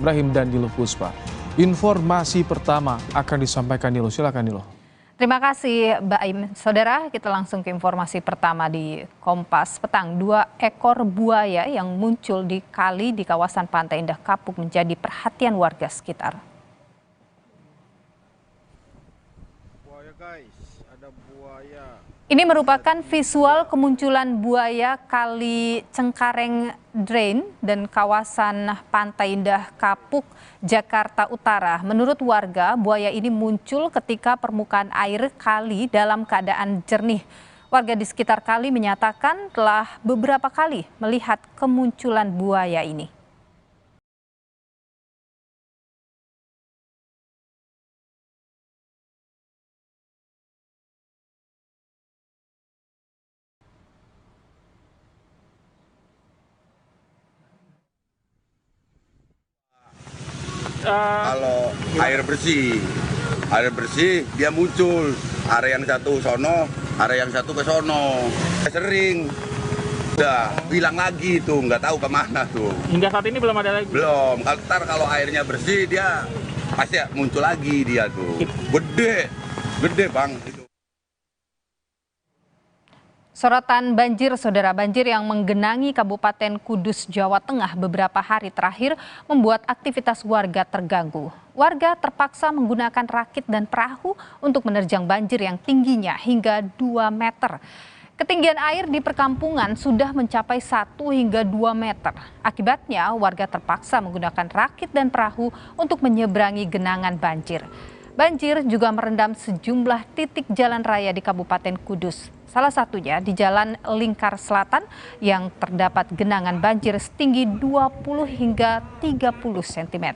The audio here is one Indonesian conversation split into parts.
Ibrahim dan Nilo Puspa. Informasi pertama akan disampaikan Nilo. Silakan Nilo. Terima kasih Mbak Im. Saudara, kita langsung ke informasi pertama di Kompas Petang. 2 ekor buaya yang muncul di kali di kawasan Pantai Indah Kapuk menjadi perhatian warga sekitar. Buaya guys, ada buaya. Ini merupakan visual kemunculan buaya Kali Cengkareng Drain dan kawasan Pantai Indah Kapuk, Jakarta Utara. Menurut warga, buaya ini muncul ketika permukaan air kali dalam keadaan jernih. Warga di sekitar kali menyatakan telah beberapa kali melihat kemunculan buaya ini. Kalau air bersih dia muncul. Area yang satu sono, area yang satu ke sono. Sering. Udah bilang lagi tuh, nggak tahu kemana tuh. Hingga saat ini belum ada lagi? Belum. Kalau airnya bersih dia pasti muncul lagi dia tuh. Gede bang. Sorotan banjir, saudara. Banjir yang menggenangi Kabupaten Kudus, Jawa Tengah beberapa hari terakhir membuat aktivitas warga terganggu. Warga terpaksa menggunakan rakit dan perahu untuk menerjang banjir yang tingginya hingga 2 meter. Ketinggian air di perkampungan sudah mencapai 1 hingga 2 meter. Akibatnya warga terpaksa menggunakan rakit dan perahu untuk menyeberangi genangan banjir. Banjir juga merendam sejumlah titik jalan raya di Kabupaten Kudus. Salah satunya di Jalan Lingkar Selatan yang terdapat genangan banjir setinggi 20 hingga 30 cm.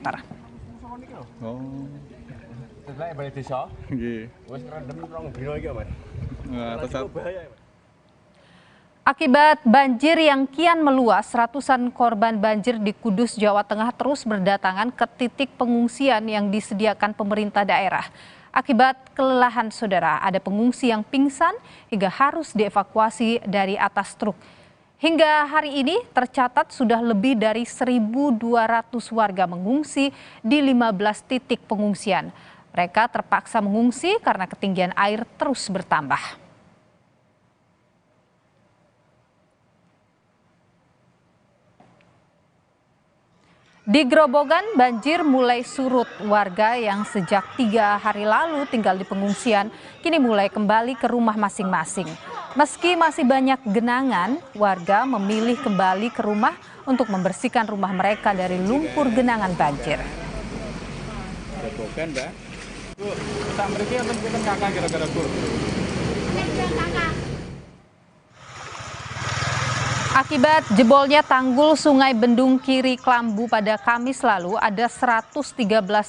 Akibat banjir yang kian meluas, ratusan korban banjir di Kudus, Jawa Tengah terus berdatangan ke titik pengungsian yang disediakan pemerintah daerah. Akibat kelelahan, saudara, ada pengungsi yang pingsan hingga harus dievakuasi dari atas truk. Hingga hari ini tercatat sudah lebih dari 1.200 warga mengungsi di 15 titik pengungsian. Mereka terpaksa mengungsi karena ketinggian air terus bertambah. Di Grobogan, banjir mulai surut. Warga yang sejak 3 hari lalu tinggal di pengungsian kini mulai kembali ke rumah masing-masing. Meski masih banyak genangan, warga memilih kembali ke rumah untuk membersihkan rumah mereka dari lumpur genangan banjir. Akibat jebolnya tanggul Sungai Bendung Kiri Klambu pada Kamis lalu, ada 113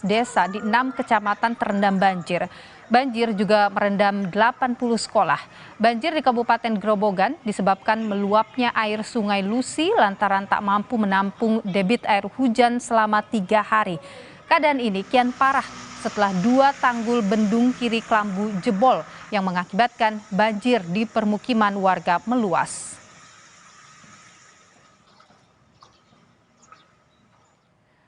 desa di 6 kecamatan terendam banjir. Banjir juga merendam 80 sekolah. Banjir di Kabupaten Grobogan disebabkan meluapnya air Sungai Lusi lantaran tak mampu menampung debit air hujan selama 3 hari. Keadaan ini kian parah setelah 2 tanggul Bendung Kiri Klambu jebol yang mengakibatkan banjir di permukiman warga meluas.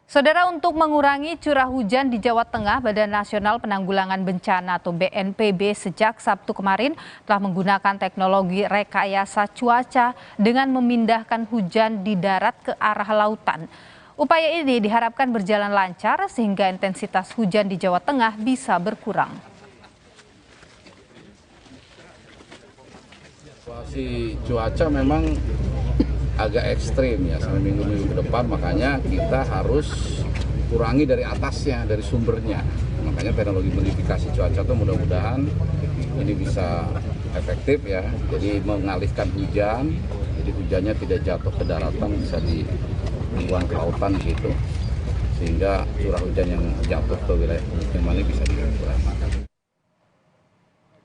Saudara, untuk mengurangi curah hujan di Jawa Tengah, Badan Nasional Penanggulangan Bencana atau BNPB sejak Sabtu kemarin telah menggunakan teknologi rekayasa cuaca dengan memindahkan hujan di darat ke arah lautan. Upaya ini diharapkan berjalan lancar sehingga intensitas hujan di Jawa Tengah bisa berkurang. Situasi cuaca memang agak ekstrim ya sampai minggu-minggu ke depan, makanya kita harus kurangi dari atasnya, dari sumbernya. Makanya teknologi modifikasi cuaca itu mudah-mudahan ini bisa efektif ya, jadi mengalihkan hujan, jadi hujannya tidak jatuh ke daratan, bisa dibuang ke lautan gitu, sehingga curah hujan yang jatuh ke wilayah pemukiman ini bisa dikurangi.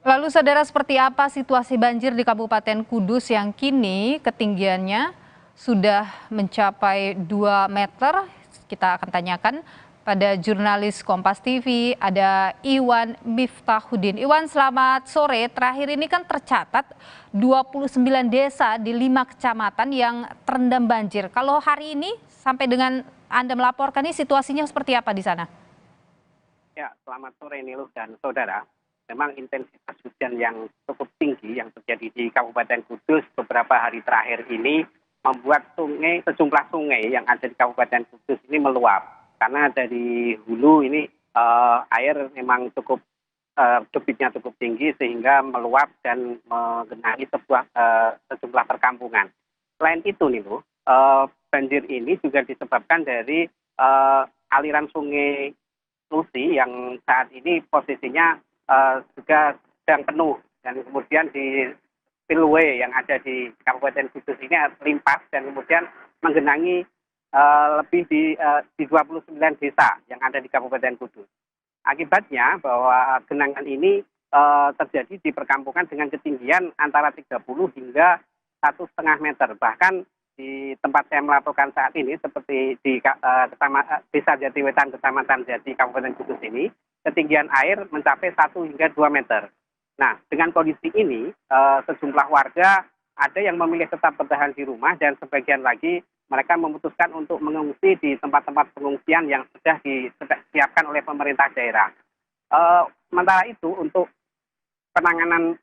Lalu saudara, seperti apa situasi banjir di Kabupaten Kudus yang kini ketinggiannya sudah mencapai 2 meter? Kita akan tanyakan pada jurnalis Kompas TV, ada Iwan Miftahudin. Iwan, selamat sore. Terakhir ini kan tercatat 29 desa di 5 kecamatan yang terendam banjir. Kalau hari ini sampai dengan Anda melaporkan, ini situasinya seperti apa di sana? Ya, selamat sore Niluh dan saudara. Memang intensitas hujan yang cukup tinggi yang terjadi di Kabupaten Kudus beberapa hari terakhir ini membuat sejumlah sungai yang ada di Kabupaten Kudus ini meluap. Karena dari hulu ini air memang cukup debitnya cukup tinggi sehingga meluap dan menggenangi sejumlah perkampungan. Selain itu Niluh, banjir ini juga disebabkan dari aliran sungai Lusi yang saat ini posisinya juga sedang penuh, dan kemudian di spillway yang ada di Kabupaten Kudus ini limpas dan kemudian menggenangi lebih di 29 desa yang ada di Kabupaten Kudus. Akibatnya bahwa genangan ini terjadi di perkampungan dengan ketinggian antara 30 hingga 1,5 meter. Bahkan di tempat saya melaporkan saat ini seperti di Desa Jatiwetan, Kecamatan Jati, Kabupaten Kudus ini, ketinggian air mencapai 1 hingga 2 meter. Nah, dengan kondisi ini, sejumlah warga ada yang memilih tetap bertahan di rumah dan sebagian lagi mereka memutuskan untuk mengungsi di tempat-tempat pengungsian yang sudah disiapkan oleh pemerintah daerah. Sementara itu, untuk penanganan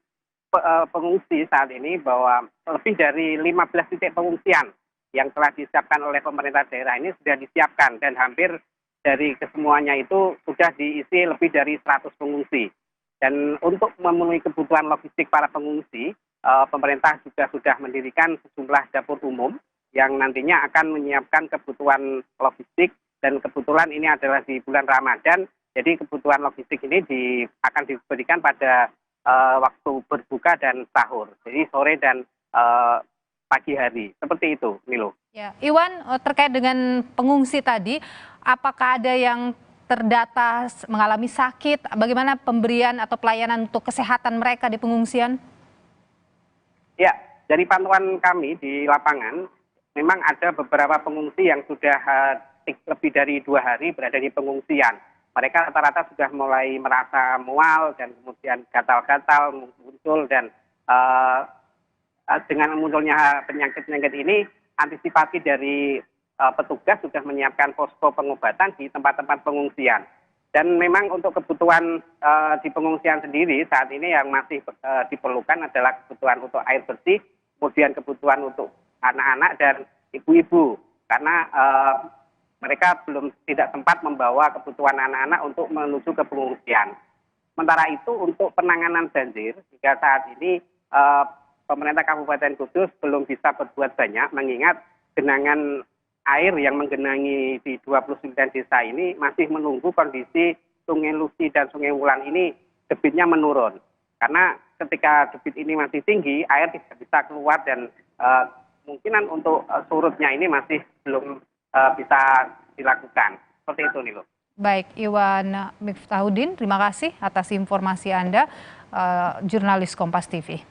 pengungsi saat ini bahwa lebih dari 15 titik pengungsian yang telah disiapkan oleh pemerintah daerah ini sudah disiapkan dan hampir dari kesemuanya itu sudah diisi lebih dari 100 pengungsi. Dan untuk memenuhi kebutuhan logistik para pengungsi, pemerintah juga sudah mendirikan sejumlah dapur umum yang nantinya akan menyiapkan kebutuhan logistik, dan kebetulan ini adalah di bulan Ramadan, jadi kebutuhan logistik ini akan diberikan pada waktu berbuka dan sahur, jadi sore dan pagi hari, seperti itu, Niluh. Ya, Iwan, terkait dengan pengungsi tadi, apakah ada yang terdata mengalami sakit? Bagaimana pemberian atau pelayanan untuk kesehatan mereka di pengungsian? Ya, dari pantauan kami di lapangan, memang ada beberapa pengungsi yang sudah lebih dari 2 hari berada di pengungsian. Mereka rata-rata sudah mulai merasa mual dan kemudian gatal-gatal muncul, dan dengan munculnya penyakit-penyakit ini, antisipasi dari petugas sudah menyiapkan posko pengobatan di tempat-tempat pengungsian. Dan memang untuk kebutuhan di pengungsian sendiri saat ini yang masih diperlukan adalah kebutuhan untuk air bersih, kemudian kebutuhan untuk anak-anak dan ibu-ibu, karena mereka tidak sempat membawa kebutuhan anak-anak untuk menuju ke pengungsian. Sementara itu untuk penanganan banjir, hingga saat ini pemerintah Kabupaten Kudus belum bisa berbuat banyak, mengingat genangan air yang menggenangi di 29 desa ini masih menunggu kondisi Sungai Lusi dan Sungai Wulan ini debitnya menurun. Karena ketika debit ini masih tinggi, air tidak bisa keluar dan kemungkinan untuk surutnya ini masih belum bisa dilakukan. Seperti itu, Niluh. Baik, Iwan Miftahudin, terima kasih atas informasi Anda, jurnalis Kompas TV.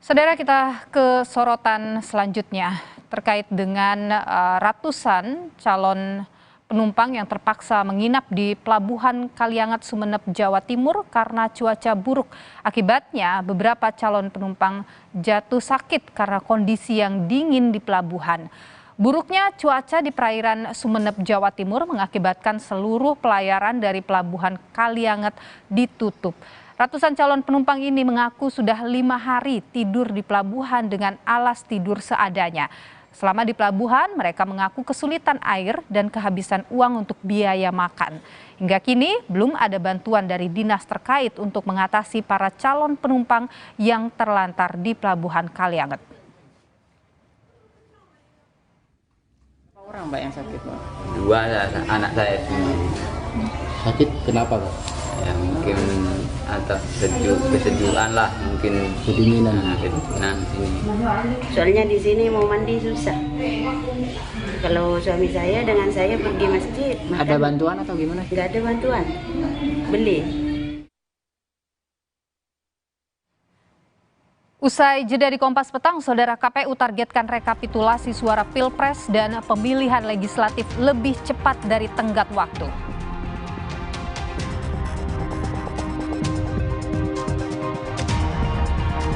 Saudara, kita ke sorotan selanjutnya terkait dengan ratusan calon penumpang yang terpaksa menginap di Pelabuhan Kaliangat, Sumeneb, Jawa Timur karena cuaca buruk. Akibatnya beberapa calon penumpang jatuh sakit karena kondisi yang dingin di pelabuhan. Buruknya cuaca di perairan Sumeneb, Jawa Timur mengakibatkan seluruh pelayaran dari Pelabuhan Kaliangat ditutup. Ratusan calon penumpang ini mengaku sudah 5 hari tidur di pelabuhan dengan alas tidur seadanya. Selama di pelabuhan, mereka mengaku kesulitan air dan kehabisan uang untuk biaya makan. Hingga kini belum ada bantuan dari dinas terkait untuk mengatasi para calon penumpang yang terlantar di Pelabuhan Kaliangat. Orang Mbak yang sakit, Mbak? 2 anak saya sendiri. Sakit kenapa, Pak? Ya mungkin atas kesejukan lah, mungkin kedinginan. Kedinginan sini. Soalnya di sini mau mandi susah. Kalau suami saya dengan saya pergi masjid. Ada bantuan atau gimana? Nggak ada bantuan. Beli. Usai jeda di Kompas Petang, Saudara, KPU targetkan rekapitulasi suara Pilpres dan pemilihan legislatif lebih cepat dari tenggat waktu.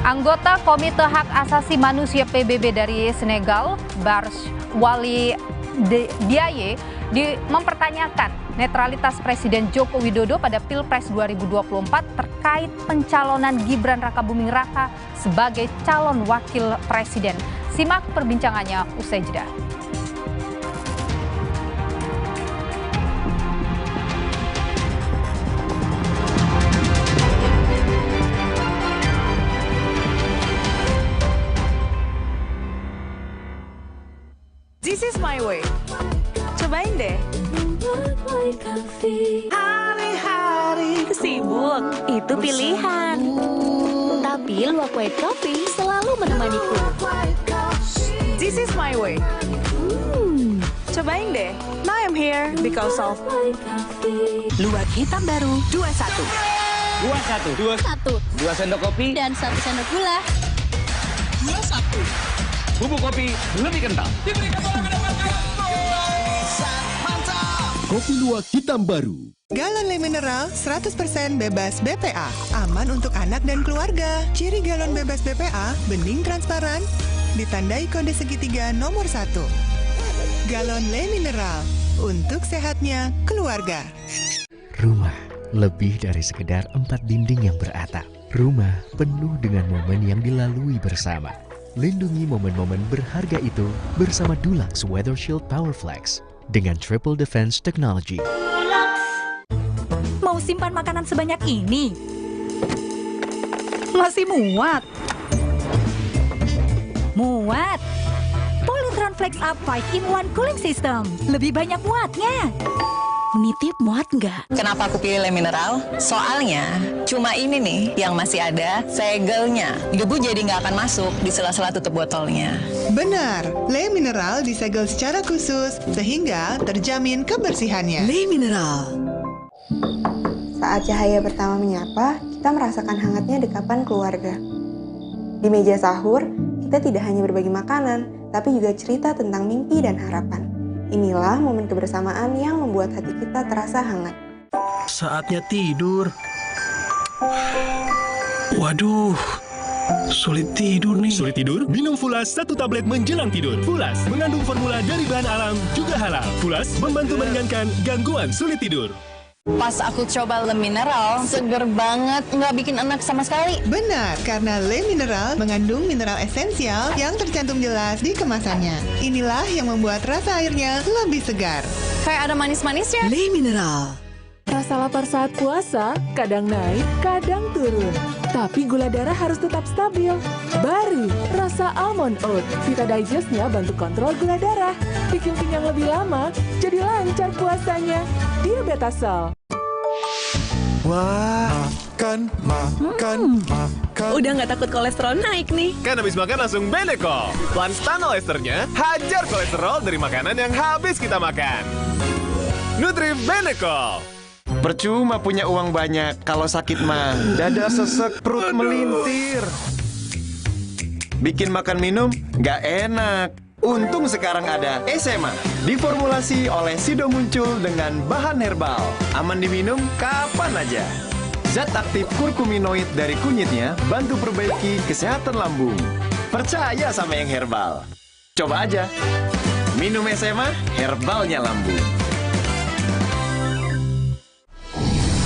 Anggota Komite Hak Asasi Manusia PBB dari Senegal, Barch Wali Diaye mempertanyakan netralitas Presiden Joko Widodo pada Pilpres 2024 terkait pencalonan Gibran Rakabuming Raka sebagai calon wakil presiden. Simak perbincangannya usai jeda. This is my way. Cobain deh. Hari-hari sibuk, itu pilihan. Tapi luwak white coffee selalu menemaniku. This is my way. Cobain deh. Now I'm here because of luwak hitam baru 21. 2 sendok kopi dan 1 sendok gula. 21. Bubuk kopi lebih kental. Kopi luwak hitam baru. Galon Le Mineral 100% bebas BPA. Aman untuk anak dan keluarga. Ciri galon bebas BPA, bening transparan, ditandai kode segitiga nomor 1. Galon Le Mineral, untuk sehatnya keluarga. Rumah lebih dari sekedar 4 dinding yang beratap. Rumah penuh dengan momen yang dilalui bersama. Lindungi momen-momen berharga itu bersama Dulux Weather Shield Powerflex dengan Triple Defense Technology. Mau simpan makanan sebanyak ini? Masih muat? Muat! Polytron Flex Up 5-in-1 Cooling System. Lebih banyak muatnya. Nitip muat nggak? Kenapa aku pilih Le Mineral? Soalnya cuma ini nih yang masih ada segelnya. Debu jadi nggak akan masuk di sela-sela tutup botolnya. Benar, Le Mineral disegel secara khusus sehingga terjamin kebersihannya. Le Mineral. Saat cahaya pertama menyapa, kita merasakan hangatnya dekapan keluarga. Di meja sahur, kita tidak hanya berbagi makanan, tapi juga cerita tentang mimpi dan harapan. Inilah momen kebersamaan yang membuat hati kita terasa hangat. Saatnya tidur. Waduh, sulit tidur nih. Sulit tidur? Minum Fulas 1 tablet menjelang tidur. Fulas mengandung formula dari bahan alam juga halal. Fulas membantu meringankan gangguan sulit tidur. Pas aku coba Le Mineral, seger banget, nggak bikin enak sama sekali. Benar, karena Le Mineral mengandung mineral esensial yang tercantum jelas di kemasannya. Inilah yang membuat rasa airnya lebih segar. Kayak ada manis-manisnya. Le Mineral. Rasa lapar saat puasa kadang naik, kadang turun. Tapi gula darah harus tetap stabil. Baru rasa almond oat. Vita Digest-nya bantu kontrol gula darah. Bikin kenyang lebih lama, jadi lancar puasanya. Diabetasol. Wah, makan. Udah nggak takut kolesterol naik nih. Kan habis makan langsung Benecol. Plan Stanol Esternya hajar kolesterol dari makanan yang habis kita makan. Nutri Benecol. Percuma punya uang banyak, kalau sakit mah dada sesek, perut melintir. Bikin makan minum nggak enak. Untung sekarang ada SMA, diformulasi oleh Sido Muncul dengan bahan herbal. Aman diminum kapan aja. Zat aktif kurkuminoid dari kunyitnya bantu perbaiki kesehatan lambung. Percaya sama yang herbal. Coba aja. Minum SMA, herbalnya lambung.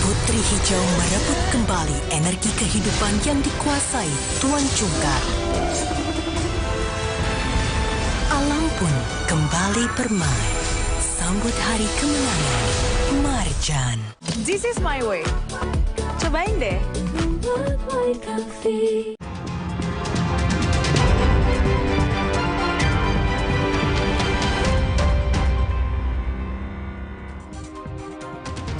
Putri Hijau merebut kembali energi kehidupan yang dikuasai Tuan Cungkar. Alam pun kembali bermain. Sambut hari kemenangan Marjan. This is my way. Cobain deh.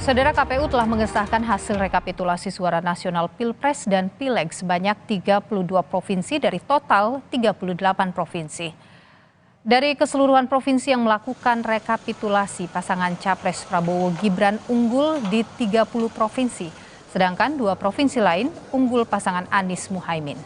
Saudara, KPU telah mengesahkan hasil rekapitulasi suara nasional Pilpres dan Pileg sebanyak 32 provinsi dari total 38 provinsi. Dari keseluruhan provinsi yang melakukan rekapitulasi, pasangan Capres Prabowo Gibran unggul di 30 provinsi, sedangkan 2 provinsi lain unggul pasangan Anies Muhaimin.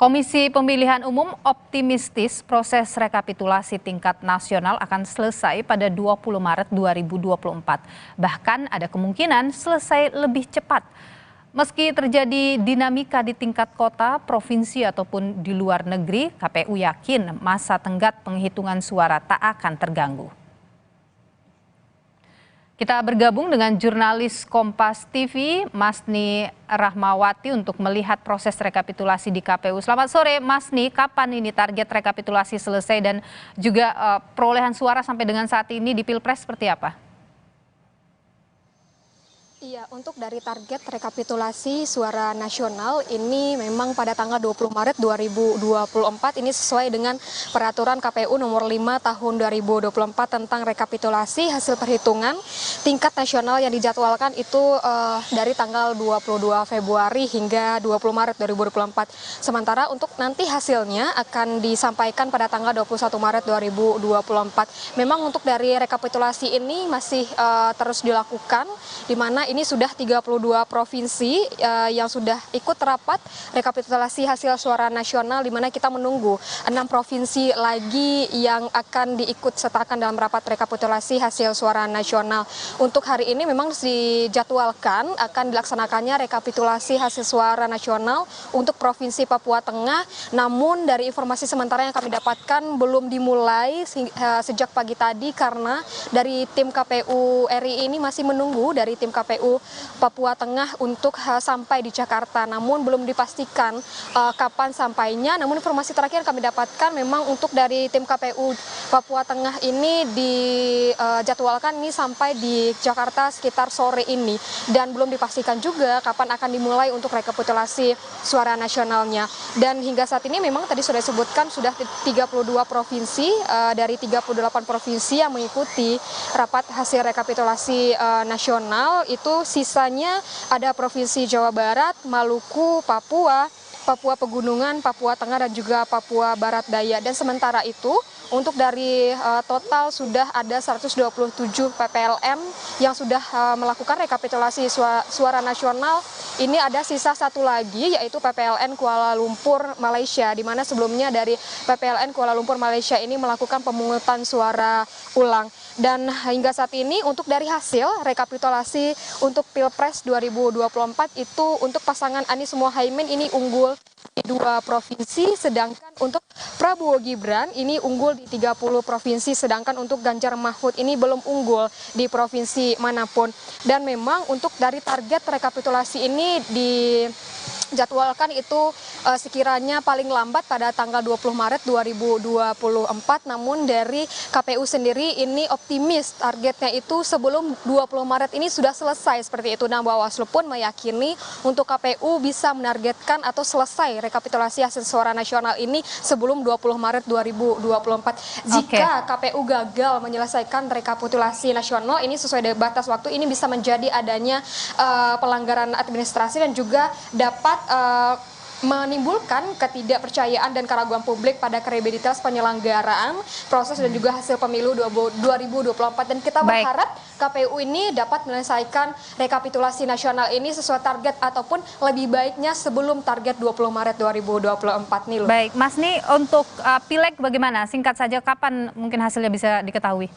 Komisi Pemilihan Umum optimistis proses rekapitulasi tingkat nasional akan selesai pada 20 Maret 2024. Bahkan ada kemungkinan selesai lebih cepat. Meski terjadi dinamika di tingkat kota, provinsi ataupun di luar negeri, KPU yakin masa tenggat penghitungan suara tak akan terganggu. Kita bergabung dengan jurnalis Kompas TV, Masni Rahmawati untuk melihat proses rekapitulasi di KPU. Selamat sore, Masni. Kapan ini target rekapitulasi selesai dan juga perolehan suara sampai dengan saat ini di Pilpres seperti apa? Iya, untuk dari target rekapitulasi suara nasional ini memang pada tanggal 20 Maret 2024 ini sesuai dengan peraturan KPU nomor 5 tahun 2024 tentang rekapitulasi hasil perhitungan tingkat nasional yang dijadwalkan itu dari tanggal 22 Februari hingga 20 Maret 2024. Sementara untuk nanti hasilnya akan disampaikan pada tanggal 21 Maret 2024. Memang untuk dari rekapitulasi ini masih terus dilakukan, di mana ini sudah 32 provinsi yang sudah ikut rapat rekapitulasi hasil suara nasional, di mana kita menunggu 6 provinsi lagi yang akan diikut sertakan dalam rapat rekapitulasi hasil suara nasional. Untuk hari ini memang dijadwalkan akan dilaksanakannya rekapitulasi hasil suara nasional untuk Provinsi Papua Tengah, namun dari informasi sementara yang kami dapatkan belum dimulai sejak pagi tadi karena dari tim KPU RI ini masih menunggu dari tim KPU Papua Tengah untuk sampai di Jakarta, namun belum dipastikan kapan sampainya. Namun informasi terakhir yang kami dapatkan memang untuk dari tim KPU Papua Tengah ini dijadwalkan ini sampai di Jakarta sekitar sore ini, dan belum dipastikan juga kapan akan dimulai untuk rekapitulasi suara nasionalnya. Dan hingga saat ini memang tadi sudah disebutkan sudah 32 provinsi dari 38 provinsi yang mengikuti rapat hasil rekapitulasi nasional. Itu sisanya ada Provinsi Jawa Barat, Maluku, Papua, Papua Pegunungan, Papua Tengah, dan juga Papua Barat Daya. Dan sementara itu untuk dari total sudah ada 127 PPLN yang sudah melakukan rekapitulasi suara nasional. Ini ada sisa satu lagi yaitu PPLN Kuala Lumpur Malaysia, di mana sebelumnya dari PPLN Kuala Lumpur Malaysia ini melakukan pemungutan suara ulang. Dan hingga saat ini untuk dari hasil rekapitulasi untuk Pilpres 2024 itu untuk pasangan Anies Mohaimin ini unggul di 2 provinsi, sedangkan untuk Prabowo Gibran ini unggul di 30 provinsi, sedangkan untuk Ganjar Mahfud ini belum unggul di provinsi manapun. Dan memang untuk dari target rekapitulasi ini dijadwalkan itu sekiranya paling lambat pada tanggal 20 Maret 2024, namun dari KPU sendiri ini optimis targetnya itu sebelum 20 Maret ini sudah selesai seperti itu. Nah, Bawaslu pun meyakini untuk KPU bisa menargetkan atau selesai rekapitulasi hasil suara nasional ini sebelum 20 Maret 2024. Jika KPU gagal menyelesaikan rekapitulasi nasional ini sesuai dengan batas waktu, ini bisa menjadi adanya pelanggaran administrasi dan juga dapat menimbulkan ketidakpercayaan dan keraguan publik pada kredibilitas penyelenggaraan proses dan juga hasil pemilu 2024. Dan kita berharap KPU ini dapat menyelesaikan rekapitulasi nasional ini sesuai target ataupun lebih baiknya sebelum target 20 Maret 2024 nih. Baik, Mas Ni, untuk Pileg bagaimana? Singkat saja, kapan mungkin hasilnya bisa diketahui?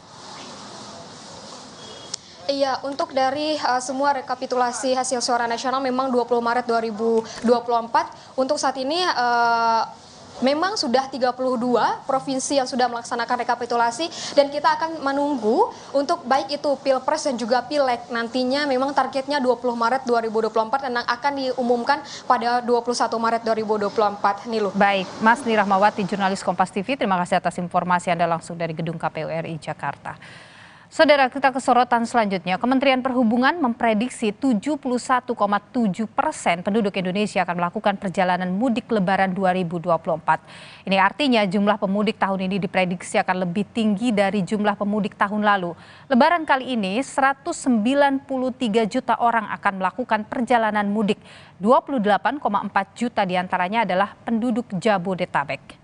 Iya, untuk dari semua rekapitulasi hasil suara nasional memang 20 Maret 2024. Untuk saat ini memang sudah 32 provinsi yang sudah melaksanakan rekapitulasi, dan kita akan menunggu untuk baik itu Pilpres dan juga Pileg nantinya memang targetnya 20 Maret 2024 dan akan diumumkan pada 21 Maret 2024. Nilu. Baik, Mas Ni Rahmawati, jurnalis Kompas TV, terima kasih atas informasi Anda langsung dari Gedung KPU RI Jakarta. Saudara, kita ke sorotan selanjutnya. Kementerian Perhubungan memprediksi 71,7% penduduk Indonesia akan melakukan perjalanan mudik Lebaran 2024. Ini artinya jumlah pemudik tahun ini diprediksi akan lebih tinggi dari jumlah pemudik tahun lalu. Lebaran kali ini 193 juta orang akan melakukan perjalanan mudik. 28,4 juta diantaranya adalah penduduk Jabodetabek.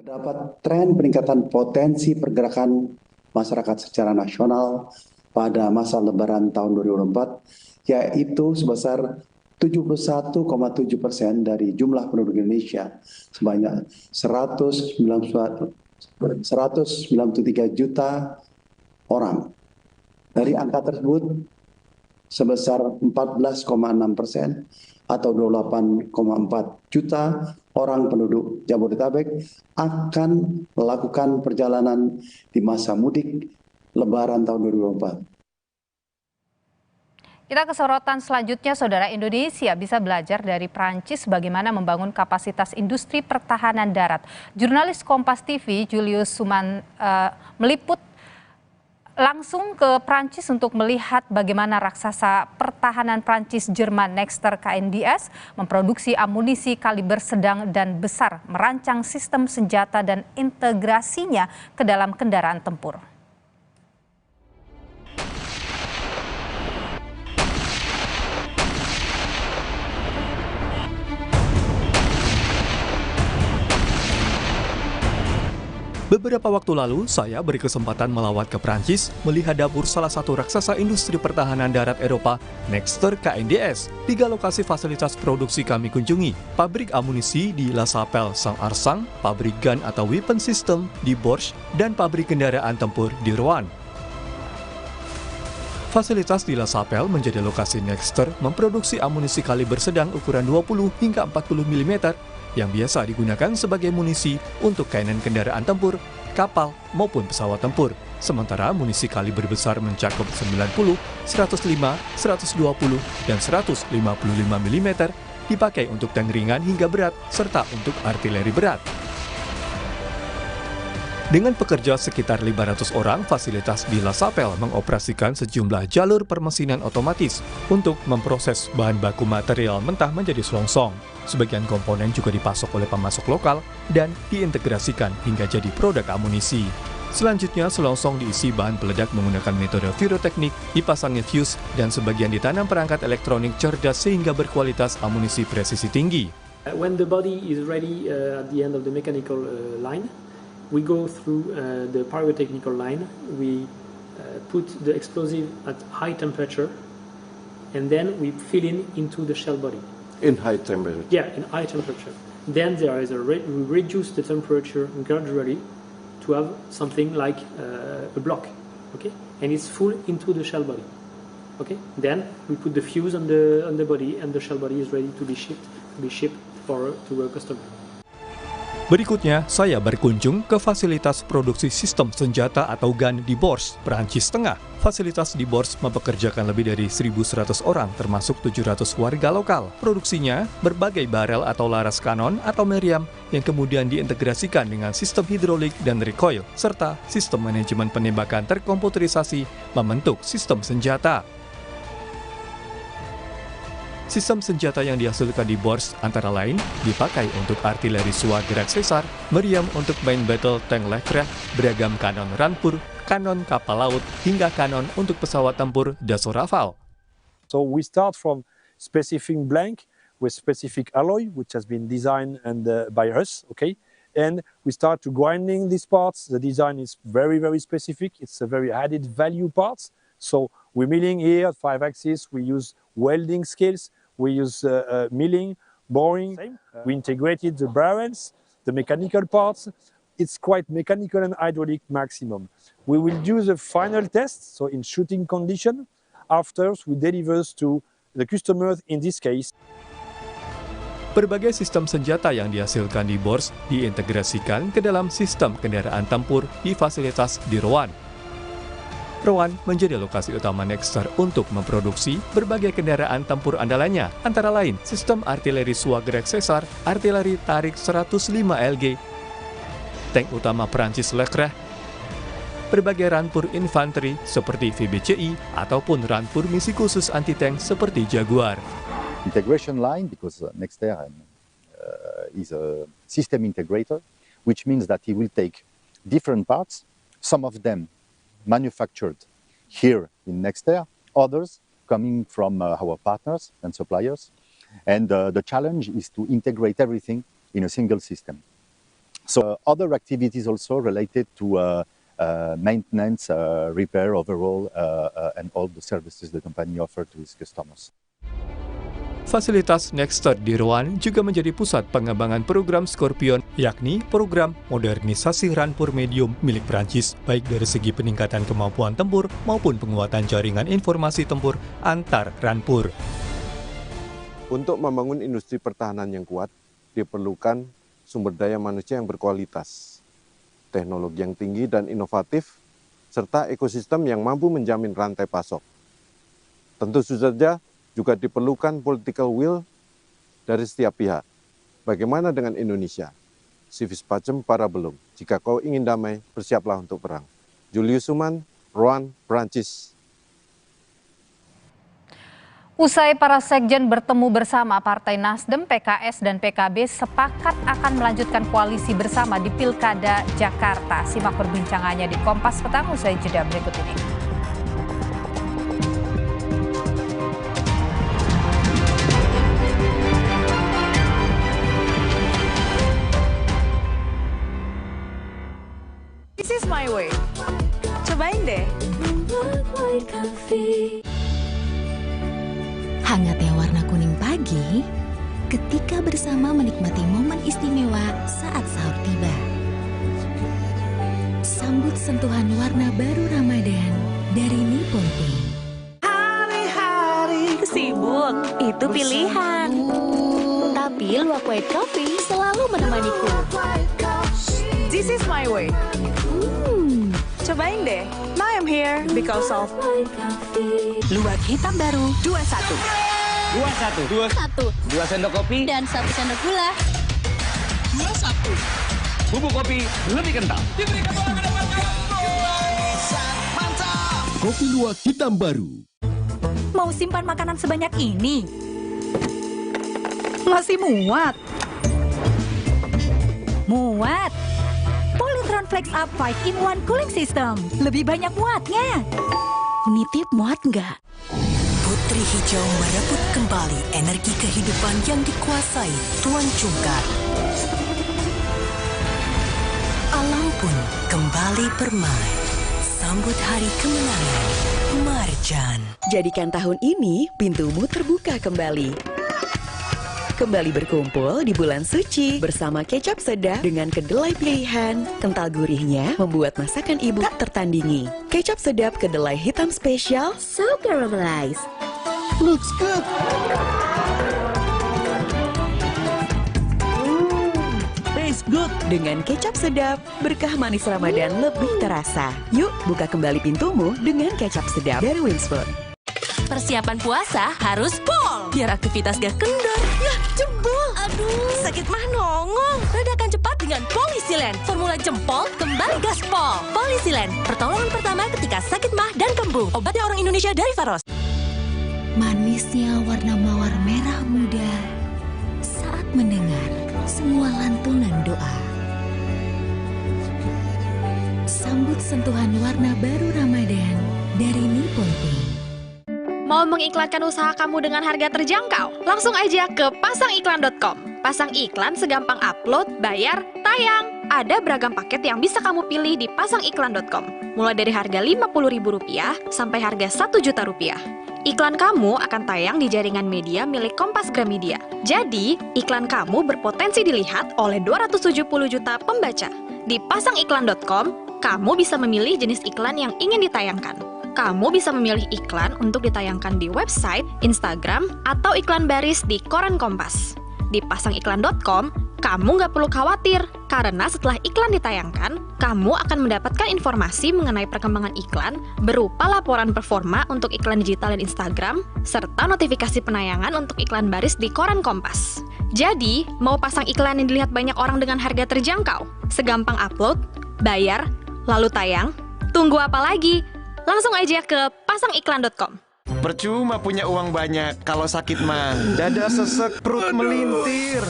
Terdapat tren peningkatan potensi pergerakan masyarakat secara nasional pada masa lebaran tahun 2024, yaitu sebesar 71,7% dari jumlah penduduk Indonesia sebanyak 193 juta orang. Dari angka tersebut, sebesar 14,6% atau 28,4 juta orang penduduk Jabodetabek akan melakukan perjalanan di masa mudik Lebaran tahun 2024. Kita ke sorotan selanjutnya, Saudara. Indonesia bisa belajar dari Prancis bagaimana membangun kapasitas industri pertahanan darat. Jurnalis Kompas TV Julius Suman meliput langsung ke Prancis untuk melihat bagaimana raksasa pertahanan Prancis Jerman Nexter KNDS memproduksi amunisi kaliber sedang dan besar, merancang sistem senjata dan integrasinya ke dalam kendaraan tempur. Beberapa waktu lalu, saya berkesempatan melawat ke Prancis melihat dapur salah satu raksasa industri pertahanan darat Eropa, Nexter KNDS. 3 lokasi fasilitas produksi kami kunjungi, pabrik amunisi di La Chapelle Saint-Arsang, pabrik gun atau weapon system di Bourges, dan pabrik kendaraan tempur di Rouen. Fasilitas di La Chapelle menjadi lokasi Nexter memproduksi amunisi kaliber sedang ukuran 20 hingga 40 mm yang biasa digunakan sebagai munisi untuk kainan kendaraan tempur, kapal, maupun pesawat tempur. Sementara munisi kaliber besar mencakup 90, 105, 120, dan 155 mm dipakai untuk tank ringan hingga berat, serta untuk artileri berat. Dengan pekerja sekitar 500 orang, fasilitas di La Chapelle mengoperasikan sejumlah jalur permesinan otomatis untuk memproses bahan baku material mentah menjadi selongsong. Sebagian komponen juga dipasok oleh pemasok lokal dan diintegrasikan hingga jadi produk amunisi. Selanjutnya, selongsong diisi bahan peledak menggunakan metode pyroteknik, dipasangnya fuse, dan sebagian ditanam perangkat elektronik cerdas sehingga berkualitas amunisi presisi tinggi. When the body is ready at the end of the mechanical line, we go through the pyrotechnical line, we put the explosive at high temperature, and then we fill into the shell body. In high temperature? Yeah, in high temperature. Then there is we reduce the temperature gradually to have something like a block, okay? And it's full into the shell body, okay? Then we put the fuse on the body, and the shell body is ready to be shipped to a customer. Berikutnya, saya berkunjung ke fasilitas produksi sistem senjata atau gun di Bourges, Perancis Tengah. Fasilitas di Bourges mempekerjakan lebih dari 1.100 orang, termasuk 700 warga lokal. Produksinya berbagai barel atau laras kanon atau meriam yang kemudian diintegrasikan dengan sistem hidrolik dan recoil, serta sistem manajemen penembakan terkomputerisasi membentuk sistem senjata. Sistem senjata yang dihasilkan di Bourges antara lain dipakai untuk artileri SUA gerak sesar, meriam untuk main battle tank Leclerc, beragam kanon rampur, kanon kapal laut, hingga kanon untuk pesawat tempur Dassault Rafale. So we start from specific blank with specific alloy, which has been designed by us, okay? And we start to grinding these parts. The design is very, very specific. It's a very added value parts. So we're milling here at 5 axis. We use welding skills. We use milling, boring. We integrated the barrels, the mechanical parts. It's quite mechanical and hydraulic maximum. We will do the final test, so in shooting condition. After, we deliver to the customer in this case. Berbagai sistem senjata yang dihasilkan di Bourges diintegrasikan ke dalam sistem kendaraan tempur di fasilitas di Rouen. Rouen menjadi lokasi utama Nexter untuk memproduksi berbagai kendaraan tempur andalannya, antara lain sistem artileri SUA gerak sesar, artileri tarik 105 LG, tank utama Perancis Leclerc, berbagai rampur infanteri seperti VBCI, ataupun rampur misi khusus anti-tank seperti Jaguar. Integration line, because Nexter is a system integrator, which means that he will take different parts, some of them manufactured here in Nexter, others coming from our partners and suppliers. And the challenge is to integrate everything in a single system. So other activities also related to maintenance, repair overall, and all the services the company offer to its customers. Fasilitas Nexter di Rouen juga menjadi pusat pengembangan program Scorpion, yakni program modernisasi rampur medium milik Prancis, baik dari segi peningkatan kemampuan tempur maupun penguatan jaringan informasi tempur antar rampur. Untuk membangun industri pertahanan yang kuat, diperlukan sumber daya manusia yang berkualitas, teknologi yang tinggi dan inovatif, serta ekosistem yang mampu menjamin rantai pasok. Tentu saja juga diperlukan political will dari setiap pihak. Bagaimana dengan Indonesia? Si vis pacem para belum. Jika kau ingin damai, bersiaplah untuk perang. Julius Suman, Rouen, Prancis. Usai para sekjen bertemu bersama Partai Nasdem, PKS, dan PKB sepakat akan melanjutkan koalisi bersama di Pilkada Jakarta. Simak perbincangannya di Kompas Petang usai jeda berikut ini. This is my way. Cobain deh. Hangatnya warna kuning pagi ketika bersama menikmati momen istimewa saat sahur tiba. Sambut sentuhan warna baru Ramadan dari Nippon Paint. Hari-hari sibuk, itu pilihan. Tapi luwak white coffee selalu menemaniku. This is my way. Cobain deh. Now I'm here because of Luwak hitam baru 21. 21. 2 sendok kopi Dan 1 sendok gula. 21. Bubuk kopi lebih kental. Kopi luwak hitam baru. Mau simpan makanan sebanyak ini? Masih muat? Muat. Polytron Flex Up 5-in-1 Cooling System. Lebih banyak muatnya. Nitip muat nggak? Putri Hijau merebut kembali energi kehidupan yang dikuasai Tuan Cungkar. Alam pun kembali bermain. Sambut hari kemenangan. Marjan. Jadikan tahun ini pintumu terbuka kembali. Kembali berkumpul di bulan suci bersama kecap sedap dengan kedelai pilihan. Kental gurihnya membuat masakan ibu tak tertandingi. Kecap sedap kedelai hitam spesial, so caramelized. Looks good. Tastes good. Dengan kecap sedap, berkah manis Ramadan lebih terasa. Yuk, buka kembali pintumu dengan kecap sedap dari Wings Food. Persiapan puasa harus pol, biar aktivitas gak kendor. Yah, jebol. Aduh, sakit mah nongol. Redakan cepat dengan Polisilen. Formula jempol, kembali gaspol. Polisilen, pertolongan pertama ketika sakit mah dan kembung. Obatnya orang Indonesia dari Faros. Manisnya warna mawar merah muda saat mendengar semua lantunan doa. Sambut sentuhan warna baru Ramadan dari Nippon Paint. Mau mengiklankan usaha kamu dengan harga terjangkau? Langsung aja ke pasangiklan.com. Pasang iklan segampang upload, bayar, tayang. Ada beragam paket yang bisa kamu pilih di pasangiklan.com. Mulai dari harga Rp50.000 sampai harga Rp1.000.000. Iklan kamu akan tayang di jaringan media milik Kompas Gramedia. Jadi, iklan kamu berpotensi dilihat oleh 270 juta pembaca. Di pasangiklan.com, kamu bisa memilih jenis iklan yang ingin ditayangkan. Kamu bisa memilih iklan untuk ditayangkan di website, Instagram, atau iklan baris di koran Kompas. Di pasangiklan.com, kamu nggak perlu khawatir, karena setelah iklan ditayangkan, kamu akan mendapatkan informasi mengenai perkembangan iklan berupa laporan performa untuk iklan digital dan Instagram, serta notifikasi penayangan untuk iklan baris di koran Kompas. Jadi, mau pasang iklan yang dilihat banyak orang dengan harga terjangkau? Segampang upload, bayar, lalu tayang? Tunggu apa lagi? Langsung aja ke pasangiklan.com. Percuma punya uang banyak, kalau sakit mah dada sesek, perut melintir.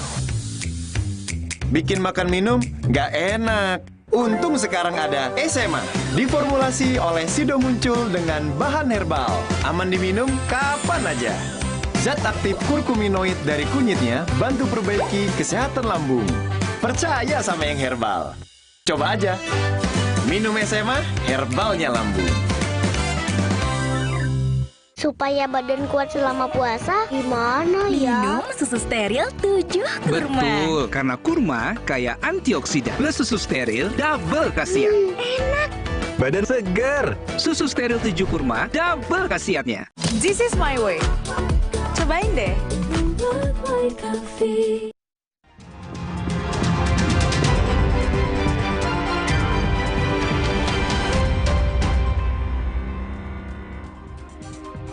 Bikin makan minum nggak enak. Untung sekarang ada SMA, diformulasi oleh Sido Muncul dengan bahan herbal. Aman diminum kapan aja. Zat aktif kurkuminoid dari kunyitnya bantu perbaiki kesehatan lambung. Percaya sama yang herbal. Coba aja. Minum SMA, herbalnya lambung. Supaya badan kuat selama puasa, gimana ya? Minum susu steril 7 kurma. Betul, karena kurma kaya antioksidan. Plus susu steril double khasiat. Enak. Badan segar. Susu steril 7 kurma double khasiatnya. This is my way. Cobain deh.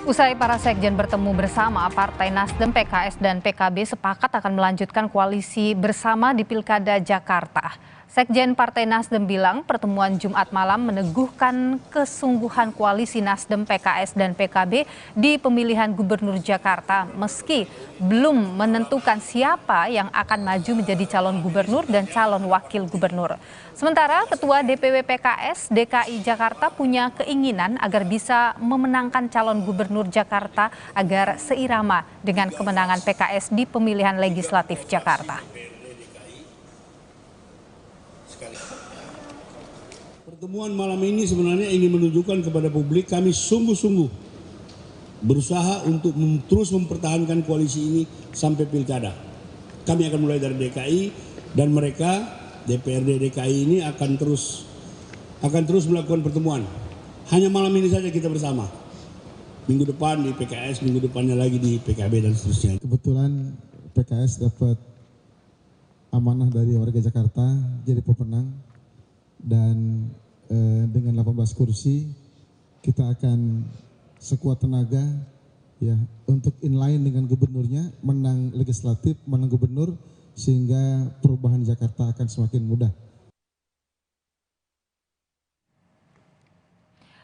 Usai para sekjen bertemu bersama, Partai Nasdem, PKS, dan PKB sepakat akan melanjutkan koalisi bersama di Pilkada Jakarta. Sekjen Partai Nasdem bilang pertemuan Jumat malam meneguhkan kesungguhan koalisi Nasdem, PKS, dan PKB di pemilihan Gubernur Jakarta meski belum menentukan siapa yang akan maju menjadi calon gubernur dan calon wakil gubernur. Sementara Ketua DPW PKS DKI Jakarta punya keinginan agar bisa memenangkan calon gubernur Jakarta agar seirama dengan kemenangan PKS di pemilihan legislatif Jakarta. Pertemuan malam ini sebenarnya ingin menunjukkan kepada publik kami sungguh-sungguh berusaha untuk terus mempertahankan koalisi ini sampai pilkada. Kami akan mulai dari DKI dan mereka DPRD DKI ini akan terus melakukan pertemuan. Hanya malam ini saja kita bersama. Minggu depan di PKS, minggu depannya lagi di PKB dan seterusnya. Kebetulan PKS dapat amanah dari warga Jakarta jadi pemenang dan dengan 18 kursi kita akan sekuat tenaga ya untuk inline dengan gubernurnya, menang legislatif, menang gubernur, sehingga perubahan Jakarta akan semakin mudah.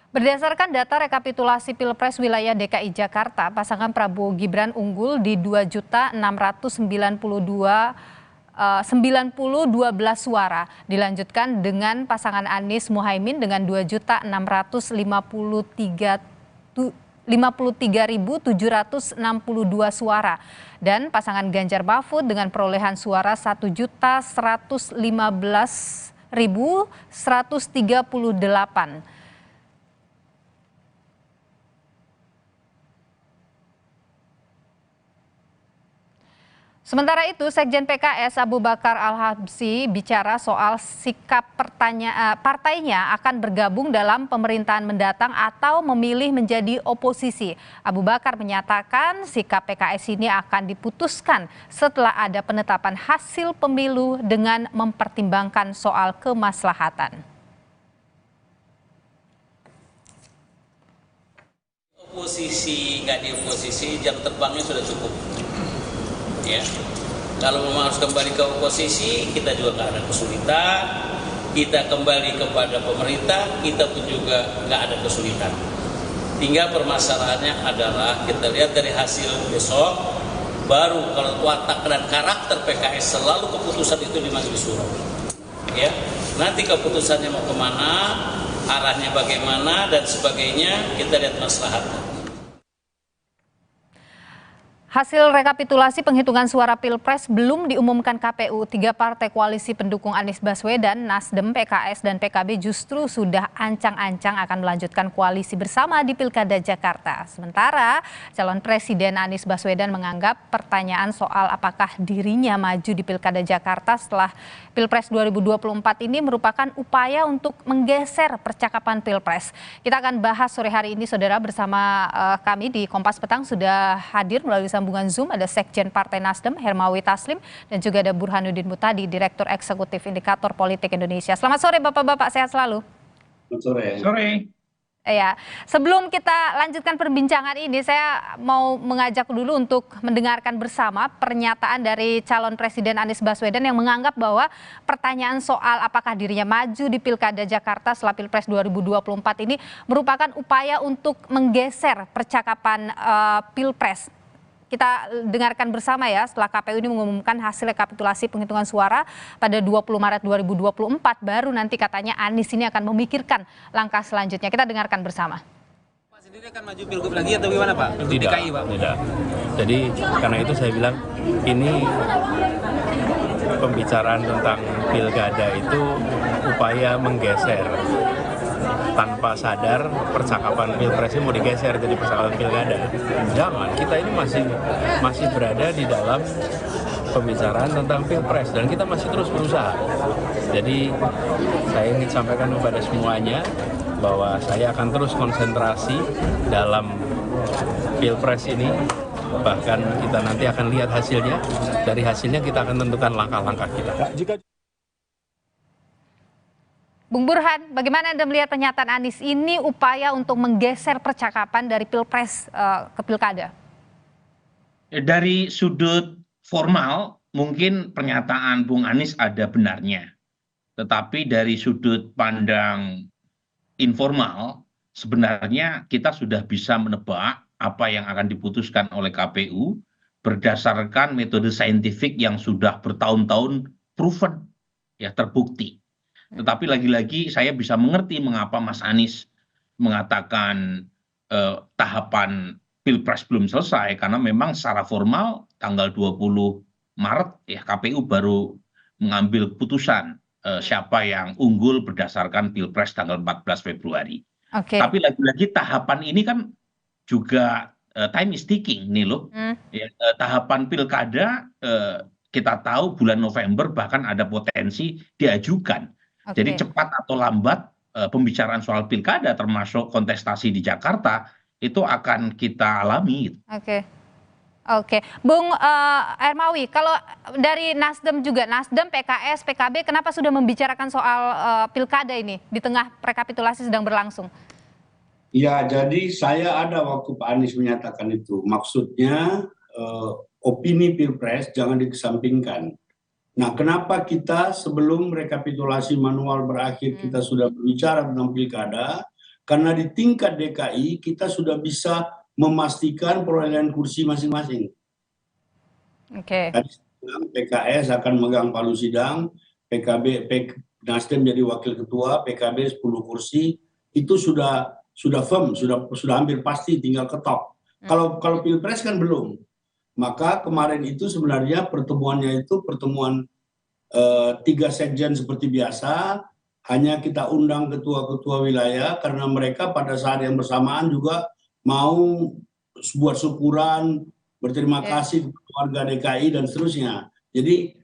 Berdasarkan data rekapitulasi Pilpres wilayah DKI Jakarta, pasangan Prabowo Gibran unggul di 2.692.012 suara. Dilanjutkan dengan pasangan Anies Muhaimin dengan 2.653.762 suara. Dan pasangan Ganjar Mahfud dengan perolehan suara 1.115.138. Sementara itu, Sekjen PKS Abu Bakar Al-Habsyi bicara soal sikap partainya akan bergabung dalam pemerintahan mendatang atau memilih menjadi oposisi. Abu Bakar menyatakan sikap PKS ini akan diputuskan setelah ada penetapan hasil pemilu dengan mempertimbangkan soal kemaslahatan. Oposisi, nggak di oposisi, jam terbangnya sudah cukup. Ya, kalau memang harus kembali ke oposisi, kita juga nggak ada kesulitan. Kita kembali kepada pemerintah, kita pun juga nggak ada kesulitan. Tinggal permasalahannya adalah kita lihat dari hasil besok, baru kalau watak dan karakter PKS selalu keputusan itu di Majelis Syuro. Ya, nanti keputusannya mau kemana, arahnya bagaimana dan sebagainya, kita lihat maslahatnya. Hasil rekapitulasi penghitungan suara Pilpres belum diumumkan KPU. 3 partai koalisi pendukung Anies Baswedan, Nasdem, PKS, dan PKB justru sudah ancang-ancang akan melanjutkan koalisi bersama di Pilkada Jakarta. Sementara calon Presiden Anies Baswedan menganggap pertanyaan soal apakah dirinya maju di Pilkada Jakarta setelah Pilpres 2024 ini merupakan upaya untuk menggeser percakapan Pilpres. Kita akan bahas sore hari ini, saudara, bersama kami di Kompas Petang sudah hadir melalui sambungan Zoom ada Sekjen Partai Nasdem Hermawi Taslim dan juga ada Burhanuddin Mutadi, Direktur Eksekutif Indikator Politik Indonesia. Selamat sore Bapak-bapak, sehat selalu. Selamat sore. Sore. Ya, sebelum kita lanjutkan perbincangan ini, saya mau mengajak dulu untuk mendengarkan bersama pernyataan dari calon Presiden Anies Baswedan yang menganggap bahwa pertanyaan soal apakah dirinya maju di Pilkada Jakarta setelah Pilpres 2024 ini merupakan upaya untuk menggeser percakapan Pilpres. Kita dengarkan bersama ya, setelah KPU ini mengumumkan hasil rekapitulasi penghitungan suara pada 20 Maret 2024, baru nanti katanya Anies ini akan memikirkan langkah selanjutnya. Kita dengarkan bersama. Pak sendiri akan maju Pilgub lagi atau gimana Pak? Di DKI Pak? Tidak. Jadi karena itu saya bilang ini pembicaraan tentang pilkada itu upaya menggeser tanpa sadar percakapan pilpres ini mau digeser jadi percakapan pilkada. Jangan, kita ini masih berada di dalam pembicaraan tentang pilpres dan kita masih terus berusaha. Jadi saya ingin sampaikan kepada semuanya bahwa saya akan terus konsentrasi dalam pilpres ini. Bahkan kita nanti akan lihat hasilnya. Dari hasilnya kita akan tentukan langkah-langkah kita. Bung Burhan, bagaimana Anda melihat pernyataan Anies ini upaya untuk menggeser percakapan dari pilpres ke pilkada? Dari sudut formal, mungkin pernyataan Bung Anies ada benarnya. Tetapi dari sudut pandang informal, sebenarnya kita sudah bisa menebak apa yang akan diputuskan oleh KPU berdasarkan metode saintifik yang sudah bertahun-tahun proven, ya terbukti. Tetapi lagi-lagi saya bisa mengerti mengapa Mas Anies mengatakan tahapan Pilpres belum selesai, karena memang secara formal tanggal 20 Maret ya KPU baru mengambil keputusan siapa yang unggul berdasarkan Pilpres tanggal 14 Februari. Tapi lagi-lagi tahapan ini kan juga time is ticking nih loh. Ya, tahapan pilkada kita tahu bulan November bahkan ada potensi diajukan. Jadi cepat atau lambat pembicaraan soal pilkada termasuk kontestasi di Jakarta itu akan kita alami. Oke. Bung Hermawi, kalau dari Nasdem juga, Nasdem, PKS, PKB, kenapa sudah membicarakan soal pilkada ini di tengah rekapitulasi sedang berlangsung? Ya, jadi saya ada waktu Pak Anies menyatakan itu. Maksudnya opini pilpres jangan dikesampingkan. Nah, kenapa kita sebelum rekapitulasi manual berakhir kita sudah berbicara tentang pilkada? Karena di tingkat DKI kita sudah bisa memastikan perolehan kursi masing-masing. PKS akan megang palu sidang, Nasdem jadi wakil ketua, PKB 10 kursi, itu sudah firm, sudah hampir pasti tinggal ketok. Kalau pilpres kan belum. Maka kemarin itu sebenarnya pertemuannya itu pertemuan 3 sekjen seperti biasa, hanya kita undang ketua-ketua wilayah karena mereka pada saat yang bersamaan juga mau buat syukuran, berterima kasih kepada warga DKI dan seterusnya. Jadi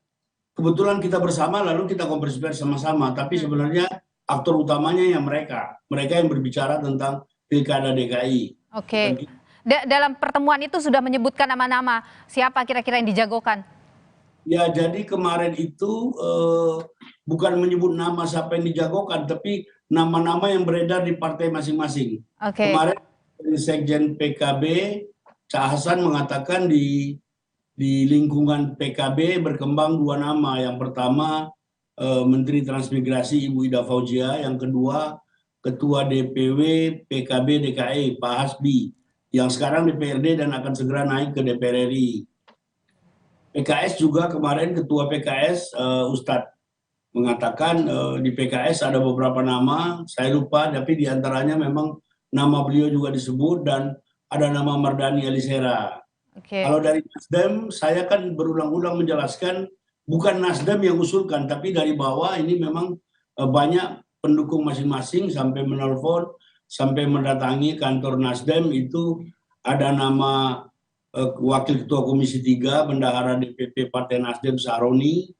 kebetulan kita bersama lalu kita konferensi pers sama-sama, tapi sebenarnya aktor utamanya yang mereka yang berbicara tentang pilkada DKI. Dalam pertemuan itu sudah menyebutkan nama-nama siapa kira-kira yang dijagokan? Ya, jadi kemarin itu bukan menyebut nama siapa yang dijagokan, tapi nama-nama yang beredar di partai masing-masing. Kemarin Sekjen PKB Cak Hasan mengatakan di lingkungan PKB berkembang 2 nama. Yang pertama Menteri Transmigrasi Ibu Ida Fauzia, yang kedua Ketua DPW PKB DKI Pak Hasbi, yang sekarang DPRD dan akan segera naik ke DPR RI. PKS juga kemarin Ketua PKS Ustadz mengatakan di PKS ada beberapa nama, saya lupa, tapi diantaranya memang nama beliau juga disebut dan ada nama Mardani Alisera. Kalau dari Nasdem, saya kan berulang-ulang menjelaskan bukan Nasdem yang usulkan, tapi dari bawah ini memang banyak pendukung masing-masing sampai menelpon, sampai mendatangi kantor Nasdem. Itu ada nama Wakil Ketua Komisi 3, Bendahara DPP Partai Nasdem Saroni,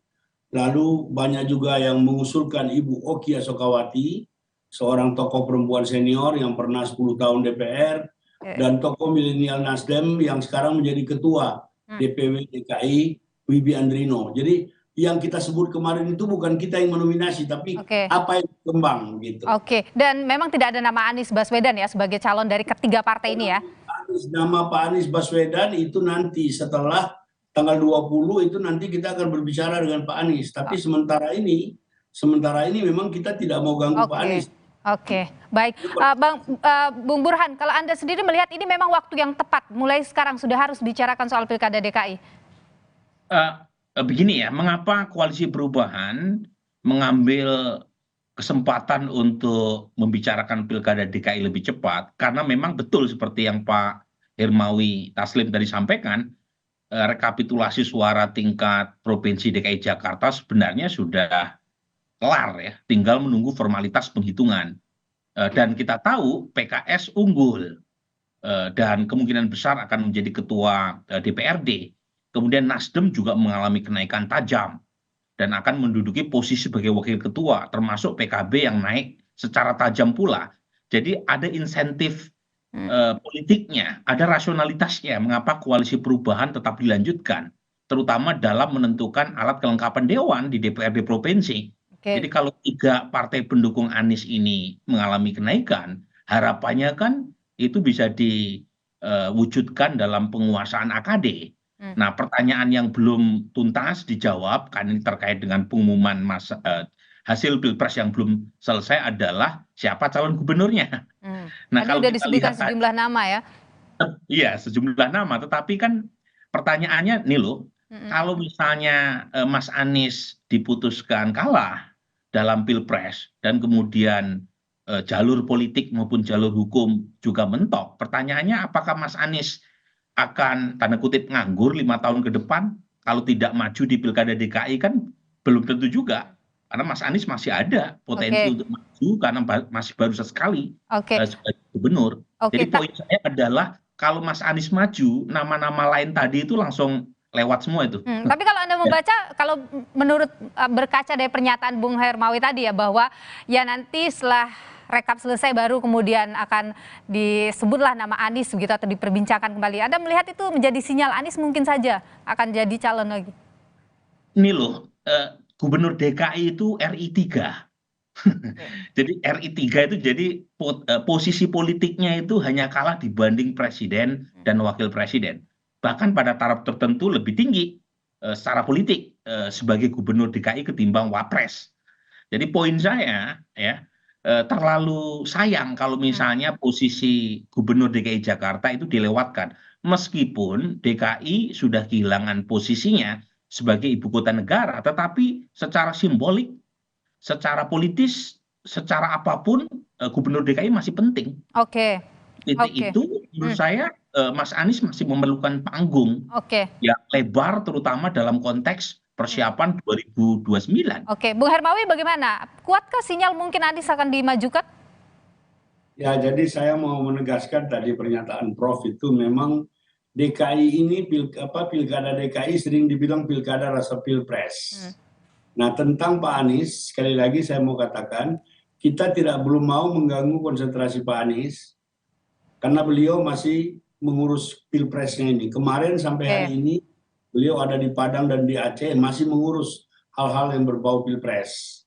lalu banyak juga yang mengusulkan Ibu Oki Asokawati, seorang tokoh perempuan senior yang pernah 10 tahun DPR, dan tokoh milenial Nasdem yang sekarang menjadi Ketua DPW DKI, Wibi Andrino. Jadi yang kita sebut kemarin itu bukan kita yang menominasi, tapi apa yang berkembang gitu. Dan memang tidak ada nama Anies Baswedan ya sebagai calon dari ketiga partai ini ya? Nama Pak Anies Baswedan itu nanti setelah tanggal 20 itu nanti kita akan berbicara dengan Pak Anies. Tapi sementara ini memang kita tidak mau ganggu Pak Anies. Baik. Bung Burhan, kalau Anda sendiri melihat ini memang waktu yang tepat, mulai sekarang sudah harus bicarakan soal Pilkada DKI? Begini ya, mengapa Koalisi Perubahan mengambil kesempatan untuk membicarakan Pilkada DKI lebih cepat? Karena memang betul seperti yang Pak Hermawi Taslim tadi sampaikan, rekapitulasi suara tingkat Provinsi DKI Jakarta sebenarnya sudah kelar ya, tinggal menunggu formalitas penghitungan. Dan kita tahu PKS unggul dan kemungkinan besar akan menjadi ketua DPRD. Kemudian Nasdem juga mengalami kenaikan tajam dan akan menduduki posisi sebagai wakil ketua, termasuk PKB yang naik secara tajam pula. Jadi ada insentif politiknya, ada rasionalitasnya mengapa koalisi perubahan tetap dilanjutkan, terutama dalam menentukan alat kelengkapan dewan di DPRD provinsi. Jadi kalau 3 partai pendukung Anies ini mengalami kenaikan, harapannya kan itu bisa diwujudkan dalam penguasaan AKD. Nah, pertanyaan yang belum tuntas dijawab kan ini terkait dengan pengumuman hasil Pilpres yang belum selesai adalah siapa calon gubernurnya. Nah, kalau sudah disebutkan sejumlah nama ya. Iya, sejumlah nama, tetapi kan pertanyaannya nih loh, kalau misalnya Mas Anies diputuskan kalah dalam Pilpres dan kemudian jalur politik maupun jalur hukum juga mentok, pertanyaannya apakah Mas Anies akan tanda kutip nganggur 5 tahun ke depan kalau tidak maju di Pilkada DKI kan belum tentu juga. Karena Mas Anies masih ada potensi untuk maju karena masih baru sekali sebagai gubernur. Jadi poin saya adalah kalau Mas Anies maju, nama-nama lain tadi itu langsung lewat semua itu. Tapi kalau Anda membaca, kalau menurut berkaca dari pernyataan Bung Hermawi tadi ya, bahwa ya nanti setelah rekap selesai baru kemudian akan disebutlah nama Anies begitu atau diperbincangkan kembali. Anda melihat itu menjadi sinyal Anies mungkin saja akan jadi calon lagi? Ini loh, Gubernur DKI itu RI 3. Jadi RI 3 itu jadi posisi politiknya itu hanya kalah dibanding presiden dan wakil presiden. Bahkan pada taraf tertentu lebih tinggi secara politik sebagai gubernur DKI ketimbang wapres. Jadi poin saya ya, terlalu sayang kalau misalnya posisi gubernur DKI Jakarta itu dilewatkan. Meskipun DKI sudah kehilangan posisinya sebagai ibu kota negara, tetapi secara simbolik, secara politis, secara apapun gubernur DKI masih penting. Itu menurut saya Mas Anies masih memerlukan panggung yang lebar, terutama dalam konteks persiapan 2029. Bung Hermawi bagaimana? Kuatkah sinyal mungkin Anies akan dimajukan? Ya, jadi saya mau menegaskan tadi pernyataan Prof itu memang DKI ini pilkada DKI sering dibilang pilkada rasa pilpres. Nah, tentang Pak Anies sekali lagi saya mau katakan kita belum mau mengganggu konsentrasi Pak Anies karena beliau masih mengurus pilpresnya ini. Kemarin sampai hari ini beliau ada di Padang dan di Aceh masih mengurus hal-hal yang berbau pilpres.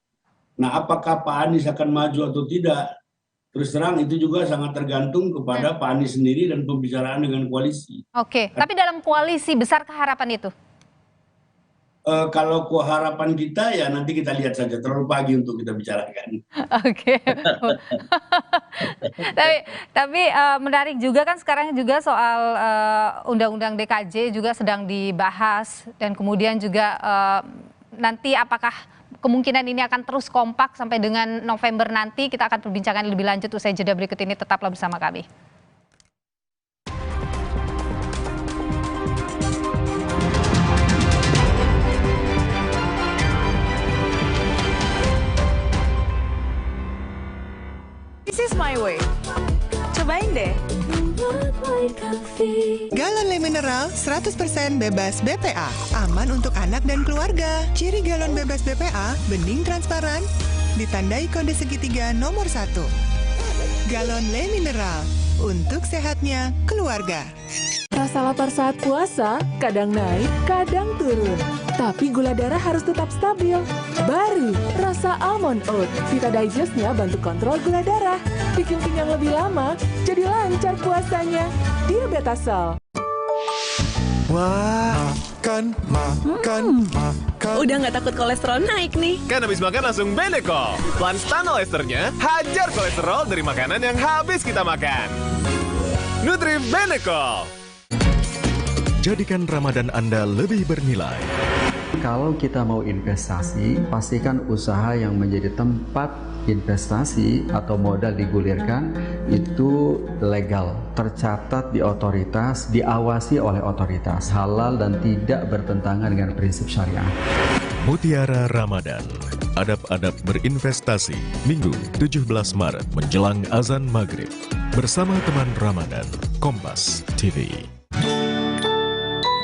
Nah, apakah Pak Anies akan maju atau tidak? Terus terang itu juga sangat tergantung kepada Pak Anies sendiri dan pembicaraan dengan koalisi. Tapi dalam koalisi besar harapan itu? Kalau harapan kita ya nanti kita lihat saja, terlalu pagi untuk kita bicarakan. Tapi menarik juga kan sekarang juga soal undang-undang DKJ juga sedang dibahas dan kemudian juga nanti apakah kemungkinan ini akan terus kompak sampai dengan November nanti. Kita akan perbincangan lebih lanjut usai jeda berikut ini. Tetaplah bersama kami. This is my way. Cobain deh. Galon Le Mineral 100% bebas BPA. Aman untuk anak dan keluarga. Ciri galon bebas BPA, bening transparan, ditandai kode segitiga nomor 1. Galon Le Mineral, untuk sehatnya keluarga. Rasa lapar saat puasa, kadang naik, kadang turun. Tapi gula darah harus tetap stabil. Baru, rasa Almond Oat. Vita Digest-nya bantu kontrol gula darah. Bikin kenyang lebih lama, jadi lancar puasanya. Diabetasol. Wah, makan. Udah nggak takut kolesterol naik nih. Kan habis makan langsung Benecol. Plan Stanol Esternya, hajar kolesterol dari makanan yang habis kita makan. Nutri Benecol. Jadikan Ramadan Anda lebih bernilai. Kalau kita mau investasi, pastikan usaha yang menjadi tempat investasi atau modal digulirkan itu legal, tercatat di otoritas, diawasi oleh otoritas, halal dan tidak bertentangan dengan prinsip syariah. Mutiara Ramadan, adab-adab berinvestasi, Minggu 17 Maret menjelang azan maghrib. Bersama teman Ramadan, Kompas TV.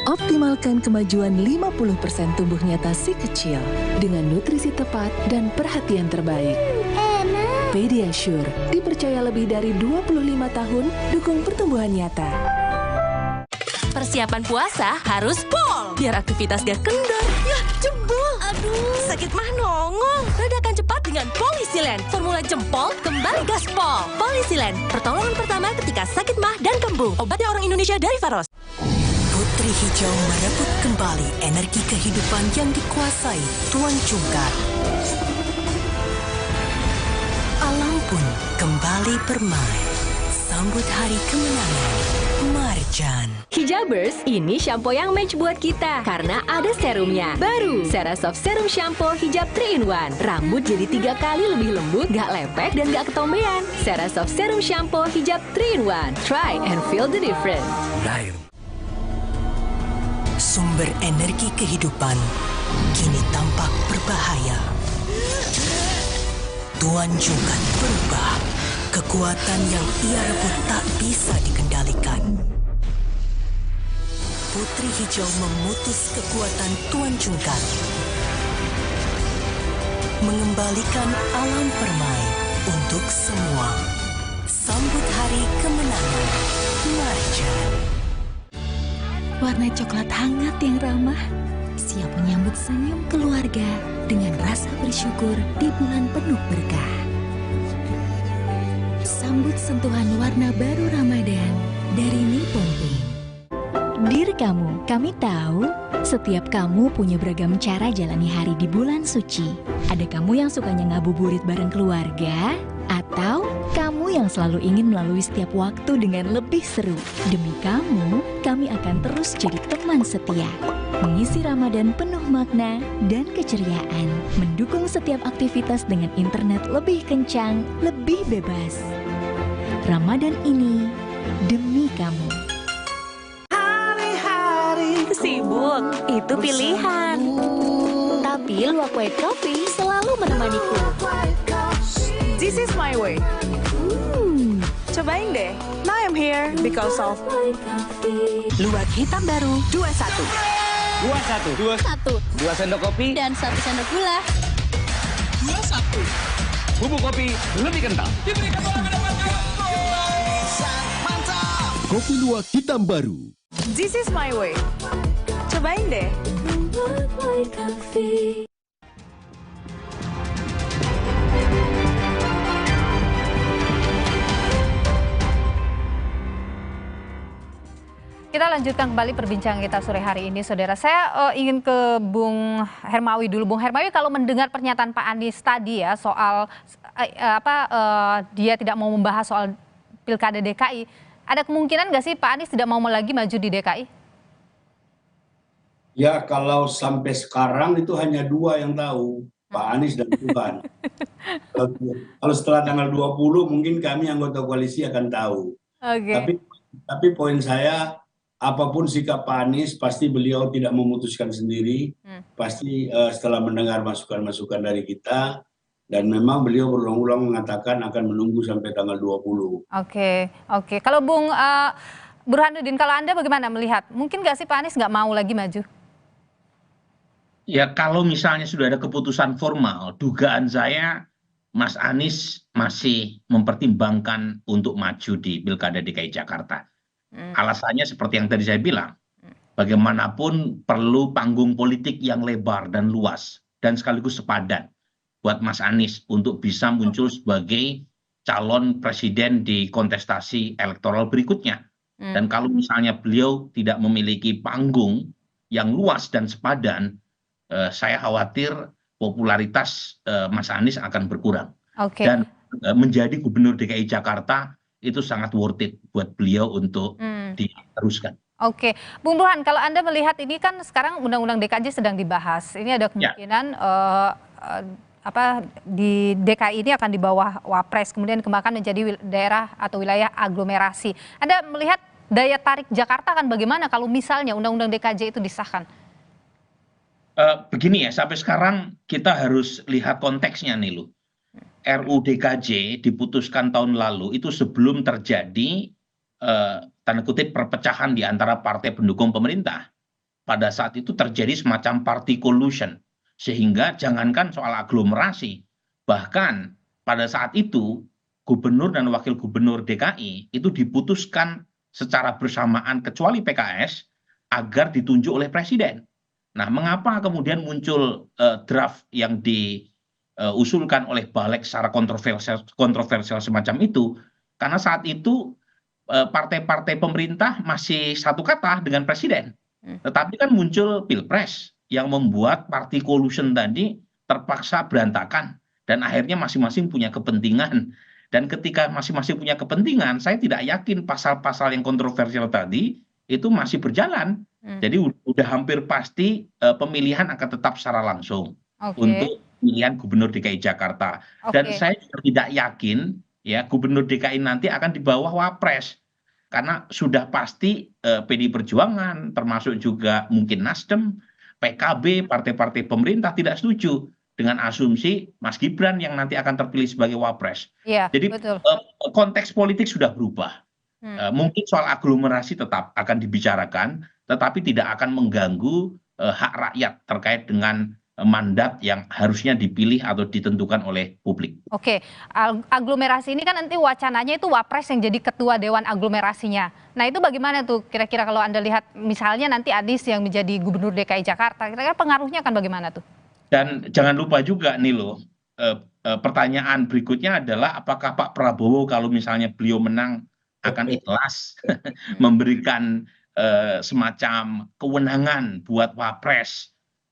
Optimalkan kemajuan 50% tumbuh nyata si kecil dengan nutrisi tepat dan perhatian terbaik. Pediasure dipercaya lebih dari 25 tahun dukung pertumbuhan nyata. Persiapan puasa harus pol, biar aktivitas gak kendor. Yah, jebol. Aduh, sakit mah nongol. Redakan cepat dengan Polisilen. Formula jempol, kembali gaspol. Polisilen, pertolongan pertama ketika sakit mah dan kembung. Obatnya orang Indonesia dari Faros. Putri Hijau merebut kembali energi kehidupan yang dikuasai Tuan Cungkar. Alam pun kembali bermain. Sambut hari kemenangan, Marjan. Hijabers, ini shampoo yang match buat kita karena ada serumnya. Baru, Cerasoft Serum Shampoo Hijab 3-in-1. Rambut jadi 3 kali lebih lembut, gak lepek dan gak ketombean. Cerasoft Serum Shampoo Hijab 3-in-1. Try and feel the difference. Sumber energi kehidupan kini tampak berbahaya. Tuan Cungkar berubah. Kekuatan yang ia rebut tak bisa dikendalikan. Putri Hijau memutus kekuatan Tuan Cungkar. Mengembalikan alam permai untuk semua. Sambut hari kemenangan, Marjan. Warna coklat hangat yang ramah, siap menyambut senyum keluarga dengan rasa bersyukur di bulan penuh berkah. Sambut sentuhan warna baru Ramadan dari Nippon Paint. Dear kamu, kami tahu setiap kamu punya beragam cara jalani hari di bulan suci. Ada kamu yang sukanya ngabuburit bareng keluarga, atau kamu yang selalu ingin melalui setiap waktu dengan lebih seru. Demi kamu, kami akan terus jadi teman setia. Mengisi Ramadan penuh makna dan keceriaan. Mendukung setiap aktivitas dengan internet lebih kencang, lebih bebas. Ramadan ini demi kamu. Hari-hari sibuk, itu pilihan. Tapi luwak white coffee selalu menemaniku. This is my way. Cobain deh. Now I'm here because of Luwak hitam baru 21. 2 sendok kopi Dan 1 sendok gula. 21. Bubuk kopi lebih kental. Kopi luwak hitam baru. This is my way. Cobain deh. Kita lanjutkan kembali perbincangan kita sore hari ini, saudara. Saya ingin ke Bung Hermawi dulu. Bung Hermawi, kalau mendengar pernyataan Pak Anies tadi ya soal dia tidak mau membahas soal Pilkada DKI, ada kemungkinan nggak sih Pak Anies tidak mau lagi maju di DKI? Ya, kalau sampai sekarang itu hanya 2 yang tahu, Pak Anies dan Tuhan. Kalau setelah tanggal 20 mungkin kami anggota koalisi akan tahu. Tapi poin saya, apapun sikap Pak Anies, pasti beliau tidak memutuskan sendiri. Pasti setelah mendengar masukan-masukan dari kita, dan memang beliau berulang-ulang mengatakan akan menunggu sampai tanggal 20. Oke. Kalau Bung Burhanuddin, kalau Anda bagaimana melihat? Mungkin nggak sih Pak Anies nggak mau lagi maju? Ya, kalau misalnya sudah ada keputusan formal, dugaan saya Mas Anies masih mempertimbangkan untuk maju di Pilkada DKI Jakarta. Alasannya seperti yang tadi saya bilang, bagaimanapun perlu panggung politik yang lebar dan luas dan sekaligus sepadan buat Mas Anies untuk bisa muncul sebagai calon presiden di kontestasi elektoral berikutnya. Dan kalau misalnya beliau tidak memiliki panggung yang luas dan sepadan, saya khawatir popularitas Mas Anies akan berkurang. Dan menjadi gubernur DKI Jakarta itu sangat worth it buat beliau untuk diteruskan. Oke, Bung Burhan, kalau Anda melihat ini kan sekarang Undang-Undang DKJ sedang dibahas. Ini ada kemungkinan di DKI ini akan di bawah Wapres, kemudian dikembangkan menjadi daerah atau wilayah aglomerasi. Anda melihat daya tarik Jakarta akan bagaimana kalau misalnya Undang-Undang DKJ itu disahkan? Begini ya, sampai sekarang kita harus lihat konteksnya nih loh. RUU DKJ diputuskan tahun lalu itu sebelum terjadi tanda kutip perpecahan di antara partai pendukung pemerintah. Pada saat itu terjadi semacam party collusion, sehingga jangankan soal aglomerasi, bahkan pada saat itu gubernur dan wakil gubernur DKI itu diputuskan secara bersamaan kecuali PKS agar ditunjuk oleh presiden. Nah, mengapa kemudian muncul draft yang diusulkan oleh Balik secara kontroversial semacam itu? Karena saat itu partai-partai pemerintah masih satu kata dengan presiden. Tetapi kan muncul Pilpres yang membuat party collusion tadi terpaksa berantakan. Dan akhirnya masing-masing punya kepentingan. Dan ketika masing-masing punya kepentingan, saya tidak yakin pasal-pasal yang kontroversial tadi itu masih berjalan. Jadi udah hampir pasti pemilihan akan tetap secara langsung untuk pemilihan gubernur DKI Jakarta. Dan saya juga tidak yakin ya gubernur DKI nanti akan di bawah Wapres, karena sudah pasti PDI Perjuangan termasuk juga mungkin Nasdem, PKB, partai-partai pemerintah tidak setuju dengan asumsi Mas Gibran yang nanti akan terpilih sebagai Wapres. Jadi konteks politik sudah berubah. Mungkin soal aglomerasi tetap akan dibicarakan, tetapi tidak akan mengganggu hak rakyat terkait dengan mandat yang harusnya dipilih atau ditentukan oleh publik. Oke, aglomerasi ini kan nanti wacananya itu Wapres yang jadi ketua Dewan Aglomerasinya. Nah itu bagaimana tuh kira-kira kalau Anda lihat misalnya nanti Anies yang menjadi Gubernur DKI Jakarta, kira-kira pengaruhnya akan bagaimana tuh? Dan jangan lupa juga nih loh, pertanyaan berikutnya adalah apakah Pak Prabowo kalau misalnya beliau menang akan ikhlas memberikan semacam kewenangan buat Wapres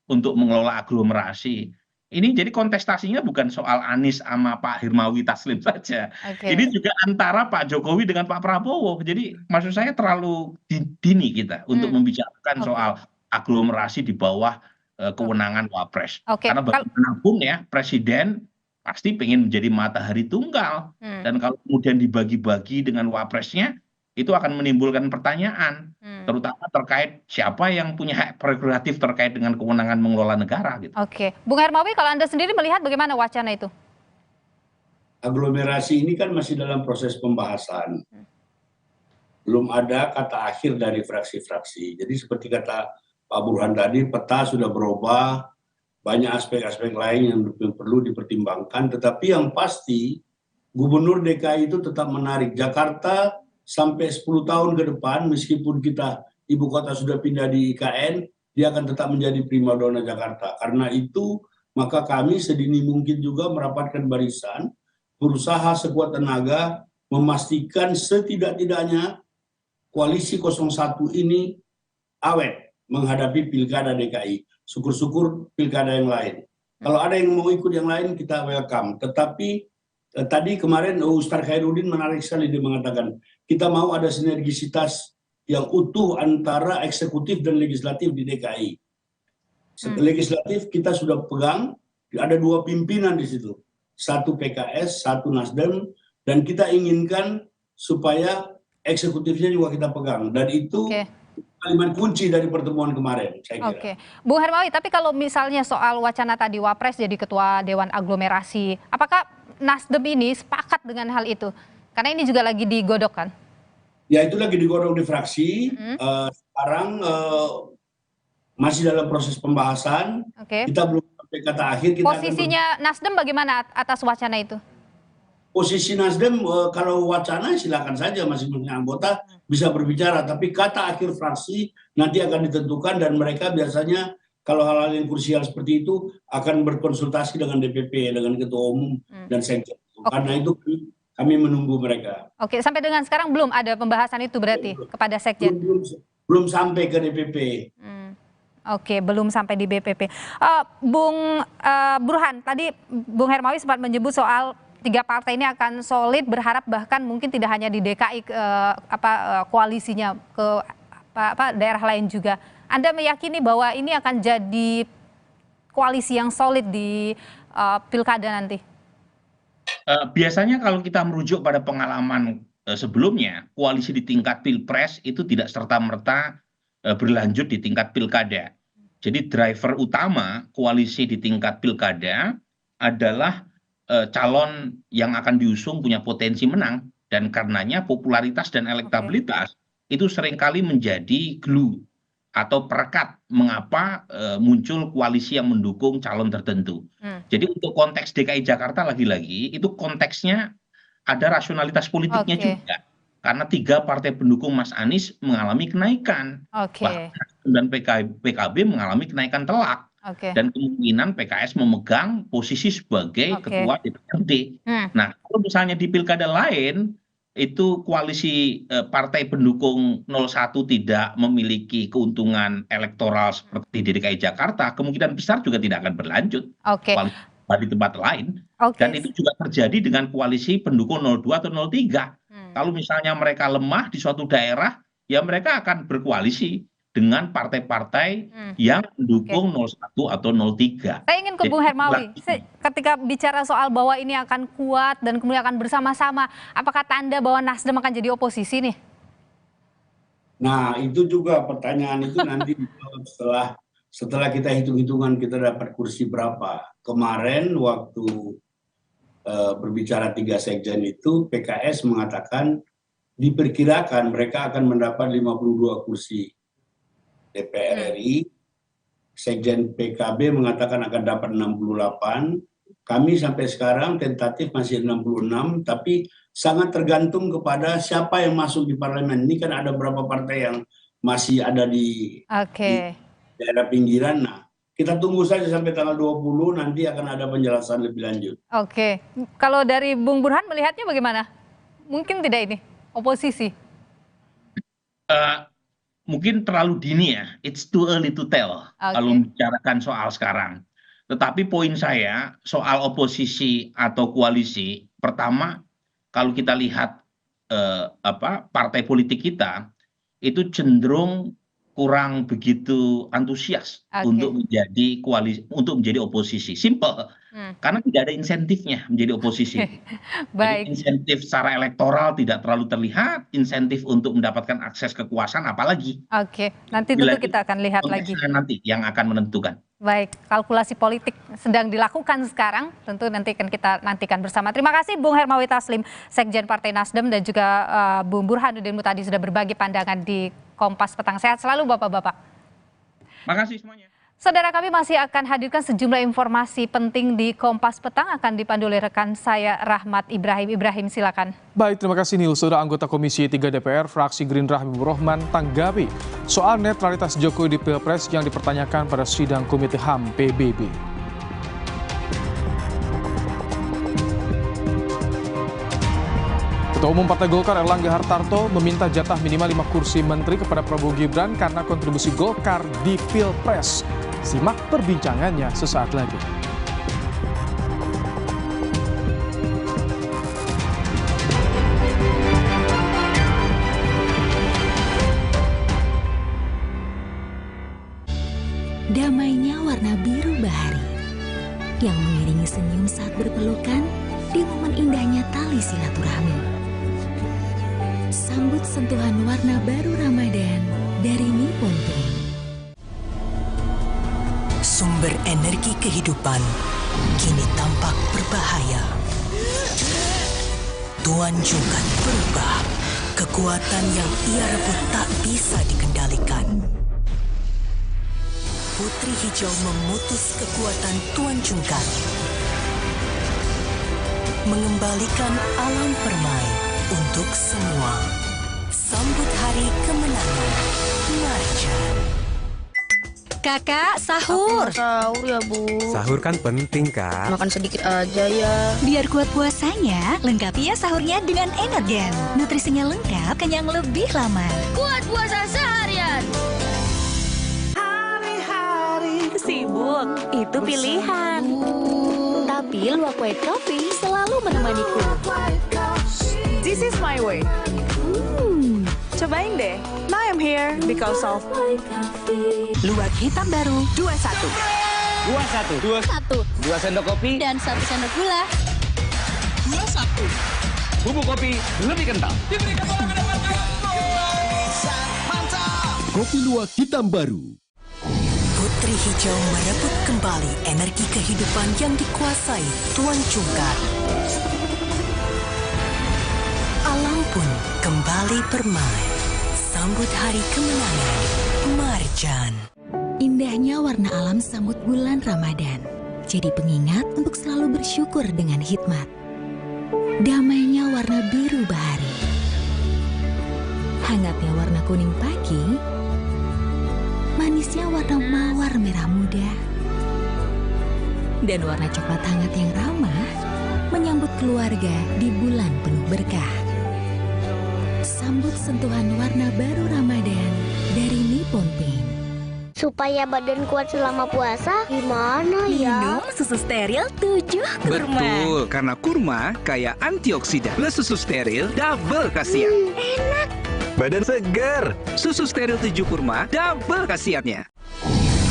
untuk mengelola aglomerasi. Ini jadi kontestasinya bukan soal Anies sama Pak Hermawi Taslim saja. Ini juga antara Pak Jokowi dengan Pak Prabowo. Jadi maksud saya terlalu dini kita untuk membicarakan soal aglomerasi di bawah kewenangan Wapres. Karena bagaimanapun ya presiden pasti pengen menjadi matahari tunggal. Dan kalau kemudian dibagi-bagi dengan Wapresnya, itu akan menimbulkan pertanyaan, terutama terkait siapa yang punya hak prerogatif terkait dengan kewenangan mengelola negara. Gitu. Oke, Bung Hermawi, kalau Anda sendiri melihat bagaimana wacana itu? Aglomerasi ini kan masih dalam proses pembahasan. Belum ada kata akhir dari fraksi-fraksi. Jadi seperti kata Pak Burhan tadi, peta sudah berubah, banyak aspek-aspek lain yang perlu dipertimbangkan, tetapi yang pasti Gubernur DKI itu tetap menarik. Jakarta sampai 10 tahun ke depan, meskipun kita ibu kota sudah pindah di IKN, dia akan tetap menjadi primadona Jakarta. Karena itu, maka kami sedini mungkin juga merapatkan barisan, berusaha sekuat tenaga, memastikan setidak-tidaknya koalisi 01 ini awet menghadapi pilkada DKI. Syukur-syukur pilkada yang lain. Kalau ada yang mau ikut yang lain, kita welcome. Tetapi tadi kemarin Ustaz Khairuddin menarik sekali, dia mengatakan kita mau ada sinergisitas yang utuh antara eksekutif dan legislatif di DKI. Legislatif kita sudah pegang, ada 2 pimpinan di situ. 1 PKS, 1 Nasdem, dan kita inginkan supaya eksekutifnya juga kita pegang. Dan itu kalimat kunci dari pertemuan kemarin, saya kira. Bung Hermawi, tapi kalau misalnya soal wacana tadi Wapres jadi ketua Dewan Aglomerasi, apakah Nasdem ini sepakat dengan hal itu? Karena ini juga lagi digodok kan? Ya itu lagi digodok di fraksi. Sekarang masih dalam proses pembahasan. Kita belum sampai kata akhir. Posisinya Nasdem bagaimana atas wacana itu? Posisi Nasdem kalau wacana silakan saja masing-masing anggota bisa berbicara. Tapi kata akhir fraksi nanti akan ditentukan dan mereka biasanya kalau hal-hal yang krusial seperti itu akan berkonsultasi dengan DPP, dengan Ketua Umum dan Sekjen. Karena itu kami menunggu mereka. Sampai dengan sekarang belum ada pembahasan itu berarti kepada Sekjen? Belum sampai ke DPP. Belum sampai di BPP. Bung Burhan, tadi Bung Hermawi sempat menyebut soal 3 partai ini akan solid, berharap bahkan mungkin tidak hanya di DKI koalisinya ke daerah lain juga. Anda meyakini bahwa ini akan jadi koalisi yang solid di pilkada nanti? Biasanya kalau kita merujuk pada pengalaman sebelumnya, koalisi di tingkat pilpres itu tidak serta-merta berlanjut di tingkat pilkada. Jadi driver utama koalisi di tingkat pilkada adalah calon yang akan diusung punya potensi menang, dan karenanya popularitas dan elektabilitas itu seringkali menjadi glue atau perekat mengapa muncul koalisi yang mendukung calon tertentu. Jadi untuk konteks DKI Jakarta lagi-lagi itu konteksnya ada rasionalitas politiknya juga. Karena 3 partai pendukung Mas Anies mengalami kenaikan. Dan PKB mengalami kenaikan telak. Dan kemungkinan PKS memegang posisi sebagai ketua DPRD. Nah, kalau misalnya di pilkada lain itu koalisi partai pendukung 01 tidak memiliki keuntungan elektoral seperti di DKI Jakarta, kemungkinan besar juga tidak akan berlanjut di tempat lain. Dan itu juga terjadi dengan koalisi pendukung 02 atau 03. Kalau misalnya mereka lemah di suatu daerah, ya mereka akan berkoalisi dengan partai-partai yang mendukung 01 atau 03. Saya ingin ke Bung Hermawi, ketika bicara soal bahwa ini akan kuat dan kemudian akan bersama-sama, apakah tanda bahwa Nasdem akan jadi oposisi nih? Nah, itu juga pertanyaan itu nanti setelah kita hitung-hitungan kita dapat kursi berapa. Kemarin waktu berbicara 3 sekjen itu, PKS mengatakan diperkirakan mereka akan mendapat 52 kursi DPR RI, sekjen PKB mengatakan akan dapat 68, kami sampai sekarang tentatif masih 66, tapi sangat tergantung kepada siapa yang masuk di parlemen. Ini kan ada beberapa partai yang masih ada di daerah pinggiran. Nah, kita tunggu saja sampai tanggal 20, nanti akan ada penjelasan lebih lanjut. Kalau dari Bung Burhan melihatnya bagaimana? Mungkin tidak ini, oposisi? Mungkin terlalu dini ya, it's too early to tell kalau membicarakan soal sekarang. Tetapi poin saya soal oposisi atau koalisi, pertama kalau kita lihat partai politik kita itu cenderung kurang begitu antusias untuk menjadi koalisi, untuk menjadi oposisi. Simple, karena tidak ada insentifnya menjadi oposisi. Jadi insentif secara elektoral tidak terlalu terlihat, insentif untuk mendapatkan akses kekuasaan apalagi. Nanti tentu kita akan lihat lagi. Nanti yang akan menentukan. Baik, kalkulasi politik sedang dilakukan sekarang, tentu nanti akan kita nantikan bersama. Terima kasih Bung Hermawi Taslim, Sekjen Partai Nasdem, dan juga Bung Burhanuddin Muhtadi sudah berbagi pandangan di Kompas Petang. Sehat selalu Bapak-Bapak. Makasih semuanya. Saudara, kami masih akan hadirkan sejumlah informasi penting di Kompas Petang, akan dipandu oleh rekan saya Rahmat Ibrahim. Ibrahim, silakan. Baik, terima kasih Nil. Saudara, anggota Komisi 3 DPR fraksi Gerindra Habibur Rahman tanggapi soal netralitas Jokowi di Pilpres yang dipertanyakan pada sidang Komite HAM PBB. Ketua Umum Partai Golkar Erlangga Hartarto meminta jatah minimal 5 kursi menteri kepada Prabowo Gibran karena kontribusi Golkar di Pilpres. Simak perbincangannya sesaat lagi. Damainya warna biru bahari yang mengiringi senyum saat berpelukan di momen indahnya tali silaturahmi. Sambut sentuhan warna baru Ramadan dari Nippon Paint. Sumber energi kehidupan kini tampak berbahaya. Tuan Jungkat berubah. Kekuatan yang ia rebut tak bisa dikendalikan. Putri Hijau memutus kekuatan Tuan Jungkat. Mengembalikan alam permai untuk semua. Sambut hari kemenangan. Marjan. Kakak, sahur. Sahur ya, Bu. Sahur kan penting, Kak. Makan sedikit aja ya. Biar kuat puasanya, lengkapi ya sahurnya dengan Energen. Nutrisinya lengkap, kenyang lebih lama. Kuat puasa seharian. Hari-hari sibuk, itu pilihan. Tapi Luwak White Coffee selalu menemaniku. This is my way. Cobain deh. deh. Now I'm here because of Luwak hitam baru 21. 2 sendok kopi Dan 1 sendok gula. 21. Bubuk kopi lebih kental. Kopi luwak hitam baru. Putri Hijau merebut kembali energi kehidupan yang dikuasai Tuan Cungkar. Alam pun kembali bermain. Sambut hari kemenangan Marjan. Indahnya warna alam sambut bulan Ramadan. Jadi pengingat untuk selalu bersyukur dengan hikmat. Damainya warna biru bahari. Hangatnya warna kuning pagi. Manisnya warna mawar merah muda. Dan warna coklat hangat yang ramah menyambut keluarga di bulan penuh berkah. Sambut sentuhan warna baru Ramadan dari Nippon Paint. Supaya badan kuat selama puasa, gimana ya? Minum susu steril 7 kurma. Betul, karena kurma kaya antioksidan. Plus susu steril, double khasiat. Enak. Badan segar. Susu steril 7 kurma, double khasiatnya.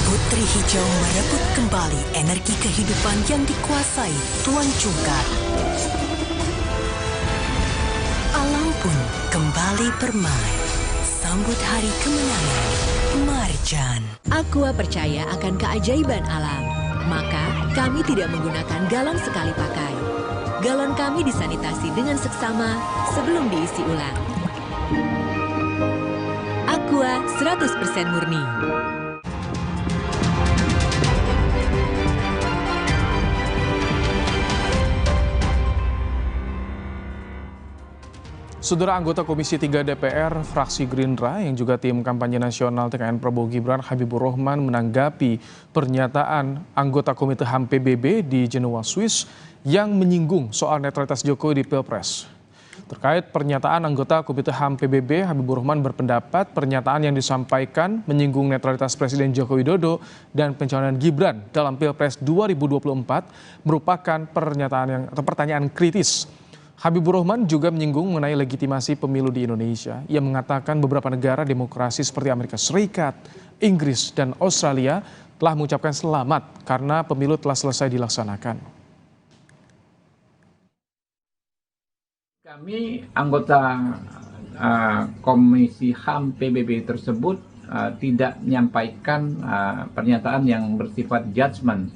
Putri Hijau merebut kembali energi kehidupan yang dikuasai Tuan Cungkar. Alam pun kembali bermain. Sambut hari kemenangan Marjan. Aqua percaya akan keajaiban alam. Maka kami tidak menggunakan galon sekali pakai. Galon kami disanitasi dengan seksama sebelum diisi ulang. Aqua 100% murni. Saudara anggota Komisi 3 DPR, fraksi Gerindra yang juga tim kampanye nasional TKN Prabowo Gibran Habibur Rahman menanggapi pernyataan anggota Komite HAM PBB di Jenewa, Swiss yang menyinggung soal netralitas Jokowi di Pilpres. Terkait pernyataan anggota Komite HAM PBB, Habibur Rahman berpendapat pernyataan yang disampaikan menyinggung netralitas Presiden Joko Widodo dan pencalonan Gibran dalam Pilpres 2024 merupakan pertanyaan kritis. Habibur Rahman juga menyinggung mengenai legitimasi pemilu di Indonesia. Ia mengatakan beberapa negara demokrasi seperti Amerika Serikat, Inggris, dan Australia telah mengucapkan selamat karena pemilu telah selesai dilaksanakan. Kami anggota Komisi HAM PBB tersebut tidak menyampaikan pernyataan yang bersifat judgement.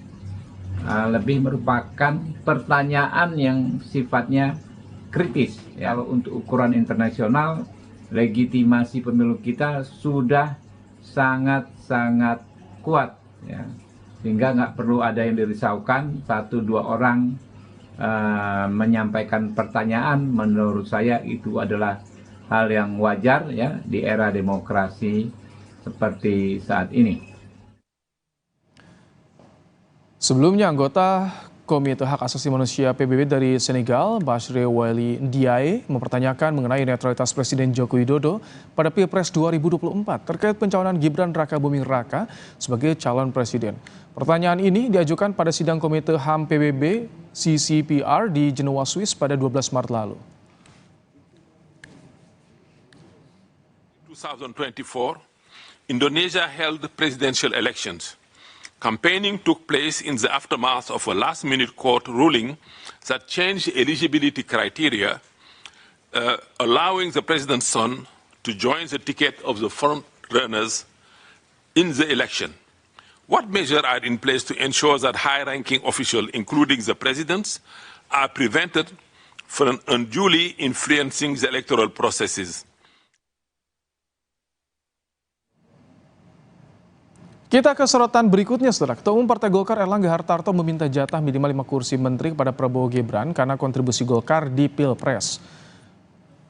Lebih merupakan pertanyaan yang sifatnya kritis. Ya, untuk ukuran internasional, legitimasi pemilu kita sudah sangat-sangat kuat. Ya. Sehingga nggak perlu ada yang dirisaukan, 1-2 orang menyampaikan pertanyaan, menurut saya itu adalah hal yang wajar ya di era demokrasi seperti saat ini. Sebelumnya anggota Komite Hak Asasi Manusia PBB dari Senegal, Bashir Wali Ndiaye, mempertanyakan mengenai netralitas Presiden Joko Widodo pada Pilpres 2024 terkait pencalonan Gibran Rakabuming Raka sebagai calon presiden. Pertanyaan ini diajukan pada sidang Komite HAM PBB CCPR di Jenewa, Swiss pada 12 Maret lalu. 2024, Indonesia held presidential elections. Campaigning took place in the aftermath of a last-minute court ruling that changed eligibility criteria, allowing the president's son to join the ticket of the front-runners in the election. What measures are in place to ensure that high-ranking officials, including the presidents, are prevented from unduly influencing the electoral processes? Kita ke sorotan berikutnya, Saudara. Ketua Umum Partai Golkar Erlangga Hartarto meminta jatah minimal 5 kursi menteri kepada Prabowo Gibran karena kontribusi Golkar di Pilpres.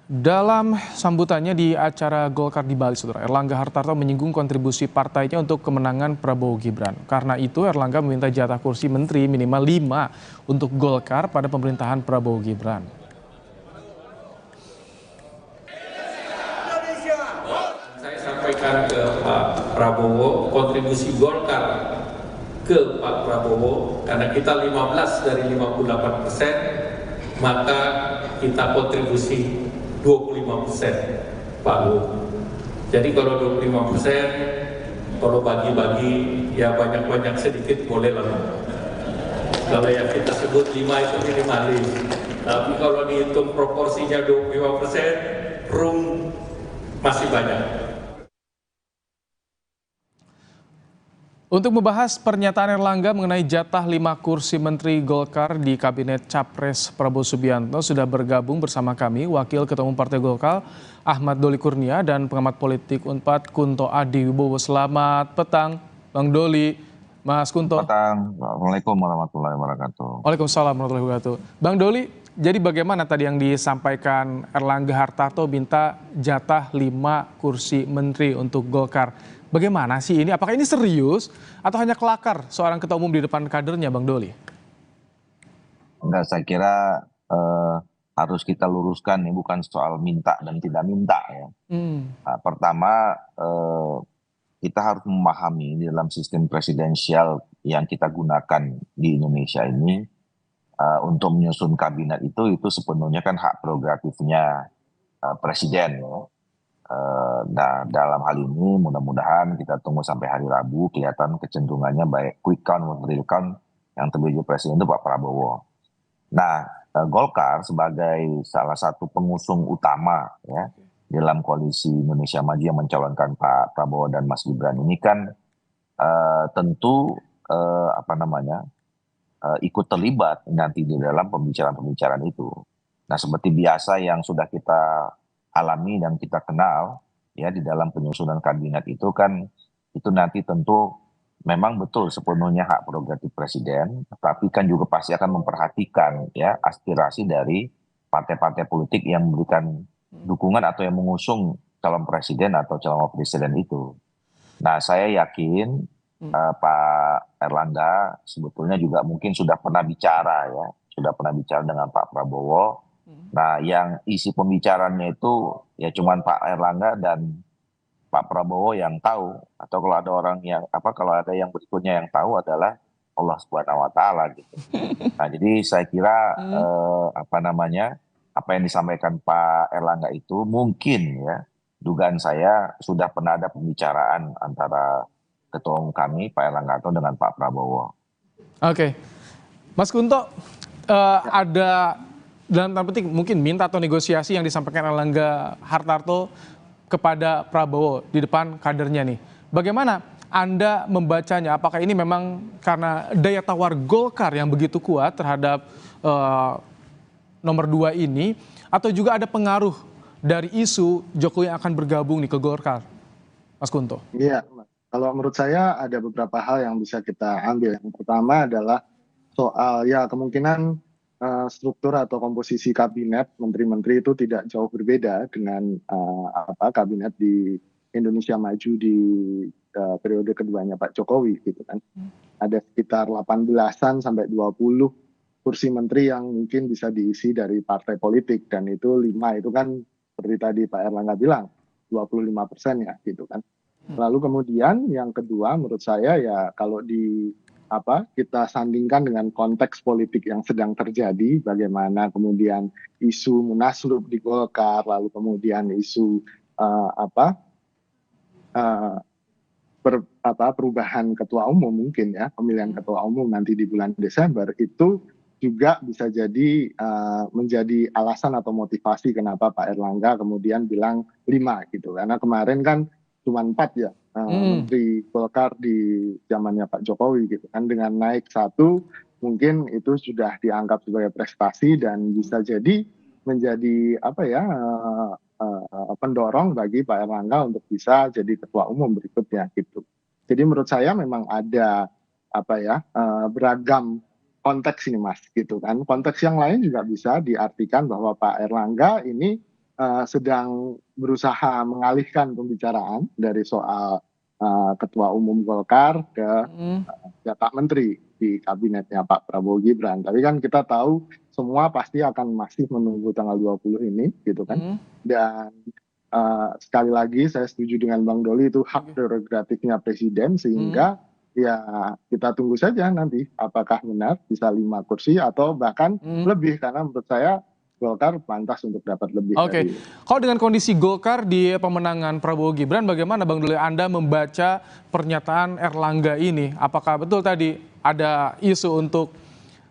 Dalam sambutannya di acara Golkar di Bali, Saudara, Erlangga Hartarto menyinggung kontribusi partainya untuk kemenangan Prabowo Gibran. Karena itu Erlangga meminta jatah kursi menteri minimal 5 untuk Golkar pada pemerintahan Prabowo Gibran. Saya sampaikan ke Pak Prabowo, kontribusi Golkar ke Pak Prabowo, karena kita 15 dari 58%, maka kita kontribusi 25% Pak Prabowo. Jadi kalau 25%, kalau bagi-bagi ya banyak-banyak sedikit boleh lah. Kalau yang kita sebut 5 itu minimalis. Tapi kalau dihitung proporsinya 25%, room masih banyak. Untuk membahas pernyataan Erlangga mengenai jatah 5 kursi Menteri Golkar di Kabinet Capres Prabowo Subianto sudah bergabung bersama kami Wakil Ketua Umum Partai Golkar Ahmad Doli Kurnia dan pengamat politik Unpad Kunto Adi Wibowo. Selamat petang Bang Doli, Mas Kunto. Petang, Assalamualaikum warahmatullahi wabarakatuh. Waalaikumsalam warahmatullahi wabarakatuh. Bang Doli, jadi bagaimana tadi yang disampaikan Erlangga Hartarto minta jatah 5 kursi Menteri untuk Golkar? Bagaimana sih ini? Apakah ini serius atau hanya kelakar seorang ketua umum di depan kadernya, Bang Doli? Enggak, saya kira harus kita luruskan, ini bukan soal minta dan tidak minta ya. Nah, pertama, kita harus memahami di dalam sistem presidensial yang kita gunakan di Indonesia ini, untuk menyusun kabinet itu sepenuhnya kan hak prerogatifnya presiden ya. Nah, dalam hal ini mudah-mudahan kita tunggu sampai hari Rabu kelihatan kecenderungannya baik quick count maupun real count yang terpilih presiden itu Pak Prabowo. Nah, Golkar sebagai salah satu pengusung utama ya dalam koalisi Indonesia Maju yang mencalonkan Pak Prabowo dan Mas Gibran ini kan tentu ikut terlibat nanti di dalam pembicaraan-pembicaraan itu. Nah, seperti biasa yang sudah kita alami dan kita kenal ya di dalam penyusunan kabinet itu kan itu nanti tentu memang betul sepenuhnya hak prerogatif presiden, tapi kan juga pasti akan memperhatikan ya aspirasi dari partai-partai politik yang memberikan dukungan atau yang mengusung calon presiden atau calon wakil presiden itu. Nah, saya yakin Pak Erlangga sebetulnya juga mungkin sudah pernah bicara dengan Pak Prabowo. Nah, yang isi pembicaranya itu ya cuman Pak Erlangga dan Pak Prabowo yang tahu, atau kalau ada orang yang kalau ada yang berikutnya yang tahu adalah Allah Subhanahu wa taala gitu. Nah, jadi saya kira apa yang disampaikan Pak Erlangga itu mungkin ya dugaan saya sudah pernah ada pembicaraan antara ketua umum kami Pak Erlangga dengan Pak Prabowo. Oke. Mas Kunto, ada dalam tanda petik mungkin minta atau negosiasi yang disampaikan Erlangga Hartarto kepada Prabowo di depan kadernya nih. Bagaimana Anda membacanya? Apakah ini memang karena daya tawar Golkar yang begitu kuat terhadap nomor 2 ini, atau juga ada pengaruh dari isu Jokowi yang akan bergabung nih ke Golkar, Mas Kunto? Iya, kalau menurut saya ada beberapa hal yang bisa kita ambil. Yang pertama adalah soal ya kemungkinan struktur atau komposisi kabinet menteri-menteri itu tidak jauh berbeda dengan kabinet di Indonesia Maju di periode keduanya Pak Jokowi gitu kan. Ada sekitar 18-an sampai 20 kursi menteri yang mungkin bisa diisi dari partai politik, dan itu 5 itu kan seperti tadi Pak Erlangga bilang 25% ya gitu kan. Lalu kemudian yang kedua menurut saya ya kalau kita sandingkan dengan konteks politik yang sedang terjadi, bagaimana kemudian isu munaslup di Golkar, lalu kemudian isu perubahan ketua umum mungkin ya, pemilihan ketua umum nanti di bulan Desember, itu juga bisa jadi menjadi alasan atau motivasi kenapa Pak Erlangga kemudian bilang 5 gitu. Karena kemarin kan cuma 4 ya Menteri Golkar di zamannya Pak Jokowi gitu kan, dengan naik 1 mungkin itu sudah dianggap sebagai prestasi dan bisa jadi menjadi pendorong bagi Pak Erlangga untuk bisa jadi ketua umum berikutnya gitu. Jadi menurut saya memang ada beragam konteks ini Mas gitu kan. Konteks yang lain juga bisa diartikan bahwa Pak Erlangga ini sedang berusaha mengalihkan pembicaraan dari soal ketua umum Golkar ke jatah menteri di kabinetnya Pak Prabowo Gibran. Tapi kan kita tahu semua pasti akan masih menunggu tanggal 20 ini gitu kan. Dan sekali lagi saya setuju dengan Bang Doli, itu hak prerogatifnya presiden, sehingga ya kita tunggu saja nanti apakah benar bisa 5 kursi atau bahkan lebih, karena menurut saya Golkar pantas untuk dapat lebih Oke, dari. kalau dengan kondisi Golkar di pemenangan Prabowo Gibran, bagaimana Bang Doli Anda membaca pernyataan Erlangga ini? Apakah betul tadi ada isu untuk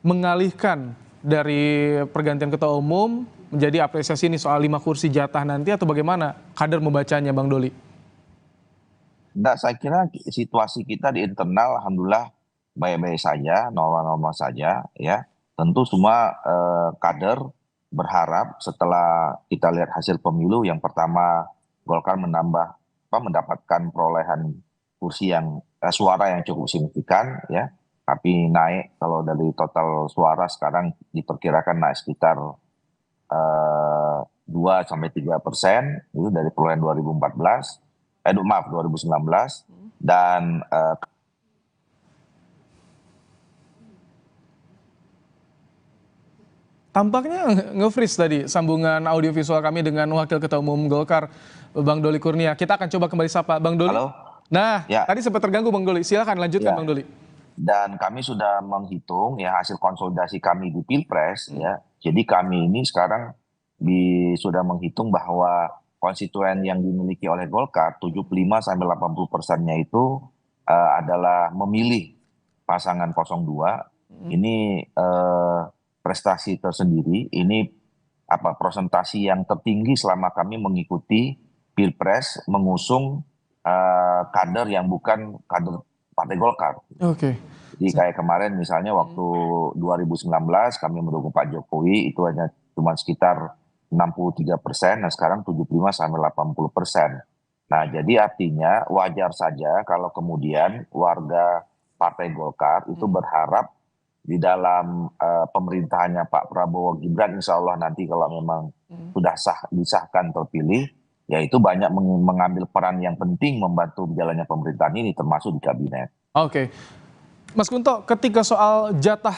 mengalihkan dari pergantian ketua umum menjadi apresiasi ini soal 5 kursi jatah nanti, atau bagaimana kader membacanya, Bang Doli? Enggak, saya kira situasi kita di internal alhamdulillah baik-baik saja, normal-normal saja ya. Tentu semua kader berharap setelah kita lihat hasil pemilu, yang pertama Golkar mendapatkan perolehan kursi yang suara yang cukup signifikan ya, tapi naik kalau dari total suara sekarang diperkirakan naik sekitar 2-3% itu dari perolehan 2019 dan Tampaknya nge-freeze tadi sambungan audiovisual kami dengan Wakil Ketua Umum Golkar, Bang Doli Kurnia. Kita akan coba kembali sapa. Bang Doli. Halo? Nah, Ya. tadi sempat terganggu Bang Doli. Silakan lanjutkan Ya. Bang Doli. Dan kami sudah menghitung ya hasil konsolidasi kami di Pilpres ya. Jadi kami ini sekarang sudah menghitung bahwa konstituen yang dimiliki oleh Golkar 75-80%-nya itu adalah memilih pasangan 02. Ini prestasi tersendiri, ini presentasi yang tertinggi selama kami mengikuti Pilpres mengusung kader yang bukan kader Partai Golkar. Oke. Jadi kayak kemarin misalnya waktu 2019 kami mendukung Pak Jokowi itu hanya cuma sekitar 63%, nah sekarang 75-80%. Nah jadi artinya wajar saja kalau kemudian warga Partai Golkar itu berharap di dalam pemerintahannya Pak Prabowo Gibran, insya Allah nanti kalau memang sudah disahkan terpilih, yaitu banyak mengambil peran yang penting membantu jalannya pemerintahan ini, termasuk di kabinet. Oke. Mas Kunto, ketika soal jatah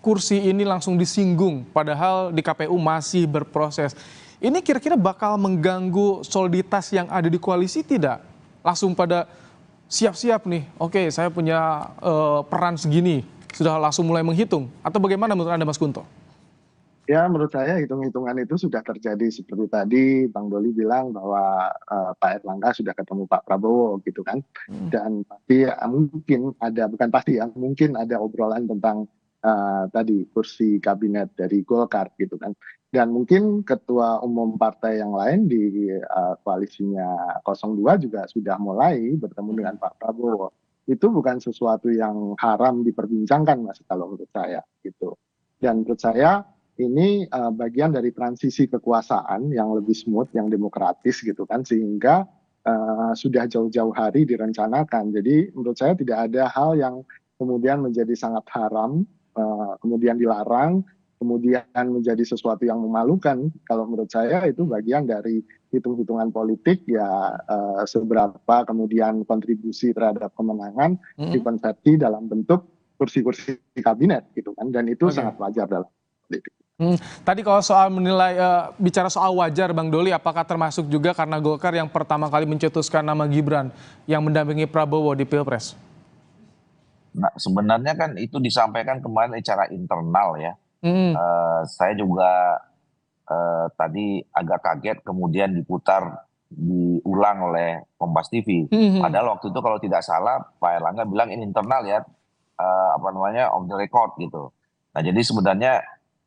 kursi ini langsung disinggung, padahal di KPU masih berproses, ini kira-kira bakal mengganggu soliditas yang ada di koalisi tidak? Langsung pada siap-siap nih, oke saya punya peran segini, sudah langsung mulai menghitung, atau bagaimana menurut Anda Mas Kunto? Ya menurut saya hitung-hitungan itu sudah terjadi seperti tadi Bang Doli bilang bahwa Pak Erlangga sudah ketemu Pak Prabowo gitu kan. Dan pasti mungkin ada, bukan pasti ya, mungkin ada obrolan tentang tadi kursi kabinet dari Golkar gitu kan. Dan mungkin ketua umum partai yang lain di koalisinya 02 juga sudah mulai bertemu dengan Pak Prabowo. Itu bukan sesuatu yang haram diperbincangkan Mas kalau menurut saya gitu. Dan menurut saya ini bagian dari transisi kekuasaan yang lebih smooth, yang demokratis gitu kan, sehingga sudah jauh-jauh hari direncanakan. Jadi menurut saya tidak ada hal yang kemudian menjadi sangat haram, kemudian dilarang, kemudian menjadi sesuatu yang memalukan. Kalau menurut saya itu bagian dari hitung-hitungan politik ya, seberapa kemudian kontribusi terhadap kemenangan dikonversi dalam bentuk kursi-kursi kabinet gitu kan, dan itu sangat wajar dalam politik. Tadi kalau soal menilai, bicara soal wajar Bang Doli, apakah termasuk juga karena Golkar yang pertama kali mencetuskan nama Gibran yang mendampingi Prabowo di Pilpres? Nah sebenarnya kan itu disampaikan kemarin secara internal ya. Saya juga tadi agak kaget kemudian diulang oleh Kompas TV. Padahal waktu itu kalau tidak salah Pak Erlangga bilang ini internal ya, off the record gitu. Nah jadi sebenarnya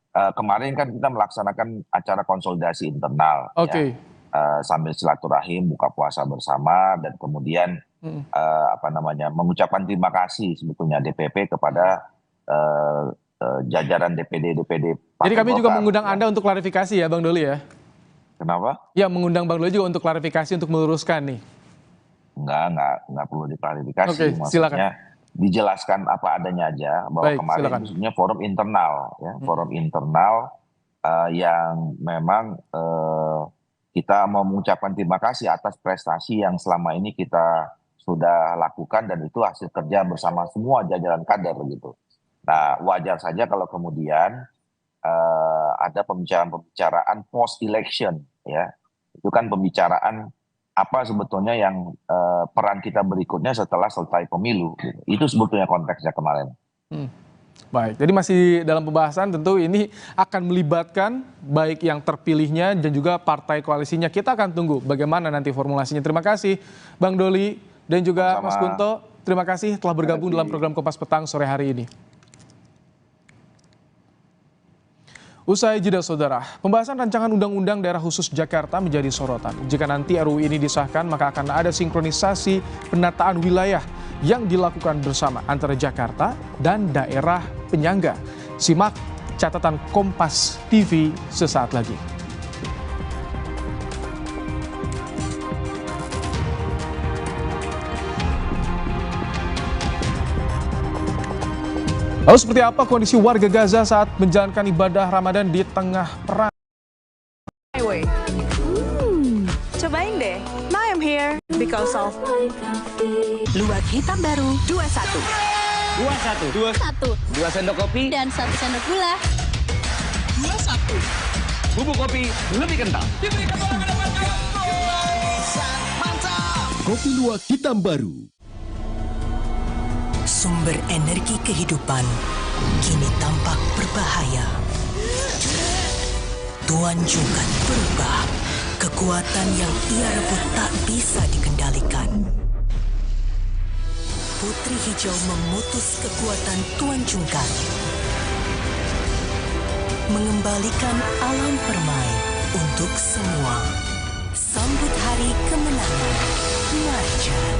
kemarin kan kita melaksanakan acara konsolidasi internal, Oke. ya, sambil silaturahim, buka puasa bersama, dan kemudian mengucapkan terima kasih sebetulnya DPP kepada jajaran DPD Partai Jadi kami juga Golkar, mengundang ya. Anda untuk klarifikasi ya Bang Doli ya? Kenapa? Ya mengundang Bang Doli juga untuk klarifikasi, untuk meluruskan nih. Enggak perlu diklarifikasi. Oke, silakan. Maksudnya dijelaskan apa adanya aja bahwa Baik, kemarin silakan. maksudnya forum internal ya, forum internal yang memang kita mau mengucapkan terima kasih atas prestasi yang selama ini kita sudah lakukan, dan itu hasil kerja bersama semua jajaran kader gitu. Nah wajar saja kalau kemudian ada pembicaraan post election ya, itu kan pembicaraan apa sebetulnya yang peran kita berikutnya setelah selesai pemilu gitu. Itu sebetulnya konteksnya kemarin. Baik, jadi masih dalam pembahasan, tentu ini akan melibatkan baik yang terpilihnya dan juga partai koalisinya. Kita akan tunggu bagaimana nanti formulasinya. Terima kasih Bang Doli dan juga Mas Kunto. Terima kasih telah bergabung dalam program Kompas Petang sore hari ini. Usai jeda saudara, pembahasan rancangan Undang-Undang Daerah Khusus Jakarta menjadi sorotan. Jika nanti RUU ini disahkan, maka akan ada sinkronisasi penataan wilayah yang dilakukan bersama antara Jakarta dan daerah penyangga. Simak catatan Kompas TV sesaat lagi. Lalu seperti apa kondisi warga Gaza saat menjalankan ibadah Ramadan di tengah perang? Cobain deh. Now I'm here because of Luwak hitam baru 21. 2 sendok kopi Dan 1 sendok gula. 21. Bubuk kopi lebih kental. Kopi luwak hitam baru. Sumber energi kehidupan kini tampak berbahaya. Tuan Jungkat berubah. Kekuatan yang ia rebut tak bisa dikendalikan. Putri Hijau memutus kekuatan Tuan Jungkat. Mengembalikan alam permai untuk semua. Sambut hari kemenangan. Marjan.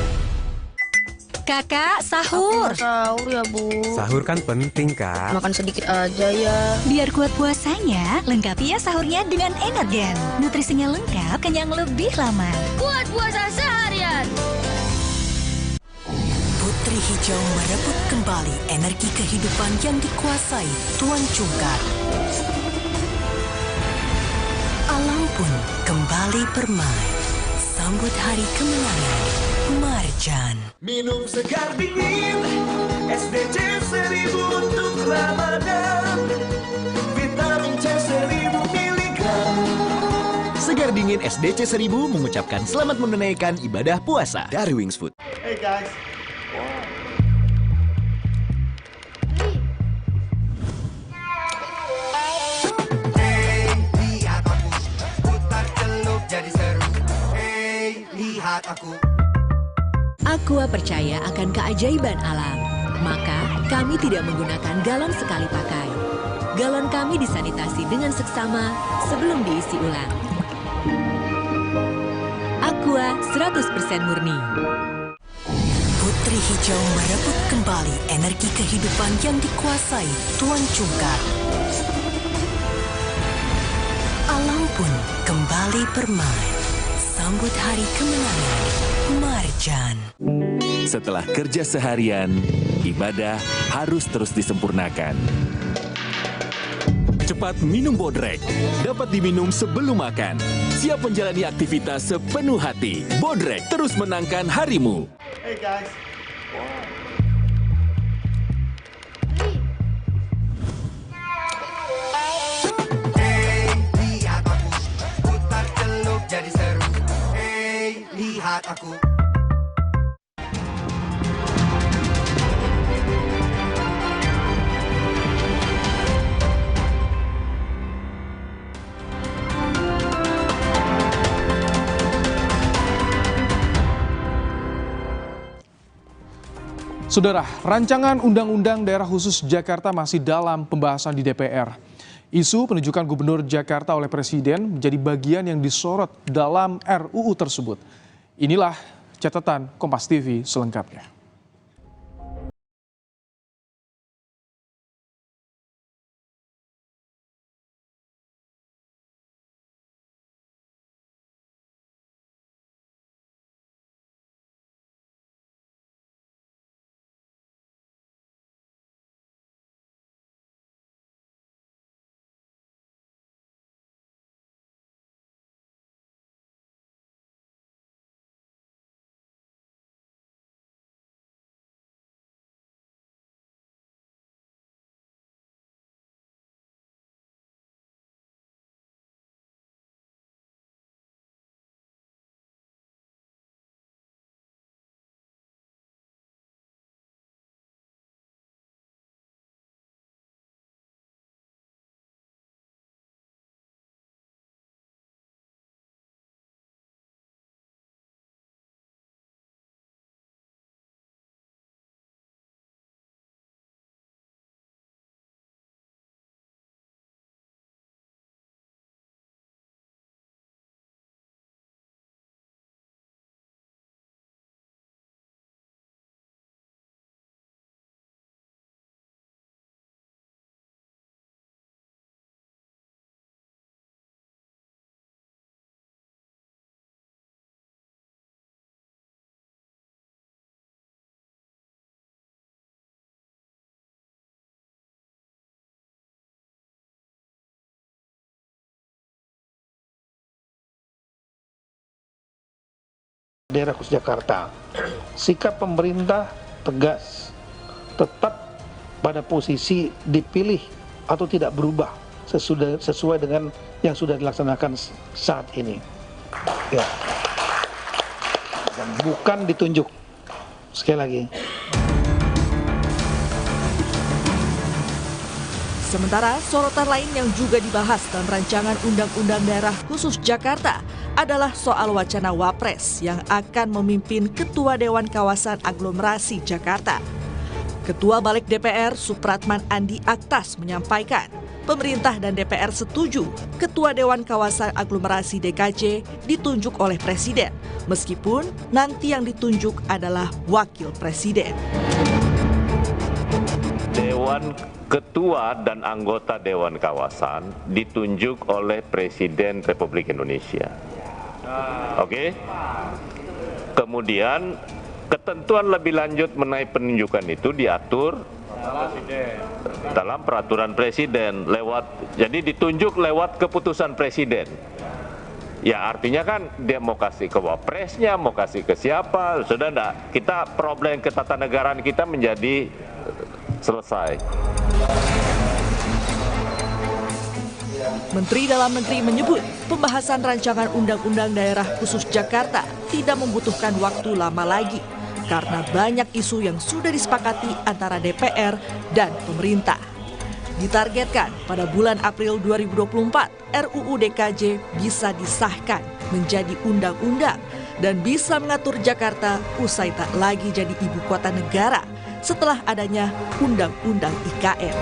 Kakak, sahur. sahur ya, Bu. Sahur kan penting, Kak. Makan sedikit aja ya. Biar kuat puasanya, lengkapi ya sahurnya dengan Energen. Nutrisinya lengkap, kenyang lebih lama. Kuat puasa seharian. Putri Hijau merebut kembali energi kehidupan yang dikuasai Tuan Jungkat. Alam pun kembali bermain. Sambut hari kemenangan. Marjan. Minum segar dingin SDC 1000 untuk Ramadan. Vitamin C 1000 mg. Segar dingin SDC 1000 mengucapkan selamat menunaikan ibadah puasa dari Wings Food. Hey guys. Hey, lihat aku putar celup jadi seru. Hey, lihat aku. Aqua percaya akan keajaiban alam, maka kami tidak menggunakan galon sekali pakai. Galon kami disanitasi dengan seksama sebelum diisi ulang. Aqua 100% murni. Putri Hijau merebut kembali energi kehidupan yang dikuasai Tuan Jungkat. Alam pun kembali bermain. Sambut hari kemenangan. Marjan. Setelah kerja seharian, ibadah harus terus disempurnakan. Cepat minum Bodrek. Dapat diminum sebelum makan. Siap menjalani aktivitas sepenuh hati. Bodrek terus menangkan harimu. Hey guys. Hey, lihat aku putar celup jadi seru. Hey, lihat aku. Saudara, rancangan Undang-Undang Daerah Khusus Jakarta masih dalam pembahasan di DPR. Isu penunjukan Gubernur Jakarta oleh Presiden menjadi bagian yang disorot dalam RUU tersebut. Inilah catatan Kompas TV selengkapnya. Daerah khusus Jakarta, sikap pemerintah tegas, tetap pada posisi dipilih atau tidak berubah sesuai dengan yang sudah dilaksanakan saat ini. Ya. Dan bukan ditunjuk. Sekali lagi. Sementara sorotan lain yang juga dibahas dalam rancangan Undang-Undang Daerah Khusus Jakarta adalah soal wacana Wapres yang akan memimpin Ketua Dewan Kawasan Aglomerasi Jakarta. Ketua Balik DPR Supratman Andi Aktas menyampaikan pemerintah dan DPR setuju Ketua Dewan Kawasan Aglomerasi DKJ ditunjuk oleh Presiden, meskipun nanti yang ditunjuk adalah Wakil Presiden. Dewan Ketua dan anggota Dewan Kawasan ditunjuk oleh Presiden Republik Indonesia. Oke? Kemudian ketentuan lebih lanjut mengenai penunjukan itu diatur dalam peraturan Presiden jadi ditunjuk lewat keputusan Presiden. Ya artinya kan dia mau kasih ke Wapresnya, mau kasih ke siapa, sudah enggak. Kita problem ketatanegaraan kita menjadi selesai. Menteri Dalam Negeri menyebut pembahasan rancangan Undang-Undang Daerah Khusus Jakarta tidak membutuhkan waktu lama lagi karena banyak isu yang sudah disepakati antara DPR dan pemerintah. Ditargetkan pada bulan April 2024, RUU DKJ bisa disahkan menjadi undang-undang dan bisa mengatur Jakarta usai tak lagi jadi ibu kota negara setelah adanya Undang-Undang IKN.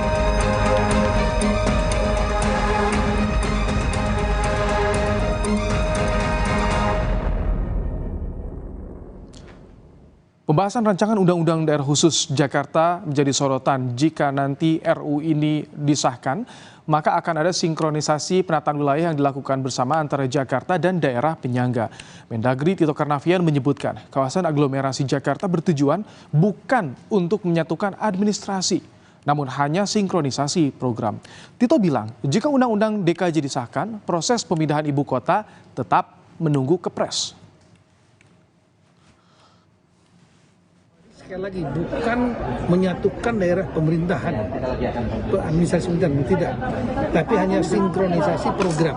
Pembahasan rancangan Undang-Undang Daerah Khusus Jakarta menjadi sorotan jika nanti RUU ini disahkan, maka akan ada sinkronisasi penataan wilayah yang dilakukan bersama antara Jakarta dan daerah penyangga. Mendagri Tito Karnavian menyebutkan kawasan aglomerasi Jakarta bertujuan bukan untuk menyatukan administrasi, namun hanya sinkronisasi program. Tito bilang, jika Undang-Undang DKJ disahkan, proses pemindahan ibu kota tetap menunggu Kepres. Sekali lagi, bukan menyatukan daerah pemerintahan, administrasi pemerintahan, tidak. Tapi hanya sinkronisasi program.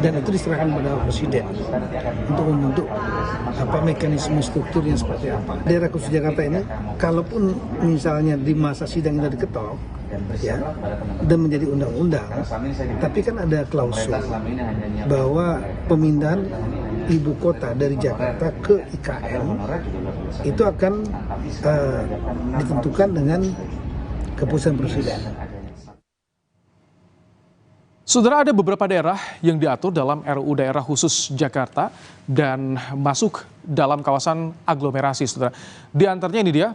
Dan itu diserahkan pada Presiden untuk membentuk mekanisme strukturnya seperti apa. Daerah khusus Jakarta ini, kalaupun misalnya di masa sidang ini diketok, ya, dan menjadi undang-undang, tapi kan ada klausul bahwa pemindahan ibu kota dari Jakarta ke IKN itu akan ditentukan dengan keputusan Presiden. Saudara, ada beberapa daerah yang diatur dalam RUU Daerah Khusus Jakarta dan masuk dalam kawasan aglomerasi, saudara. Di antaranya ini dia,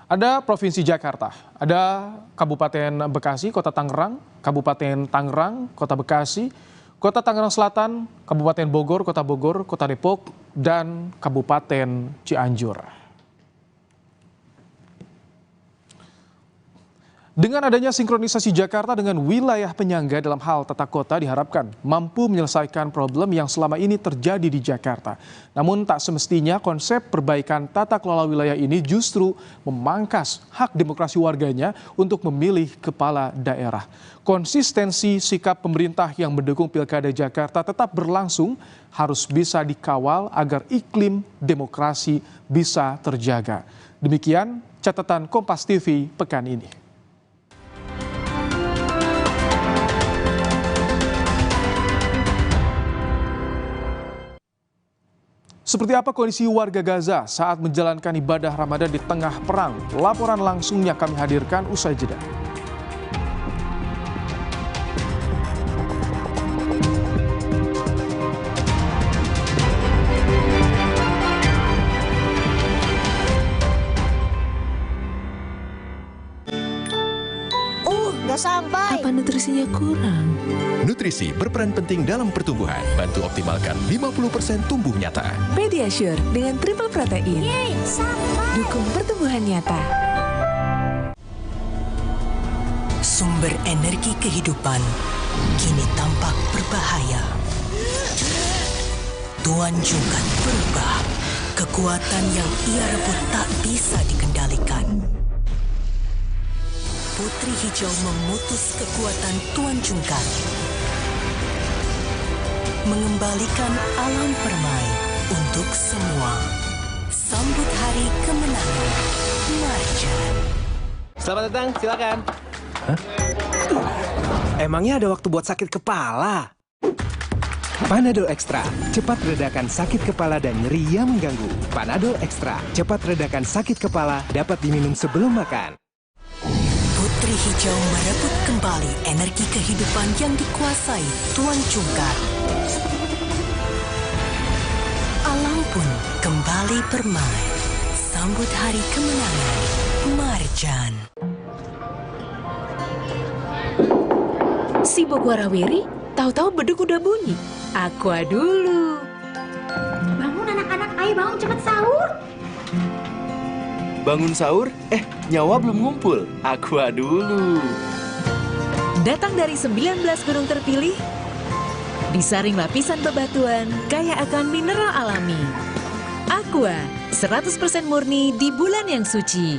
ada Provinsi Jakarta, ada Kabupaten Bekasi, Kota Tangerang, Kabupaten Tangerang, Kota Bekasi, Kota Tangerang Selatan, Kabupaten Bogor, Kota Depok, dan Kabupaten Cianjur. Dengan adanya sinkronisasi Jakarta dengan wilayah penyangga dalam hal tata kota diharapkan mampu menyelesaikan problem yang selama ini terjadi di Jakarta. Namun tak semestinya konsep perbaikan tata kelola wilayah ini justru memangkas hak demokrasi warganya untuk memilih kepala daerah. Konsistensi sikap pemerintah yang mendukung Pilkada Jakarta tetap berlangsung harus bisa dikawal agar iklim demokrasi bisa terjaga. Demikian catatan Kompas TV pekan ini. Seperti apa kondisi warga Gaza saat menjalankan ibadah Ramadan di tengah perang? Laporan langsungnya kami hadirkan usai jeda. Nggak sampai. Apa nutrisinya kurang? Nutrisi berperan penting dalam pertumbuhan. Bantu optimalkan 50% tumbuh nyata. Pediasure dengan triple protein. Yeay, sampai. Dukung pertumbuhan nyata. Sumber energi kehidupan kini tampak berbahaya. Tuan Jungkat berubah. Kekuatan yang ia rebut tak bisa dikendalikan. Putri Hijau memutus kekuatan Tuan Jungkat, mengembalikan alam permai untuk semua. Sambut hari kemenangan, Marjan. Selamat datang, silakan. Hah? Emangnya ada waktu buat sakit kepala? Panadol Extra, cepat redakan sakit kepala dan nyeri yang mengganggu. Panadol Extra, cepat redakan sakit kepala, dapat diminum sebelum makan. Putri Hijau merebut kembali energi kehidupan yang dikuasai Tuan Jungkat. Alam pun kembali bermain. Sambut hari kemenangan, Marjan. Si Bogwarawiri, tahu-tahu beduk udah bunyi. Aqua dulu. Bangun anak-anak, ayo bangun cepet sahur. Bangun sahur? Nyawa belum ngumpul. Aqua dulu. Datang dari 19 gunung terpilih, disaring lapisan bebatuan, kaya akan mineral alami. Aqua, 100% murni di bulan yang suci.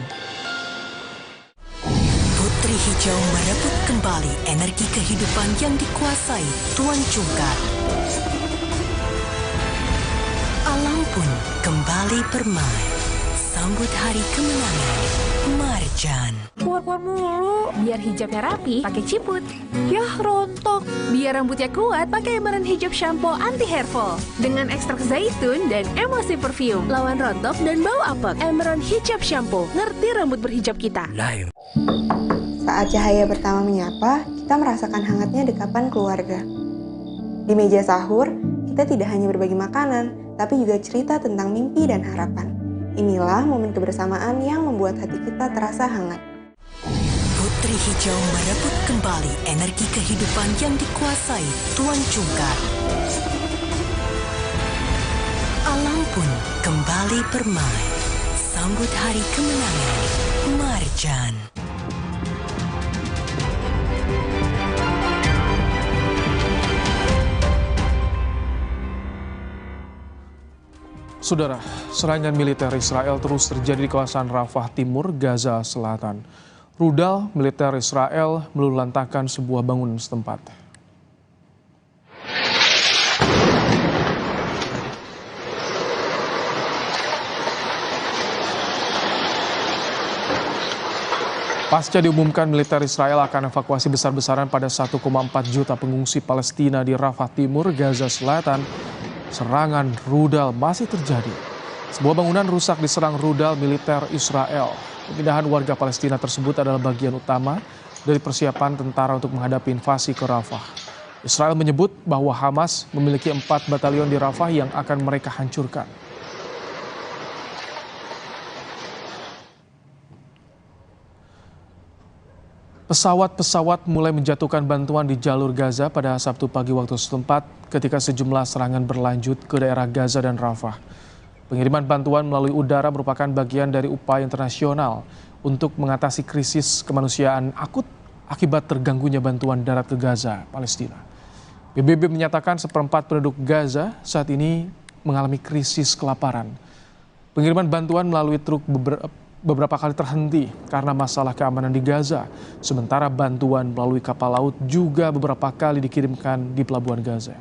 Putri Hijau merebut kembali energi kehidupan yang dikuasai Tuan Jungkat. Alam pun kembali bermain. Sambut hari kemenangan, Marjan. Keluar-keluar mulu, biar hijabnya rapi, pakai ciput. Yah, rontok. Biar rambutnya kuat, pakai Emerald Hijab Shampoo Anti Hair Fall. Dengan ekstrak zaitun dan emosi perfume. Lawan rontok dan bau apek. Emerald Hijab Shampoo, ngerti rambut berhijab kita. Saat cahaya pertama menyapa, kita merasakan hangatnya dekapan keluarga. Di meja sahur, kita tidak hanya berbagi makanan, tapi juga cerita tentang mimpi dan harapan. Inilah momen kebersamaan yang membuat hati kita terasa hangat. Putri Hijau merebut kembali energi kehidupan yang dikuasai Tuan Jungkat. Alam pun kembali bermain. Sambut hari kemenangan, Marjan. Saudara, serangan militer Israel terus terjadi di kawasan Rafah Timur, Gaza Selatan. Rudal militer Israel meluluhlantahkan sebuah bangunan setempat. Pasca diumumkan militer Israel akan evakuasi besar-besaran pada 1,4 juta pengungsi Palestina di Rafah Timur, Gaza Selatan, serangan rudal masih terjadi. Sebuah bangunan rusak diserang rudal militer Israel. Pemindahan warga Palestina tersebut adalah bagian utama dari persiapan tentara untuk menghadapi invasi ke Rafah. Israel menyebut bahwa Hamas memiliki 4 batalion di Rafah yang akan mereka hancurkan. Pesawat-pesawat mulai menjatuhkan bantuan di jalur Gaza pada Sabtu pagi waktu setempat ketika sejumlah serangan berlanjut ke daerah Gaza dan Rafah. Pengiriman bantuan melalui udara merupakan bagian dari upaya internasional untuk mengatasi krisis kemanusiaan akut akibat terganggunya bantuan darat ke Gaza, Palestina. PBB menyatakan 1/4 penduduk Gaza saat ini mengalami krisis kelaparan. Pengiriman bantuan melalui truk beberapa kali terhenti karena masalah keamanan di Gaza. Sementara bantuan melalui kapal laut juga beberapa kali dikirimkan di pelabuhan Gaza.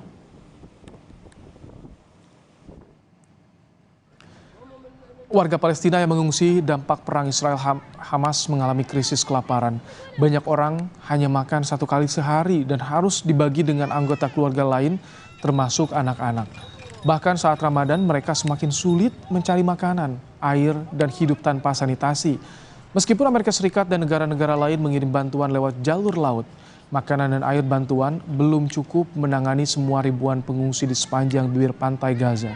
Warga Palestina yang mengungsi dampak perang Israel-Hamas mengalami krisis kelaparan. Banyak orang hanya makan 1 kali sehari dan harus dibagi dengan anggota keluarga lain termasuk anak-anak. Bahkan saat Ramadan mereka semakin sulit mencari makanan, air, dan hidup tanpa sanitasi. Meskipun Amerika Serikat dan negara-negara lain mengirim bantuan lewat jalur laut, makanan dan air bantuan belum cukup menangani semua ribuan pengungsi di sepanjang bibir pantai Gaza.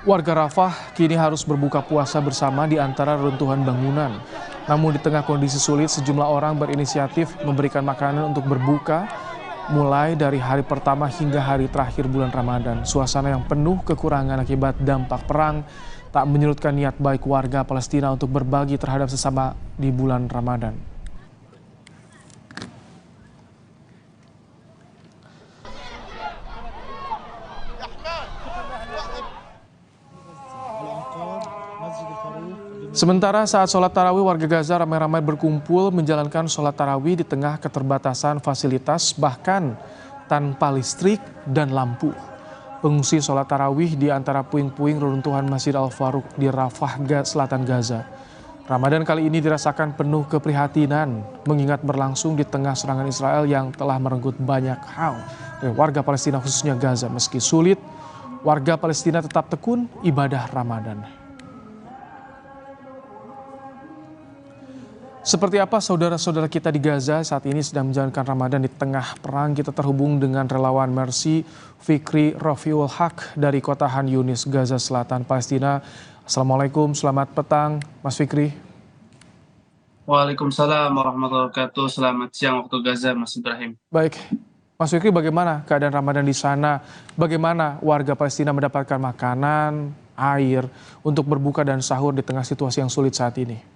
Warga Rafah kini harus berbuka puasa bersama di antara reruntuhan bangunan. Namun di tengah kondisi sulit, sejumlah orang berinisiatif memberikan makanan untuk berbuka mulai dari hari pertama hingga hari terakhir bulan Ramadan. Suasana yang penuh kekurangan akibat dampak perang tak menyurutkan niat baik warga Palestina untuk berbagi terhadap sesama di bulan Ramadan. Sementara saat sholat tarawih, warga Gaza ramai-ramai berkumpul menjalankan sholat tarawih di tengah keterbatasan fasilitas, bahkan tanpa listrik dan lampu. Pengungsi sholat tarawih di antara puing-puing reruntuhan Masjid Al-Faruq di Rafah, Selatan Gaza. Ramadan kali ini dirasakan penuh keprihatinan, mengingat berlangsung di tengah serangan Israel yang telah merenggut banyak hal dari warga Palestina khususnya Gaza. Meski sulit, warga Palestina tetap tekun ibadah Ramadan. Seperti apa saudara-saudara kita di Gaza saat ini sedang menjalankan Ramadan di tengah perang? Kita terhubung dengan relawan Mercy Fikri Rafiul Haq dari kota Han Yunis, Gaza Selatan, Palestina. Assalamualaikum, selamat petang Mas Fikri. Waalaikumsalam warahmatullahi wabarakatuh. Selamat siang waktu Gaza, Mas Ibrahim. Baik, Mas Fikri, bagaimana keadaan Ramadan di sana? Bagaimana warga Palestina mendapatkan makanan, air untuk berbuka dan sahur di tengah situasi yang sulit saat ini?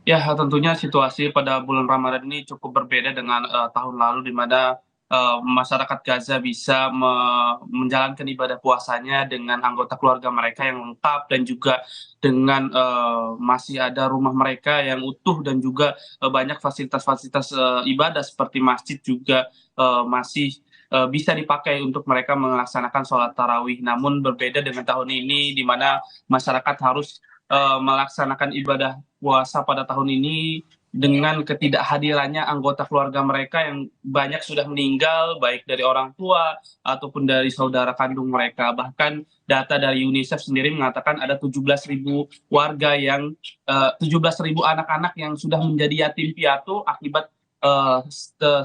Ya, tentunya situasi pada bulan Ramadan ini cukup berbeda dengan tahun lalu, di mana masyarakat Gaza bisa menjalankan ibadah puasanya dengan anggota keluarga mereka yang lengkap, dan juga dengan masih ada rumah mereka yang utuh, dan juga banyak fasilitas-fasilitas ibadah seperti masjid juga masih bisa dipakai untuk mereka melaksanakan sholat tarawih. Namun berbeda dengan tahun ini, di mana masyarakat harus melaksanakan ibadah puasa pada tahun ini dengan ketidakhadirannya anggota keluarga mereka yang banyak sudah meninggal, baik dari orang tua ataupun dari saudara kandung mereka. Bahkan data dari UNICEF sendiri mengatakan ada 17.000 warga yang 17.000 anak-anak yang sudah menjadi yatim piatu akibat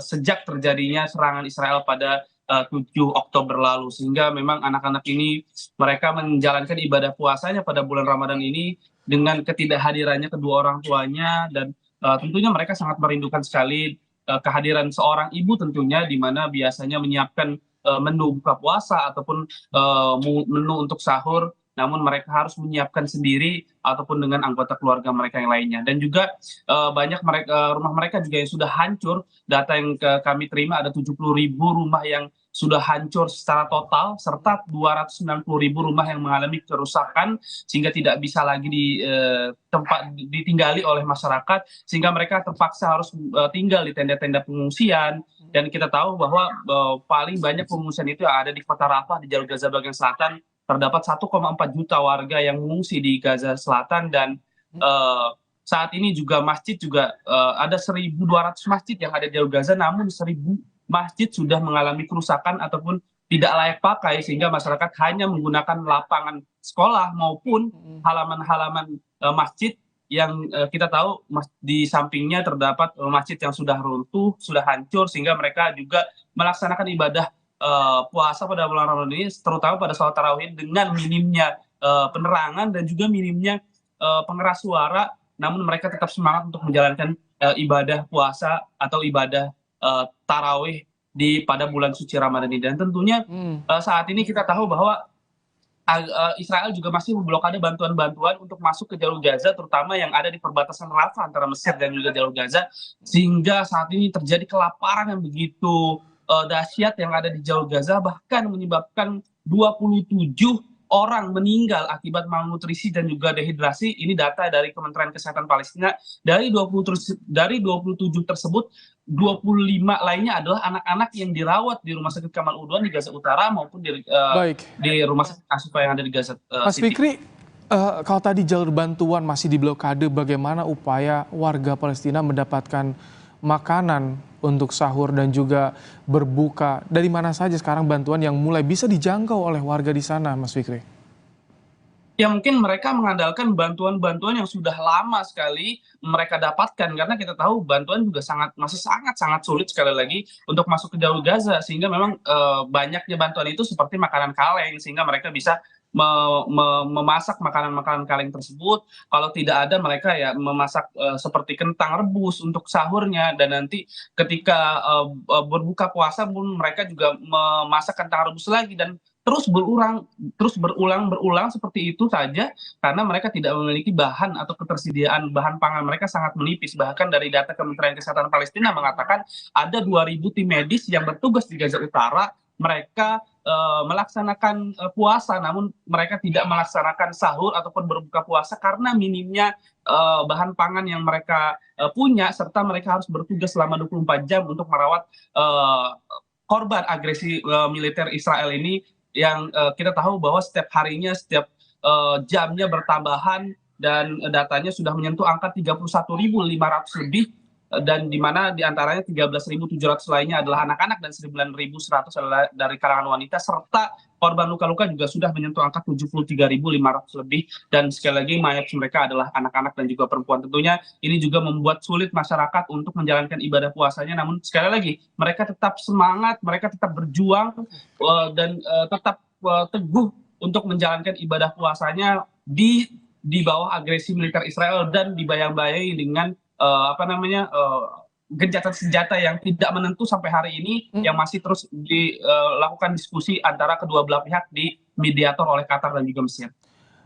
sejak terjadinya serangan Israel pada 7 Oktober lalu. Sehingga memang anak-anak ini mereka menjalankan ibadah puasanya pada bulan Ramadan ini dengan ketidakhadirannya kedua orang tuanya, dan tentunya mereka sangat merindukan sekali kehadiran seorang ibu tentunya, di mana biasanya menyiapkan menu buka puasa ataupun menu untuk sahur, namun mereka harus menyiapkan sendiri ataupun dengan anggota keluarga mereka yang lainnya. Dan juga banyak rumah mereka juga yang sudah hancur. Data yang kami terima ada 70.000 rumah yang sudah hancur secara total, serta 290.000 rumah yang mengalami kerusakan sehingga tidak bisa lagi ditinggali oleh masyarakat, sehingga mereka terpaksa harus tinggal di tenda-tenda pengungsian. Dan kita tahu bahwa paling banyak pengungsian itu yang ada di kota Rafah di jalur Gaza bagian selatan. Terdapat 1,4 juta warga yang mengungsi di Gaza Selatan, dan saat ini juga masjid juga ada 1.200 masjid yang ada di jalur Gaza, namun 1.000 masjid sudah mengalami kerusakan ataupun tidak layak pakai, sehingga masyarakat hanya menggunakan lapangan sekolah maupun halaman-halaman masjid yang kita tahu di sampingnya terdapat masjid yang sudah runtuh, sudah hancur, sehingga mereka juga melaksanakan ibadah puasa pada bulan Ramadan ini, terutama pada sholat tarawih, dengan minimnya penerangan dan juga minimnya pengeras suara, namun mereka tetap semangat untuk menjalankan ibadah puasa atau ibadah tarawih pada bulan suci Ramadan ini. Dan tentunya saat ini kita tahu bahwa Israel juga masih memblokade bantuan-bantuan untuk masuk ke jalur Gaza, terutama yang ada di perbatasan Rafah antara Mesir dan juga jalur Gaza, sehingga saat ini terjadi kelaparan yang begitu dahsyat yang ada di jalur Gaza, bahkan menyebabkan 27 orang meninggal akibat malnutrisi dan juga dehidrasi. Ini data dari Kementerian Kesehatan Palestina. Dari 27 tersebut, 25 lainnya adalah anak-anak yang dirawat di Rumah Sakit Kamal Udwan di Gaza Utara maupun di Rumah Sakit Ashifa yang ada di Gaza Mas Fikri, kalau tadi jalur bantuan masih diblokade, bagaimana upaya warga Palestina mendapatkan makanan untuk sahur dan juga berbuka? Dari mana saja sekarang bantuan yang mulai bisa dijangkau oleh warga di sana, Mas Fikri? Ya, mungkin mereka mengandalkan bantuan-bantuan yang sudah lama sekali mereka dapatkan, karena kita tahu bantuan juga masih sangat sulit sekali lagi untuk masuk ke jalur Gaza, sehingga memang banyaknya bantuan itu seperti makanan kaleng, sehingga mereka bisa memasak makanan-makanan kaleng tersebut. Kalau tidak ada, mereka ya memasak seperti kentang rebus untuk sahurnya, dan nanti ketika berbuka puasa pun mereka juga memasak kentang rebus lagi, dan terus berulang seperti itu saja, karena mereka tidak memiliki bahan atau ketersediaan bahan pangan mereka sangat menipis. Bahkan dari data Kementerian Kesehatan Palestina mengatakan ada 2.000 tim medis yang bertugas di Gaza Utara, mereka melaksanakan puasa, namun mereka tidak melaksanakan sahur ataupun berbuka puasa karena minimnya bahan pangan yang mereka punya, serta mereka harus bertugas selama 24 jam untuk merawat korban agresi militer Israel ini yang kita tahu bahwa setiap harinya, setiap jamnya bertambahan, dan datanya sudah menyentuh angka 31.500 lebih, dan di mana diantaranya 13.700 lainnya adalah anak-anak dan 9.100 adalah dari kalangan wanita, serta korban luka-luka juga sudah menyentuh angka 73.500 lebih, dan sekali lagi mayat mereka adalah anak-anak dan juga perempuan. Tentunya ini juga membuat sulit masyarakat untuk menjalankan ibadah puasanya, namun sekali lagi mereka tetap semangat, mereka tetap berjuang dan tetap teguh untuk menjalankan ibadah puasanya di bawah agresi militer Israel dan dibayang-bayangi dengan gencatan senjata yang tidak menentu sampai hari ini, yang masih terus dilakukan diskusi antara kedua belah pihak di mediator oleh Qatar dan juga Mesir.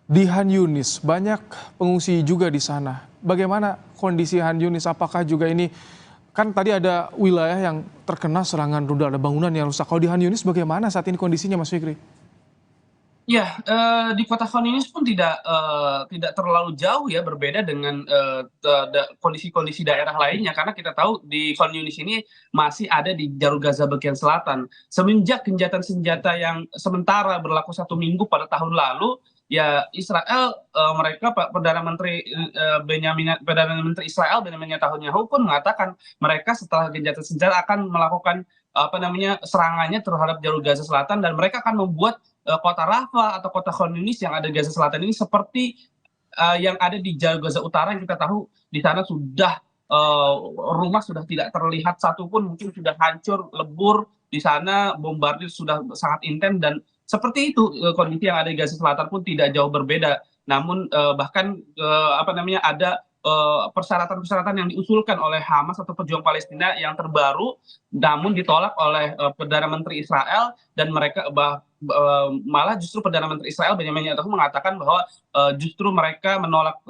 Di Han Yunis banyak pengungsi juga di sana. Bagaimana kondisi Han Yunis? Apakah juga ini, kan tadi ada wilayah yang terkena serangan rudal, ada bangunan yang rusak. Kalau di Han Yunis bagaimana saat ini kondisinya, Mas Fikri? Ya, di kota Khan Yunis pun tidak terlalu jauh ya, berbeda dengan kondisi-kondisi daerah lainnya, karena kita tahu di Khan Yunis ini masih ada di jalur Gaza bagian selatan. Semenjak gencatan senjata yang sementara berlaku 1 minggu pada tahun lalu, ya Israel, mereka Perdana Menteri Israel Benjamin Netanyahu pun mengatakan mereka setelah gencatan senjata akan melakukan serangannya terhadap jalur Gaza Selatan, dan mereka akan membuat kota Rafah atau kota Khan Yunis yang ada di Gaza Selatan ini seperti yang ada di jalur Gaza Utara, yang kita tahu di sana sudah rumah sudah tidak terlihat satupun, mungkin sudah hancur lebur di sana, bombardir sudah sangat intens, dan seperti itu kondisi yang ada di Gaza Selatan pun tidak jauh berbeda. Namun bahkan ada persyaratan-persyaratan yang diusulkan oleh Hamas atau pejuang Palestina yang terbaru, namun ditolak oleh Perdana Menteri Israel, dan mereka malah justru Perdana Menteri Israel Benjamin Netanyahu mengatakan bahwa justru mereka menolak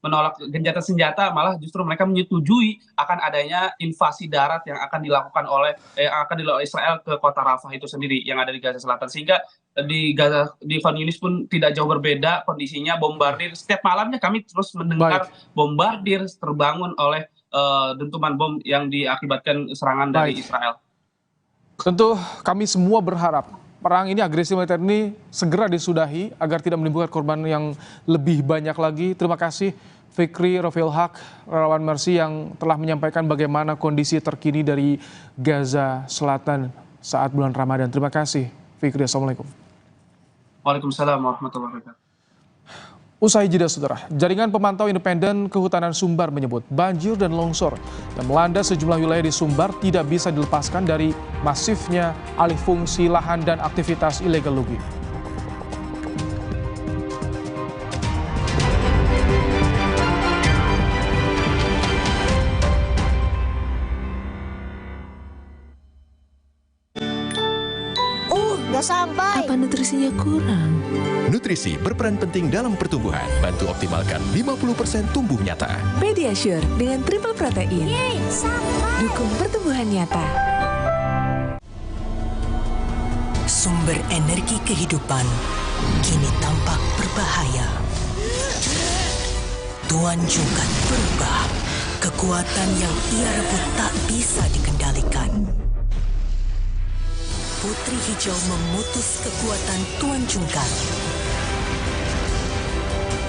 menolak gencatan senjata, malah justru mereka menyetujui akan adanya invasi darat yang akan dilakukan oleh Israel ke kota Rafah itu sendiri yang ada di Gaza Selatan. Sehingga di Khan Yunis pun tidak jauh berbeda kondisinya, bombardir setiap malamnya kami terus mendengar bombardir terbangun oleh dentuman bom yang diakibatkan serangan dari Israel. Tentu kami semua berharap perang ini, agresi militer ini segera disudahi agar tidak menimbulkan korban yang lebih banyak lagi. Terima kasih Fikri Rafiul Haq, relawan Mercy, yang telah menyampaikan bagaimana kondisi terkini dari Gaza Selatan saat bulan Ramadan. Terima kasih Fikri. Assalamualaikum. Waalaikumsalam warahmatullahi wabarakatuh. Usai jeda saudara, jaringan pemantau independen Kehutanan Sumbar menyebut banjir dan longsor yang melanda sejumlah wilayah di Sumbar tidak bisa dilepaskan dari masifnya alih fungsi lahan dan aktivitas ilegal logging. Nggak sampai. Apa nutrisinya kurang? Nutrisi berperan penting dalam pertumbuhan. Bantu optimalkan 50% tumbuh nyata. Pediasure dengan triple protein. Dukung pertumbuhan nyata. Sumber energi kehidupan kini tampak berbahaya. Tuan Jungkat berubah. Kekuatan yang ia rebut tak bisa dikendalikan. Putri Hijau memutus kekuatan Tuan Jungkat,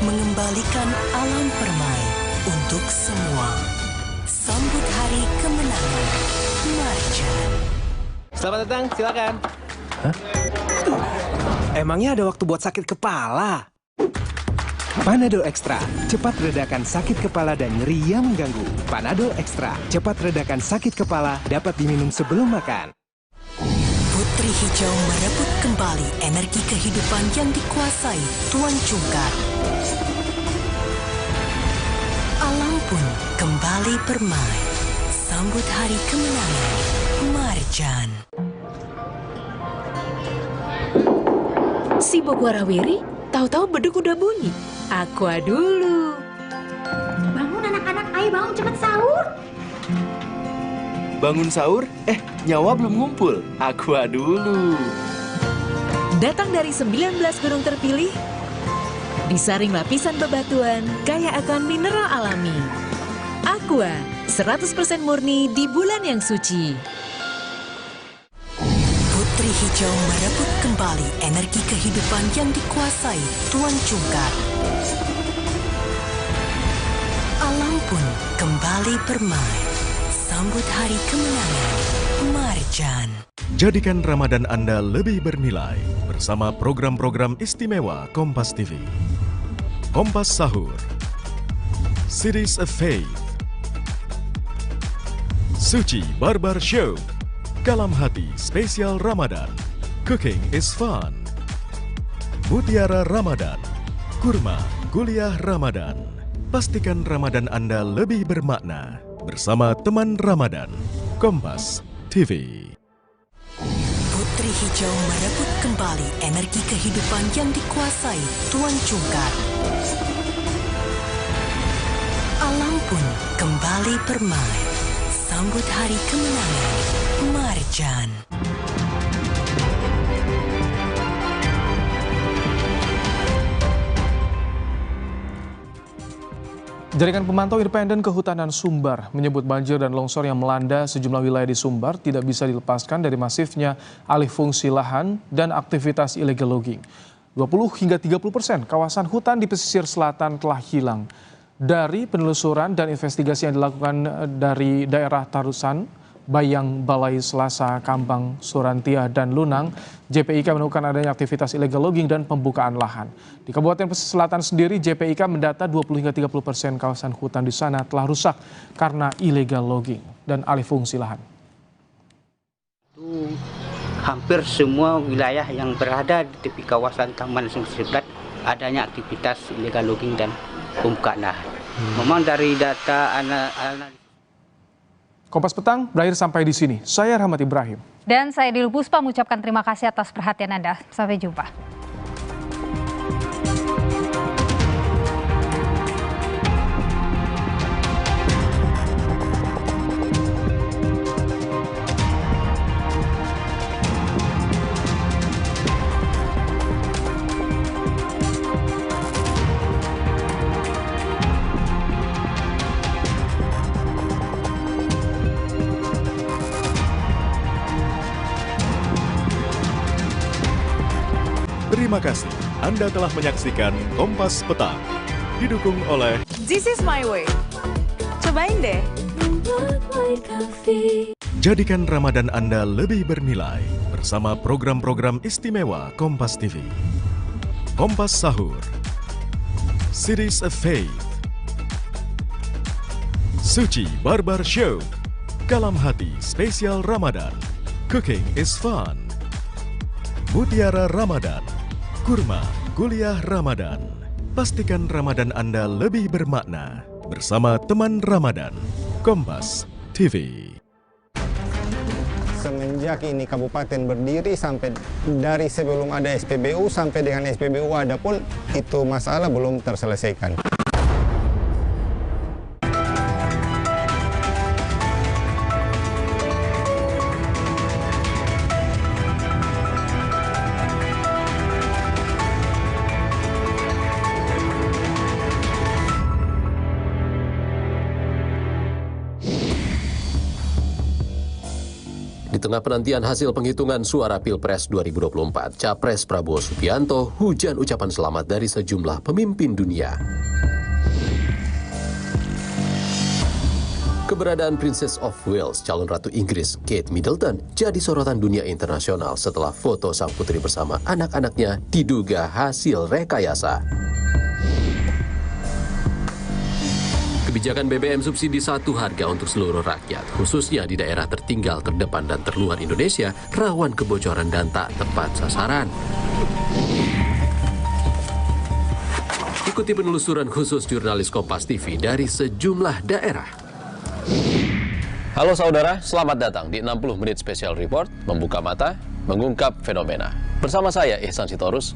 mengembalikan alam permai untuk semua. Sambut hari kemenangan, Marjan. Selamat datang, silakan. Hah? Emangnya ada waktu buat sakit kepala? Panadol Extra, cepat redakan sakit kepala dan nyeri yang mengganggu. Panadol Extra, cepat redakan sakit kepala, dapat diminum sebelum makan. Putri Hijau merebut kembali energi kehidupan yang dikuasai Tuan Jungkat. Alam pun kembali bermain. Sambut hari kemenangan, Marjan. Sibuk warawiri, tahu-tahu beduk udah bunyi. Aqua dulu. Bangun anak-anak, ayo bangun cepat sahur. Bangun sahur? Nyawa belum ngumpul. Aqua dulu. Datang dari 19 gunung terpilih, disaring lapisan bebatuan, kaya akan mineral alami. Aqua, 100% murni di bulan yang suci. Putri Hijau merebut kembali energi kehidupan yang dikuasai Tuan Cungkar. Alam pun kembali bermain. Sambut hari kemenangan Marjan. Jadikan Ramadan Anda lebih bernilai bersama program-program istimewa Kompas TV. Kompas Sahur, Series of Faith, Suci Barbar Show, Kalam Hati Spesial Ramadan, Cooking is Fun, Mutiara Ramadan, Kurma Kuliah Ramadan. Pastikan Ramadan Anda lebih bermakna bersama teman Ramadan, Kompas TV. Putri Hijau merebut kembali energi kehidupan yang dikuasai Tuan Cungkar. Alam pun kembali bermain. Sambut hari kemenangan Marjan. Jaringan Pemantau Independen Kehutanan Sumbar menyebut banjir dan longsor yang melanda sejumlah wilayah di Sumbar tidak bisa dilepaskan dari masifnya alih fungsi lahan dan aktivitas illegal logging. 20 hingga 30% kawasan hutan di pesisir selatan telah hilang. Dari penelusuran dan investigasi yang dilakukan dari daerah Tarusan, Bayang, Balai Selasa, Kambang, Surantia, dan Lunang, JPIK menemukan adanya aktivitas illegal logging dan pembukaan lahan. Di Kabupaten Pesisir Selatan sendiri, JPIK mendata 20 hingga 30% kawasan hutan di sana telah rusak karena illegal logging dan alih fungsi lahan. Hampir semua wilayah yang berada di tepi kawasan Taman Sungai Sebelat adanya aktivitas illegal logging dan pembukaan lahan. Memang dari data analis Kompas Petang berakhir sampai di sini. Saya Rahmat Ibrahim. Dan saya Dilu Puspa mengucapkan terima kasih atas perhatian Anda. Sampai jumpa. Terima kasih Anda telah menyaksikan Kompas Petang. Didukung oleh This is my way. Cobain deh. Jadikan Ramadan Anda lebih bernilai bersama program-program istimewa Kompas TV. Kompas Sahur, Series of Faith, Suci Barbar Show, Kalam Hati Spesial Ramadan, Cooking is Fun, Mutiara Ramadan, Kurma Kuliah Ramadan. Pastikan Ramadan Anda lebih bermakna bersama teman Ramadan, Kompas TV. Semenjak ini kabupaten berdiri sampai dari sebelum ada SPBU sampai dengan SPBU ada pun itu masalah belum terselesaikan. Di tengah penantian hasil penghitungan suara Pilpres 2024, Capres Prabowo Subianto hujan ucapan selamat dari sejumlah pemimpin dunia. Keberadaan Princess of Wales, calon Ratu Inggris Kate Middleton, jadi sorotan dunia internasional setelah foto sang putri bersama anak-anaknya diduga hasil rekayasa. Kebijakan BBM subsidi satu harga untuk seluruh rakyat, khususnya di daerah tertinggal, terdepan, dan terluar Indonesia, rawan kebocoran dan tak tepat sasaran. Ikuti penelusuran khusus jurnalis Kompas TV dari sejumlah daerah. Halo saudara, selamat datang di 60 Menit Special Report, membuka mata, mengungkap fenomena. Bersama saya, Ihsan Sitorus,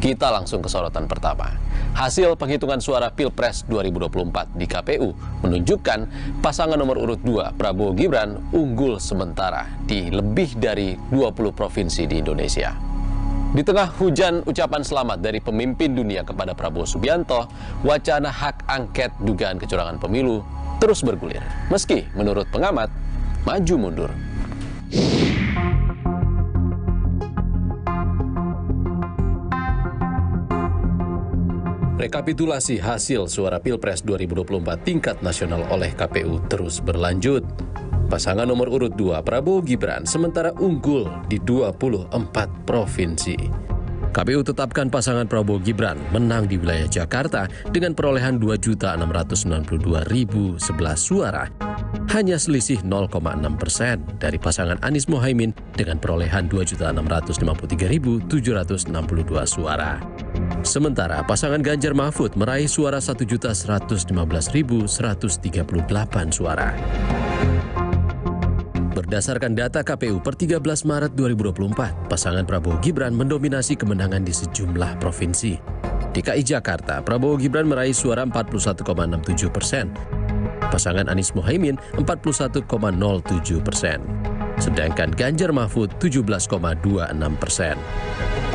kita langsung ke sorotan pertama. Hasil penghitungan suara Pilpres 2024 di KPU menunjukkan pasangan nomor urut 2, Prabowo Gibran, unggul sementara di lebih dari 20 provinsi di Indonesia. Di tengah hujan ucapan selamat dari pemimpin dunia kepada Prabowo Subianto, wacana hak angket dugaan kecurangan pemilu terus bergulir. Meski menurut pengamat, maju mundur. Rekapitulasi hasil suara Pilpres 2024 tingkat nasional oleh KPU terus berlanjut. Pasangan nomor urut 2 Prabowo Gibran sementara unggul di 24 provinsi. KPU tetapkan pasangan Prabowo Gibran menang di wilayah Jakarta dengan perolehan 2.692.011 suara. Hanya selisih 0,6% dari pasangan Anies Mohaimin dengan perolehan 2.653.762 suara. Sementara pasangan Ganjar Mahfud meraih suara 1.115.138 suara. Berdasarkan data KPU per 13 Maret 2024, pasangan Prabowo Gibran mendominasi kemenangan di sejumlah provinsi. DKI Jakarta, Prabowo Gibran meraih suara 41,67%. Pasangan Anies Mohaimin 41,07%. Sedangkan Ganjar Mahfud 17,26%.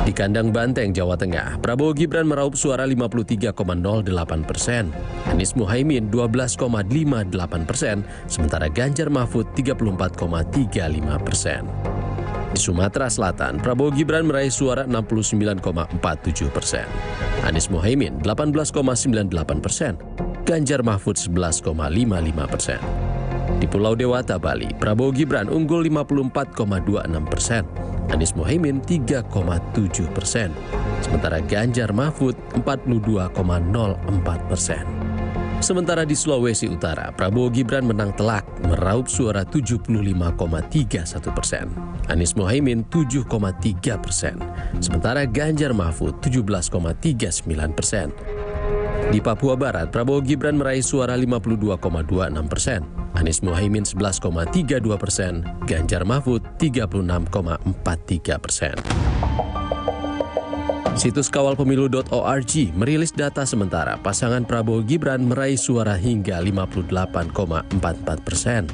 Di kandang Banteng, Jawa Tengah, Prabowo Gibran meraup suara 53,08%, Anies Mohaimin 12,58%, sementara Ganjar Mahfud 34,35%. Di Sumatera Selatan, Prabowo Gibran meraih suara 69,47%, Anies Mohaimin 18,98%, Ganjar Mahfud 11,55%. Di Pulau Dewata, Bali, Prabowo Gibran unggul 54,26%, Anies Mohaimin 3,7%, sementara Ganjar Mahfud 42,04%. Sementara di Sulawesi Utara, Prabowo Gibran menang telak meraup suara 75,31%, Anies Mohaimin 7,3%, sementara Ganjar Mahfud 17,39%. Di Papua Barat, Prabowo Gibran meraih suara 52,26%, Anies Mohaimin 11,32%, Ganjar Mahfud 36,43%. Situs kawalpemilu.org merilis data sementara pasangan Prabowo Gibran meraih suara hingga 58,44%.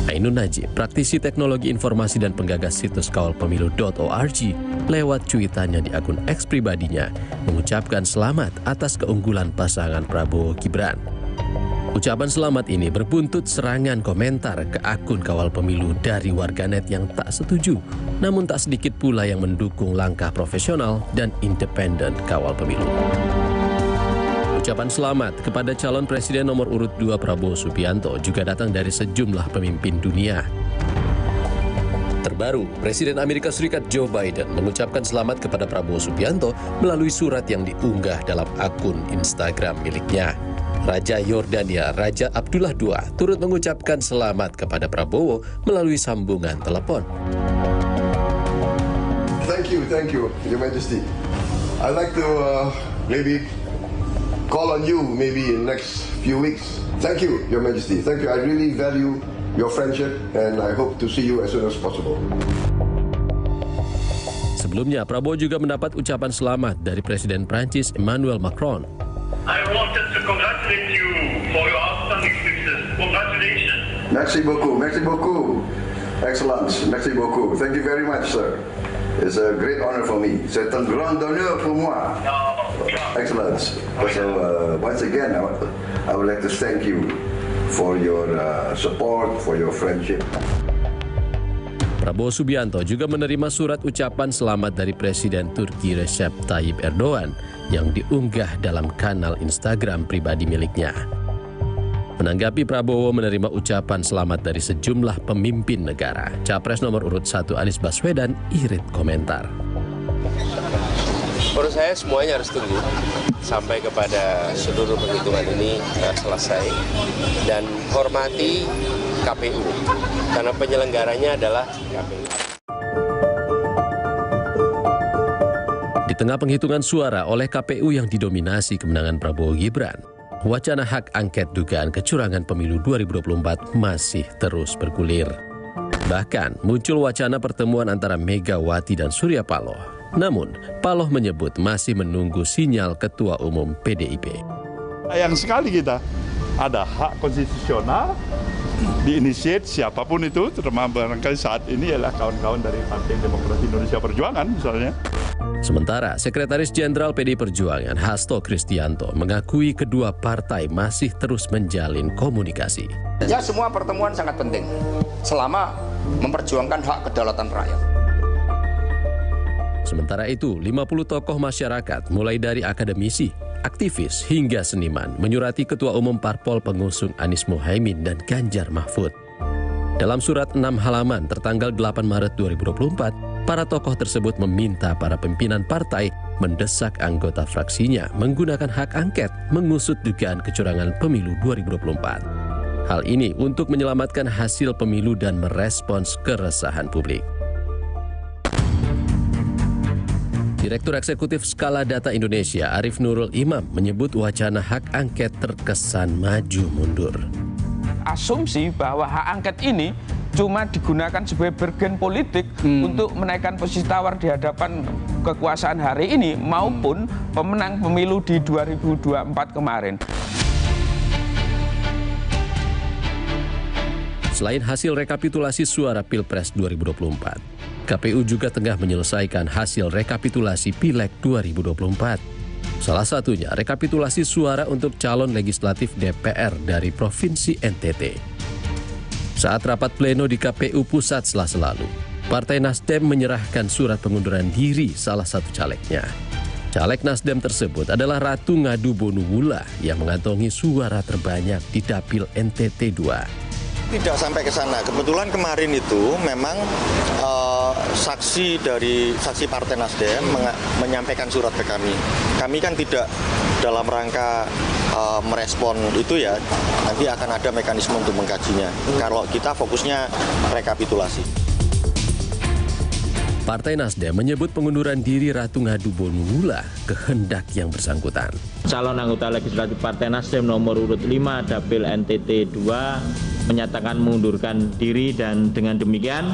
Ainun Najib, praktisi teknologi informasi dan penggagas situs kawalpemilu.org, lewat cuitannya di akun X pribadinya, mengucapkan selamat atas keunggulan pasangan Prabowo Gibran. Ucapan selamat ini berbuntut serangan komentar ke akun Kawal Pemilu dari warganet yang tak setuju, namun tak sedikit pula yang mendukung langkah profesional dan independen Kawal Pemilu. Ucapan selamat kepada calon presiden nomor urut 2 Prabowo Subianto juga datang dari sejumlah pemimpin dunia. Terbaru, Presiden Amerika Serikat Joe Biden mengucapkan selamat kepada Prabowo Subianto melalui surat yang diunggah dalam akun Instagram miliknya. Raja Yordania, Raja Abdullah II, turut mengucapkan selamat kepada Prabowo melalui sambungan telepon. Thank you, Your Majesty. I'd like to maybe call on you maybe in next few weeks. Thank you, Your Majesty. Thank you. I really value your friendship and I hope to see you as soon as possible. Sebelumnya, Prabowo juga mendapat ucapan selamat dari Presiden Prancis Emmanuel Macron. I wanted to congratulate you for your outstanding success. Congratulations. Merci beaucoup. Merci beaucoup. Excellence. Merci beaucoup. Thank you very much, sir. It's a great honor for me. C'est un grand honneur pour moi. Excellence. So once again, I would like to thank you for your support, for your friendship. Prabowo Subianto juga menerima surat ucapan selamat dari Presiden Turki Recep Tayyip Erdogan yang diunggah dalam kanal Instagram pribadi miliknya. Menanggapi Prabowo menerima ucapan selamat dari sejumlah pemimpin negara, Capres nomor urut 1 Anies Baswedan irit komentar. Menurut saya semuanya harus tunggu sampai kepada seluruh penghitungan ini selesai dan hormati KPU karena penyelenggaranya adalah KPU. Di tengah penghitungan suara oleh KPU yang didominasi kemenangan Prabowo Gibran, wacana hak angket dugaan kecurangan pemilu 2024 masih terus bergulir. Bahkan muncul wacana pertemuan antara Megawati dan Surya Paloh. Namun, Paloh menyebut masih menunggu sinyal Ketua Umum PDIP. Sayang sekali kita, ada hak konstitusional, diinisiat siapapun itu, terutama barangkali saat ini adalah kawan-kawan dari Partai Demokrasi Indonesia Perjuangan misalnya. Sementara Sekretaris Jenderal PDI Perjuangan Hasto Kristianto mengakui kedua partai masih terus menjalin komunikasi. Ya, semua pertemuan sangat penting selama memperjuangkan hak kedaulatan rakyat. Sementara itu, 50 tokoh masyarakat mulai dari akademisi, aktivis hingga seniman menyurati Ketua Umum Parpol pengusung Anies Mohaimin dan Ganjar Mahfud. Dalam surat 6 halaman tertanggal 8 Maret 2024, para tokoh tersebut meminta para pimpinan partai mendesak anggota fraksinya menggunakan hak angket mengusut dugaan kecurangan pemilu 2024. Hal ini untuk menyelamatkan hasil pemilu dan merespons keresahan publik. Direktur Eksekutif Skala Data Indonesia Arief Nurul Imam menyebut wacana hak angket terkesan maju mundur. Asumsi bahwa hak angket ini cuma digunakan sebagai bergen politik untuk menaikkan posisi tawar di hadapan kekuasaan hari ini maupun pemenang pemilu di 2024 kemarin. Selain hasil rekapitulasi suara Pilpres 2024, KPU juga tengah menyelesaikan hasil rekapitulasi Pileg 2024. Salah satunya rekapitulasi suara untuk calon legislatif DPR dari Provinsi NTT. Saat rapat pleno di KPU Pusat Selasa lalu, Partai Nasdem menyerahkan surat pengunduran diri salah satu calegnya. Caleg Nasdem tersebut adalah Ratu Ngadu Bonuwula yang mengantongi suara terbanyak di Dapil NTT 2. Tidak sampai ke sana. Kebetulan kemarin itu memang saksi Partai Nasdem menyampaikan surat ke kami. Kami kan tidak dalam rangka merespon itu ya. Nanti akan ada mekanisme untuk mengkajinya. Kalau kita fokusnya rekapitulasi. Partai Nasdem menyebut pengunduran diri Ratu Ngadu Bonuwula kehendak yang bersangkutan. Calon anggota legislatif Partai Nasdem nomor urut 5 Dapil NTT 2 menyatakan mengundurkan diri, dan dengan demikian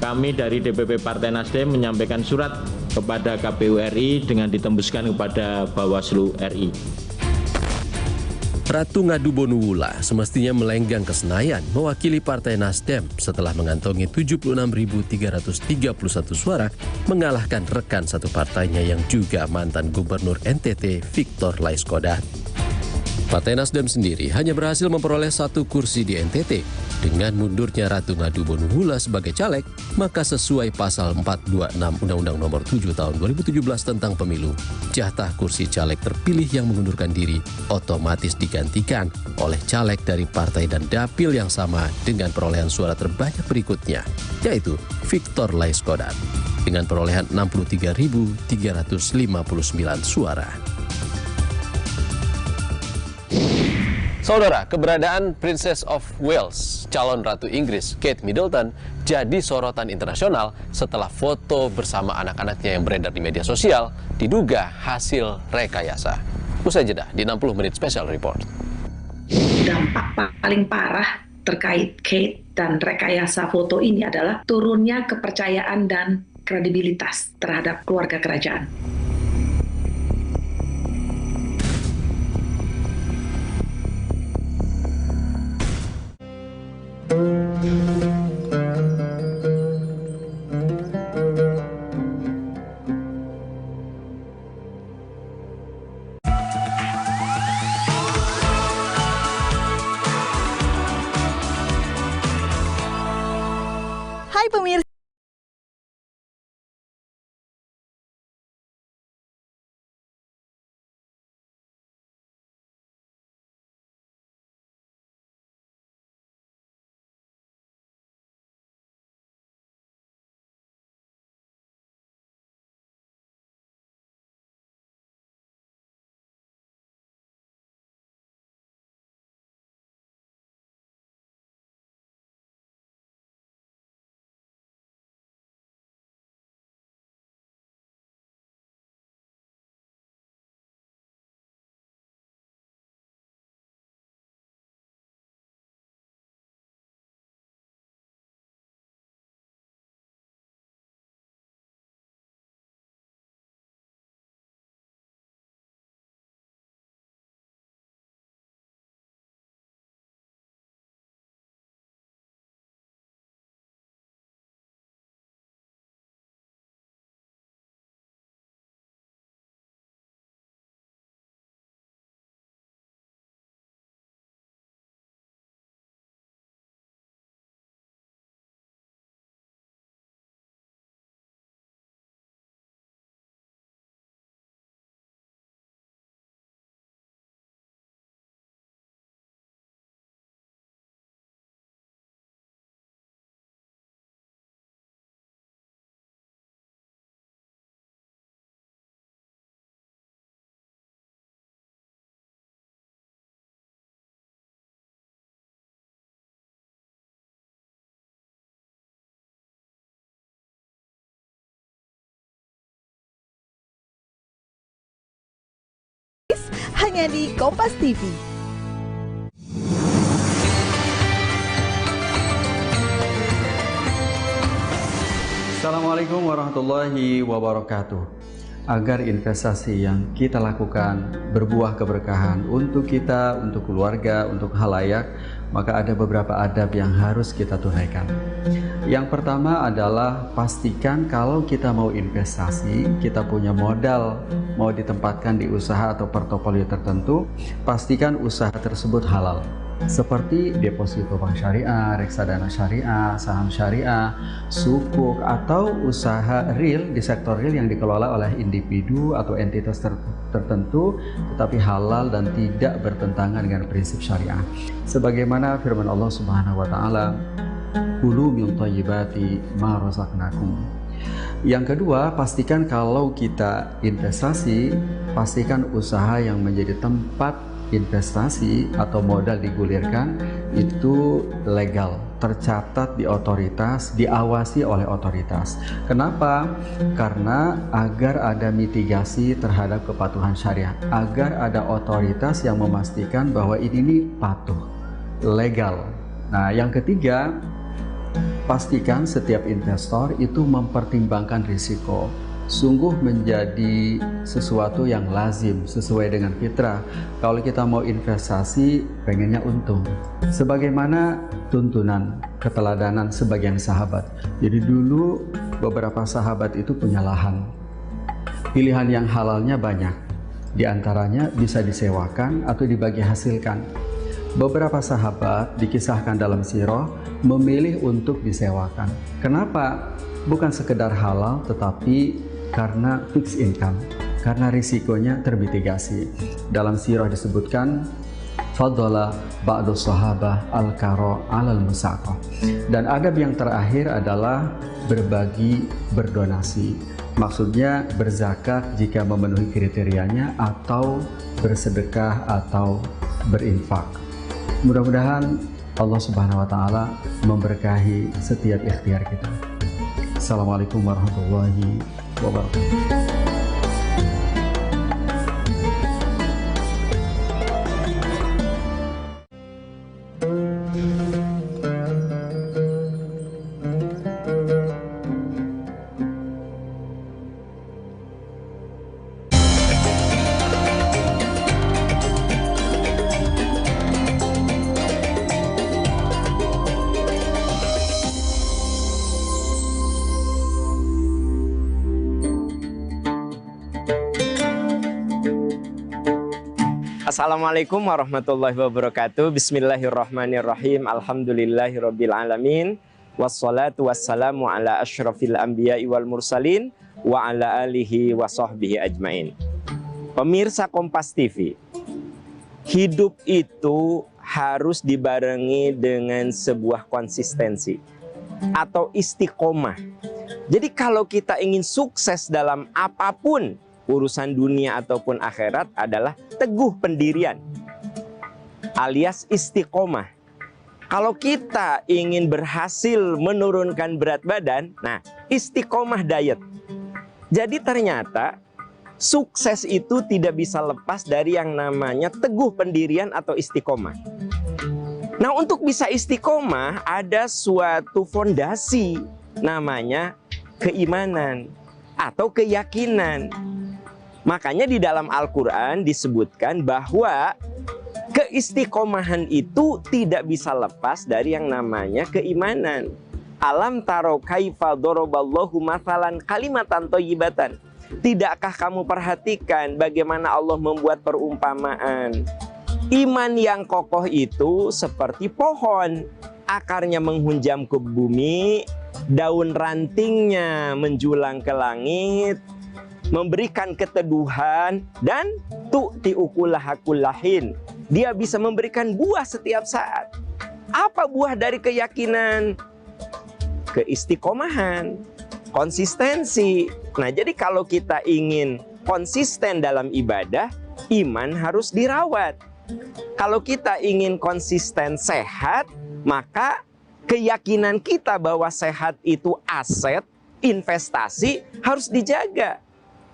kami dari DPP Partai Nasdem menyampaikan surat kepada KPU RI dengan ditembuskan kepada Bawaslu RI. Ratu Ngadu Bonuwula semestinya melenggang ke Senayan mewakili Partai Nasdem setelah mengantongi 76.331 suara mengalahkan rekan satu partainya yang juga mantan Gubernur NTT Victor Laiskodat. Partai Nasdem sendiri hanya berhasil memperoleh 1 kursi di NTT. Dengan mundurnya Ratu Ngadu Bonuwula sebagai caleg, maka sesuai pasal 426 Undang-Undang Nomor 7 Tahun 2017 tentang Pemilu, jatah kursi caleg terpilih yang mengundurkan diri otomatis digantikan oleh caleg dari partai dan dapil yang sama dengan perolehan suara terbanyak berikutnya, yaitu Victor Laiskodat dengan perolehan 63.359 suara. Saudara, keberadaan Princess of Wales, calon Ratu Inggris Kate Middleton, jadi sorotan internasional setelah foto bersama anak-anaknya yang beredar di media sosial diduga hasil rekayasa. Usai jeda di 60 Menit Special Report. Dampak paling parah terkait Kate dan rekayasa foto ini adalah turunnya kepercayaan dan kredibilitas terhadap keluarga kerajaan. Hai pemirsa. hanya di Kompas TV. Assalamualaikum warahmatullahi wabarakatuh. Agar investasi yang kita lakukan berbuah keberkahan untuk kita, untuk keluarga, untuk khalayak, maka ada beberapa adab yang harus kita tunaikan. Yang pertama adalah pastikan kalau kita mau investasi, kita punya modal, mau ditempatkan di usaha atau portofolio tertentu, pastikan usaha tersebut halal. Seperti deposito bank syariah, reksadana syariah, saham syariah, sukuk, atau usaha real di sektor real yang dikelola oleh individu atau entitas tertentu, tetapi halal dan tidak bertentangan dengan prinsip syariah. Sebagaimana firman Allah Subhanahu wa taala, "Kulu min thayyibati ma razaqnakum." Yang kedua, pastikan kalau kita investasi, pastikan usaha yang menjadi tempat investasi atau modal digulirkan itu legal, tercatat di otoritas, diawasi oleh otoritas. Kenapa? Karena agar ada mitigasi terhadap kepatuhan syariah, agar ada otoritas yang memastikan bahwa ini patuh, legal. Nah, yang ketiga, pastikan setiap investor itu mempertimbangkan risiko. Sungguh menjadi sesuatu yang lazim sesuai dengan fitrah. Kalau kita mau investasi, pengennya untung. Sebagaimana tuntunan keteladanan sebagian sahabat. Jadi dulu beberapa sahabat itu punya lahan. Pilihan yang halalnya banyak. Di antaranya bisa disewakan atau dibagi hasilkan. Beberapa sahabat dikisahkan dalam sirah memilih untuk disewakan. Kenapa? Bukan sekedar halal, tetapi karena fixed income, karena risikonya termitigasi. Dalam sirah disebutkan faddala ba'du sahabah al-karo alal musaqah. Dan adab yang terakhir adalah berbagi, berdonasi. Maksudnya berzakat jika memenuhi kriterianya, atau bersedekah atau berinfak. Mudah-mudahan Allah Subhanahu wa taala memberkahi setiap ikhtiar kita. Assalamualaikum warahmatullahi wabarakatuh. Assalamualaikum warahmatullahi wabarakatuh. Bismillahirrahmanirrahim. Alhamdulillahirabbil alamin. Wassalatu wassalamu ala asyrafil anbiya'i wal mursalin wa ala alihi wa sahbihi ajmain. Pemirsa Kompas TV, hidup itu harus dibarengi dengan sebuah konsistensi atau istiqomah. Jadi kalau kita ingin sukses dalam apapun, urusan dunia ataupun akhirat, adalah teguh pendirian alias istiqomah. Kalau kita ingin berhasil menurunkan berat badan, nah istiqomah diet. Jadi ternyata sukses itu tidak bisa lepas dari yang namanya teguh pendirian atau istiqomah. Nah, untuk bisa istiqomah ada suatu fondasi namanya keimanan atau keyakinan. Makanya di dalam Al-Quran disebutkan bahwa keistiqomahan itu tidak bisa lepas dari yang namanya keimanan. Alam taro kaifa doroballahu mathalan kalimatan thayyibatan. Tidakkah kamu perhatikan bagaimana Allah membuat perumpamaan? Iman yang kokoh itu seperti pohon, akarnya menghunjam ke bumi, daun rantingnya menjulang ke langit, memberikan keteduhan, dan tu'ti ukulaha kullahin. Dia bisa memberikan buah setiap saat. Apa buah dari keyakinan? Keistiqomahan, konsistensi. Nah, jadi kalau kita ingin konsisten dalam ibadah, iman harus dirawat. Kalau kita ingin konsisten sehat, maka keyakinan kita bahwa sehat itu aset, investasi, harus dijaga.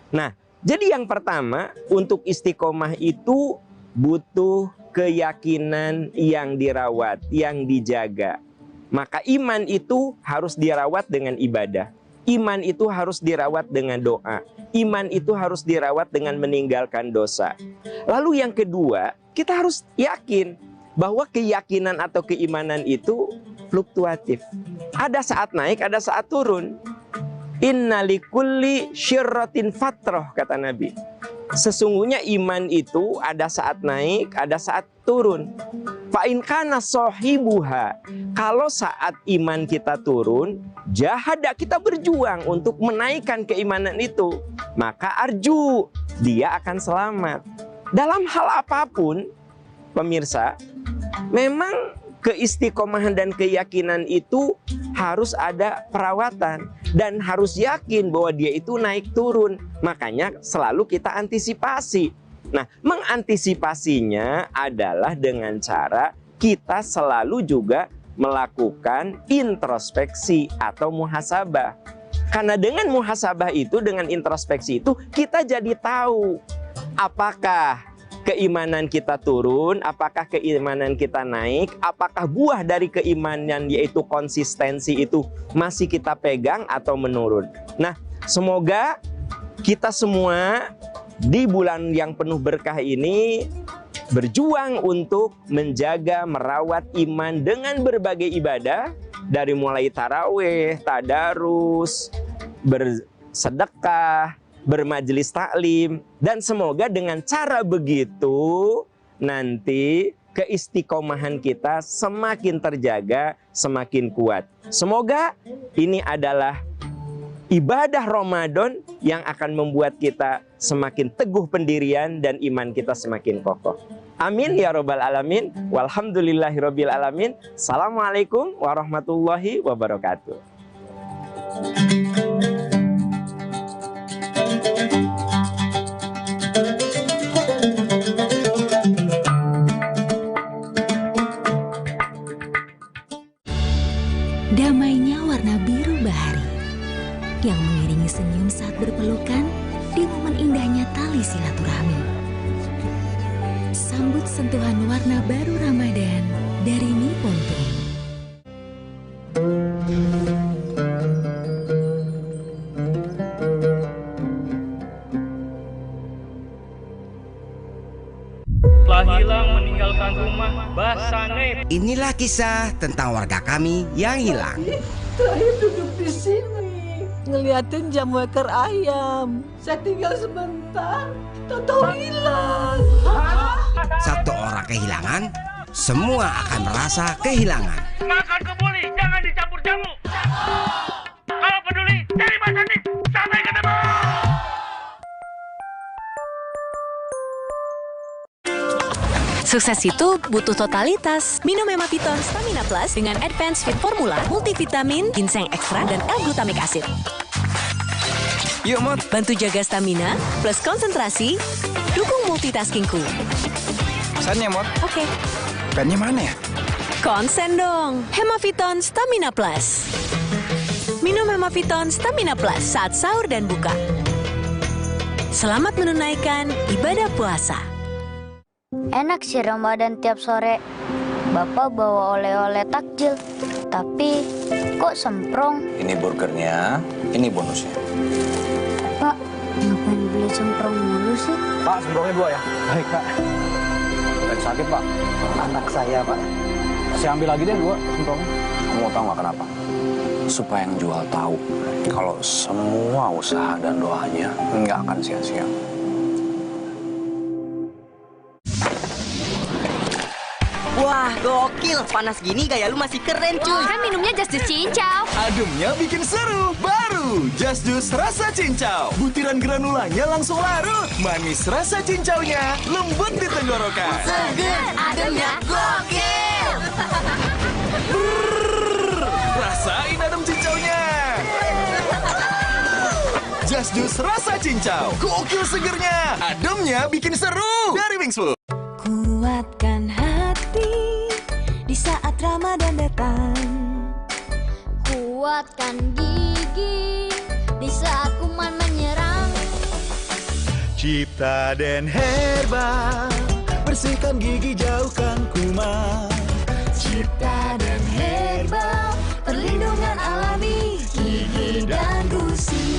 Nah, Jadi yang pertama, untuk istiqomah itu butuh keyakinan yang dirawat, yang dijaga. Maka iman itu harus dirawat dengan ibadah. Iman itu harus dirawat dengan doa. Iman itu harus dirawat dengan meninggalkan dosa. Lalu yang kedua, kita harus yakin bahwa keyakinan atau keimanan itu fluktuatif. Ada saat naik, ada saat turun. Inna likulli syirratin fatroh, kata Nabi. Sesungguhnya iman itu ada saat naik, ada saat turun. Fa'in kana sohibuha. Kalau saat iman kita turun, jahada, kita berjuang untuk menaikkan keimanan itu, maka arju, dia akan selamat. Dalam hal apapun, pemirsa, memang keistiqomahan dan keyakinan itu harus ada perawatan dan harus yakin bahwa dia itu naik turun. Makanya selalu kita antisipasi. Nah, mengantisipasinya adalah dengan cara kita selalu juga melakukan introspeksi atau muhasabah. Karena dengan muhasabah itu, dengan introspeksi itu, kita jadi tahu apakah keimanan kita turun, apakah keimanan kita naik, apakah buah dari keimanan yaitu konsistensi itu masih kita pegang atau menurun. Nah, semoga kita semua di bulan yang penuh berkah ini berjuang untuk menjaga, merawat iman dengan berbagai ibadah, dari mulai tarawih, tadarus, bersedekah, bermajelis taklim, dan semoga dengan cara begitu nanti keistiqomahan kita semakin terjaga, semakin kuat. Semoga ini adalah ibadah Ramadan yang akan membuat kita semakin teguh pendirian dan iman kita semakin kokoh. Amin ya robbal alamin. Walhamdulillahirabbil alamin. Assalamualaikum warahmatullahi wabarakatuh. Damainya warna biru bahari yang mengiringi senyum saat berpelukan di momen indahnya tali silaturahmi. Sambut sentuhan warna baru Ramadan dari Nippon Paint. Telah hilang meninggalkan rumah Basane. Inilah kisah tentang warga kami yang hilang. Saya duduk di sini ngeliatin jamu ekor ayam. Saya tinggal sebentar, tahu hilang. Satu orang kehilangan, semua akan merasa kehilangan. Makan kebuli, jangan dicampur jamu. Kalau peduli, cari Basane. Sampai ketemu. Sukses itu butuh totalitas. Minum Hemaviton Stamina Plus dengan Advanced Fit Formula, multivitamin, ginseng ekstra, dan L-glutamic acid. Yuk, Mot. Bantu jaga stamina, plus konsentrasi, dukung multitaskingku. Pesannya, Mot. Oke. Pennya mana ya? Konsen dong. Hemaviton Stamina Plus. Minum Hemaviton Stamina Plus saat sahur dan buka. Selamat menunaikan ibadah puasa. Enak sih Ramadan tiap sore. Bapak bawa oleh-oleh takjil. Tapi kok semprong? Ini burgernya, ini bonusnya. Pak, ngapain beli semprong mulu sih? Pak, semprongnya 2 ya? Baik, Pak. Lagi sakit, Pak. Anak saya, Pak. Saya ambil lagi deh 2 semprongnya. Kamu mau tahu nggak kenapa? Supaya yang jual tahu kalau semua usaha dan doanya nggak akan sia-sia. Wah, gokil. Panas gini gaya lu masih keren, cuy. Kan minumnya Just Juice Cincau. Ademnya bikin seru. Baru Just Juice rasa cincau. Butiran granulanya langsung larut. Manis rasa cincaunya, lembut di tenggorokan. Seger, ademnya gokil. Rasain adem cincaunya. Just Juice rasa cincau. Gokil segernya. Ademnya bikin seru. Dari Wings Food. Kuatkan hati di saat Ramadan datang. Kuatkan gigi di saat kuman menyerang. Ciptaden Herbal, bersihkan gigi, jauhkan kuman. Ciptaden Herbal, perlindungan alami gigi dan gusi.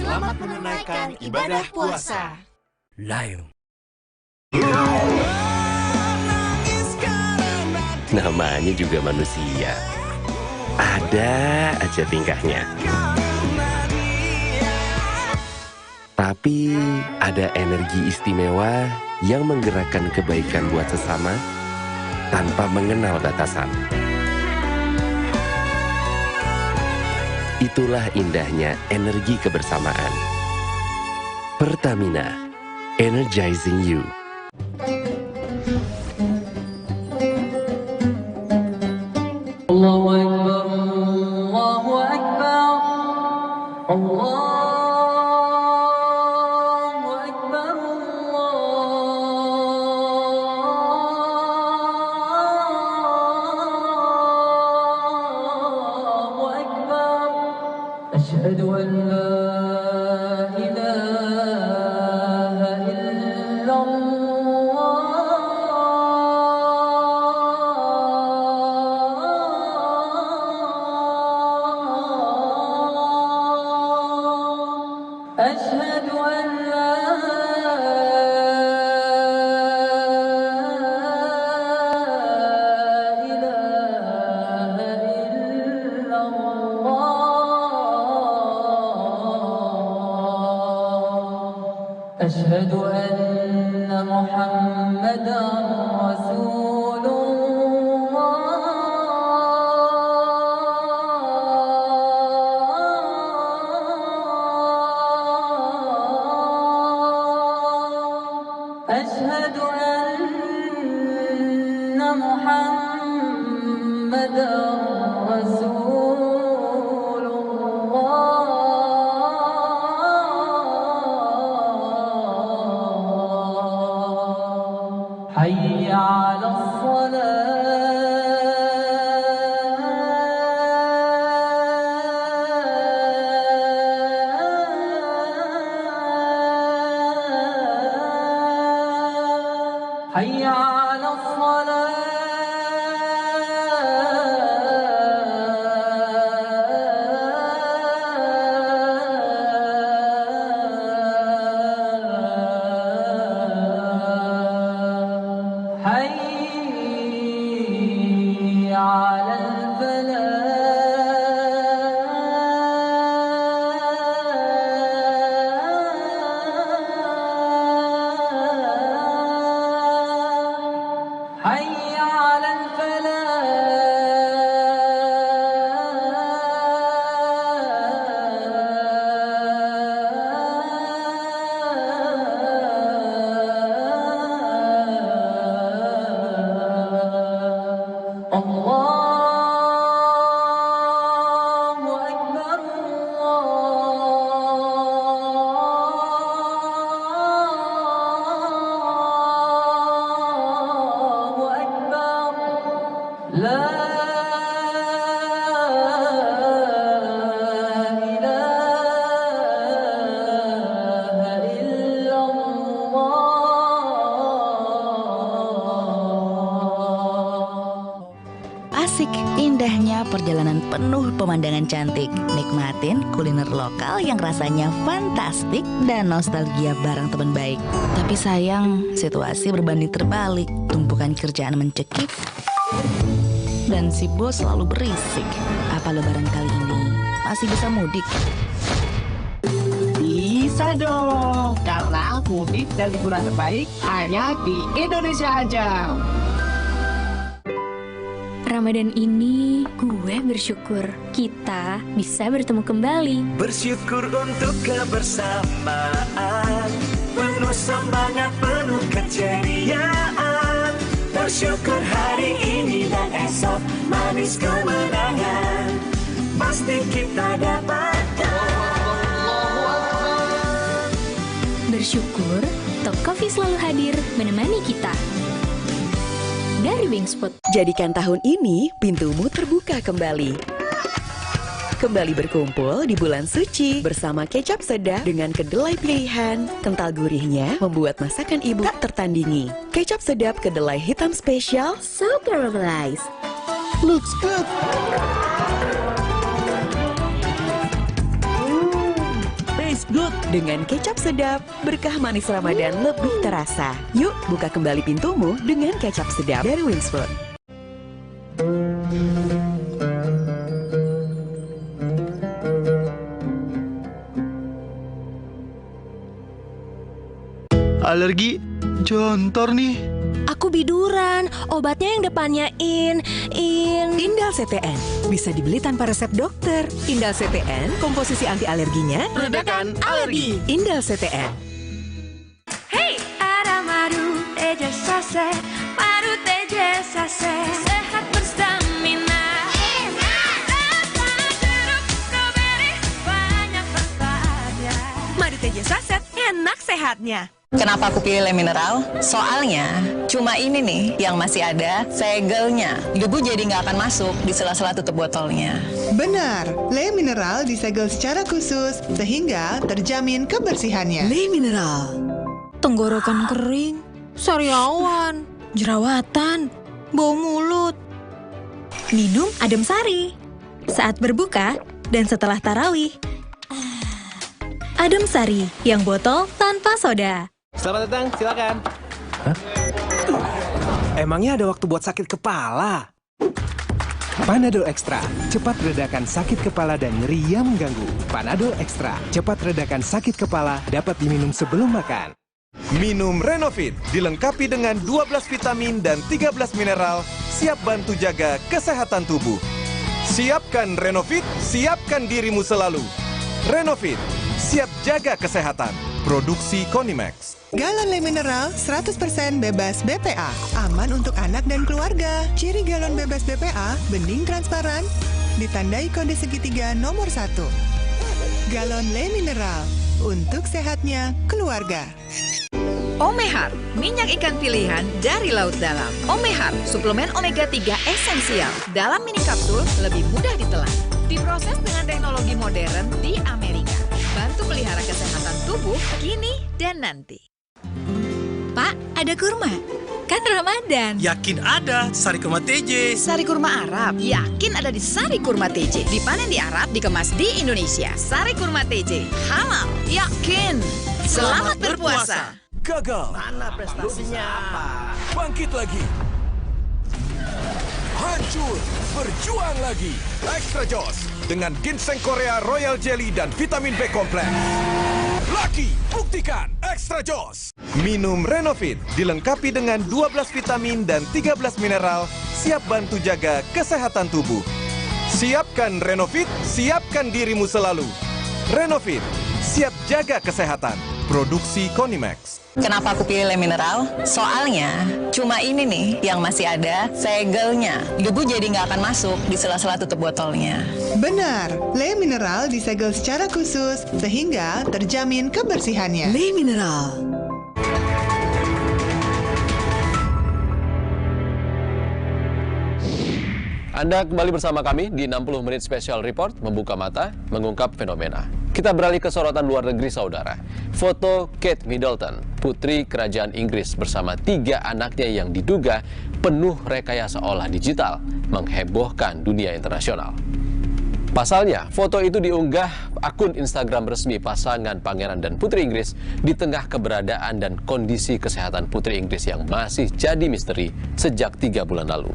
Selamat menunaikan ibadah puasa. Layu. Namanya juga manusia, ada aja tingkahnya. Tapi ada energi istimewa yang menggerakkan kebaikan buat sesama tanpa mengenal batasan. Itulah indahnya energi kebersamaan. Pertamina, energizing you. Allahu Akbar, Allahu Akbar, Allahu Akbar, Allahu Akbar. Asyhadu an la ilaha illallah. أشهد أن لا إله إلا الله. أشهد أن محمدا رسول أشهد أن محمدا رسول الله. حي على الصلاة. حي على الصلاة. حي على الفلاح. حي على الفلاح. الله أكبر، الله أكبر. لا إله إلا الله. Asik, indahnya perjalanan penuh pemandangan cantik. Nikmatin kuliner lokal yang rasanya fantastik dan nostalgia bareng teman baik. Tapi sayang, situasi berbanding terbalik. Tumpukan kerjaan mencekik dan si bos selalu berisik. Apa lebaran kali ini masih bisa mudik? Bisa dong, karena mudik dan liburan terbaik hanya di Indonesia aja. Ramadan ini gue bersyukur kita bisa bertemu kembali. Bersyukur untuk kebersamaan, penuh semangat, penuh keceriaan. Bersyukur hari ini dan esok manis kemenangan pasti kita dapatkan. Bersyukur Top Coffee selalu hadir menemani kita. Dari Wingspot. Jadikan tahun ini pintumu terbuka kembali. Kembali berkumpul di bulan suci bersama kecap sedap dengan kedelai pilihan. Kental gurihnya membuat masakan ibu tak tertandingi. Kecap sedap kedelai hitam spesial, so caramelized. Looks good. Taste good. Dengan kecap sedap, berkah manis Ramadan lebih terasa. Yuk, buka kembali pintumu dengan kecap sedap dari Wings Food. Alergi jontor nih. Aku biduran, obatnya yang depannya Indal CTN. Bisa dibeli tanpa resep dokter. Indal CTN, komposisi anti alerginya redakan alergi. Indal CTN. Hey, ada madu teja saset, madu teja saset, sehat berstamina. Rasa jeruk strawberry, banyak manfaatnya. Madu teja saset, enak sehatnya. Kenapa aku pilih Le Mineral? Soalnya cuma ini nih yang masih ada segelnya. Debu jadi nggak akan masuk di sela-sela tutup botolnya. Benar, Le Mineral disegel secara khusus sehingga terjamin kebersihannya. Le Mineral. Tenggorokan kering, sariawan, jerawatan, bau mulut. Minum Adem Sari saat berbuka dan setelah tarawih. Adem Sari yang botol tanpa soda. Selamat datang, silakan. Hah? Emangnya ada waktu buat sakit kepala? Panadol Extra, cepat redakan sakit kepala dan nyeri yang mengganggu. Panadol Extra, cepat redakan sakit kepala, dapat diminum sebelum makan. Minum Renovit, dilengkapi dengan 12 vitamin dan 13 mineral, siap bantu jaga kesehatan tubuh. Siapkan Renovit, siapkan dirimu selalu. Renovit, siap jaga kesehatan. Produksi Konimax. Galon Le Mineral 100% bebas BPA. Aman untuk anak dan keluarga. Ciri galon bebas BPA, bening transparan, ditandai kode segitiga nomor 1. Galon Le Mineral, untuk sehatnya keluarga. Omehar, minyak ikan pilihan dari laut dalam. Omehar, suplemen omega 3 esensial. Dalam mini kapsul, lebih mudah ditelan. Diproses dengan teknologi modern di Amerika. Bantu pelihara kesehatan tubuh kini dan nanti. Pak, ada kurma. Kan Ramadan. Yakin ada, Sari Kurma TJ. Sari kurma Arab, yakin ada di Sari Kurma TJ. Dipanen di Arab, dikemas di Indonesia. Sari Kurma TJ, halal, yakin. Selamat berpuasa. Gagal. Mana prestasinya? Bangkit lagi. Hancur, berjuang lagi. Extra Joss dengan ginseng Korea Royal Jelly dan vitamin B kompleks. Laki, buktikan Extra Joss. Minum Renovit, dilengkapi dengan 12 vitamin dan 13 mineral, siap bantu jaga kesehatan tubuh. Siapkan Renovit, siapkan dirimu selalu. Renovit, siap jaga kesehatan. Produksi Konimax. Kenapa aku pilih Le Mineral? Soalnya cuma ini nih yang masih ada segelnya. Debu jadi nggak akan masuk di sela-sela tutup botolnya. Benar, Le Mineral disegel secara khusus sehingga terjamin kebersihannya. Le Mineral. Anda kembali bersama kami di 60 Menit Special Report, membuka mata, mengungkap fenomena. Kita beralih ke sorotan luar negeri, saudara. Foto Kate Middleton, putri kerajaan Inggris bersama 3 anaknya yang diduga penuh rekayasa olah digital, menghebohkan dunia internasional. Pasalnya, foto itu diunggah akun Instagram resmi pasangan Pangeran dan Putri Inggris di tengah keberadaan dan kondisi kesehatan Putri Inggris yang masih jadi misteri sejak 3 bulan lalu.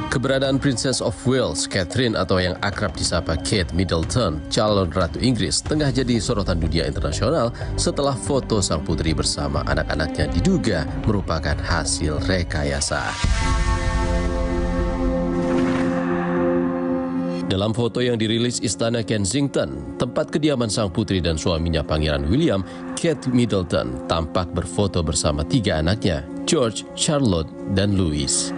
Keberadaan Princess of Wales, Catherine atau yang akrab disapa Kate Middleton, calon Ratu Inggris, tengah jadi sorotan dunia internasional setelah foto sang putri bersama anak-anaknya diduga merupakan hasil rekayasa. Dalam foto yang dirilis Istana Kensington, tempat kediaman sang putri dan suaminya Pangeran William, Kate Middleton tampak berfoto bersama 3 anaknya, George, Charlotte, dan Louis.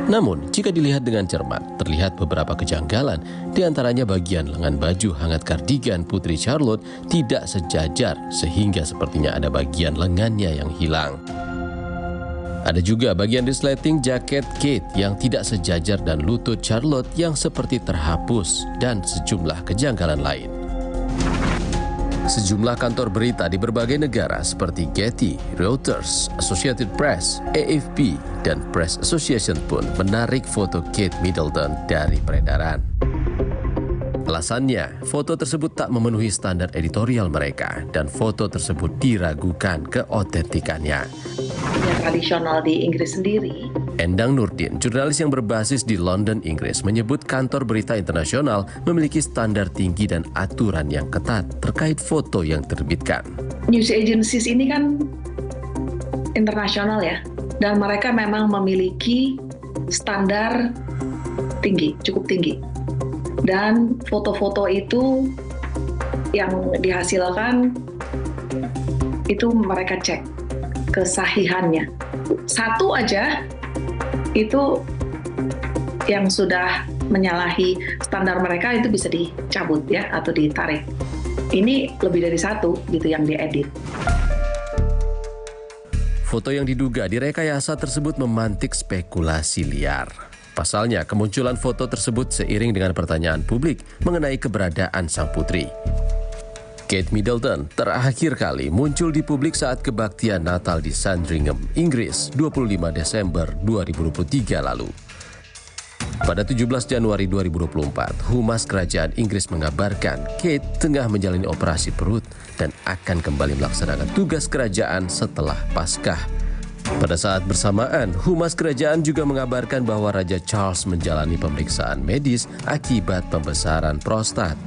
Namun, jika dilihat dengan cermat, terlihat beberapa kejanggalan, di antaranya bagian lengan baju hangat kardigan Putri Charlotte tidak sejajar, sehingga sepertinya ada bagian lengannya yang hilang. Ada juga bagian resleting jaket Kate yang tidak sejajar dan lutut Charlotte yang seperti terhapus dan sejumlah kejanggalan lain. Sejumlah kantor berita di berbagai negara seperti Getty, Reuters, Associated Press, AFP, dan Press Association pun menarik foto Kate Middleton dari peredaran. Alasannya, foto tersebut tak memenuhi standar editorial mereka dan foto tersebut diragukan keotentikannya. Yang tradisional di Inggris sendiri. Endang Nurdin, jurnalis yang berbasis di London, Inggris, menyebut kantor berita internasional memiliki standar tinggi dan aturan yang ketat terkait foto yang diterbitkan. News agencies ini kan internasional ya, dan mereka memang memiliki standar tinggi, cukup tinggi. Dan foto-foto itu yang dihasilkan itu mereka cek kesahihannya. Satu aja itu yang sudah menyalahi standar mereka itu bisa dicabut ya atau ditarik. Ini lebih dari satu gitu yang diedit. Foto yang diduga direkayasa tersebut memantik spekulasi liar. Pasalnya, kemunculan foto tersebut seiring dengan pertanyaan publik mengenai keberadaan sang putri. Kate Middleton terakhir kali muncul di publik saat kebaktian Natal di Sandringham, Inggris, 25 Desember 2023 lalu. Pada 17 Januari 2024, Humas Kerajaan Inggris mengabarkan Kate tengah menjalani operasi perut dan akan kembali melaksanakan tugas kerajaan setelah Paskah. Pada saat bersamaan, Humas Kerajaan juga mengabarkan bahwa Raja Charles menjalani pemeriksaan medis akibat pembesaran prostat.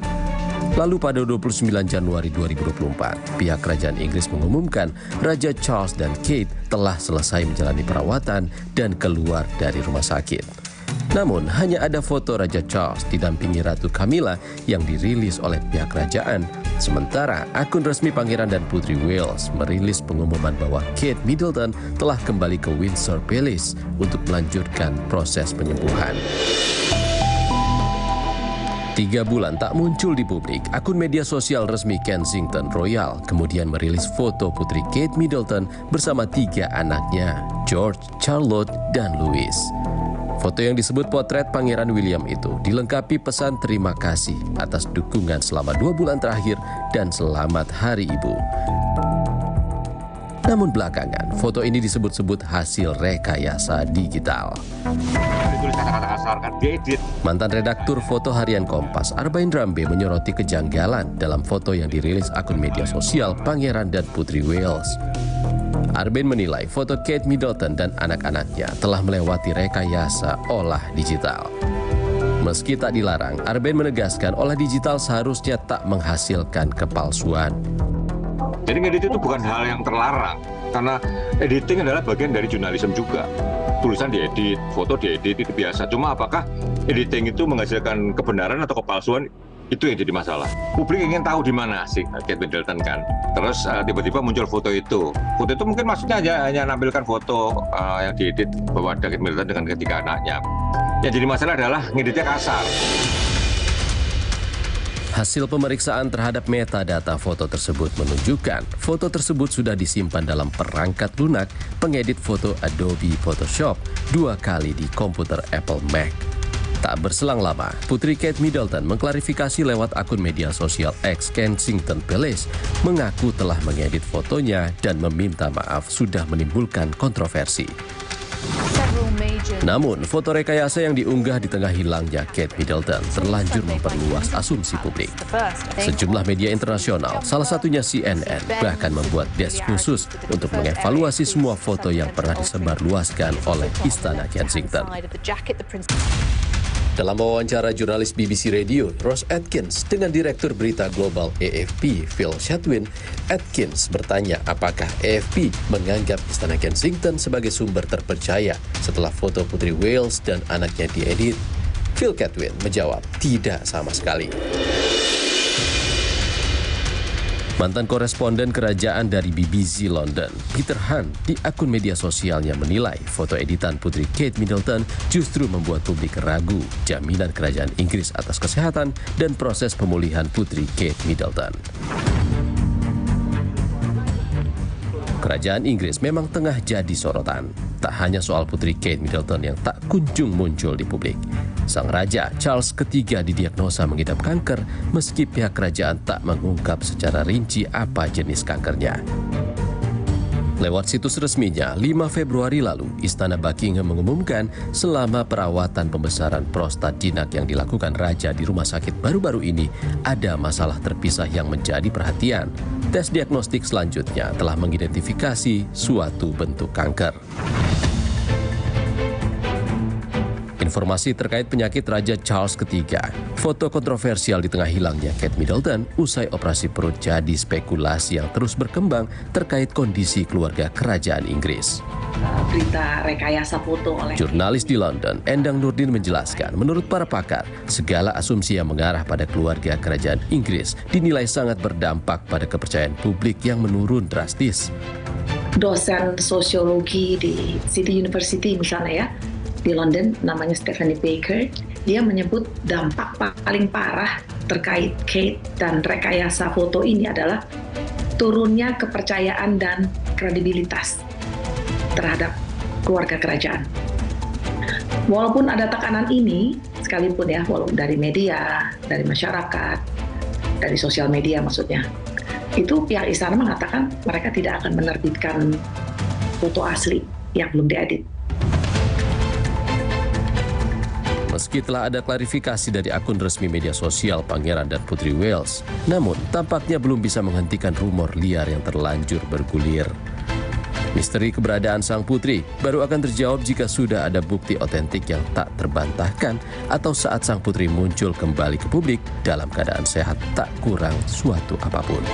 Lalu pada 29 Januari 2024, pihak Kerajaan Inggris mengumumkan Raja Charles dan Kate telah selesai menjalani perawatan dan keluar dari rumah sakit. Namun, hanya ada foto Raja Charles didampingi Ratu Camilla yang dirilis oleh pihak kerajaan. Sementara, akun resmi Pangeran dan Putri Wales merilis pengumuman bahwa Kate Middleton telah kembali ke Windsor Palace untuk melanjutkan proses penyembuhan. 3 bulan tak muncul di publik, akun media sosial resmi Kensington Royal kemudian merilis foto Putri Kate Middleton bersama 3 anaknya, George, Charlotte, dan Louis. Foto yang disebut potret Pangeran William itu dilengkapi pesan terima kasih atas dukungan selama 2 bulan terakhir dan selamat Hari Ibu. Namun belakangan, foto ini disebut-sebut hasil rekayasa digital. Ditulis kata-kata kasar kan diedit. Mantan redaktur foto harian Kompas, Arbain Rambe menyoroti kejanggalan dalam foto yang dirilis akun media sosial Pangeran dan Putri Wales. Arbain menilai foto Kate Middleton dan anak-anaknya telah melewati rekayasa olah digital. Meski tak dilarang, Arbain menegaskan olah digital seharusnya tak menghasilkan kepalsuan. Jadi ngedit itu bukan hal yang terlarang, karena editing adalah bagian dari jurnalisme juga. Tulisan diedit, foto diedit itu biasa. Cuma apakah editing itu menghasilkan kebenaran atau kepalsuan, itu yang jadi masalah. Publik ingin tahu di mana sih Kate Middleton kan. Terus tiba-tiba muncul foto itu. Foto itu mungkin maksudnya hanya menampilkan foto yang diedit bahwa ada Kate Middleton dengan ketiga anaknya. Yang jadi masalah adalah ngeditnya kasar. Hasil pemeriksaan terhadap metadata foto tersebut menunjukkan foto tersebut sudah disimpan dalam perangkat lunak pengedit foto Adobe Photoshop 2 kali di komputer Apple Mac. Tak berselang lama, Putri Kate Middleton mengklarifikasi lewat akun media sosial X Kensington Palace mengaku telah mengedit fotonya dan meminta maaf sudah menimbulkan kontroversi. Namun, foto rekayasa yang diunggah di tengah hilangnya Kate Middleton terlanjur memperluas asumsi publik. Sejumlah media internasional, salah satunya CNN, bahkan membuat desk khusus untuk mengevaluasi semua foto yang pernah disebarluaskan oleh Istana Kensington. Dalam wawancara jurnalis BBC Radio, Ross Atkins dengan Direktur Berita Global AFP, Phil Chatwin, Atkins bertanya apakah AFP menganggap Istana Kensington sebagai sumber terpercaya setelah foto Putri Wales dan anaknya diedit. Phil Chatwin menjawab, tidak sama sekali. Mantan koresponden kerajaan dari BBC London, Peter Hunt, di akun media sosialnya menilai foto editan Putri Kate Middleton justru membuat publik ragu jaminan kerajaan Inggris atas kesehatan dan proses pemulihan Putri Kate Middleton. Kerajaan Inggris memang tengah jadi sorotan. Tak hanya soal Putri Kate Middleton yang tak kunjung muncul di publik. Sang Raja Charles III didiagnosa mengidap kanker meski pihak kerajaan tak mengungkap secara rinci apa jenis kankernya. Lewat situs resminya, 5 Februari lalu, Istana Buckingham mengumumkan selama perawatan pembesaran prostat jinak yang dilakukan Raja di rumah sakit baru-baru ini, ada masalah terpisah yang menjadi perhatian. Tes diagnostik selanjutnya telah mengidentifikasi suatu bentuk kanker. Informasi terkait penyakit Raja Charles III. Foto kontroversial di tengah hilangnya Kate Middleton usai operasi perut jadi spekulasi yang terus berkembang terkait kondisi keluarga kerajaan Inggris. Berita rekayasa foto oleh Jurnalis di London, Endang Nurdin menjelaskan, menurut para pakar, segala asumsi yang mengarah pada keluarga kerajaan Inggris dinilai sangat berdampak pada kepercayaan publik yang menurun drastis. Dosen sosiologi di City University misalnya ya, di London, namanya Stephanie Baker, dia menyebut dampak paling parah terkait Kate dan rekayasa foto ini adalah turunnya kepercayaan dan kredibilitas terhadap keluarga kerajaan. Walaupun ada tekanan ini, sekalipun ya, walaupun dari media, dari masyarakat, dari sosial media maksudnya, itu pihak istana mengatakan mereka tidak akan menerbitkan foto asli yang belum diedit. Meski telah ada klarifikasi dari akun resmi media sosial Pangeran dan Putri Wales, namun tampaknya belum bisa menghentikan rumor liar yang terlanjur bergulir. Misteri keberadaan sang putri baru akan terjawab jika sudah ada bukti otentik yang tak terbantahkan atau saat sang putri muncul kembali ke publik dalam keadaan sehat tak kurang suatu apapun.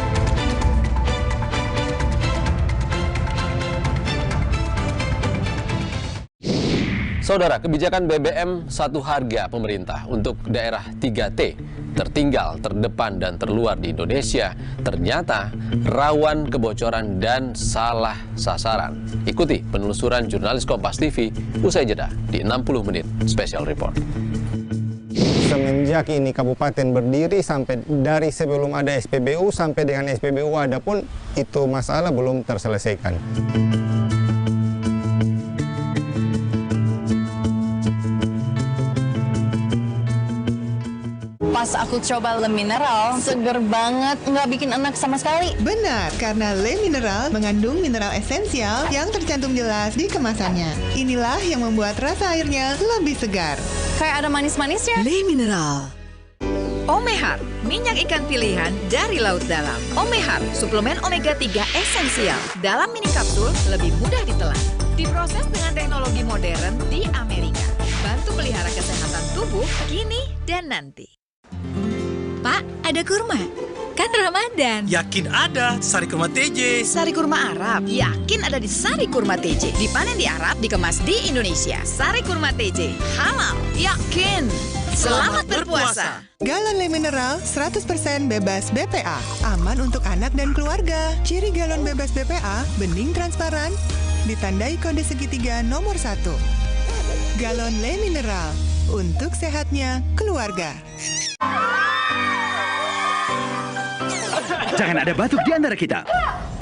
Saudara, kebijakan BBM satu harga pemerintah untuk daerah 3T, tertinggal, terdepan, dan terluar di Indonesia, ternyata rawan kebocoran dan salah sasaran. Ikuti penelusuran jurnalis Kompas TV usai jeda di 60 menit Special Report. Semenjak ini kabupaten berdiri sampai dari sebelum ada SPBU sampai dengan SPBU ada pun itu masalah belum terselesaikan. Pas aku coba Le Mineral, seger banget, nggak bikin enak sama sekali. Benar, karena Le Mineral mengandung mineral esensial yang tercantum jelas di kemasannya. Inilah yang membuat rasa airnya lebih segar. Kayak ada manis-manisnya. Le Mineral. Omehar, minyak ikan pilihan dari laut dalam. Omehar, suplemen omega 3 esensial. Dalam mini kapsul, lebih mudah ditelan. Diproses dengan teknologi modern di Amerika. Bantu pelihara kesehatan tubuh kini dan nanti. Pak, ada kurma. Kan Ramadan. Yakin ada Sari Kurma TJ. Sari kurma Arab. Yakin ada di Sari Kurma TJ. Dipanen di Arab, dikemas di Indonesia. Sari Kurma TJ. Halal. Yakin. Selamat berpuasa. Galon Le Mineral 100% bebas BPA. Aman untuk anak dan keluarga. Ciri galon bebas BPA, bening transparan, ditandai kode segitiga nomor 1. Galon Le Mineral. Untuk sehatnya keluarga. Jangan ada batuk di antara kita.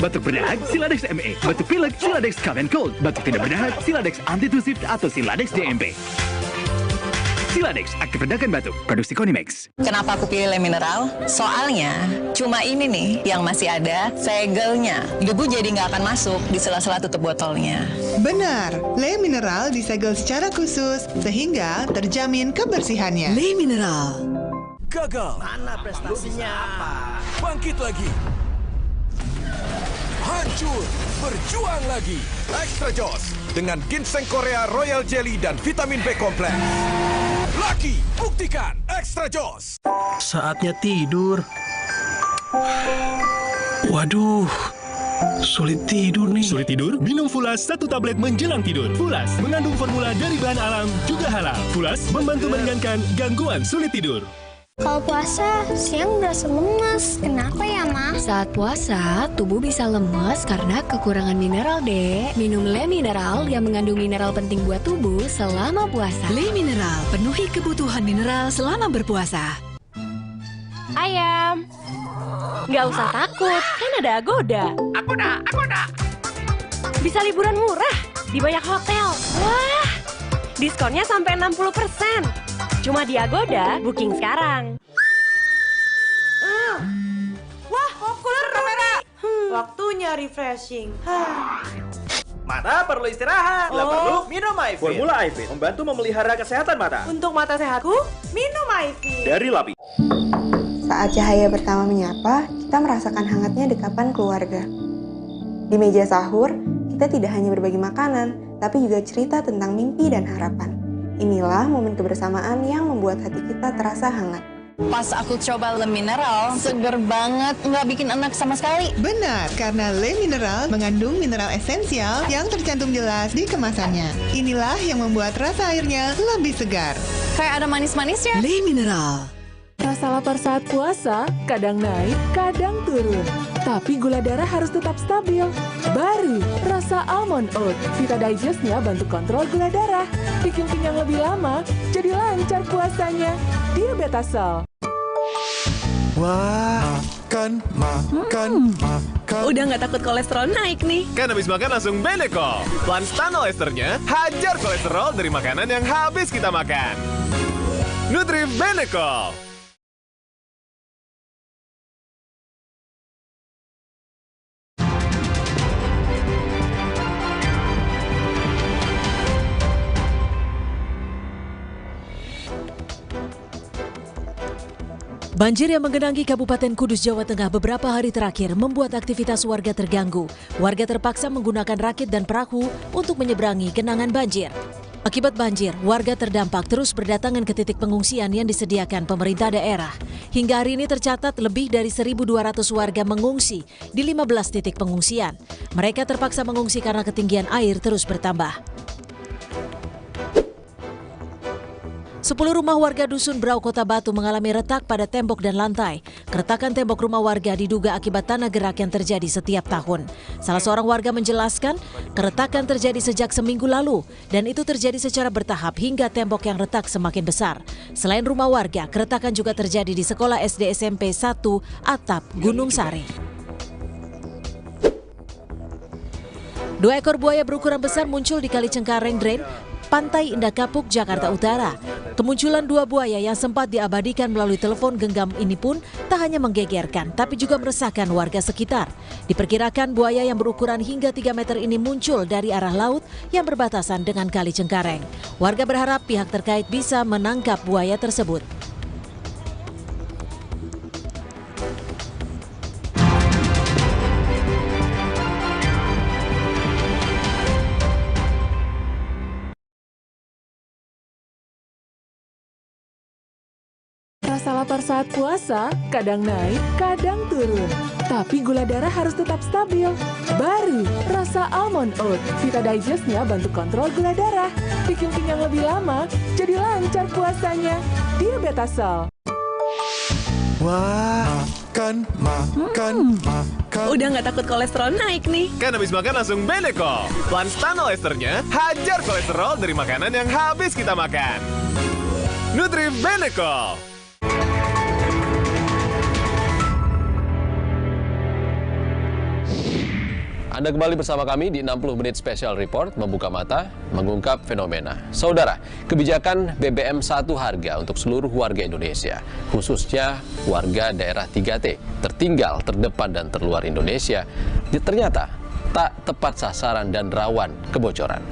Batuk berdahak, Siladex ME. Batuk pilek, Siladex Cough and Cold. Batuk tidak berdahak, Siladex Antitusif atau Siladex DMP. Siladex, aktif redakan batuk. Produksi Konimex. Kenapa aku pilih Le Mineral? Soalnya cuma ini nih yang masih ada segelnya. Debu jadi nggak akan masuk di sela-sela tutup botolnya. Benar, Le Mineral disegel secara khusus sehingga terjamin kebersihannya. Le Mineral. Gagal. Mana prestasinya? Bangkit lagi. Hancur. Berjuang lagi. Extra Joss dengan ginseng Korea Royal Jelly dan vitamin B kompleks. Laki, buktikan Extra Joss. Saatnya tidur. Waduh, sulit tidur nih. Sulit tidur? Minum Fulas 1 tablet menjelang tidur. Fulas mengandung formula dari bahan alam juga halal. Fulas membantu meringankan gangguan sulit tidur. Kalau puasa, siang berasa lemas. Kenapa ya, Ma? Saat puasa, tubuh bisa lemas karena kekurangan mineral, Dek. Minum Le Mineral yang mengandung mineral penting buat tubuh selama puasa. Le Mineral, penuhi kebutuhan mineral selama berpuasa. Ayam. Nggak usah takut, kan ada Agoda. Agoda. Bisa liburan murah di banyak hotel. Wah, diskonnya sampai 60%. Cuma di Agoda, booking sekarang. Wah, populer kamera. Waktunya refreshing. Mata perlu istirahat. Bila perlu, minum Ivy. Formula Ivy membantu memelihara kesehatan mata. Untuk mata sehatku, minum Ivy. Dari LAPI. Saat cahaya pertama menyapa, kita merasakan hangatnya dekapan keluarga. Di meja sahur, kita tidak hanya berbagi makanan, tapi juga cerita tentang mimpi dan harapan. Inilah momen kebersamaan yang membuat hati kita terasa hangat. Pas aku coba Le Mineral, seger banget, nggak bikin enak sama sekali. Benar, karena Le Mineral mengandung mineral esensial yang tercantum jelas di kemasannya. Inilah yang membuat rasa airnya lebih segar. Kayak ada manis-manisnya. Le Mineral. Rasa lapar saat puasa, kadang naik, kadang turun. Tapi gula darah harus tetap stabil. Baru, rasa almond oat. Vita Digest-nya bantu kontrol gula darah. Bikin kenyang lebih lama, jadi lancar puasanya. Diabetasol. Wah, makan. Udah nggak takut kolesterol naik nih. Kan habis makan langsung Benecol. Plan Stanol Esternya hajar kolesterol dari makanan yang habis kita makan. Nutri Benecol. Banjir yang menggenangi Kabupaten Kudus, Jawa Tengah beberapa hari terakhir membuat aktivitas warga terganggu. Warga terpaksa menggunakan rakit dan perahu untuk menyeberangi genangan banjir. Akibat banjir, warga terdampak terus berdatangan ke titik pengungsian yang disediakan pemerintah daerah. Hingga hari ini tercatat lebih dari 1.200 warga mengungsi di 15 titik pengungsian. Mereka terpaksa mengungsi karena ketinggian air terus bertambah. 10 rumah warga Dusun Brau, Kota Batu mengalami retak pada tembok dan lantai. Keretakan tembok rumah warga diduga akibat tanah gerak yang terjadi setiap tahun. Salah seorang warga menjelaskan, keretakan terjadi sejak seminggu lalu dan itu terjadi secara bertahap hingga tembok yang retak semakin besar. Selain rumah warga, keretakan juga terjadi di sekolah SD SMP 1 Atap, Gunung Sari. 2 ekor buaya berukuran besar muncul di Kali Cengkareng Drain, Pantai Indah Kapuk, Jakarta Utara. Kemunculan 2 buaya yang sempat diabadikan melalui telepon genggam ini pun tak hanya menggegerkan, tapi juga meresahkan warga sekitar. Diperkirakan buaya yang berukuran hingga 3 meter ini muncul dari arah laut yang berbatasan dengan Kali Cengkareng. Warga berharap pihak terkait bisa menangkap buaya tersebut. Rasa lapar saat puasa, kadang naik, kadang turun. Tapi gula darah harus tetap stabil. Baru, rasa almond oat. Vita Digest-nya bantu kontrol gula darah. Bikin kenyang lebih lama, jadi lancar puasanya. Diabetasol. Wah, makan. Udah nggak takut kolesterol naik nih. Kan habis makan langsung Benecol. Plan Stanol Esternya hajar kolesterol dari makanan yang habis kita makan. Nutri Benecol. Anda kembali bersama kami di 60 Menit Special Report, membuka mata, mengungkap fenomena. Saudara, kebijakan BBM 1 harga untuk seluruh warga Indonesia, khususnya warga daerah 3T, tertinggal, terdepan, dan terluar Indonesia, ternyata tak tepat sasaran dan rawan kebocoran.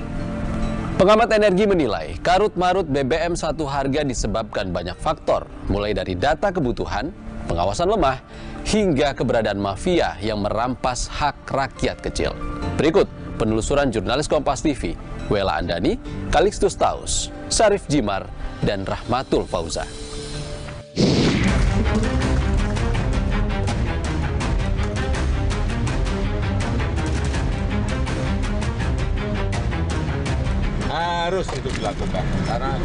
Pengamat energi menilai, karut-marut BBM 1 harga disebabkan banyak faktor, mulai dari data kebutuhan, pengawasan lemah, hingga keberadaan mafia yang merampas hak rakyat kecil. Berikut penelusuran jurnalis Kompas TV, Wela Andani, Calixtus Taus, Syarif Jimar, dan Rahmatul Fauza. Harus itu dilakukan, karena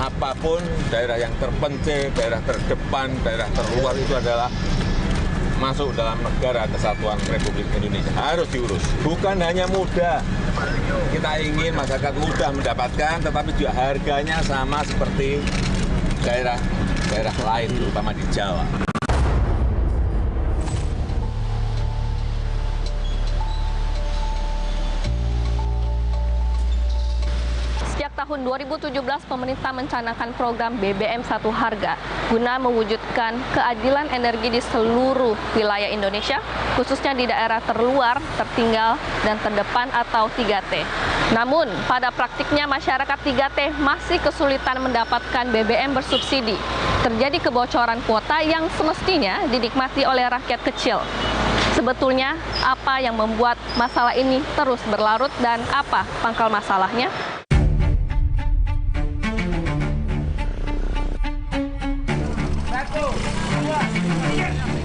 apapun daerah yang terpencil, daerah terdepan, daerah terluar itu adalah masuk dalam negara kesatuan Republik Indonesia, harus diurus. Bukan hanya mudah, kita ingin masyarakat mudah mendapatkan, tetapi juga harganya sama seperti daerah lain, terutama di Jawa. tahun 2017 pemerintah mencanangkan program BBM Satu Harga guna mewujudkan keadilan energi di seluruh wilayah Indonesia, khususnya di daerah terluar, tertinggal, dan terdepan atau 3T. Namun, pada praktiknya masyarakat 3T masih kesulitan mendapatkan BBM bersubsidi. Terjadi kebocoran kuota yang semestinya dinikmati oleh rakyat kecil. Sebetulnya, apa yang membuat masalah ini terus berlarut dan apa pangkal masalahnya?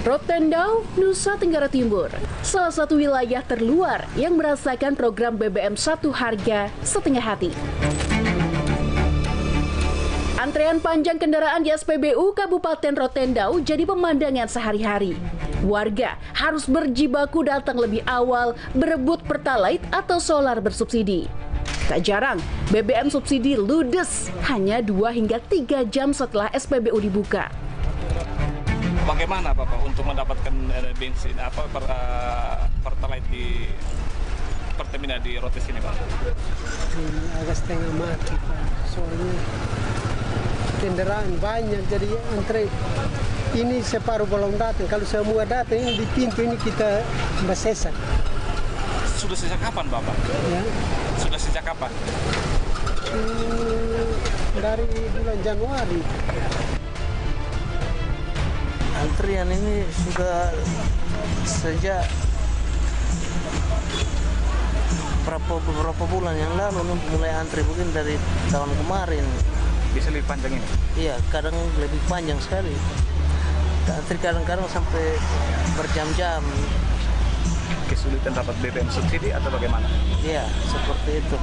Rotendao, Nusa Tenggara Timur, salah satu wilayah terluar yang merasakan program BBM Satu Harga setengah hati. Antrean panjang kendaraan di SPBU Kabupaten Rotendao jadi pemandangan sehari-hari. Warga harus berjibaku datang lebih awal berebut Pertalite atau solar bersubsidi. Tak jarang, BBM subsidi ludes hanya 2 hingga 3 jam setelah SPBU dibuka. Bagaimana Bapak untuk mendapatkan bensin Pertalite di Pertamina di Rotes ini Pak? Agak setengah mati Pak, soalnya kendaraan banyak jadi antre. Ini separuh belum datang, kalau semua datang ini di pintu ini kita bersesak. Sudah sejak kapan Bapak? Ya. Sudah sejak kapan? Dari bulan Januari. Antrian ini sudah sejak beberapa bulan yang lalu mulai antri, mungkin dari tahun kemarin. Bisa lebih panjang ini? Iya, kadang lebih panjang sekali. Antri kadang-kadang sampai berjam-jam. Kesulitan dapat BBM subsidi atau bagaimana? Iya, seperti itu.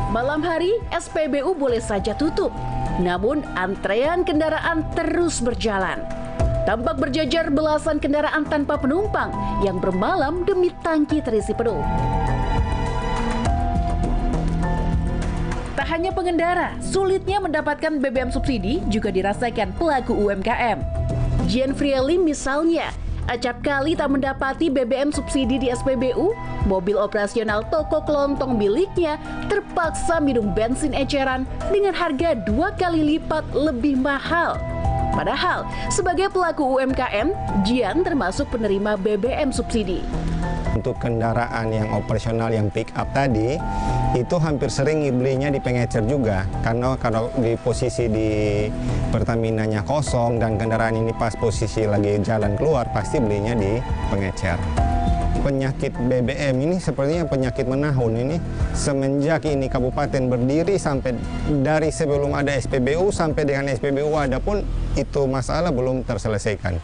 Malam hari, SPBU boleh saja tutup. Namun, antrean kendaraan terus berjalan. Tampak berjajar belasan kendaraan tanpa penumpang yang bermalam demi tangki terisi penuh. Tak hanya pengendara, sulitnya mendapatkan BBM subsidi juga dirasakan pelaku UMKM. Jian Frieli misalnya, acap kali tak mendapati BBM subsidi di SPBU, mobil operasional toko kelontong miliknya terpaksa minum bensin eceran dengan harga 2 kali lipat lebih mahal. Padahal, sebagai pelaku UMKM, Jian termasuk penerima BBM subsidi. Untuk kendaraan yang operasional yang pick up tadi, itu hampir sering belinya di pengecer juga. Karena kalau di posisi di Pertaminanya kosong dan kendaraan ini pas posisi lagi jalan keluar, pasti belinya di pengecer. Penyakit BBM ini sepertinya penyakit menahun ini. Semenjak ini kabupaten berdiri sampai dari sebelum ada SPBU sampai dengan SPBU ada pun itu masalah belum terselesaikan.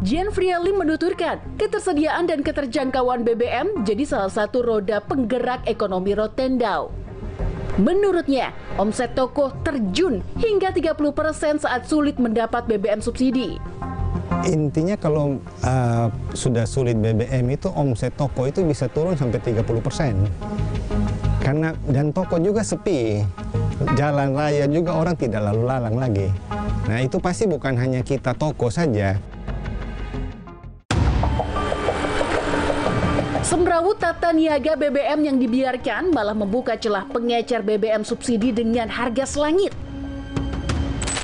Jian Frieli menuturkan, ketersediaan dan keterjangkauan BBM jadi salah satu roda penggerak ekonomi Rotendao. Menurutnya, omset toko terjun hingga 30% saat sulit mendapat BBM subsidi. Intinya kalau sudah sulit BBM itu omset toko itu bisa turun sampai 30%. Karena dan toko juga sepi, jalan raya juga orang tidak lalu lalang lagi. Nah itu pasti bukan hanya kita toko saja. Semrawut tata niaga BBM yang dibiarkan malah membuka celah pengecer BBM subsidi dengan harga selangit.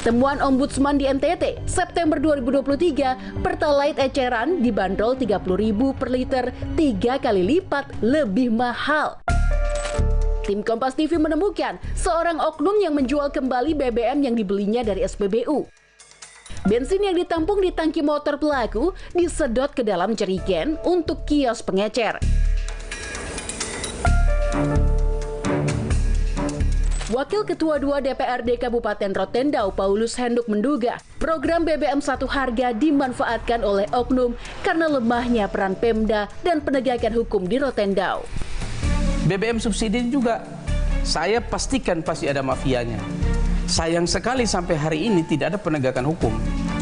Temuan Ombudsman di NTT, September 2023, Pertalite eceran dibanderol Rp30.000 per liter, 3 kali lipat lebih mahal. Tim Kompas TV menemukan seorang oknum yang menjual kembali BBM yang dibelinya dari SPBU. Bensin yang ditampung di tangki motor pelaku disedot ke dalam jerigen untuk kios pengecer. Wakil Ketua 2 DPRD Kabupaten Rotendao, Paulus Henduk menduga program BBM Satu Harga dimanfaatkan oleh oknum karena lemahnya peran Pemda dan penegakan hukum di Rotendao. BBM subsidi juga saya pastikan pasti ada mafianya. Sayang sekali sampai hari ini tidak ada penegakan hukum.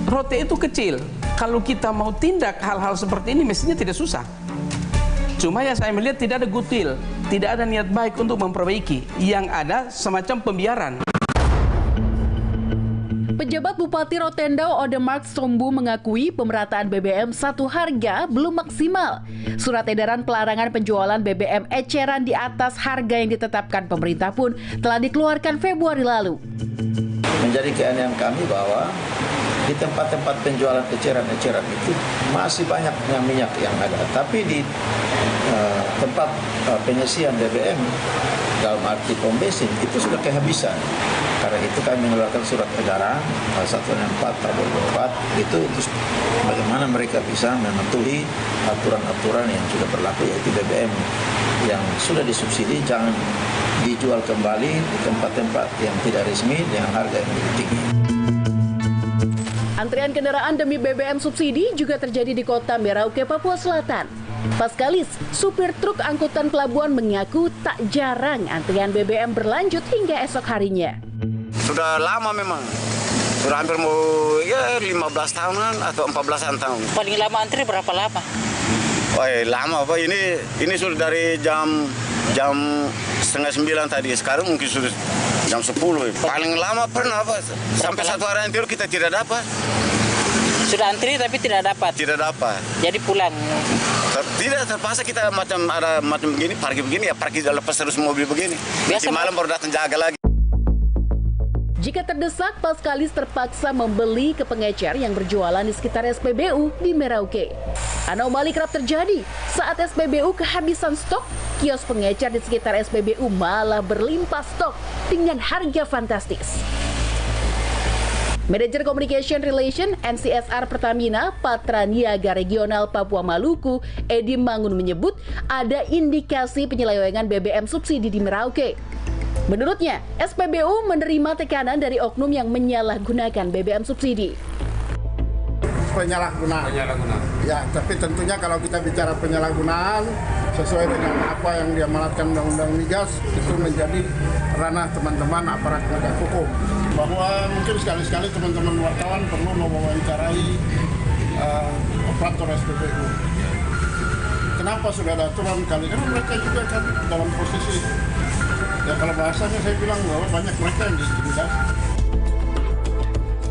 Rote itu kecil. Kalau kita mau tindak hal-hal seperti ini mestinya tidak susah. Cuma ya saya melihat tidak ada gutil, tidak ada niat baik untuk memperbaiki. Yang ada semacam pembiaran. Pejabat Bupati Rotendao Odemark Sombu mengakui pemerataan BBM satu harga belum maksimal. Surat edaran pelarangan penjualan BBM eceran di atas harga yang ditetapkan pemerintah pun telah dikeluarkan Februari lalu. Menjadi keanehan kami bahwa di tempat-tempat penjualan eceran-eceran itu masih banyak minyak yang ada. Tapi di tempat pengisian BBM dalam arti pom bensin itu sudah kehabisan. Karena itu kami mengeluarkan surat edaran 164/2024 itu untuk bagaimana mereka bisa mematuhi aturan-aturan yang sudah berlaku, yaitu BBM yang sudah disubsidi jangan dijual kembali di tempat-tempat yang tidak resmi dengan harga yang lebih tinggi. Antrian kendaraan demi BBM subsidi juga terjadi di Kota Merauke, Papua Selatan. Paskalis, supir truk angkutan pelabuhan mengaku tak jarang antrian BBM berlanjut hingga esok harinya. Sudah lama memang, sudah hampir mau 15 tahunan atau 14 tahun. Paling lama antri berapa lama? Lama Pak, ini sudah dari jam 8:30 tadi, sekarang mungkin sudah jam 10. Paling lama pernah Pak, sampai satu hari antri kita tidak dapat. Sudah antri tapi tidak dapat? Tidak dapat. Jadi pulang? Tidak, terpaksa kita ada macam begini, parkir begini ya, parkir lepas terus mobil begini. Nanti malam baru datang jaga lagi. Jika terdesak, Paskalis terpaksa membeli ke pengecer yang berjualan di sekitar SPBU di Merauke. Anomali kerap terjadi saat SPBU kehabisan stok, kios pengecer di sekitar SPBU malah berlimpah stok dengan harga fantastis. Manajer Communication Relation NCSR Pertamina Patra Niaga Regional Papua Maluku, Edi Mangun menyebut ada indikasi penyelewengan BBM subsidi di Merauke. Menurutnya, SPBU menerima tekanan dari oknum yang menyalahgunakan BBM subsidi. Penyalahgunaan. Ya, tapi tentunya kalau kita bicara penyalahgunaan sesuai dengan apa yang diamanatkan Undang-Undang Migas itu menjadi ranah teman-teman aparat penegak hukum. Bahwa mungkin sekali-sekali teman-teman wartawan perlu mewawancarai operator SPBU. Kenapa sudah ada aturan kali? Karena mereka juga kan dalam posisi, ya kalau bahasanya saya bilang bahwa banyak mereka yang diintimidasi.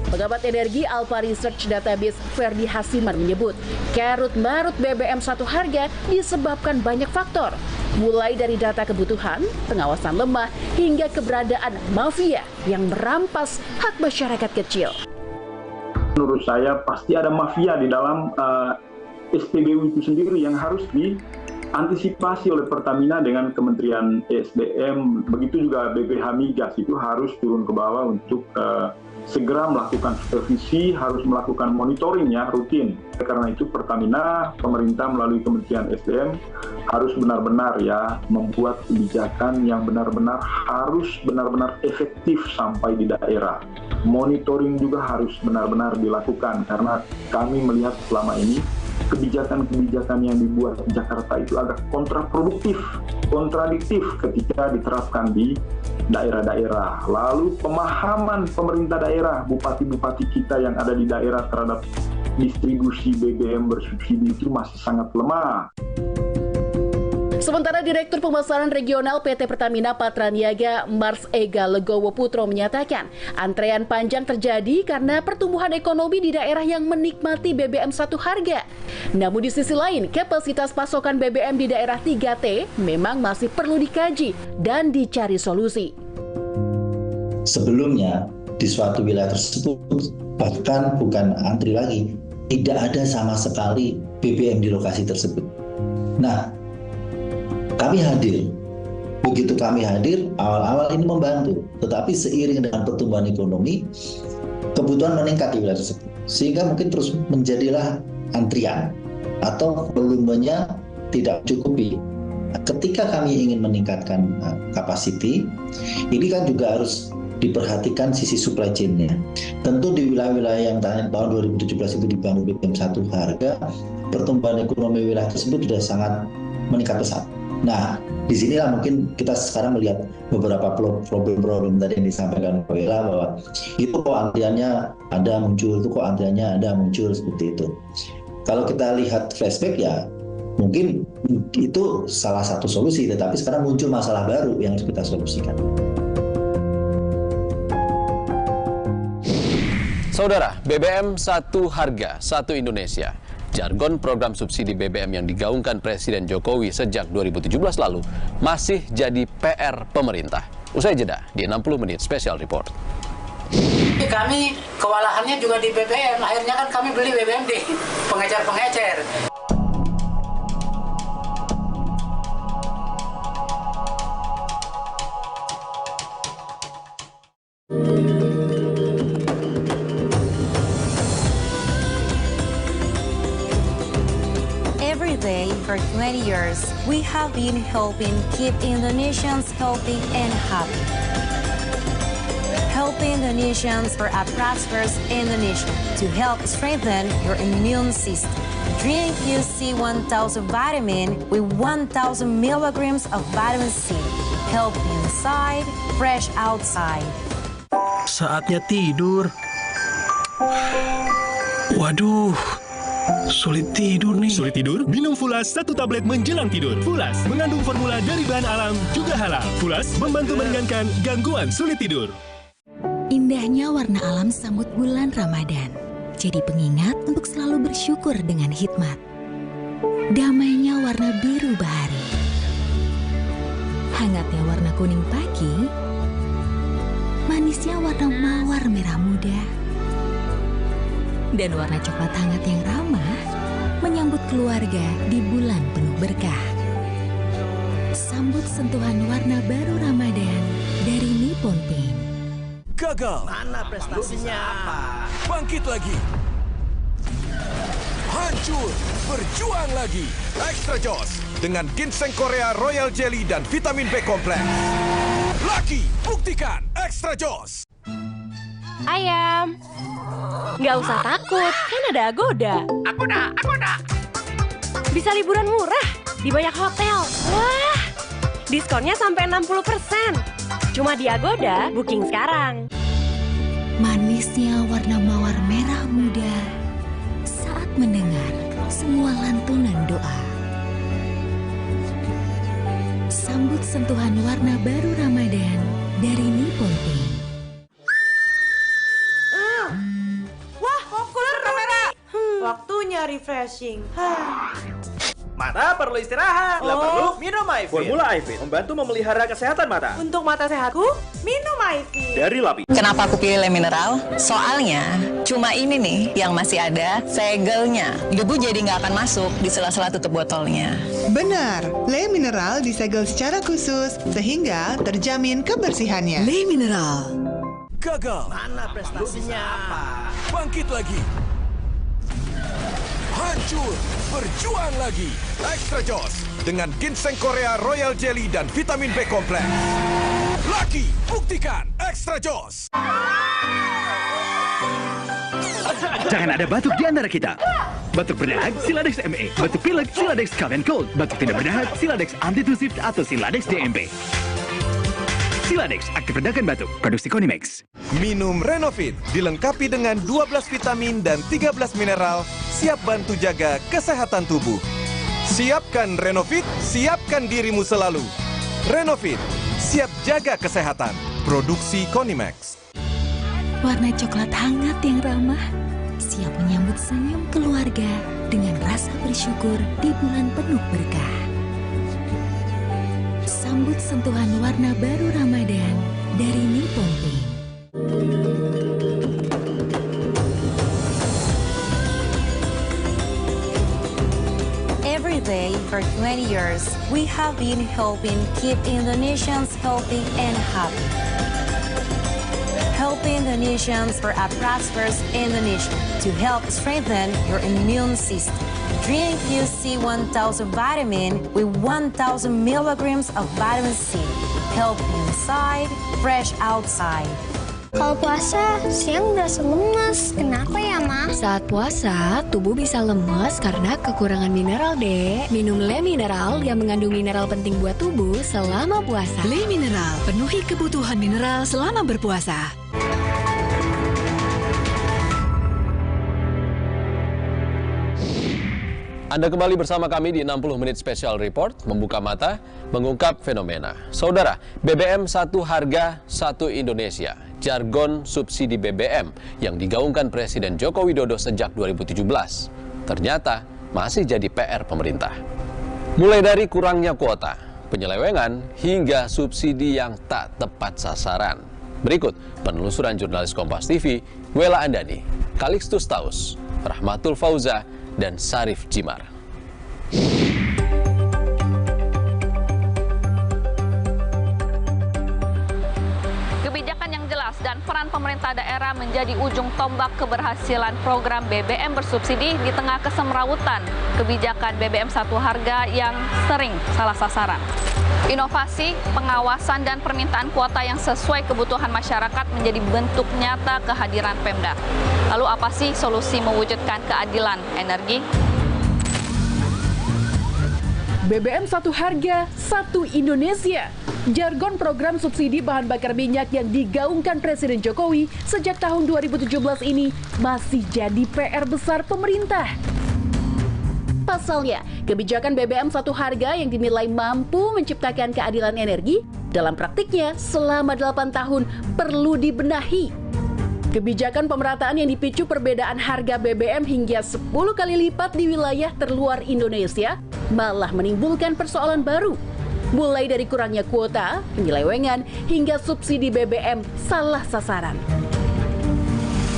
Pengamat energi Alpha Research Database Ferdi Hasiman menyebut, carut-marut BBM satu harga disebabkan banyak faktor, mulai dari data kebutuhan, pengawasan lemah, hingga keberadaan mafia yang merampas hak masyarakat kecil. Menurut saya pasti ada mafia di dalam SPBU itu sendiri yang harus diantisipasi oleh Pertamina dengan Kementerian SDM. Begitu juga BPH Migas itu harus turun ke bawah untuk segera melakukan supervisi, harus melakukan monitoringnya rutin. Karena itu Pertamina, pemerintah melalui Kementerian SDM harus benar-benar membuat kebijakan yang benar-benar efektif sampai di daerah. Monitoring juga harus benar-benar dilakukan karena kami melihat selama ini kebijakan-kebijakan yang dibuat di Jakarta itu agak kontraproduktif, kontradiktif ketika diterapkan di daerah-daerah. Lalu pemahaman pemerintah daerah, bupati-bupati kita yang ada di daerah terhadap distribusi BBM bersubsidi itu masih sangat lemah. Sementara Direktur Pemasaran Regional PT Pertamina Patra Niaga Mars Ega Legowo Putro menyatakan antrean panjang terjadi karena pertumbuhan ekonomi di daerah yang menikmati BBM satu harga. Namun di sisi lain, kapasitas pasokan BBM di daerah 3T memang masih perlu dikaji dan dicari solusi. Sebelumnya di suatu wilayah tersebut bahkan bukan antri lagi, tidak ada sama sekali BBM di lokasi tersebut. Nah, kami hadir. Begitu kami hadir, awal-awal ini membantu. Tetapi seiring dengan pertumbuhan ekonomi, kebutuhan meningkat di wilayah tersebut. Sehingga mungkin terus menjadilah antrian atau volumenya tidak cukupi. Ketika kami ingin meningkatkan kapasiti, ini kan juga harus diperhatikan sisi supply chain-nya. Tentu di wilayah-wilayah yang tahun 2017 itu dibangun BBM satu harga, pertumbuhan ekonomi wilayah tersebut sudah sangat meningkat pesat. Nah, disinilah mungkin kita sekarang melihat beberapa problem-problem tadi yang disampaikan Pak Wira bahwa itu kok antriannya ada muncul, itu kok antriannya ada muncul seperti itu. Kalau kita lihat flashback ya mungkin itu salah satu solusi, tetapi sekarang muncul masalah baru yang harus kita solusikan. Saudara, BBM satu harga, satu Indonesia. Jargon program subsidi BBM yang digaungkan Presiden Jokowi sejak 2017 lalu masih jadi PR pemerintah. Usai jeda di 60 menit special report. Kami kewalahannya juga di BBM, akhirnya kan kami beli BBM di pengecer-pengecer. Every day for 20 years, we have been helping keep Indonesians healthy and happy. Helping Indonesians for a prosperous Indonesia to help strengthen your immune system. Drink UC 1000 vitamin with 1000 milligrams of vitamin C. Healthy inside, fresh outside. Saatnya tidur. Waduh, sulit tidur nih. Sulit tidur? Minum Fulas 1 tablet menjelang tidur. Fulas mengandung formula dari bahan alam juga halal. Fulas membantu meringankan gangguan sulit tidur. Indahnya warna alam sambut bulan Ramadan. Jadi pengingat untuk selalu bersyukur dengan hikmat. Damainya warna biru bahari. Hangatnya warna kuning pagi. Manisnya warna mawar merah muda. Dan warna coklat hangat yang ramah menyambut keluarga di bulan penuh berkah. Sambut sentuhan warna baru Ramadan dari Nippon Paint. Gagal. Mana prestasinya? Bangkit lagi. Hancur. Berjuang lagi. Extra Joss dengan ginseng Korea Royal Jelly dan vitamin B kompleks. Laki, buktikan Extra Joss. Ayam, nggak usah takut, kan ada Agoda. Agoda. Bisa liburan murah di banyak hotel. Wah, diskonnya sampai 60%. Cuma di Agoda, booking sekarang. Manisnya warna mawar merah muda saat mendengar semua lantunan doa. Sambut sentuhan warna baru Ramadan dari Nippon Paint. Wah, cooler kamera. Waktunya refreshing. Mata perlu istirahat. Bila perlu, minum MyFit. Formula iFit membantu memelihara kesehatan mata. Untuk mata sehatku, minum MyFit. Dari Lapi. Kenapa aku pilih Le Mineral? Soalnya cuma ini nih yang masih ada segelnya. Debu jadi nggak akan masuk di sela-sela tutup botolnya. Benar, Le Mineral disegel secara khusus sehingga terjamin kebersihannya. Le Mineral. Gagal. Mana prestasinya? Bangkit lagi. Hancur. Berjuang lagi. Extra Joss dengan ginseng Korea Royal Jelly dan vitamin B kompleks. Laki, buktikan Extra Joss. Jangan ada batuk di antara kita. Batuk berdahak, Siladex ME. Batuk pilek, Siladex Cough and Cold. Batuk tidak berdahak, Siladex Antitusif atau Siladex DMP. Siladex, aktif redakan batuk. Produksi Konimex. Minum Renovit dilengkapi dengan 12 vitamin dan 13 mineral, siap bantu jaga kesehatan tubuh. Siapkan Renovit, siapkan dirimu selalu. Renovit, siap jaga kesehatan. Produksi Konimex. Warna coklat hangat yang ramah, siap menyambut senyum keluarga dengan rasa bersyukur di bulan penuh berkah. Sambut sentuhan warna baru Ramadan dari Nippon Paint. Every day for 20 years, we have been helping keep Indonesians healthy and happy. Helping Indonesians for a prosperous Indonesia to help strengthen your immune system. Drink UC 1000 vitamin with 1000 milligrams of vitamin C. Healthy inside, fresh outside. Kalau puasa, siang berasa lemes. Kenapa ya, Ma? Saat puasa, tubuh bisa lemes karena kekurangan mineral, Dek. Minum Le Mineral yang mengandung mineral penting buat tubuh selama puasa. Le Mineral, penuhi kebutuhan mineral selama berpuasa. Anda kembali bersama kami di 60 menit special report, membuka mata, mengungkap fenomena. Saudara, BBM satu harga, satu Indonesia. jargon subsidi BBM yang digaungkan Presiden Joko Widodo sejak 2017. Ternyata masih jadi PR pemerintah. Mulai dari kurangnya kuota, penyelewengan, hingga subsidi yang tak tepat sasaran. Berikut penelusuran jurnalis Kompas TV, Wela Andani, Calixtus Taus, Rahmatul Fauza, dan Sarif Jimar. Kebijakan yang jelas dan peran pemerintah daerah menjadi ujung tombak keberhasilan program BBM bersubsidi di tengah kesemrawutan kebijakan BBM satu harga yang sering salah sasaran. Inovasi, pengawasan, dan permintaan kuota yang sesuai kebutuhan masyarakat menjadi bentuk nyata kehadiran Pemda. Lalu apa sih solusi mewujudkan keadilan energi? BBM satu harga, satu Indonesia. Jargon program subsidi bahan bakar minyak yang digaungkan Presiden Jokowi sejak tahun 2017 ini masih jadi PR besar pemerintah. Pasalnya, kebijakan BBM satu harga yang dinilai mampu menciptakan keadilan energi, dalam praktiknya selama 8 tahun perlu dibenahi. Kebijakan pemerataan yang dipicu perbedaan harga BBM hingga 10 kali lipat di wilayah terluar Indonesia malah menimbulkan persoalan baru. Mulai dari kurangnya kuota, penyelewengan, hingga subsidi BBM salah sasaran.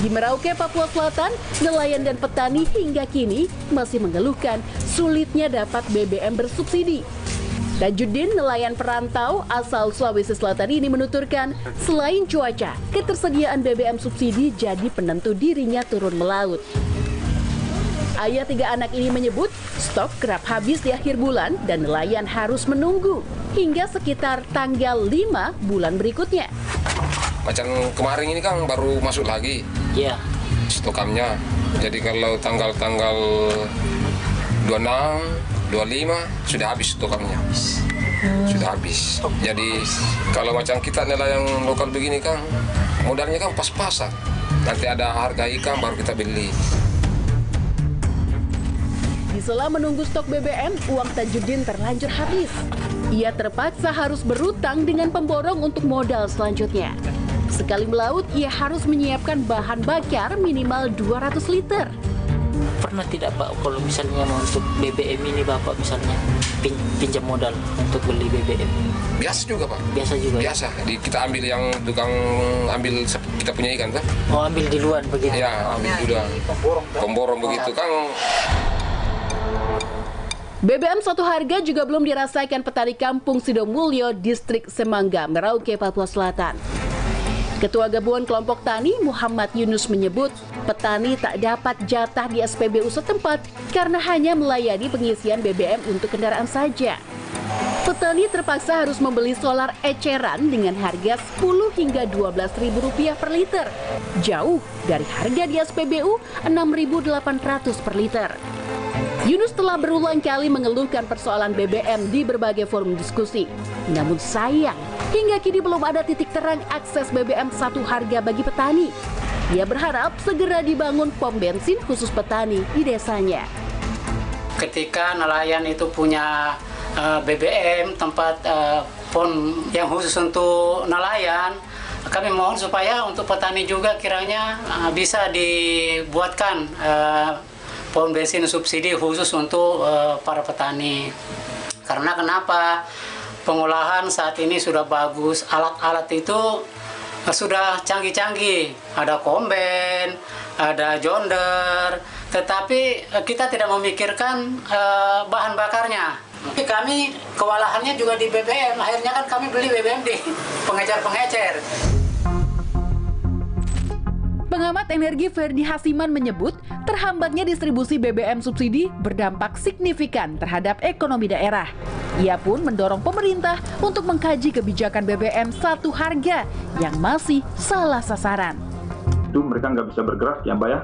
Di Merauke, Papua Selatan, nelayan dan petani hingga kini masih mengeluhkan sulitnya dapat BBM bersubsidi. Tajuddin, nelayan perantau asal Sulawesi Selatan ini menuturkan, selain cuaca, ketersediaan BBM subsidi jadi penentu dirinya turun melaut. Ayah 3 anak ini menyebut stok kerap habis di akhir bulan dan nelayan harus menunggu hingga sekitar tanggal 5 bulan berikutnya. Macam kemarin ini kan baru masuk lagi stokamnya. Jadi kalau tanggal 26, 25 sudah habis stokamnya. Sudah habis. Jadi kalau macam kita nelayan lokal begini kan modalnya kan pas-pasan. Nanti ada harga ikan baru kita beli. Di sela menunggu stok BBM, uang Tajuddin terlanjur habis. Ia terpaksa harus berutang dengan pemborong untuk modal selanjutnya. Sekali melaut, ia harus menyiapkan bahan bakar minimal 200 liter. Pernah tidak Pak, kalau misalnya untuk BBM ini Bapak misalnya pinjam modal untuk beli BBM? Biasa juga Pak. Biasa juga. Biasa. Kita ambil yang tukang ambil kita punya ikan kan? Oh, ambil di luar begitu? Ya, ambil di luar. Pemborong begitu kan. BBM satu harga juga belum dirasakan petani kampung Sidomulyo, distrik Semangga, Merauke, Papua Selatan. Ketua Gabungan Kelompok Tani Muhammad Yunus menyebut petani tak dapat jatah di SPBU setempat karena hanya melayani pengisian BBM untuk kendaraan saja. Petani terpaksa harus membeli solar eceran dengan harga Rp10 hingga Rp12.000 per liter. Jauh dari harga di SPBU Rp6.800 per liter. Yunus telah berulang kali mengeluhkan persoalan BBM di berbagai forum diskusi. Namun sayang, hingga kini belum ada titik terang akses BBM satu harga bagi petani. Ia berharap segera dibangun pom bensin khusus petani di desanya. Ketika nelayan itu punya BBM, tempat pom yang khusus untuk nelayan, kami mohon supaya untuk petani juga kiranya bisa dibuatkan pom bensin subsidi khusus untuk para petani. Karena kenapa? Pengolahan saat ini sudah bagus, alat-alat itu sudah canggih-canggih. Ada komben, ada jonder, tetapi kita tidak memikirkan bahan bakarnya. Kami kewalahannya juga di BBM, akhirnya kan kami beli BBM di pengecer-pengecer. Pengamat energi Ferdi Hasiman menyebut terhambatnya distribusi BBM subsidi berdampak signifikan terhadap ekonomi daerah. Ia pun mendorong pemerintah untuk mengkaji kebijakan BBM satu harga yang masih salah sasaran. Itu mereka nggak bisa bergerak ya Mbak ya.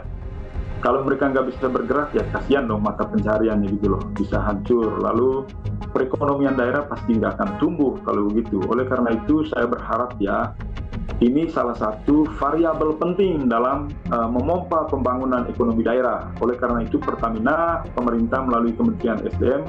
Kalau mereka nggak bisa bergerak ya kasihan dong mata pencariannya gitu loh. Bisa hancur, lalu perekonomian daerah pasti nggak akan tumbuh kalau begitu. Oleh karena itu saya berharap ya Ini salah satu variabel penting dalam memompa pembangunan ekonomi daerah. Oleh karena itu Pertamina, pemerintah melalui Kementerian SDM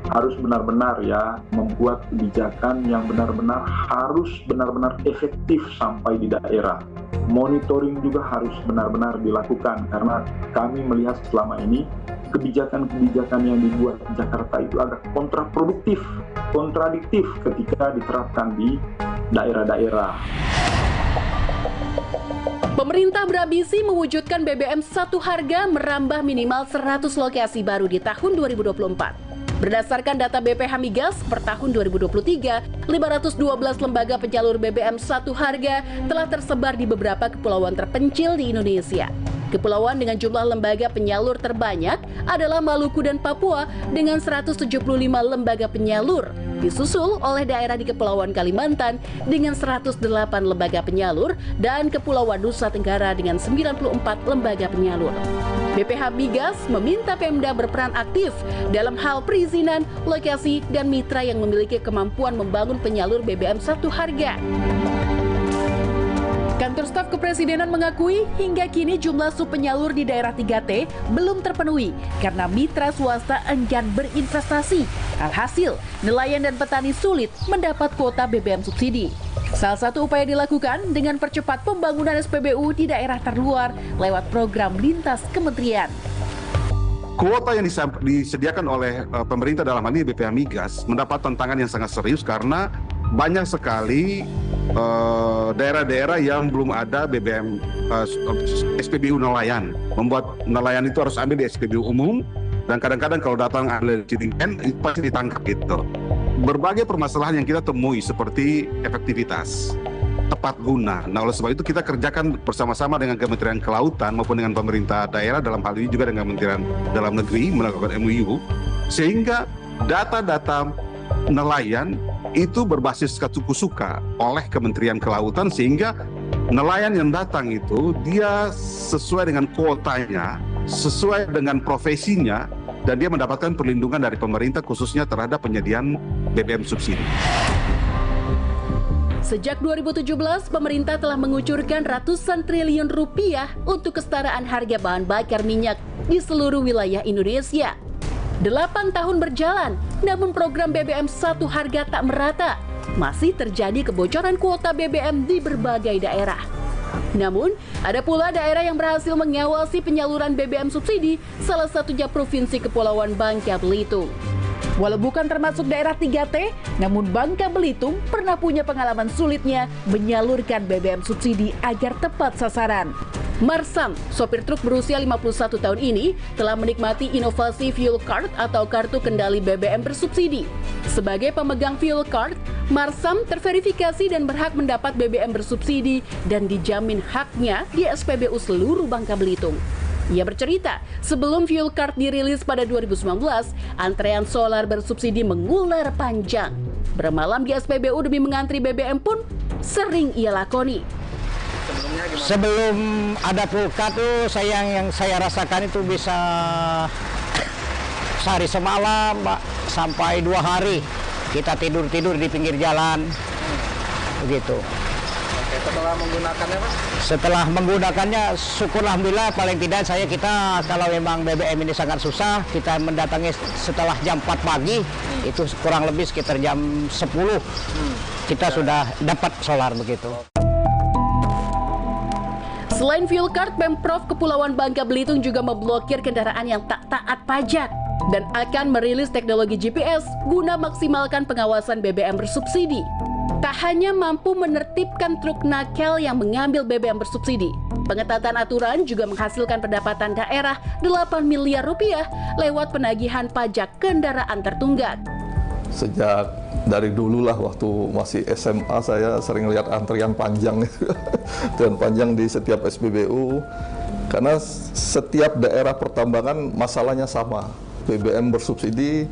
harus benar-benar ya membuat kebijakan yang benar-benar harus benar-benar efektif sampai di daerah. Monitoring juga harus benar-benar dilakukan karena kami melihat selama ini kebijakan-kebijakan yang dibuat Jakarta itu agak kontraproduktif, kontradiktif ketika diterapkan di daerah-daerah. Pemerintah berambisi mewujudkan BBM satu harga merambah minimal 100 lokasi baru di tahun 2024. Berdasarkan data BPH Migas, per tahun 2023, 512 lembaga penyalur BBM satu harga telah tersebar di beberapa kepulauan terpencil di Indonesia. Kepulauan dengan jumlah lembaga penyalur terbanyak adalah Maluku dan Papua dengan 175 lembaga penyalur, disusul oleh daerah di Kepulauan Kalimantan dengan 108 lembaga penyalur dan Kepulauan Nusa Tenggara dengan 94 lembaga penyalur. BPH Migas meminta Pemda berperan aktif dalam hal perizinan, lokasi, dan mitra yang memiliki kemampuan membangun penyalur BBM satu harga. Kantor Staf Kepresidenan mengakui hingga kini jumlah subpenyalur di daerah 3T belum terpenuhi karena mitra swasta enggan berinvestasi. Alhasil, nelayan dan petani sulit mendapat kuota BBM subsidi. Salah satu upaya dilakukan dengan percepat pembangunan SPBU di daerah terluar lewat program lintas kementerian. Kuota yang disediakan oleh pemerintah dalam hal ini BPH Migas mendapat tantangan yang sangat serius karena banyak sekali daerah-daerah yang belum ada BBM SPBU nelayan. Membuat nelayan itu harus ambil di SPBU umum dan kadang-kadang kalau datang ada Citingken itu pasti ditangkap gitu. Berbagai permasalahan yang kita temui seperti efektivitas, tepat guna. Nah, oleh sebab itu kita kerjakan bersama-sama dengan Kementerian Kelautan maupun dengan pemerintah daerah, dalam hal ini juga dengan Kementerian Dalam Negeri melakukan MOU, sehingga data-data nelayan itu berbasis katukusuka oleh Kementerian Kelautan, sehingga nelayan yang datang itu dia sesuai dengan kuotanya, sesuai dengan profesinya, dan dia mendapatkan perlindungan dari pemerintah khususnya terhadap penyediaan BBM subsidi. Sejak 2017, pemerintah telah mengucurkan ratusan triliun rupiah untuk kesetaraan harga bahan bakar minyak di seluruh wilayah Indonesia. 8 tahun berjalan, namun program BBM satu harga tak merata. Masih terjadi kebocoran kuota BBM di berbagai daerah. Namun, ada pula daerah yang berhasil mengawasi penyaluran BBM subsidi, salah satunya Provinsi Kepulauan Bangka Belitung. Walau bukan termasuk daerah 3T, namun Bangka Belitung pernah punya pengalaman sulitnya menyalurkan BBM subsidi agar tepat sasaran. Marsam, sopir truk berusia 51 tahun ini, telah menikmati inovasi fuel card atau kartu kendali BBM bersubsidi. Sebagai pemegang fuel card, Marsam terverifikasi dan berhak mendapat BBM bersubsidi dan dijamin haknya di SPBU seluruh Bangka Belitung. Ia bercerita, sebelum fuel card dirilis pada 2019, antrean solar bersubsidi mengular panjang. Bermalam di SPBU demi mengantri BBM pun sering ia lakoni. Sebelum ada fuel card tuh yang saya rasakan itu bisa sehari semalam, Pak, sampai 2 hari kita tidur di pinggir jalan, begitu. Oke, setelah menggunakannya, Pak? Setelah menggunakannya, syukur alhamdulillah paling tidak kita kalau memang BBM ini sangat susah, kita mendatangi setelah jam 4 pagi, itu kurang lebih sekitar jam 10, kita sudah dapat solar begitu. Selain fuel card, Pemprov Kepulauan Bangka Belitung juga memblokir kendaraan yang tak taat pajak dan akan merilis teknologi GPS guna maksimalkan pengawasan BBM bersubsidi. Tak hanya mampu menertibkan truk nakal yang mengambil BBM bersubsidi, pengetatan aturan juga menghasilkan pendapatan daerah 8 miliar rupiah lewat penagihan pajak kendaraan tertunggak. Sejak dari dulu lah, waktu masih SMA saya sering lihat antrian panjang dan panjang di setiap SPBU karena setiap daerah pertambangan masalahnya sama, BBM bersubsidi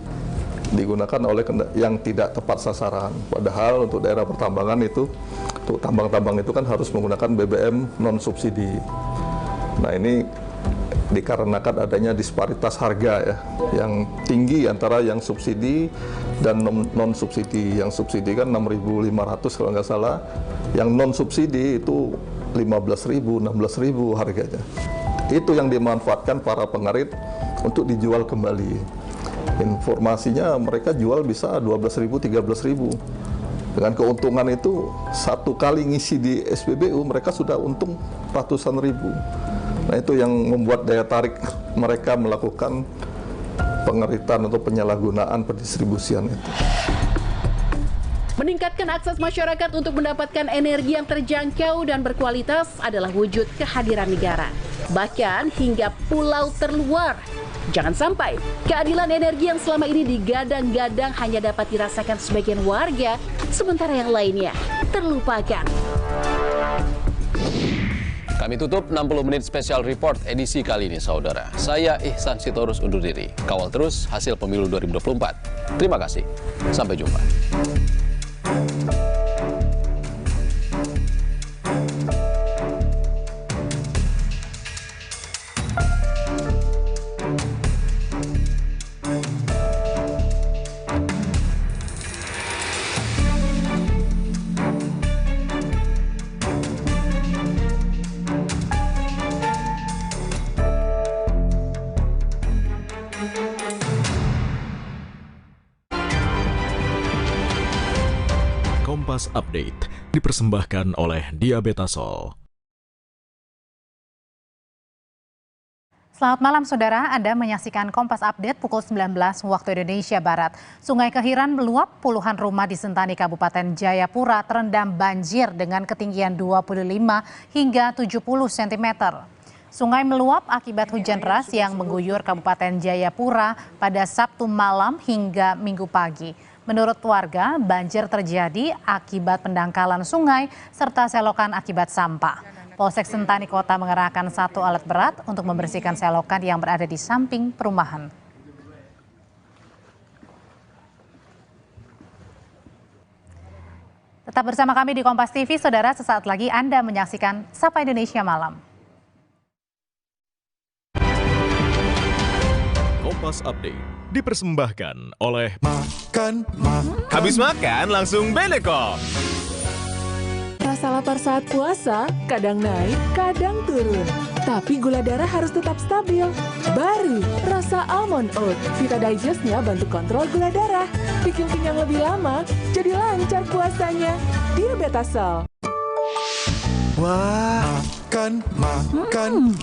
digunakan oleh yang tidak tepat sasaran, padahal untuk daerah pertambangan itu, untuk tambang-tambang itu kan harus menggunakan BBM non subsidi. Nah, ini dikarenakan adanya disparitas harga ya, yang tinggi antara yang subsidi dan non-subsidi. Yang subsidi kan 6.500 kalau nggak salah, yang non-subsidi itu 15.000, 16.000 harganya. Itu yang dimanfaatkan para pengarit untuk dijual kembali. Informasinya mereka jual bisa 12.000, 13.000. Dengan keuntungan itu, satu kali ngisi di SPBU mereka sudah untung ratusan ribu. Nah itu yang membuat daya tarik mereka melakukan pengeritan atau penyalahgunaan pendistribusian itu. Meningkatkan akses masyarakat untuk mendapatkan energi yang terjangkau dan berkualitas adalah wujud kehadiran negara. Bahkan hingga pulau terluar. Jangan sampai keadilan energi yang selama ini digadang-gadang hanya dapat dirasakan sebagian warga, sementara yang lainnya terlupakan. Kami tutup 60 menit special report edisi kali ini, saudara. Saya Ihsan Sitorus undur diri. Kawal terus hasil pemilu 2024. Terima kasih. Sampai jumpa. Kompas Update dipersembahkan oleh Diabetasol. Selamat malam saudara, Anda menyaksikan Kompas Update pukul 19 waktu Indonesia Barat. Sungai Kehiran meluap, puluhan rumah di Sentani Kabupaten Jayapura terendam banjir dengan ketinggian 25 hingga 70 cm. Sungai meluap akibat hujan deras yang mengguyur Kabupaten Jayapura pada Sabtu malam hingga Minggu pagi. Menurut warga, banjir terjadi akibat pendangkalan sungai serta selokan akibat sampah. Polsek Sentani Kota mengerahkan 1 alat berat untuk membersihkan selokan yang berada di samping perumahan. Tetap bersama kami di Kompas TV, saudara. Sesaat lagi Anda menyaksikan Sapa Indonesia Malam. Kompas Update dipersembahkan oleh Habis makan langsung Beneko. Rasa lapar saat puasa kadang naik, kadang turun. Tapi gula darah harus tetap stabil. Baru rasa almond oat. Vita Digest-nya bantu kontrol gula darah. Bikin kenyang lebih lama, jadi lancar puasanya. Diabetasol. Wah, makan.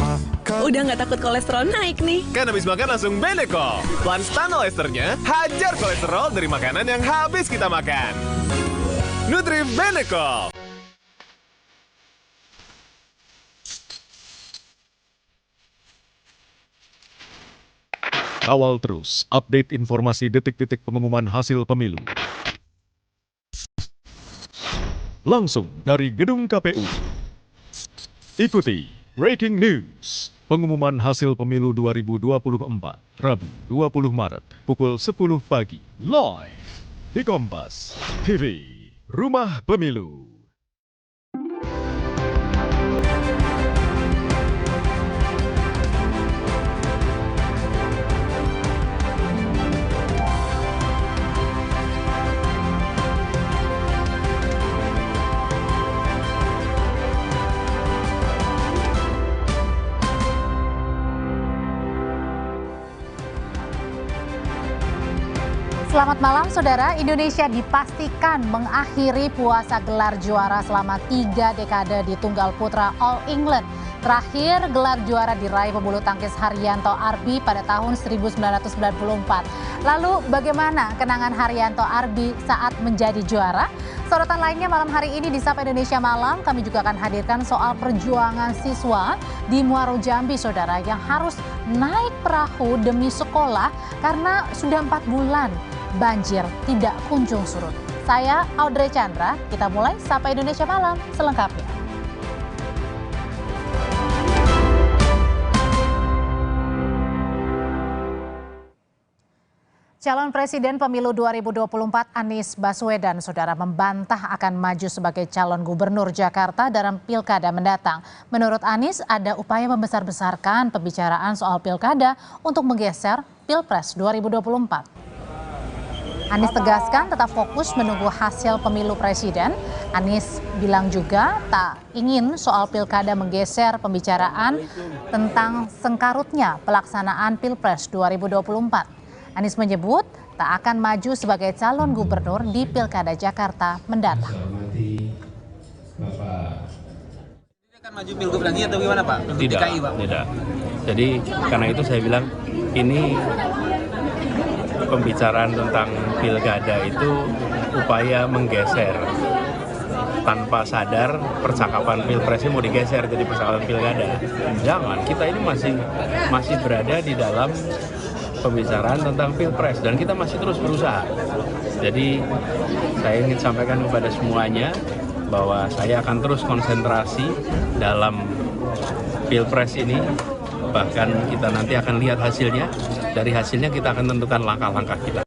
Udah nggak takut kolesterol naik nih. Kan habis makan langsung Beneko. Plan Stanol Esternya hajar kolesterol dari makanan yang habis kita makan. Nutri Beneko. Kawal terus update informasi detik-detik pengumuman hasil pemilu. Langsung dari gedung KPU. Ikuti Breaking News, pengumuman hasil pemilu 2024, Rabu 20 Maret, pukul 10 pagi, live di Kompas TV, Rumah Pemilu. Selamat malam saudara, Indonesia dipastikan mengakhiri puasa gelar juara selama 3 dekade di tunggal putra All England. Terakhir gelar juara diraih pebulu tangkis Haryanto Arbi pada tahun 1994. Lalu bagaimana kenangan Haryanto Arbi saat menjadi juara? Sorotan lainnya malam hari ini di Sapa Indonesia Malam, kami juga akan hadirkan soal perjuangan siswa di Muaro Jambi saudara yang harus naik perahu demi sekolah karena sudah 4 bulan. Banjir tidak kunjung surut. Saya Audrey Chandra, kita mulai Sapa Indonesia Malam selengkapnya. Calon Presiden Pemilu 2024 Anies Baswedan, saudara, membantah akan maju sebagai calon gubernur Jakarta dalam pilkada mendatang. Menurut Anies, ada upaya membesar-besarkan pembicaraan soal pilkada untuk menggeser Pilpres 2024. Anies tegaskan tetap fokus menunggu hasil pemilu presiden. Anies bilang juga tak ingin soal pilkada menggeser pembicaraan tentang sengkarutnya pelaksanaan Pilpres 2024. Anies menyebut tak akan maju sebagai calon gubernur di Pilkada Jakarta mendatang. Akan maju pilgub nanti atau gimana Pak? Tidak, DKI, Pak? tidak. Jadi karena itu saya bilang ini pembicaraan tentang pilkada itu upaya menggeser tanpa sadar percakapan pilpresnya mau digeser jadi percakapan pilkada. Jangan, kita ini masih berada di dalam pembicaraan tentang pilpres dan kita masih terus berusaha. Jadi saya ingin sampaikan kepada semuanya bahwa saya akan terus konsentrasi dalam pilpres ini. Bahkan kita nanti akan lihat hasilnya, dari hasilnya kita akan tentukan langkah-langkah kita.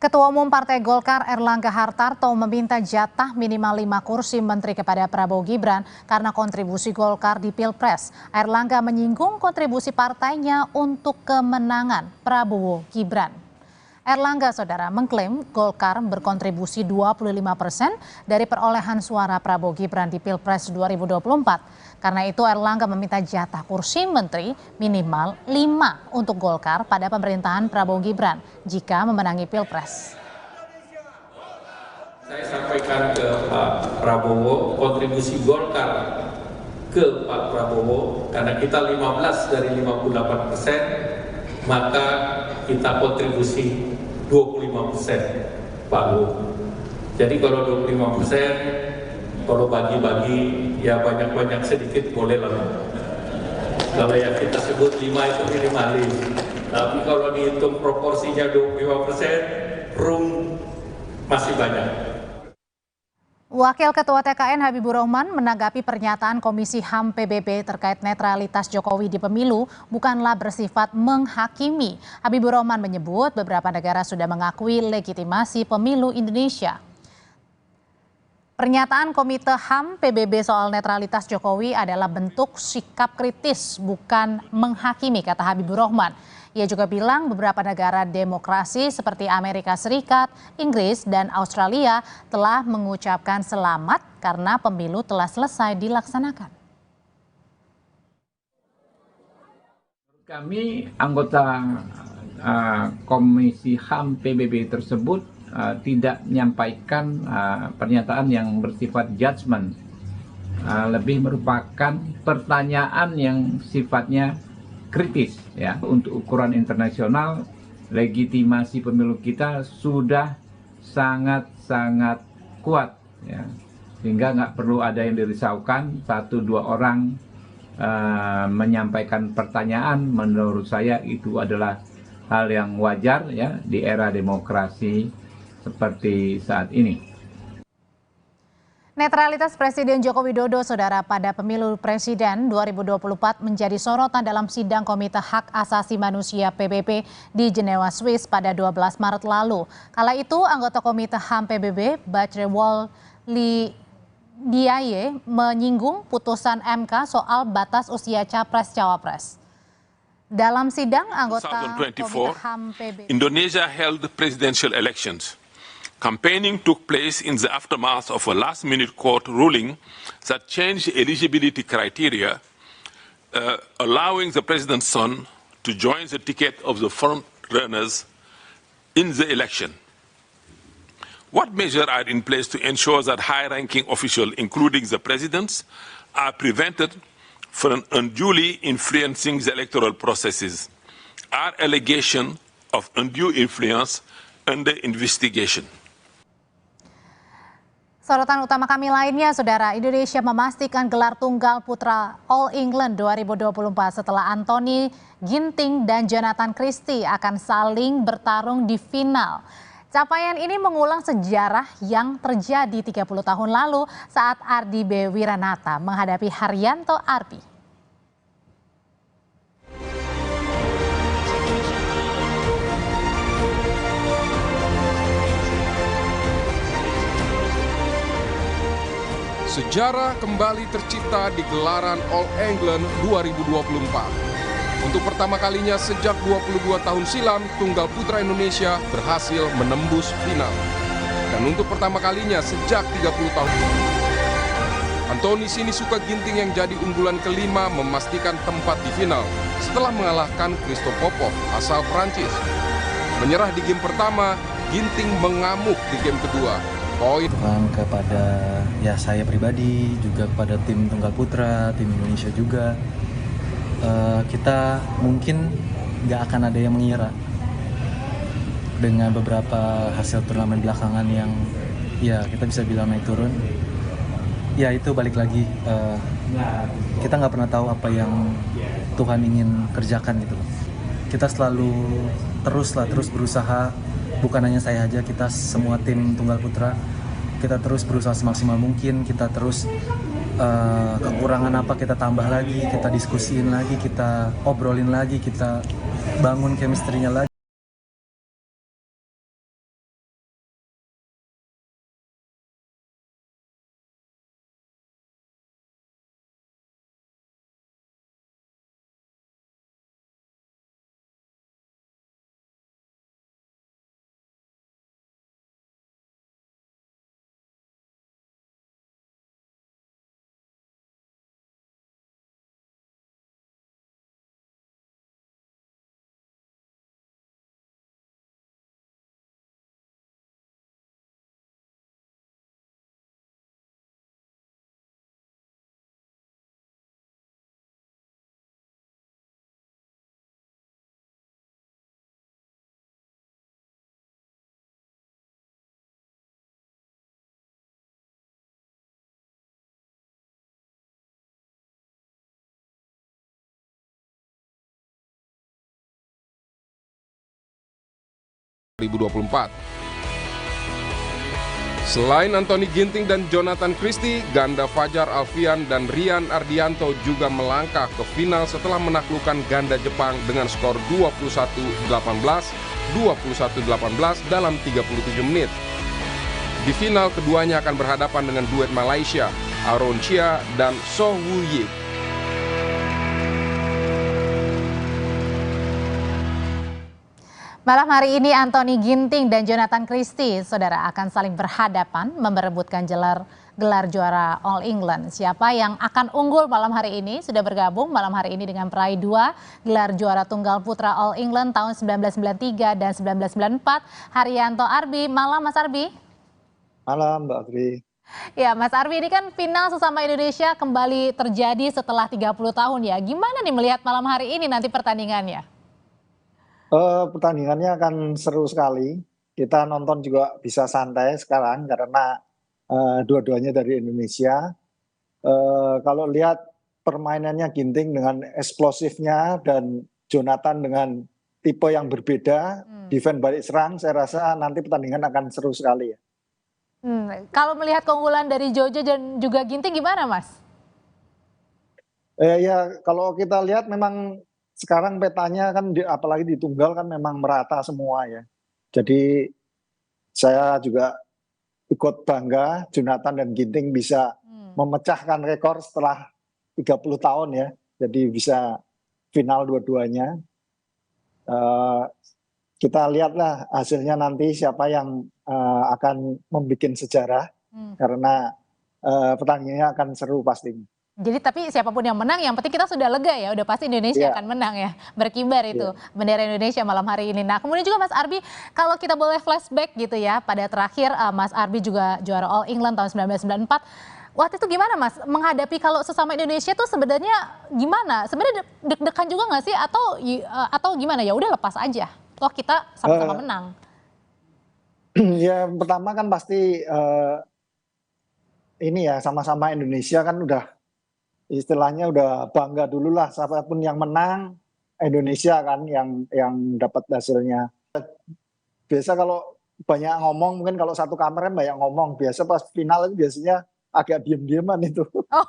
Ketua Umum Partai Golkar Erlangga Hartarto meminta jatah minimal 5 kursi menteri kepada Prabowo Gibran karena kontribusi Golkar di Pilpres. Erlangga menyinggung kontribusi partainya untuk kemenangan Prabowo Gibran. Erlangga, saudara, mengklaim Golkar berkontribusi 25% dari perolehan suara Prabowo Gibran di Pilpres 2024. Karena itu Erlangga meminta jatah kursi menteri minimal 5 untuk Golkar pada pemerintahan Prabowo Gibran jika memenangi Pilpres. Saya sampaikan ke Pak Prabowo kontribusi Golkar ke Pak Prabowo karena kita 15 dari 58%, maka kita kontribusi 25% Pak Bu. Jadi kalau 25%, kalau bagi-bagi ya banyak-banyak sedikit boleh lah. Kalau yang kita sebut 5 itu minimalis. Tapi kalau dihitung proporsinya 25%, room masih banyak. Wakil Ketua TKN Habibur Rahman menanggapi pernyataan Komisi HAM PBB terkait netralitas Jokowi di pemilu bukanlah bersifat menghakimi. Habibur Rahman menyebut beberapa negara sudah mengakui legitimasi pemilu Indonesia. Pernyataan Komite HAM PBB soal netralitas Jokowi adalah bentuk sikap kritis, bukan menghakimi, kata Habibur Rahman. Ia juga bilang beberapa negara demokrasi seperti Amerika Serikat, Inggris, dan Australia telah mengucapkan selamat karena pemilu telah selesai dilaksanakan. Kami anggota Komisi HAM PBB tersebut tidak menyampaikan pernyataan yang bersifat judgement, lebih merupakan pertanyaan yang sifatnya kritis ya. Untuk ukuran internasional, legitimasi pemilu kita sudah sangat kuat ya, sehingga nggak perlu ada yang dirisaukan. 1-2 orang menyampaikan pertanyaan, menurut saya itu adalah hal yang wajar ya di era demokrasi seperti saat ini. Netralitas Presiden Joko Widodo, saudara, pada pemilu Presiden 2024 menjadi sorotan dalam sidang Komite Hak Asasi Manusia PBB di Jenewa, Swiss pada 12 Maret lalu. Kala itu, anggota Komite HAM PBB, Bacrewol Diaye, menyinggung putusan MK soal batas usia Capres-Cawapres. Dalam sidang, anggota Komite HAM PBB Indonesia held presidential elections. Campaigning took place in the aftermath of a last-minute court ruling that changed eligibility criteria, allowing the president's son to join the ticket of the front-runners in the election. What measures are in place to ensure that high-ranking officials, including the presidents, are prevented from unduly influencing the electoral processes? Are allegations of undue influence under investigation? Sorotan utama kami lainnya, saudara, Indonesia memastikan gelar tunggal putra All England 2024 setelah Anthony Ginting dan Jonathan Christie akan saling bertarung di final. Capaian ini mengulang sejarah yang terjadi 30 tahun lalu saat Ardi B. Wiranata menghadapi Haryanto Arbi. Sejarah kembali tercipta di gelaran All England 2024. Untuk pertama kalinya sejak 22 tahun silam, tunggal putra Indonesia berhasil menembus final. Dan untuk pertama kalinya sejak 30 tahun, Anthony Sinisuka Ginting yang jadi unggulan kelima memastikan tempat di final setelah mengalahkan Christophe Popov asal Prancis. Menyerah di game pertama, Ginting mengamuk di game kedua. Poin kepada saya pribadi, juga kepada tim tunggal putra, tim Indonesia juga. Kita mungkin nggak akan ada yang mengira dengan beberapa hasil turnamen belakangan yang kita bisa bilang naik turun. Ya itu balik lagi, kita nggak pernah tahu apa yang Tuhan ingin kerjakan gitu. Kita selalu terus berusaha, bukan hanya saya aja, kita semua tim tunggal putra, kita terus berusaha semaksimal mungkin, kita terus kekurangan apa kita tambah lagi, kita diskusiin lagi, kita obrolin lagi, kita bangun chemistry-nya lagi. Selain Anthony Ginting dan Jonathan Christie, ganda Fajar Alfian dan Rian Ardianto juga melangkah ke final setelah menaklukkan ganda Jepang dengan skor 21-18, 21-18 dalam 37 menit. Di final, keduanya akan berhadapan dengan duet Malaysia, Aaron Chia dan So Woo Yip. Malam hari ini Anthony Ginting dan Jonathan Christie, saudara, akan saling berhadapan memperebutkan gelar juara All England. Siapa yang akan unggul malam hari ini? Sudah bergabung malam hari ini dengan peraih 2 gelar juara tunggal putra All England tahun 1993 dan 1994, Haryanto Arbi. Malam Mas Arbi. Malam Mbak Afri. Ya Mas Arbi, ini kan final sesama Indonesia kembali terjadi setelah 30 tahun ya. Gimana nih melihat malam hari ini nanti pertandingannya? Pertandingannya akan seru sekali. Kita nonton juga bisa santai sekarang karena dua-duanya dari Indonesia. Kalau lihat permainannya Ginting dengan eksplosifnya dan Jonathan dengan tipe yang berbeda, defense balik serang, saya rasa nanti pertandingan akan seru sekali ya. Kalau melihat keunggulan dari Jojo dan juga Ginting gimana Mas? Ya kalau kita lihat memang sekarang petanya kan apalagi di tunggal kan memang merata semua ya. Jadi saya juga ikut bangga Jonathan dan Ginting bisa memecahkan rekor setelah 30 tahun ya. Jadi bisa final dua-duanya. Kita lihatlah hasilnya nanti siapa yang akan membuat sejarah karena pertandingannya akan seru pastinya. Jadi tapi siapapun yang menang, yang penting kita sudah lega ya, udah pasti Indonesia akan menang ya, berkibar itu bendera Indonesia malam hari ini. Nah kemudian juga Mas Arbi, kalau kita boleh flashback gitu ya, pada terakhir Mas Arbi juga juara All England tahun 1994. Waktu itu gimana Mas, menghadapi kalau sesama Indonesia tuh sebenarnya gimana? Sebenarnya deg-degan juga nggak sih, atau gimana ya udah lepas aja, toh kita sama-sama menang. Ya pertama kan pasti ini ya sama-sama Indonesia kan udah istilahnya udah bangga dulu lah, siapapun yang menang Indonesia kan yang dapat hasilnya. Biasa kalau banyak ngomong, mungkin kalau satu kamar kan banyak ngomong, biasa pas final itu biasanya agak diem-dieman itu. Oh,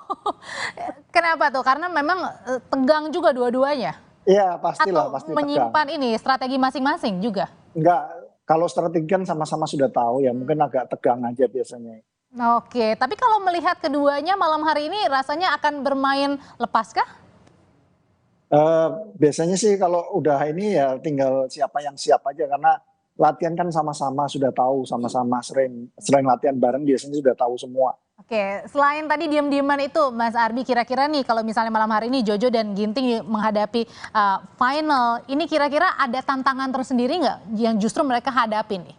kenapa tuh? Karena memang tegang juga dua-duanya. Iya pastilah, pasti menyimpan tegang. Ini strategi masing-masing juga. Enggak, kalau strategi kan sama-sama sudah tahu ya, mungkin agak tegang aja biasanya. Oke, tapi kalau melihat keduanya malam hari ini rasanya akan bermain lepas kah? Biasanya sih kalau udah ini ya tinggal siapa yang siap aja, karena latihan kan sama-sama sudah tahu, sama-sama sering latihan bareng, biasanya sudah tahu semua. Oke, selain tadi diam-diaman itu, Mas Arbi, kira-kira nih kalau misalnya malam hari ini Jojo dan Ginting menghadapi final, ini kira-kira ada tantangan tersendiri nggak yang justru mereka hadapi nih?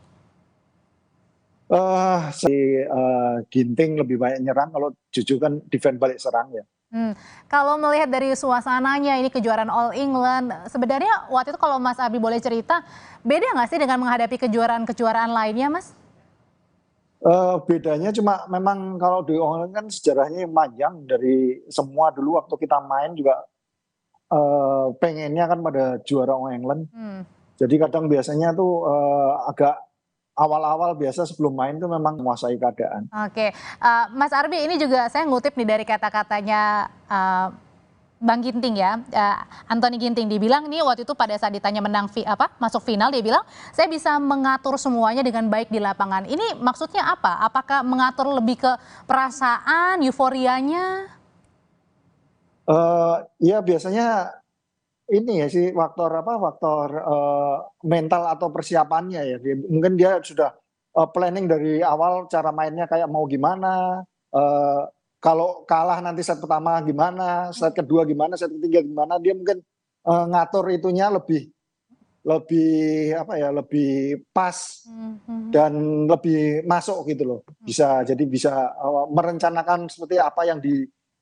Ginting lebih banyak nyerang, kalau Jojo kan defend balik serang ya. Kalau melihat dari suasananya ini kejuaraan All England, sebenarnya waktu itu kalau Mas Arbi boleh cerita, beda nggak sih dengan menghadapi kejuaraan-kejuaraan lainnya, Mas? Bedanya cuma memang kalau di All England kan sejarahnya yang panjang, dari semua dulu waktu kita main juga pengennya kan pada juara All England. Jadi kadang biasanya tuh agak awal-awal biasa sebelum main tuh memang menguasai keadaan. Oke, Mas Arbi, ini juga saya ngutip nih dari kata-katanya Bang Ginting ya, Anthony Ginting dibilang nih waktu itu pada saat ditanya masuk final, dia bilang saya bisa mengatur semuanya dengan baik di lapangan. Ini maksudnya apa? Apakah mengatur lebih ke perasaan, euforianya? Ya biasanya ini ya sih faktor mental atau persiapannya ya. Mungkin dia sudah planning dari awal cara mainnya kayak mau gimana. Kalau kalah nanti set pertama gimana, set kedua gimana, set ketiga gimana, dia mungkin ngatur itunya lebih pas dan lebih masuk gitu loh. Bisa merencanakan seperti apa yang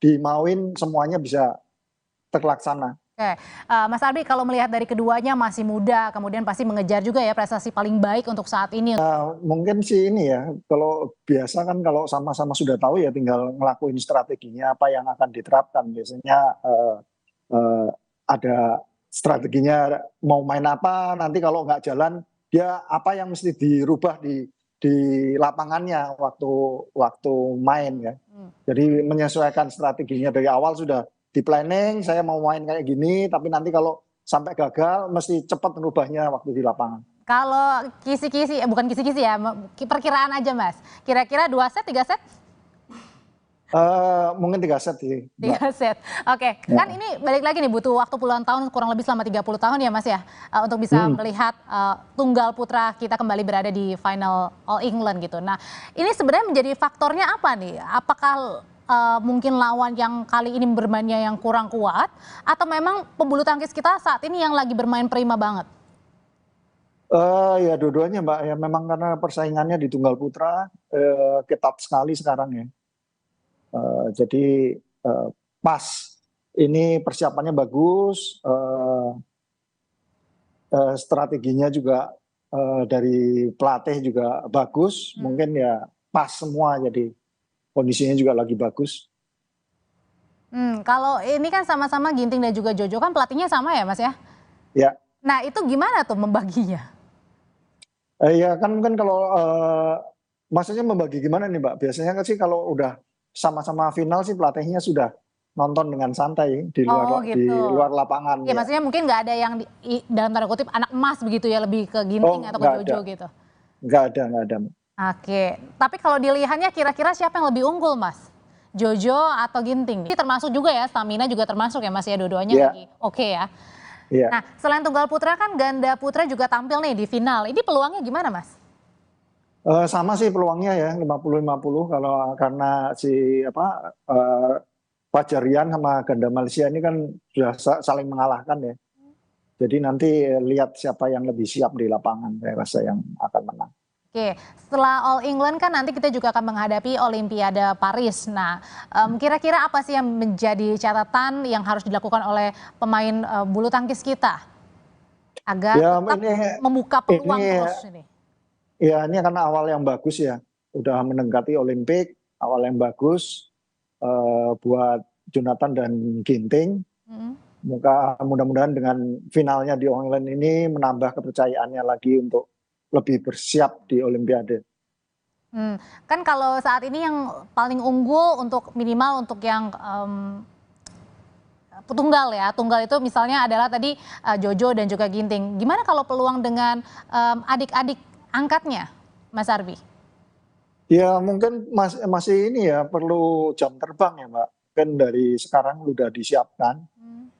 dimauin, semuanya bisa terlaksana. Oke, Mas Arbi, kalau melihat dari keduanya masih muda, kemudian pasti mengejar juga ya prestasi paling baik untuk saat ini. Mungkin sih ini ya, kalau biasa kan kalau sama-sama sudah tahu ya tinggal ngelakuin strateginya apa yang akan diterapkan. Biasanya ada strateginya mau main apa, nanti kalau nggak jalan dia apa yang mesti dirubah di lapangannya waktu main ya. Jadi menyesuaikan strateginya dari awal sudah di planning, saya mau main kayak gini, tapi nanti kalau sampai gagal mesti cepat merubahnya waktu di lapangan. Kalau kisi-kisi, bukan kisi-kisi ya, perkiraan aja Mas, kira-kira 2 set, 3 set? Mungkin 3 set sih. 3 set, oke. Kan ini balik lagi nih butuh waktu puluhan tahun, kurang lebih selama 30 tahun ya Mas ya, untuk bisa melihat tunggal putra kita kembali berada di final All England gitu. Nah ini sebenarnya menjadi faktornya apa nih? Apakah mungkin lawan yang kali ini bermainnya yang kurang kuat, atau memang pebulu tangkis kita saat ini yang lagi bermain prima banget? Ya dua-duanya Mbak, ya memang karena persaingannya di tunggal putra ketat sekali sekarang ya. Jadi pas ini persiapannya bagus, strateginya juga dari pelatih juga bagus, mungkin ya pas semua, jadi kondisinya juga lagi bagus. Kalau ini kan sama-sama Ginting dan juga Jojo kan pelatihnya sama ya Mas ya? Ya. Nah itu gimana tuh membaginya? Ya kan kalau maksudnya membagi gimana nih Mbak? Biasanya kan sih kalau udah sama-sama final sih pelatihnya sudah nonton dengan santai di luar lapangan. Ya maksudnya mungkin nggak ada yang dalam tanda kutip anak emas begitu ya, lebih ke Ginting atau ke Jojo gitu? Nggak ada. Oke, tapi kalau dilihatnya kira-kira siapa yang lebih unggul Mas? Jojo atau Ginting? Ini termasuk juga ya, stamina juga termasuk ya Mas ya, dua-duanya lagi oke ya. Nah selain tunggal putra kan ganda putra juga tampil nih di final, ini peluangnya gimana Mas? Sama sih peluangnya ya, 50-50 kalau karena Fajar Rian sama ganda Malaysia ini kan sudah saling mengalahkan ya. Jadi nanti lihat siapa yang lebih siap di lapangan, saya rasa yang akan menang. Oke, setelah All England kan nanti kita juga akan menghadapi Olimpiade Paris. Nah, kira-kira apa sih yang menjadi catatan yang harus dilakukan oleh pemain bulu tangkis kita agar tetap membuka peluang terus ini? Ya ini karena awal yang bagus ya, udah mendekati Olimpik, awal yang bagus buat Jonathan dan Ginting. Mudah-mudahan dengan finalnya di All England ini menambah kepercayaannya lagi untuk lebih bersiap di Olimpiade. Kan kalau saat ini yang paling unggul untuk minimal untuk yang tunggal ya, tunggal itu misalnya adalah tadi Jojo dan juga Ginting. Gimana kalau peluang dengan adik-adik angkatnya, Mas Arbi? Ya mungkin masih ini ya perlu jam terbang ya Mbak. Kan dari sekarang sudah disiapkan.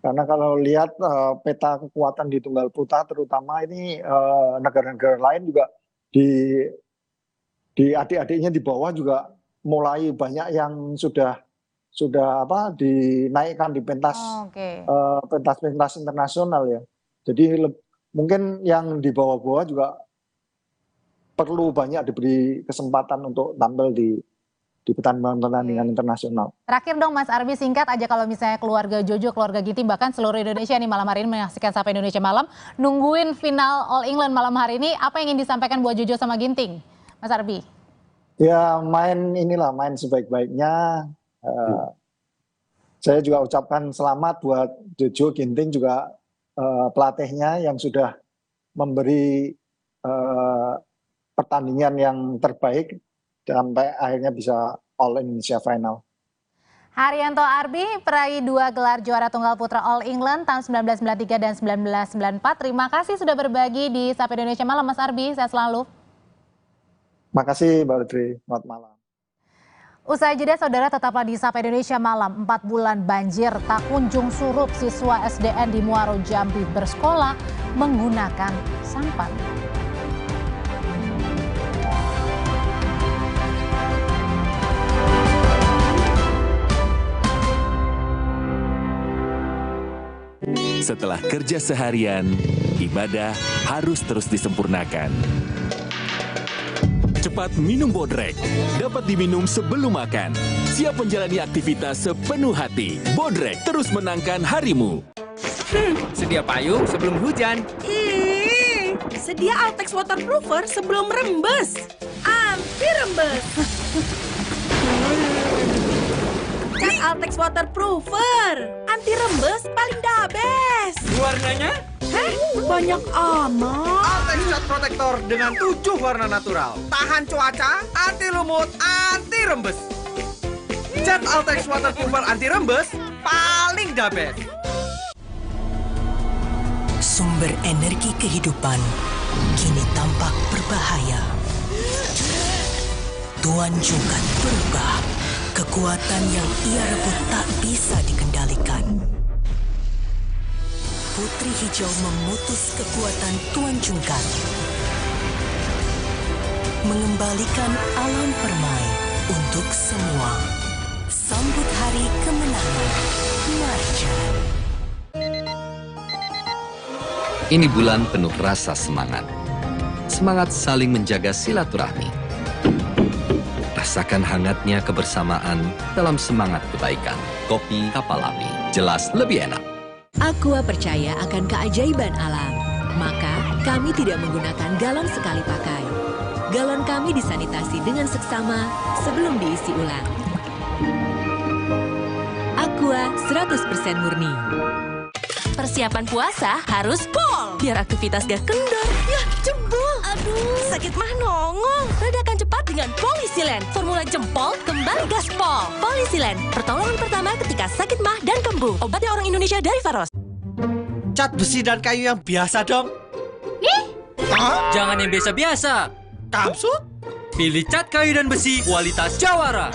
Karena kalau lihat peta kekuatan di Tunggal Putra, terutama ini negara-negara lain juga di adik-adiknya di bawah juga mulai banyak yang sudah dinaikkan di pentas pentas internasional ya. Jadi mungkin yang di bawah-bawah juga perlu banyak diberi kesempatan untuk tampil di pertandingan internasional. Terakhir dong Mas Arbi, singkat aja, kalau misalnya keluarga Jojo, keluarga Ginting, bahkan seluruh Indonesia nih malam hari ini menyaksikan Sapa Indonesia Malam, nungguin final All England malam hari ini, apa yang ingin disampaikan buat Jojo sama Ginting, Mas Arbi? Ya main sebaik-baiknya. Saya juga ucapkan selamat buat Jojo, Ginting, juga pelatihnya yang sudah memberi pertandingan yang terbaik sampai akhirnya bisa All Indonesia Final. Haryanto Arbi, peraih 2 gelar juara Tunggal Putra All England tahun 1993 dan 1994. Terima kasih sudah berbagi di Sapa Indonesia Malam, Mas Arbi. Sehat selalu. Makasih Mbak Lutfi, selamat malam. Usai jeda, saudara, tetaplah di Sapa Indonesia Malam. 4 bulan banjir tak kunjung surut, siswa SDN di Muaro Jambi bersekolah menggunakan sampan. Setelah kerja seharian, ibadah harus terus disempurnakan. Cepat minum Bodrek. Dapat diminum sebelum makan. Siap menjalani aktivitas sepenuh hati. Bodrek terus menangkan harimu. Sedia payung sebelum hujan. Sedia Altex Waterproofer sebelum rembes. Anti rembes. Cat Altex Waterproofer. Anti rembes paling the best. Warnanya? Banyak amat. Altex Cat Protector dengan 7 warna natural. Tahan cuaca, anti lumut, anti rembes. Cat Altex Waterproofer anti rembes paling the best. Sumber energi kehidupan kini tampak berbahaya. Tuan Jungkat berubah. Kekuatan yang ia rebut tak bisa dikendalikan. Putri Hijau memutus kekuatan Tuan Jungkat. Mengembalikan alam permai untuk semua. Sambut hari kemenangan. Mari jalan. Ini bulan penuh rasa semangat. Semangat saling menjaga silaturahmi. Rasakan hangatnya kebersamaan dalam semangat kebaikan. Kopi Kapal Api, jelas lebih enak. Aqua percaya akan keajaiban alam. Maka kami tidak menggunakan galon sekali pakai. Galon kami disanitasi dengan seksama sebelum diisi ulang. Aqua 100% murni. Persiapan puasa harus pol. Biar aktivitas gak kendor. Ya, jebol. Aduh, sakit mah nongol. Redakan cepat dengan Polisilen. Formula jempol kembali gaspol. Polisilen, pertolongan pertama ketika sakit mah dan kembung. Obatnya orang Indonesia dari Faros. Cat besi dan kayu yang biasa dong. Jangan yang biasa-biasa. Kamsut? Pilih cat kayu dan besi kualitas Jawara.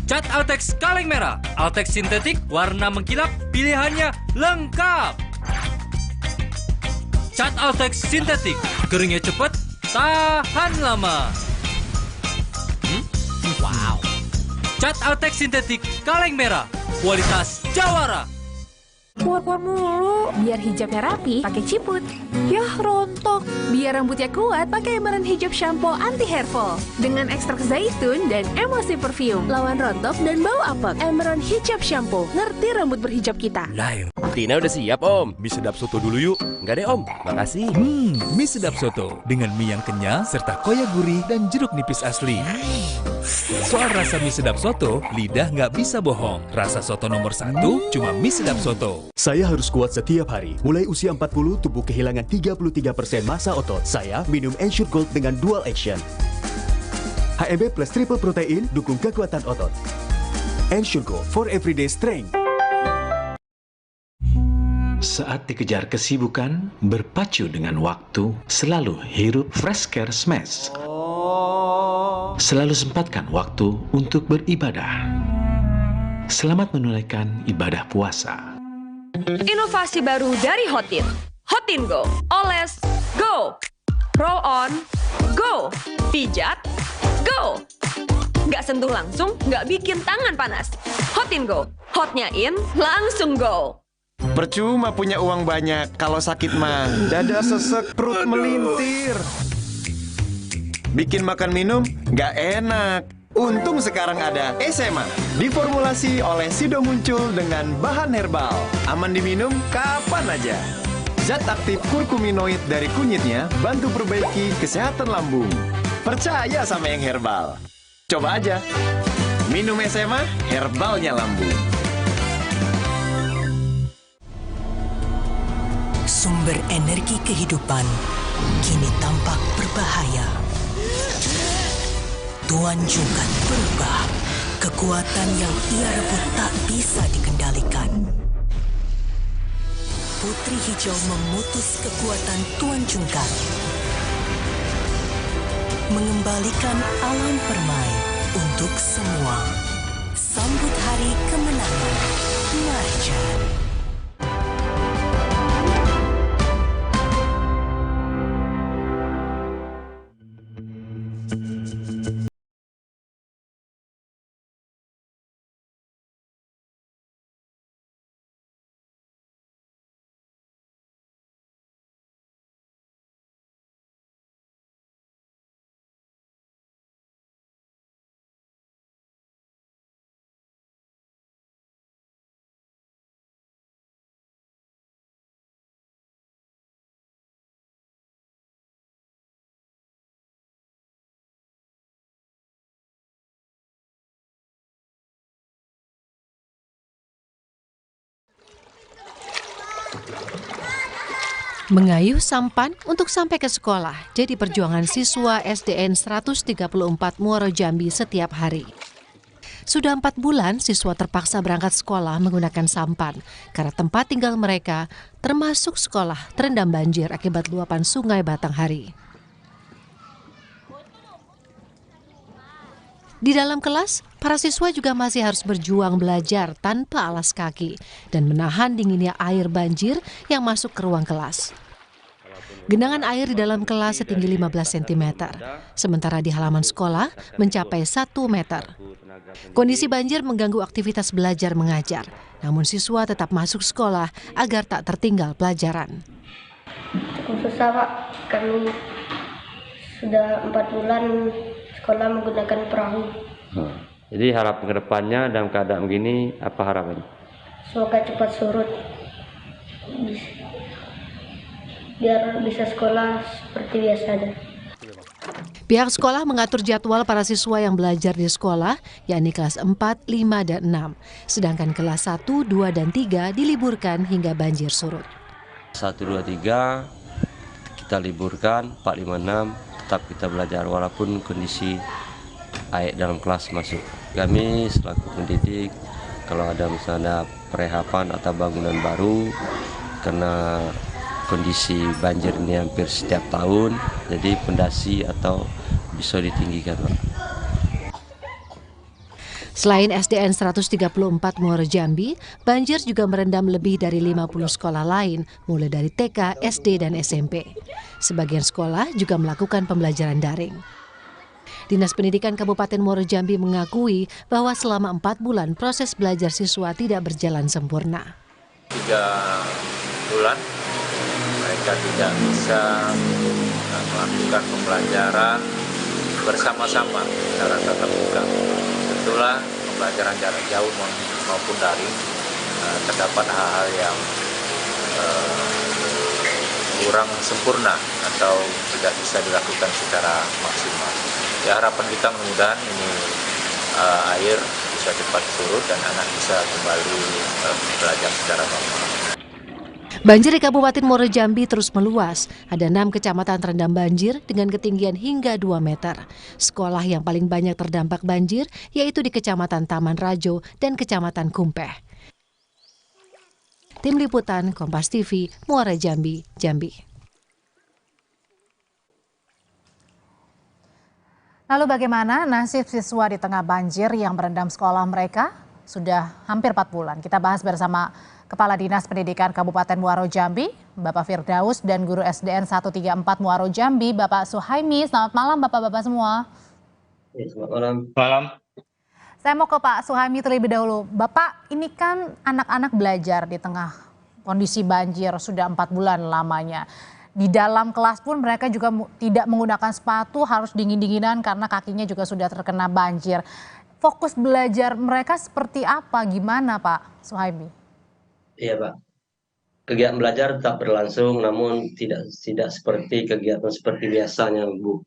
Cat Altex kaleng merah, Altex sintetik, warna mengkilap, pilihannya lengkap. Cat Altex sintetik, keringnya cepat, tahan lama. Wow. Cat Altex sintetik kaleng merah, kualitas Jawara. Kuat-kuat mulu, biar hijabnya rapi, pakai ciput. Yah, rontok. Biar rambutnya kuat, pakai Emerald Hijab Shampoo Anti Hair Fall. Dengan ekstrak zaitun dan emosi perfume. Lawan rontok dan bau apek. Emerald Hijab Shampoo. Ngerti rambut berhijab kita. Nah, Tina udah siap, Om. Mie sedap soto dulu yuk. Enggak deh, Om. Makasih. Mie sedap soto. Dengan mie yang kenyal, serta koya gurih dan jeruk nipis asli. Soal rasa mie sedap soto, lidah nggak bisa bohong. Rasa soto nomor 1, cuma mie sedap soto. Saya harus kuat setiap hari. Mulai usia 40, tubuh kehilangan 33% massa otot. Saya minum Ensure Gold dengan dual action. HMB plus triple protein, dukung kekuatan otot. Ensure Gold for everyday strength. Saat dikejar kesibukan, berpacu dengan waktu, selalu hirup Fresh Care Smash. Selalu sempatkan waktu untuk beribadah. Selamat menunaikan ibadah puasa. Inovasi baru dari Hotin. Hotin Go. Oles, go. Roll on, go. Pijat, go. Nggak sentuh langsung, nggak bikin tangan panas. Hotin Go. Hotnya in, langsung go. Percuma punya uang banyak, kalau sakit mah dada sesek, perut melintir. Bikin makan minum nggak enak. Untung sekarang ada SMA, diformulasi oleh Sido Muncul dengan bahan herbal. Aman diminum kapan aja. Zat aktif kurkuminoid dari kunyitnya bantu perbaiki kesehatan lambung. Percaya sama yang herbal. Coba aja. Minum SMA, herbalnya lambung. Sumber energi kehidupan kini tampak berbahaya. Tuan Jungkat berubah. Kekuatan yang ia rebut tak bisa dikendalikan. Putri Hijau memutus kekuatan Tuan Jungkat. Mengembalikan alam permai untuk semua. Sambut hari kemenangan Marjan. Mengayuh sampan untuk sampai ke sekolah jadi perjuangan siswa SDN 134 Muaro Jambi setiap hari. Sudah 4 bulan siswa terpaksa berangkat sekolah menggunakan sampan karena tempat tinggal mereka termasuk sekolah terendam banjir akibat luapan Sungai Batanghari. Di dalam kelas, para siswa juga masih harus berjuang belajar tanpa alas kaki dan menahan dinginnya air banjir yang masuk ke ruang kelas. Genangan air di dalam kelas setinggi 15 cm, sementara di halaman sekolah mencapai 1 meter. Kondisi banjir mengganggu aktivitas belajar mengajar, namun siswa tetap masuk sekolah agar tak tertinggal pelajaran. Cukup susah, Pak. Kami sudah 4 bulan sekolah menggunakan perahu. Jadi harapan ke depannya dalam keadaan begini, apa harapannya? Semoga cepat surut, biar bisa sekolah seperti biasa aja. Pihak sekolah mengatur jadwal para siswa yang belajar di sekolah, yakni kelas 4, 5, dan 6. Sedangkan kelas 1, 2, dan 3 diliburkan hingga banjir surut. 1, 2, 3 kita liburkan, 4, 5, 6 tetap kita belajar walaupun kondisi air dalam kelas masuk. Kami selaku pendidik, kalau ada misalnya perehapan atau bangunan baru, karena kondisi banjir ini hampir setiap tahun, jadi pondasi atau bisa ditinggikan. Selain SDN 134 Muaro Jambi, banjir juga merendam lebih dari 50 sekolah lain, mulai dari TK, SD, dan SMP. Sebagian sekolah juga melakukan pembelajaran daring. Dinas Pendidikan Kabupaten Muaro Jambi mengakui bahwa selama 4 bulan proses belajar siswa tidak berjalan sempurna. 3 bulan mereka tidak bisa melakukan pembelajaran bersama-sama secara tatap muka. Tentulah pembelajaran jarak jauh maupun daring terdapat hal-hal yang kurang sempurna atau tidak bisa dilakukan secara maksimal. Ya, harapan kita mudah-mudahan ini air bisa cepat surut dan anak bisa kembali belajar secara normal. Banjir di Kabupaten Muaro Jambi terus meluas. Ada 6 kecamatan terendam banjir dengan ketinggian hingga 2 meter. Sekolah yang paling banyak terdampak banjir yaitu di Kecamatan Taman Rajo dan Kecamatan Kumpeh. Tim Liputan Kompas TV, Muaro Jambi, Jambi. Lalu bagaimana nasib siswa di tengah banjir yang merendam sekolah mereka? sudah hampir 4 bulan. Kita bahas bersama Kepala Dinas Pendidikan Kabupaten Muaro Jambi, Bapak Firdaus, dan Guru SDN 134 Muaro Jambi, Bapak Suhaimi. Selamat malam Bapak-Bapak semua. Selamat malam. Malam. Saya mau ke Pak Suhaimi terlebih dahulu. Bapak, ini kan anak-anak belajar di tengah kondisi banjir sudah 4 bulan lamanya. Di dalam kelas pun mereka juga tidak menggunakan sepatu, harus dingin-dinginan karena kakinya juga sudah terkena banjir. Fokus belajar mereka seperti apa? Gimana Pak Suhaimi? Iya Pak. Kegiatan belajar tetap berlangsung, namun tidak seperti kegiatan seperti biasanya Bu.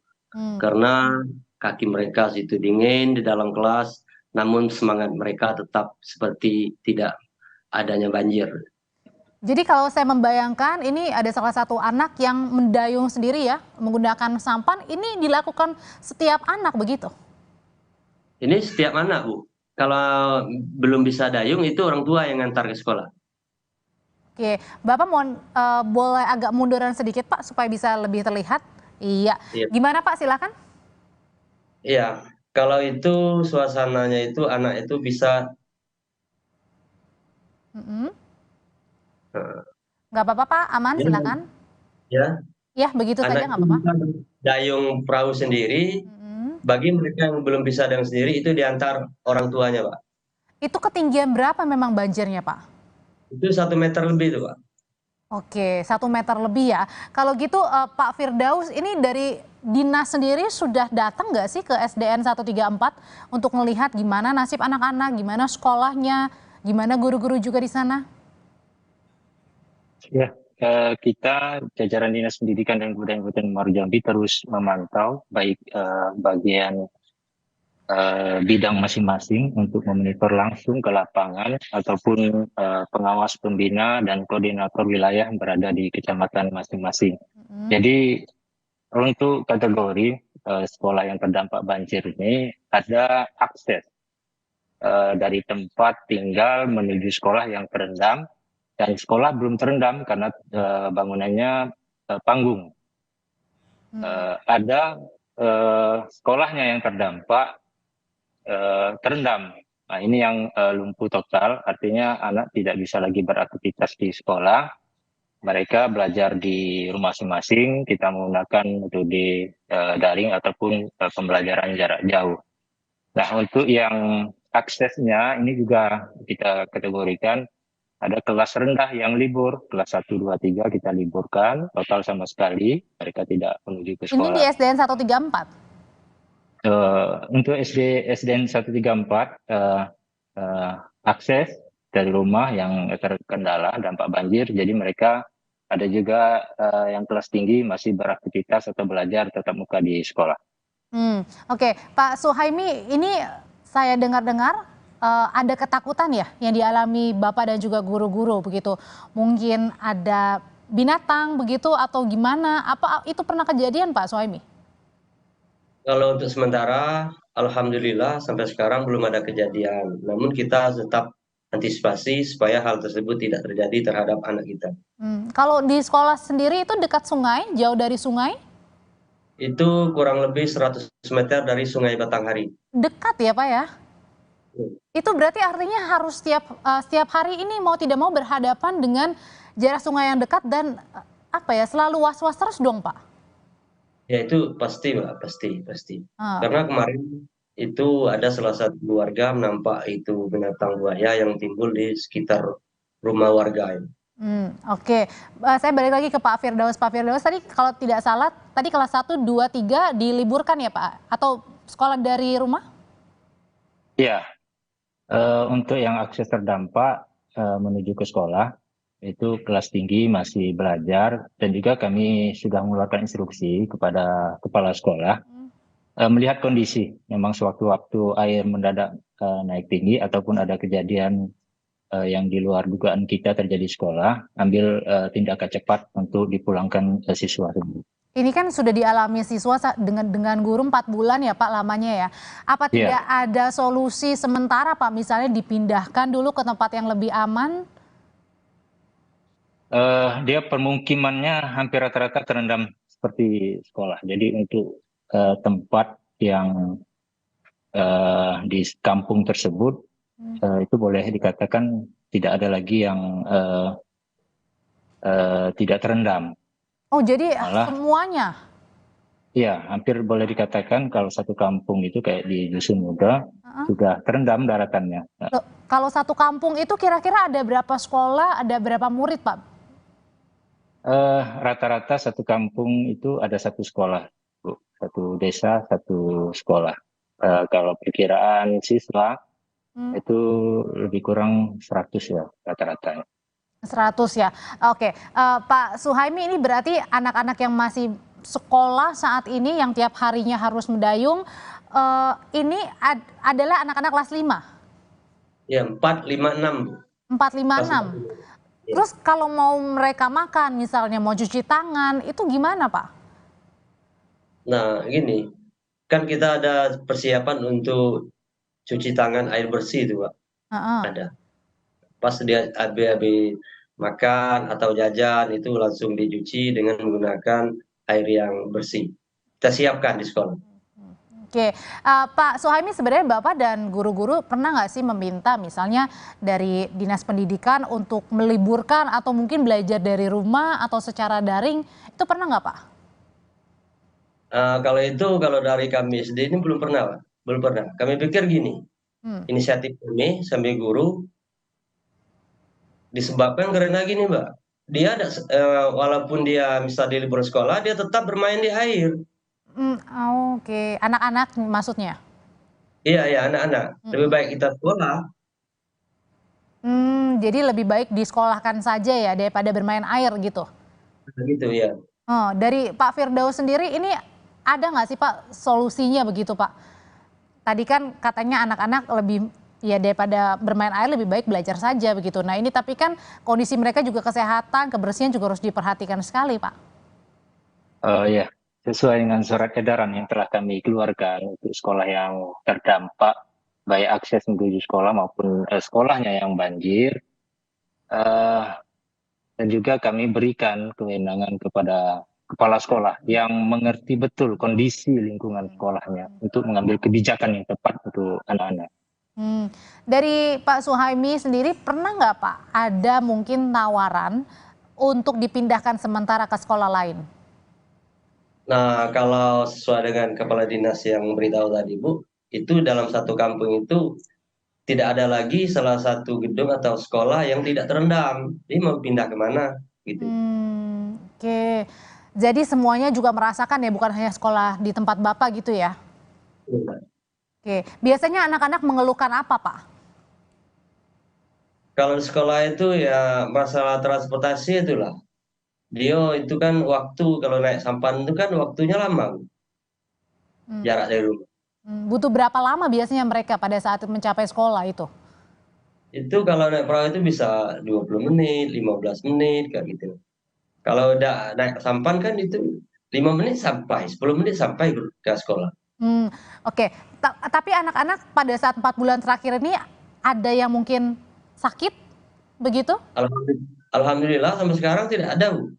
Karena kaki mereka situ dingin di dalam kelas, namun semangat mereka tetap seperti tidak adanya banjir. Jadi kalau saya membayangkan ini ada salah satu anak yang mendayung sendiri ya, menggunakan sampan, ini dilakukan setiap anak begitu? Ini setiap anak Bu. Kalau belum bisa dayung itu orang tua yang ngantar ke sekolah. Oke, Bapak boleh agak munduran sedikit Pak supaya bisa lebih terlihat? Iya. Gimana Pak, silakan. Iya, kalau itu suasananya itu anak itu bisa. Nggak apa-apa Pak, aman, silakan. Ya. Ya, begitu saja nggak apa-apa. Dayung perahu sendiri, bagi mereka yang belum bisa dayung sendiri itu diantar orang tuanya Pak. Itu ketinggian berapa memang banjirnya Pak? Itu 1 meter lebih tuh Pak. Oke, 1 meter lebih ya. Kalau gitu Pak Firdaus, ini dari dinas sendiri sudah datang nggak sih ke SDN 134 untuk melihat gimana nasib anak-anak, gimana sekolahnya, gimana guru-guru juga di sana? Ya, kita jajaran Dinas Pendidikan dan Kebudayaan Kabupaten Muaro Jambi terus memantau baik bagian bidang masing-masing untuk memonitor langsung ke lapangan ataupun pengawas pembina dan koordinator wilayah yang berada di kecamatan masing-masing. Jadi untuk kategori sekolah yang terdampak banjir ini ada akses dari tempat tinggal menuju sekolah yang terendam, dan sekolah belum terendam karena bangunannya panggung. Ada sekolahnya yang terdampak terendam. Nah, ini yang lumpuh total, artinya anak tidak bisa lagi beraktivitas di sekolah. Mereka belajar di rumah masing-masing, kita menggunakan metode daring ataupun pembelajaran jarak jauh. Nah, untuk yang aksesnya ini juga kita kategorikan, ada kelas rendah yang libur, kelas 1, 2, 3 kita liburkan, total sama sekali, mereka tidak menuju ke sekolah. Ini di SDN 134? Untuk SDN 134, akses dari rumah yang terkendala dampak banjir, jadi mereka ada juga yang kelas tinggi masih beraktivitas atau belajar tatap muka di sekolah. Oke, Pak Suhaimi, ini saya dengar-dengar ada ketakutan ya yang dialami Bapak dan juga guru-guru begitu. Mungkin ada binatang begitu atau gimana? Apa itu pernah kejadian Pak Suhaimi? Kalau untuk sementara, alhamdulillah sampai sekarang belum ada kejadian. Namun kita tetap antisipasi supaya hal tersebut tidak terjadi terhadap anak kita. Kalau di sekolah sendiri itu dekat sungai, jauh dari sungai? Itu kurang lebih 100 meter dari Sungai Batanghari. Dekat ya Pak ya? Itu berarti artinya harus setiap hari ini mau tidak mau berhadapan dengan jarak sungai yang dekat dan selalu was-was terus dong Pak? Ya itu pasti Pak, pasti. Karena kemarin itu ada salah satu keluarga menampak itu binatang buaya yang timbul di sekitar rumah warga. Oke. Saya balik lagi ke Pak Firdaus. Pak Firdaus tadi kalau tidak salah, tadi kelas 1, 2, 3 diliburkan ya Pak? Atau sekolah dari rumah? Iya. Untuk yang akses terdampak menuju ke sekolah, itu kelas tinggi masih belajar, dan juga kami sudah mengeluarkan instruksi kepada kepala sekolah melihat kondisi. Memang sewaktu-waktu air mendadak naik tinggi ataupun ada kejadian yang di luar dugaan kita terjadi di sekolah, ambil tindakan cepat untuk dipulangkan siswa. Ini kan sudah dialami siswa dengan guru 4 bulan ya Pak lamanya ya. Apa tidak ada solusi sementara Pak, misalnya dipindahkan dulu ke tempat yang lebih aman? Dia permukimannya hampir rata-rata terendam seperti sekolah. Jadi untuk tempat yang di kampung tersebut itu boleh dikatakan tidak ada lagi yang tidak terendam. Oh, jadi Malah, semuanya? iya, hampir boleh dikatakan kalau satu kampung itu kayak di Dusun Muda sudah terendam daratannya. Loh, kalau satu kampung itu kira-kira ada berapa sekolah, ada berapa murid, Pak? Rata-rata satu kampung itu ada satu sekolah, Bu. Satu desa, satu sekolah. Kalau perkiraan siswa itu lebih kurang 100 ya rata-ratanya. 100 ya. Oke, Pak Suhaimi, ini berarti anak-anak yang masih sekolah saat ini yang tiap harinya harus mendayung, ini adalah anak-anak kelas 5? Ya, 4, 5, 6. 4, 5, 6. Terus kalau mau mereka makan, misalnya mau cuci tangan, itu gimana, Pak? Nah, gini, kan kita ada persiapan untuk cuci tangan air bersih itu, Pak. Ada. Pas dia habis makan atau jajan itu langsung dicuci dengan menggunakan air yang bersih. Kita siapkan di sekolah. Oke, Pak Suhaimi, sebenarnya Bapak dan guru-guru pernah nggak sih meminta misalnya dari Dinas Pendidikan untuk meliburkan atau mungkin belajar dari rumah atau secara daring, itu pernah nggak, Pak? Kalau dari kami SD ini belum pernah, Pak. Belum pernah. Kami pikir gini, inisiatif kami sambil guru disebabkan karena gini, Mbak. Dia ada, walaupun dia misalnya di libur sekolah, dia tetap bermain di air. Oke, anak-anak maksudnya? Iya, ya anak-anak. Lebih baik kita sekolah. Jadi lebih baik disekolahkan saja ya daripada bermain air gitu? Gitu ya. Dari Pak Firdaus sendiri ini ada nggak sih Pak solusinya begitu Pak? Tadi kan katanya anak-anak lebih ya daripada bermain air lebih baik belajar saja begitu. Nah ini tapi kan kondisi mereka juga kesehatan, kebersihan juga harus diperhatikan sekali Pak. Ya, sesuai dengan surat edaran yang telah kami keluarkan untuk sekolah yang terdampak, baik akses menuju sekolah maupun sekolahnya yang banjir. Dan juga kami berikan kewenangan kepada kepala sekolah yang mengerti betul kondisi lingkungan sekolahnya untuk mengambil kebijakan yang tepat untuk anak-anak. Dari Pak Suhaimi sendiri pernah nggak Pak ada mungkin tawaran untuk dipindahkan sementara ke sekolah lain? Nah, kalau sesuai dengan kepala dinas yang memberitahu tadi Bu, itu dalam satu kampung itu tidak ada lagi salah satu gedung atau sekolah yang tidak terendam. Jadi mau pindah kemana gitu. Oke, jadi semuanya juga merasakan ya, bukan hanya sekolah di tempat Bapak gitu ya? Oke, biasanya anak-anak mengeluhkan apa Pak? Kalau di sekolah itu ya masalah transportasi itulah. Dia itu kan waktu kalau naik sampan itu kan waktunya lama. Jarak dari rumah. Butuh berapa lama biasanya mereka pada saat mencapai sekolah itu? Itu kalau naik perahu itu bisa 20 menit, 15 menit kayak gitu. Kalau udah naik sampan kan itu 5 menit sampai, 10 menit sampai ke sekolah. Oke. Tapi anak-anak pada saat 4 bulan terakhir ini ada yang mungkin sakit begitu? Alhamdulillah sampai sekarang tidak ada Bu.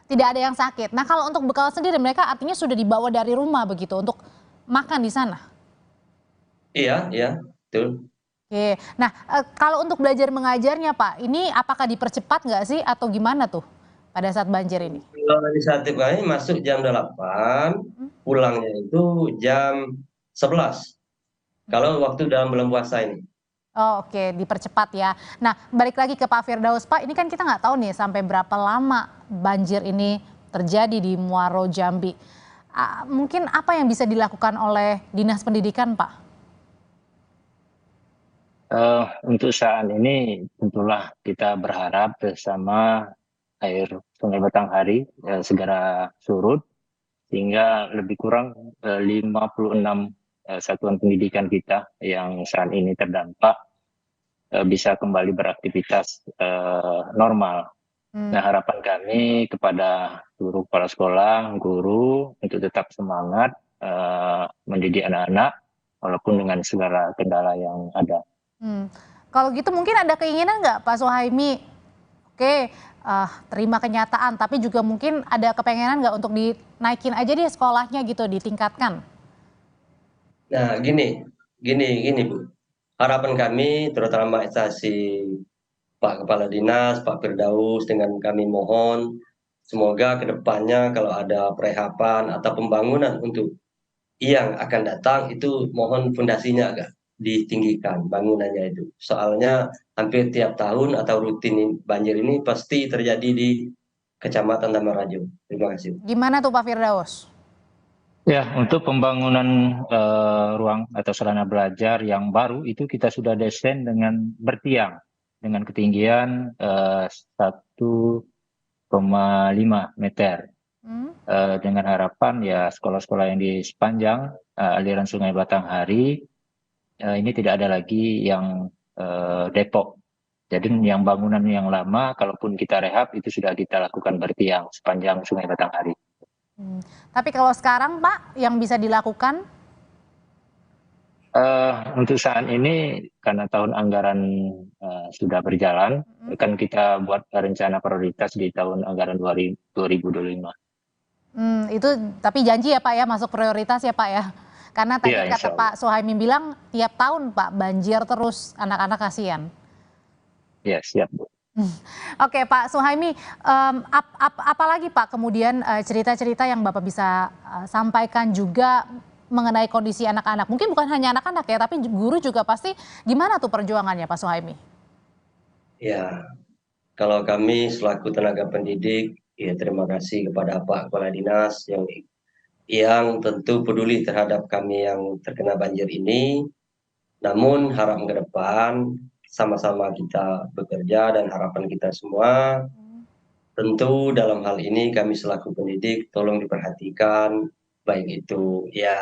Tidak ada yang sakit. Nah kalau untuk bekal sendiri mereka artinya sudah dibawa dari rumah begitu untuk makan di sana? Iya, betul. Oke, nah kalau untuk belajar mengajarnya Pak, ini apakah dipercepat nggak sih atau gimana tuh pada saat banjir ini? Kalau inisiatif kami masuk jam 8, pulangnya itu jam 11. Kalau waktu dalam bulan puasa ini. Oke, dipercepat ya. Nah balik lagi ke Pak Firdaus Pak, ini kan kita nggak tahu nih sampai berapa lama banjir ini terjadi di Muaro Jambi. Mungkin apa yang bisa dilakukan oleh Dinas Pendidikan, Pak? Untuk saat ini tentulah kita berharap bersama air Sungai Batanghari segera surut sehingga lebih kurang 56 satuan pendidikan kita yang saat ini terdampak bisa kembali beraktivitas normal. Nah harapan kami kepada seluruh kepala sekolah, guru untuk tetap semangat mendidik anak-anak walaupun dengan segala kendala yang ada. Kalau gitu mungkin ada keinginan nggak Pak Suhaimi? Oke, terima kenyataan, tapi juga mungkin ada kepengenan nggak untuk dinaikin aja deh sekolahnya gitu, ditingkatkan? Nah gini Bu. harapan kami terutama instansi Pak Kepala Dinas, Pak Firdaus, dengan kami mohon semoga kedepannya kalau ada perehapan atau pembangunan untuk yang akan datang itu mohon fondasinya agak ditinggikan bangunannya itu. Soalnya hampir tiap tahun atau rutin banjir ini pasti terjadi di Kecamatan Damarajo. Terima kasih. Gimana tuh Pak Firdaus? Ya, untuk pembangunan ruang atau sarana belajar yang baru itu kita sudah desain dengan bertiang dengan ketinggian 1,5 meter. Dengan harapan ya sekolah-sekolah yang di sepanjang aliran Sungai Batanghari ini tidak ada lagi yang depok. Jadi yang bangunan yang lama, kalaupun kita rehab itu sudah kita lakukan bertiang sepanjang Sungai Batanghari. Tapi kalau sekarang Pak, yang bisa dilakukan? Untuk saat ini karena tahun anggaran sudah berjalan, kan kita buat rencana prioritas di tahun anggaran 2025. Itu tapi janji ya Pak ya, masuk prioritas ya Pak ya. Karena tadi kata Pak Suhaimi bilang tiap tahun Pak banjir terus, anak-anak kasihan. Ya, siap Bu. Oke Pak Suhaimi, apalagi Pak kemudian cerita-cerita yang Bapak bisa sampaikan juga mengenai kondisi anak-anak? Mungkin bukan hanya anak-anak ya, tapi guru juga pasti gimana tuh perjuangannya Pak Suhaimi? Ya, kalau kami selaku tenaga pendidik, ya terima kasih kepada Pak Kepala Dinas yang tentu peduli terhadap kami yang terkena banjir ini. Namun harapan ke depan sama-sama kita bekerja dan harapan kita semua tentu dalam hal ini kami selaku pendidik tolong diperhatikan baik itu ya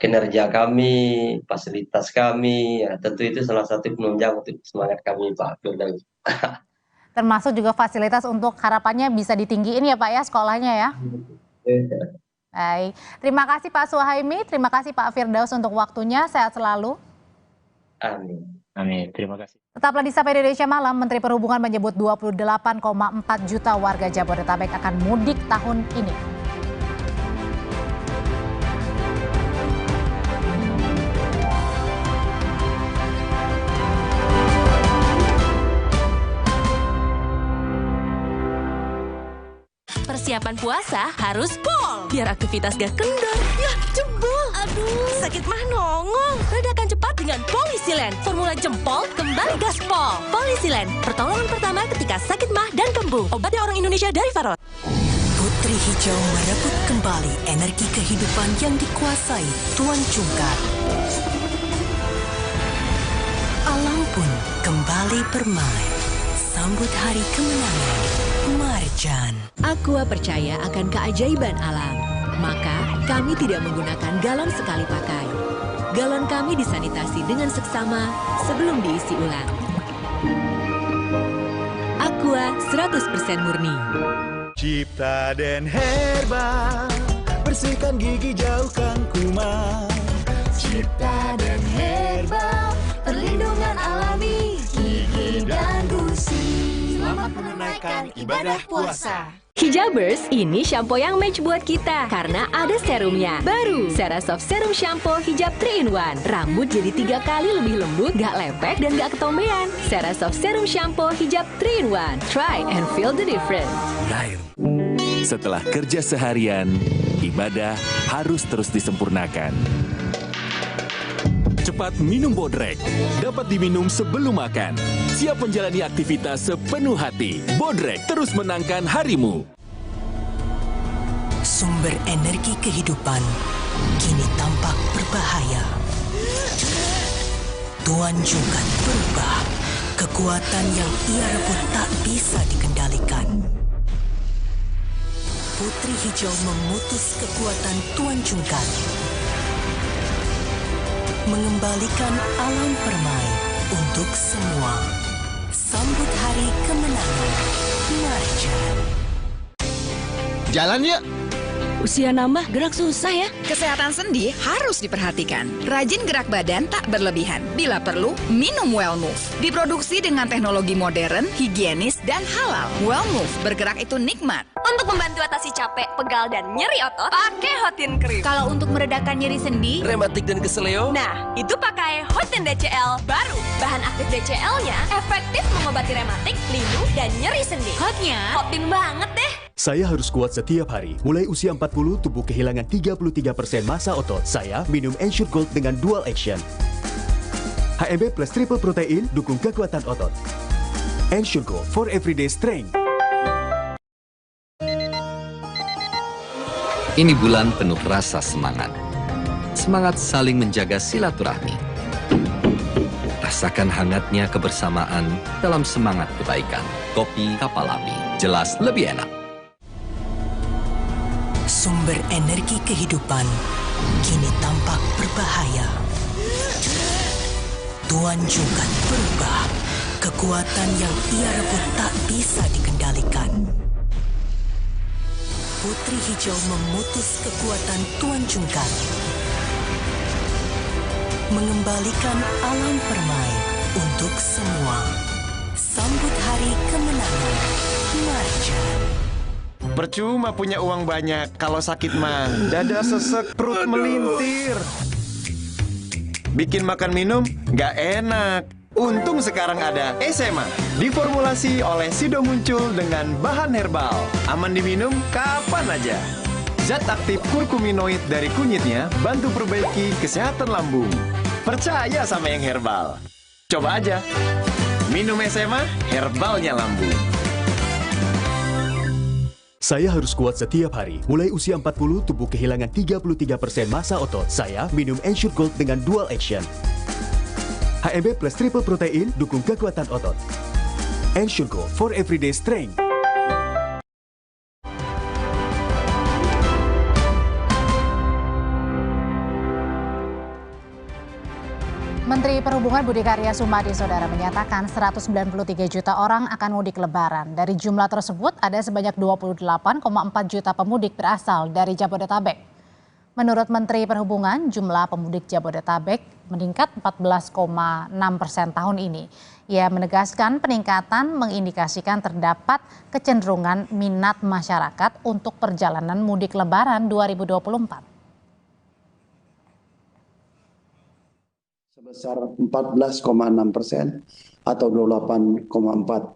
kinerja kami, fasilitas kami, ya tentu itu salah satu penunjang untuk semangat kami Pak Firdaus. Termasuk juga fasilitas untuk harapannya bisa ditinggiin ya Pak ya sekolahnya ya. Baik, terima kasih Pak Suhaimi, terima kasih Pak Firdaus untuk waktunya, sehat selalu. Amin. Amin, terima kasih. Tetaplah di Sapa Indonesia Malam, Menteri Perhubungan menyebut 28,4 juta warga Jabodetabek akan mudik tahun ini. Persiapan puasa harus pol, biar aktivitas gak kendor. Yah, jebol. Aduh, sakit mah nongol. Redakan cepat dengan Polisilen. Formula jempol, kembali gaspol. Polisilen, pertolongan pertama ketika sakit mah dan kembung. Obatnya orang Indonesia dari Faros. Putri Hijau merebut kembali energi kehidupan yang dikuasai Tuan Cungkar. Alam pun kembali bermain. Sambut hari kemenangan, Marjan. Aqua percaya akan keajaiban alam. Maka kami tidak menggunakan galon sekali pakai. Galon kami disanitasi dengan seksama sebelum diisi ulang. Aqua 100% murni. Cipta dan Herbal, bersihkan gigi jauhkan kuman. Cipta dan Herbal, perlindungan alami gigi dan gusi. Selamat menunaikan ibadah puasa. Hijabers, ini shampoo yang match buat kita karena ada serumnya. Baru, Cerasoft Serum Shampoo Hijab 3-in-1. Rambut jadi 3 kali lebih lembut, gak lepek dan gak ketombean. Cerasoft Serum Shampoo Hijab 3-in-1. Try and feel the difference. Setelah kerja seharian, ibadah harus terus disempurnakan. Cepat minum Bodrek. Dapat diminum sebelum makan. Siap menjalani aktivitas sepenuh hati. Bodrek terus menangkan harimu. Sumber energi kehidupan kini tampak berbahaya. Tuan Cungkar berubah. Kekuatan yang ia rebut tak bisa dikendalikan. Putri Hijau memutus kekuatan Tuan Cungkar. Mengembalikan alam permai untuk semua. Sambut hari kemenangan, Marjan. Jalan yuk. Usia nambah, gerak susah ya. Kesehatan sendi harus diperhatikan. Rajin gerak badan tak berlebihan. Bila perlu, minum Wellmove. Diproduksi dengan teknologi modern, higienis, dan halal. Wellmove, bergerak itu nikmat. Untuk membantu atasi capek, pegal, dan nyeri otot, pakai Hotin Cream. Kalau untuk meredakan nyeri sendi, rematik dan keseleo, nah, itu pakai Hotin DCL baru. Bahan aktif DCL-nya efektif mengobati rematik, linu, dan nyeri sendi. Hotnya Hotin banget deh. Saya harus kuat setiap hari. Mulai usia 40, tubuh kehilangan 33% massa otot. Saya minum Ensure Gold dengan Dual Action. HMB plus triple protein, dukung kekuatan otot. Ensure Gold for everyday strength. Ini bulan penuh rasa semangat. Semangat saling menjaga silaturahmi. Rasakan hangatnya kebersamaan dalam semangat kebaikan. Kopi Kapal Api, jelas lebih enak. Sumber energi kehidupan kini tampak berbahaya. Tuan Jungkat berubah. Kekuatan yang ia rebut tak bisa dikendalikan. Putri Hijau memutus kekuatan Tuan Jungkat. Mengembalikan alam permai untuk semua. Sambut hari kemenangan. Marjan. Percuma punya uang banyak, kalau sakit mah dada sesek, perut melintir. Bikin makan minum nggak enak. Untung sekarang ada SMA, diformulasi oleh Sido Muncul dengan bahan herbal. Aman diminum kapan aja. Zat aktif kurkuminoid dari kunyitnya bantu perbaiki kesehatan lambung. Percaya sama yang herbal. Coba aja. Minum SMA, herbalnya lambung. Saya harus kuat setiap hari. Mulai usia 40, tubuh kehilangan 33% massa otot. Saya minum Ensure Gold dengan Dual Action. HMB plus triple protein, dukung kekuatan otot. Ensure Gold for everyday strength. Menteri Perhubungan Budi Karya Sumadi, Saudara, menyatakan 193 juta orang akan mudik lebaran. Dari jumlah tersebut, ada sebanyak 28,4 juta pemudik berasal dari Jabodetabek. Menurut Menteri Perhubungan, jumlah pemudik Jabodetabek meningkat 14,6% tahun ini. Ia menegaskan peningkatan mengindikasikan terdapat kecenderungan minat masyarakat untuk perjalanan mudik lebaran 2024. Sebesar 14,6% atau 28,4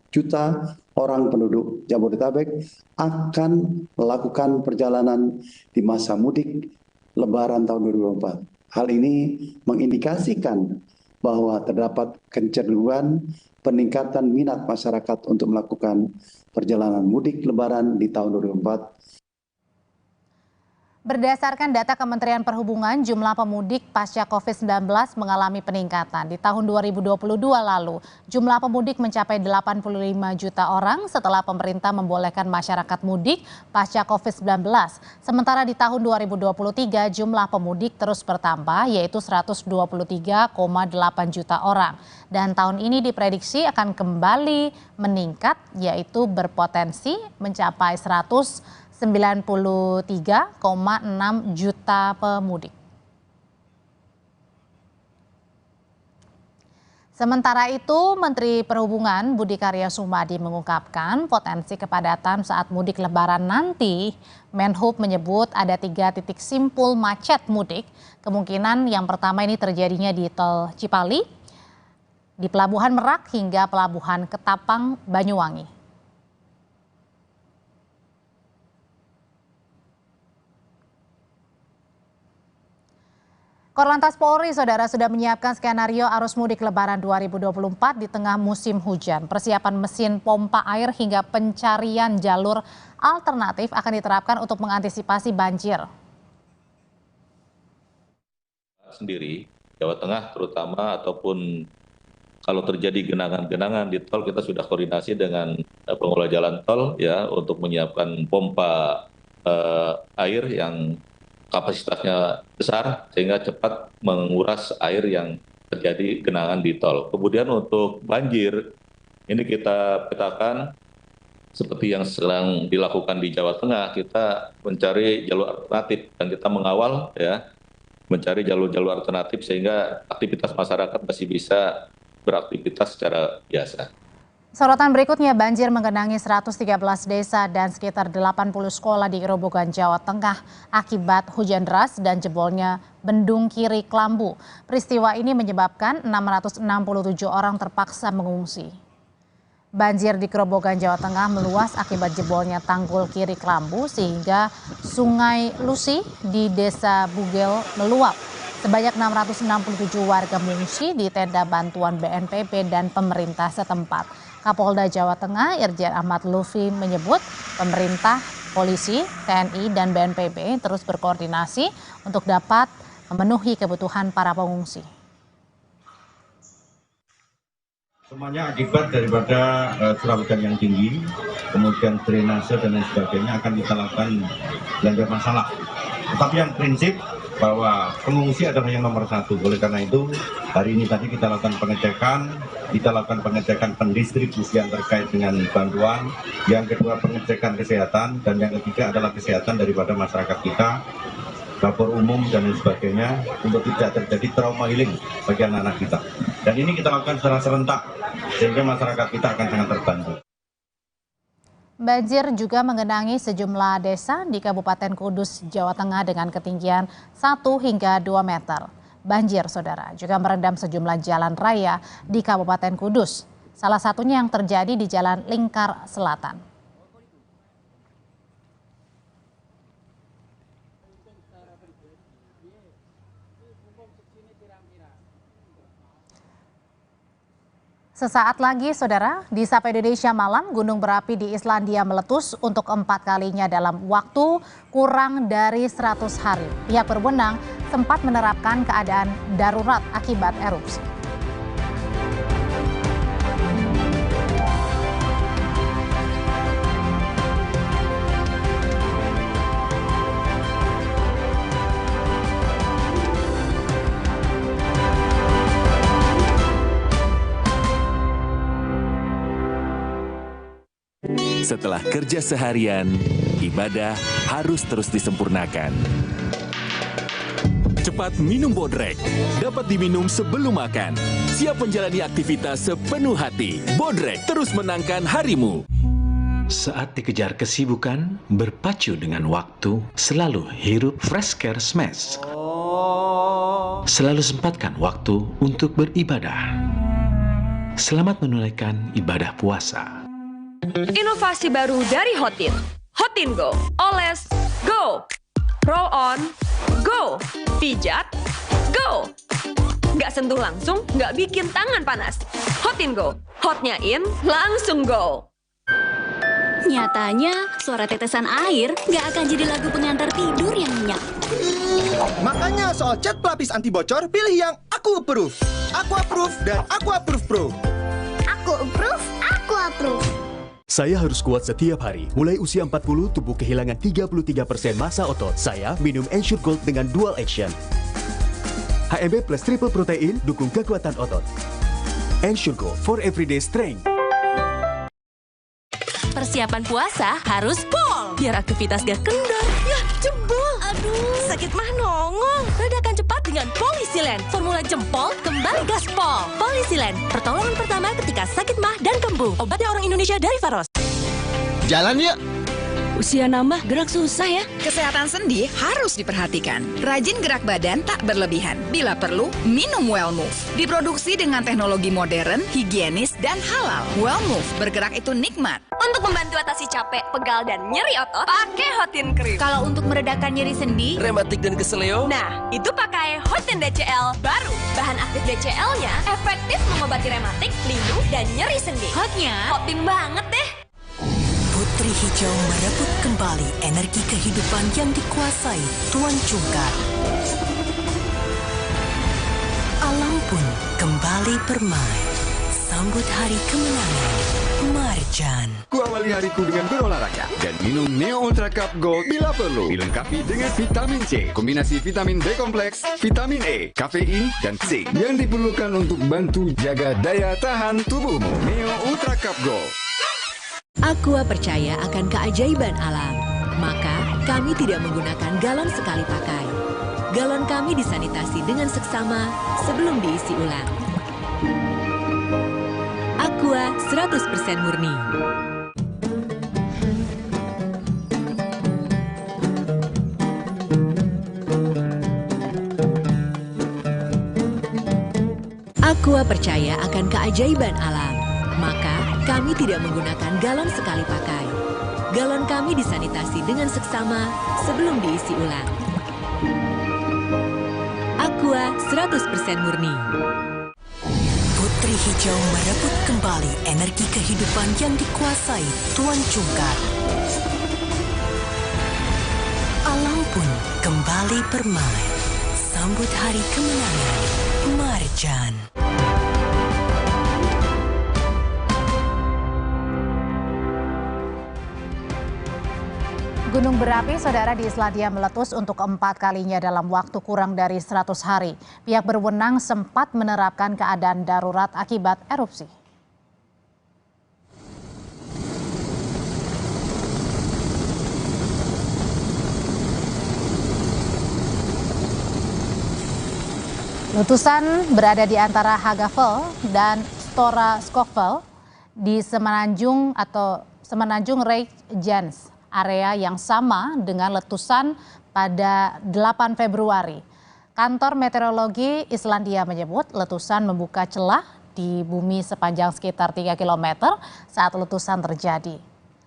juta orang penduduk Jabodetabek akan melakukan perjalanan di masa mudik Lebaran tahun 2024. Hal ini mengindikasikan bahwa terdapat kecenderungan peningkatan minat masyarakat untuk melakukan perjalanan mudik Lebaran di tahun 2024. Berdasarkan data Kementerian Perhubungan, jumlah pemudik pasca COVID-19 mengalami peningkatan. Di tahun 2022 lalu, jumlah pemudik mencapai 85 juta orang setelah pemerintah membolehkan masyarakat mudik pasca COVID-19. Sementara di tahun 2023, jumlah pemudik terus bertambah, yaitu 123,8 juta orang. Dan tahun ini diprediksi akan kembali meningkat, yaitu berpotensi mencapai 93,6 juta pemudik. Sementara itu, Menteri Perhubungan Budi Karya Sumadi mengungkapkan potensi kepadatan saat mudik Lebaran nanti. Menhub menyebut ada 3 titik simpul macet mudik. Kemungkinan yang pertama ini terjadinya di Tol Cipali, di Pelabuhan Merak hingga Pelabuhan Ketapang, Banyuwangi. Korlantas Polri, Saudara, sudah menyiapkan skenario arus mudik Lebaran 2024 di tengah musim hujan. Persiapan mesin pompa air hingga pencarian jalur alternatif akan diterapkan untuk mengantisipasi banjir. Sendiri, Jawa Tengah terutama, ataupun kalau terjadi genangan-genangan di tol, kita sudah koordinasi dengan pengelola jalan tol ya untuk menyiapkan pompa air yang kapasitasnya besar sehingga cepat menguras air yang terjadi genangan di tol. Kemudian untuk banjir, ini kita petakan seperti yang sedang dilakukan di Jawa Tengah, kita mencari jalur alternatif dan kita mengawal ya, mencari jalur-jalur alternatif sehingga aktivitas masyarakat masih bisa beraktivitas secara biasa. Sorotan berikutnya, banjir menggenangi 113 desa dan sekitar 80 sekolah di Grobogan, Jawa Tengah akibat hujan deras dan jebolnya bendung Kiri Klambu. Peristiwa ini menyebabkan 667 orang terpaksa mengungsi. Banjir di Grobogan, Jawa Tengah meluas akibat jebolnya tanggul Kiri Klambu sehingga Sungai Lusi di Desa Bugel meluap. Sebanyak 667 warga mengungsi di tenda bantuan BNPB dan pemerintah setempat. Kapolda Jawa Tengah Irjen Ahmad Lutfi menyebut pemerintah, polisi, TNI, dan BNPB terus berkoordinasi untuk dapat memenuhi kebutuhan para pengungsi. Semuanya akibat daripada curah hujan yang tinggi, kemudian drainase dan lain sebagainya akan kita lakukan belanja masalah. Tetapi yang prinsip bahwa pengungsi adalah yang nomor satu. Oleh karena itu, hari ini tadi kita lakukan pengecekan pendistribusian terkait dengan bantuan, yang kedua pengecekan kesehatan, dan yang ketiga adalah kesehatan daripada masyarakat kita, dapur umum dan lain sebagainya, untuk tidak terjadi trauma healing bagi anak-anak kita. Dan ini kita lakukan secara serentak, sehingga masyarakat kita akan sangat terbantu. Banjir juga menggenangi sejumlah desa di Kabupaten Kudus, Jawa Tengah dengan ketinggian 1 hingga 2 meter. Banjir, saudara, juga merendam sejumlah jalan raya di Kabupaten Kudus. Salah satunya yang terjadi di Jalan Lingkar Selatan. Sesaat lagi, saudara, di Sapa Indonesia Malam, gunung berapi di Islandia meletus untuk 4 kalinya dalam waktu kurang dari 100 hari. Pihak berwenang sempat menerapkan keadaan darurat akibat erupsi. Setelah kerja seharian, ibadah harus terus disempurnakan. Cepat minum Bodrek. Dapat diminum sebelum makan. Siap menjalani aktivitas sepenuh hati. Bodrek terus menangkan harimu. Saat dikejar kesibukan, berpacu dengan waktu, selalu hirup Fresh Care Smash. Selalu sempatkan waktu untuk beribadah. Selamat menunaikan ibadah puasa. Inovasi baru dari Hotin. Hotin Go. Oles, go. Roll on, go. Pijat, go. Nggak sentuh langsung, nggak bikin tangan panas. Hotin Go. Hotnya in, langsung go. Nyatanya, suara tetesan air nggak akan jadi lagu pengantar tidur yang nyenyak. Makanya soal cat pelapis anti bocor, pilih yang Aku Approve. Aku Approve dan Aku Approve Pro. Aku Approve, Aku Approve. Saya harus kuat setiap hari. Mulai usia 40, tubuh kehilangan 33% massa otot. Saya minum Ensure Gold dengan dual action. HMB plus triple protein, dukung kekuatan otot. Ensure Gold for everyday strength. Persiapan puasa harus pol, biar aktivitas gak kendor. Ya, jebol. Aduh, sakit mah nongol. Redakan cepat dengan Polisilen. Formula jempol, kembali gaspol. Polisilen, pertolongan pertama ketika sakit mah dan kembung. Obatnya orang Indonesia dari Faros. Jalan yuk. Usia nambah, gerak susah ya. Kesehatan sendi harus diperhatikan. Rajin gerak badan tak berlebihan. Bila perlu, minum Wellmove. Diproduksi dengan teknologi modern, higienis, dan halal. Wellmove, bergerak itu nikmat. Untuk membantu atasi capek, pegal, dan nyeri otot, pakai Hotin Cream. Kalau untuk meredakan nyeri sendi, rematik dan keseleo, nah, itu pakai Hotin DCL baru. Bahan aktif DCL-nya efektif mengobati rematik, linu, dan nyeri sendi. Hotnya Hotin banget deh. Putri Hijau merebut kembali energi kehidupan yang dikuasai Tuan Cungkar. Alam pun kembali bermain. Sambut hari kemenangan Marjan. Kuawali hariku dengan berolahraga dan minum Neo Ultra Cup Gold bila perlu. Dilengkapi dengan vitamin C, kombinasi vitamin B kompleks, vitamin E, kafein, dan zinc yang diperlukan untuk bantu jaga daya tahan tubuhmu. Neo Ultra Cup Gold. Aqua percaya akan keajaiban alam, maka kami tidak menggunakan galon sekali pakai. Galon kami disanitasi dengan seksama sebelum diisi ulang. Aqua 100% murni. Aqua percaya akan keajaiban alam, maka kami tidak menggunakan galon sekali pakai. Galon kami disanitasi dengan seksama sebelum diisi ulang. Aqua 100% murni. Putri Hijau merebut kembali energi kehidupan yang dikuasai Tuan Cungkar. Alam pun kembali bermain. Sambut hari kemenangan Marjan. Gunung berapi, saudara, di Islandia meletus untuk keempat kalinya dalam waktu kurang dari 100 hari. Pihak berwenang sempat menerapkan keadaan darurat akibat erupsi. Letusan berada di antara Hagafell dan Stora Skogvel di Semenanjung Reykjanes, area yang sama dengan letusan pada 8 Februari. Kantor Meteorologi Islandia menyebut letusan membuka celah di bumi sepanjang sekitar 3 km saat letusan terjadi.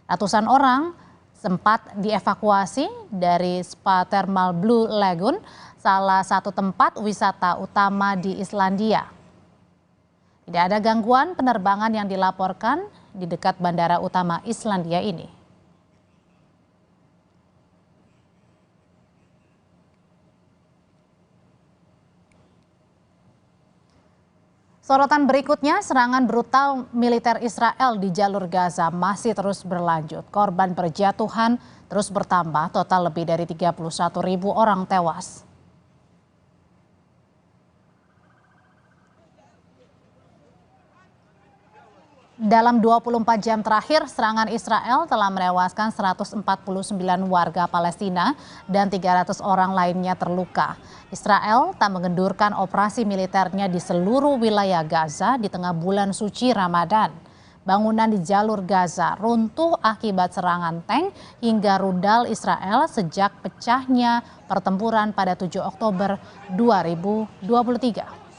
Ratusan orang sempat dievakuasi dari Spa Thermal Blue Lagoon, salah satu tempat wisata utama di Islandia. Tidak ada gangguan penerbangan yang dilaporkan di dekat bandara utama Islandia ini. Sorotan berikutnya, serangan brutal militer Israel di jalur Gaza masih terus berlanjut. Korban berjatuhan terus bertambah, total lebih dari 31.000 orang tewas. Dalam 24 jam terakhir, serangan Israel telah menewaskan 149 warga Palestina dan 300 orang lainnya terluka. Israel tak mengendurkan operasi militernya di seluruh wilayah Gaza di tengah bulan suci Ramadan. Bangunan di jalur Gaza runtuh akibat serangan tank hingga rudal Israel sejak pecahnya pertempuran pada 7 Oktober 2023.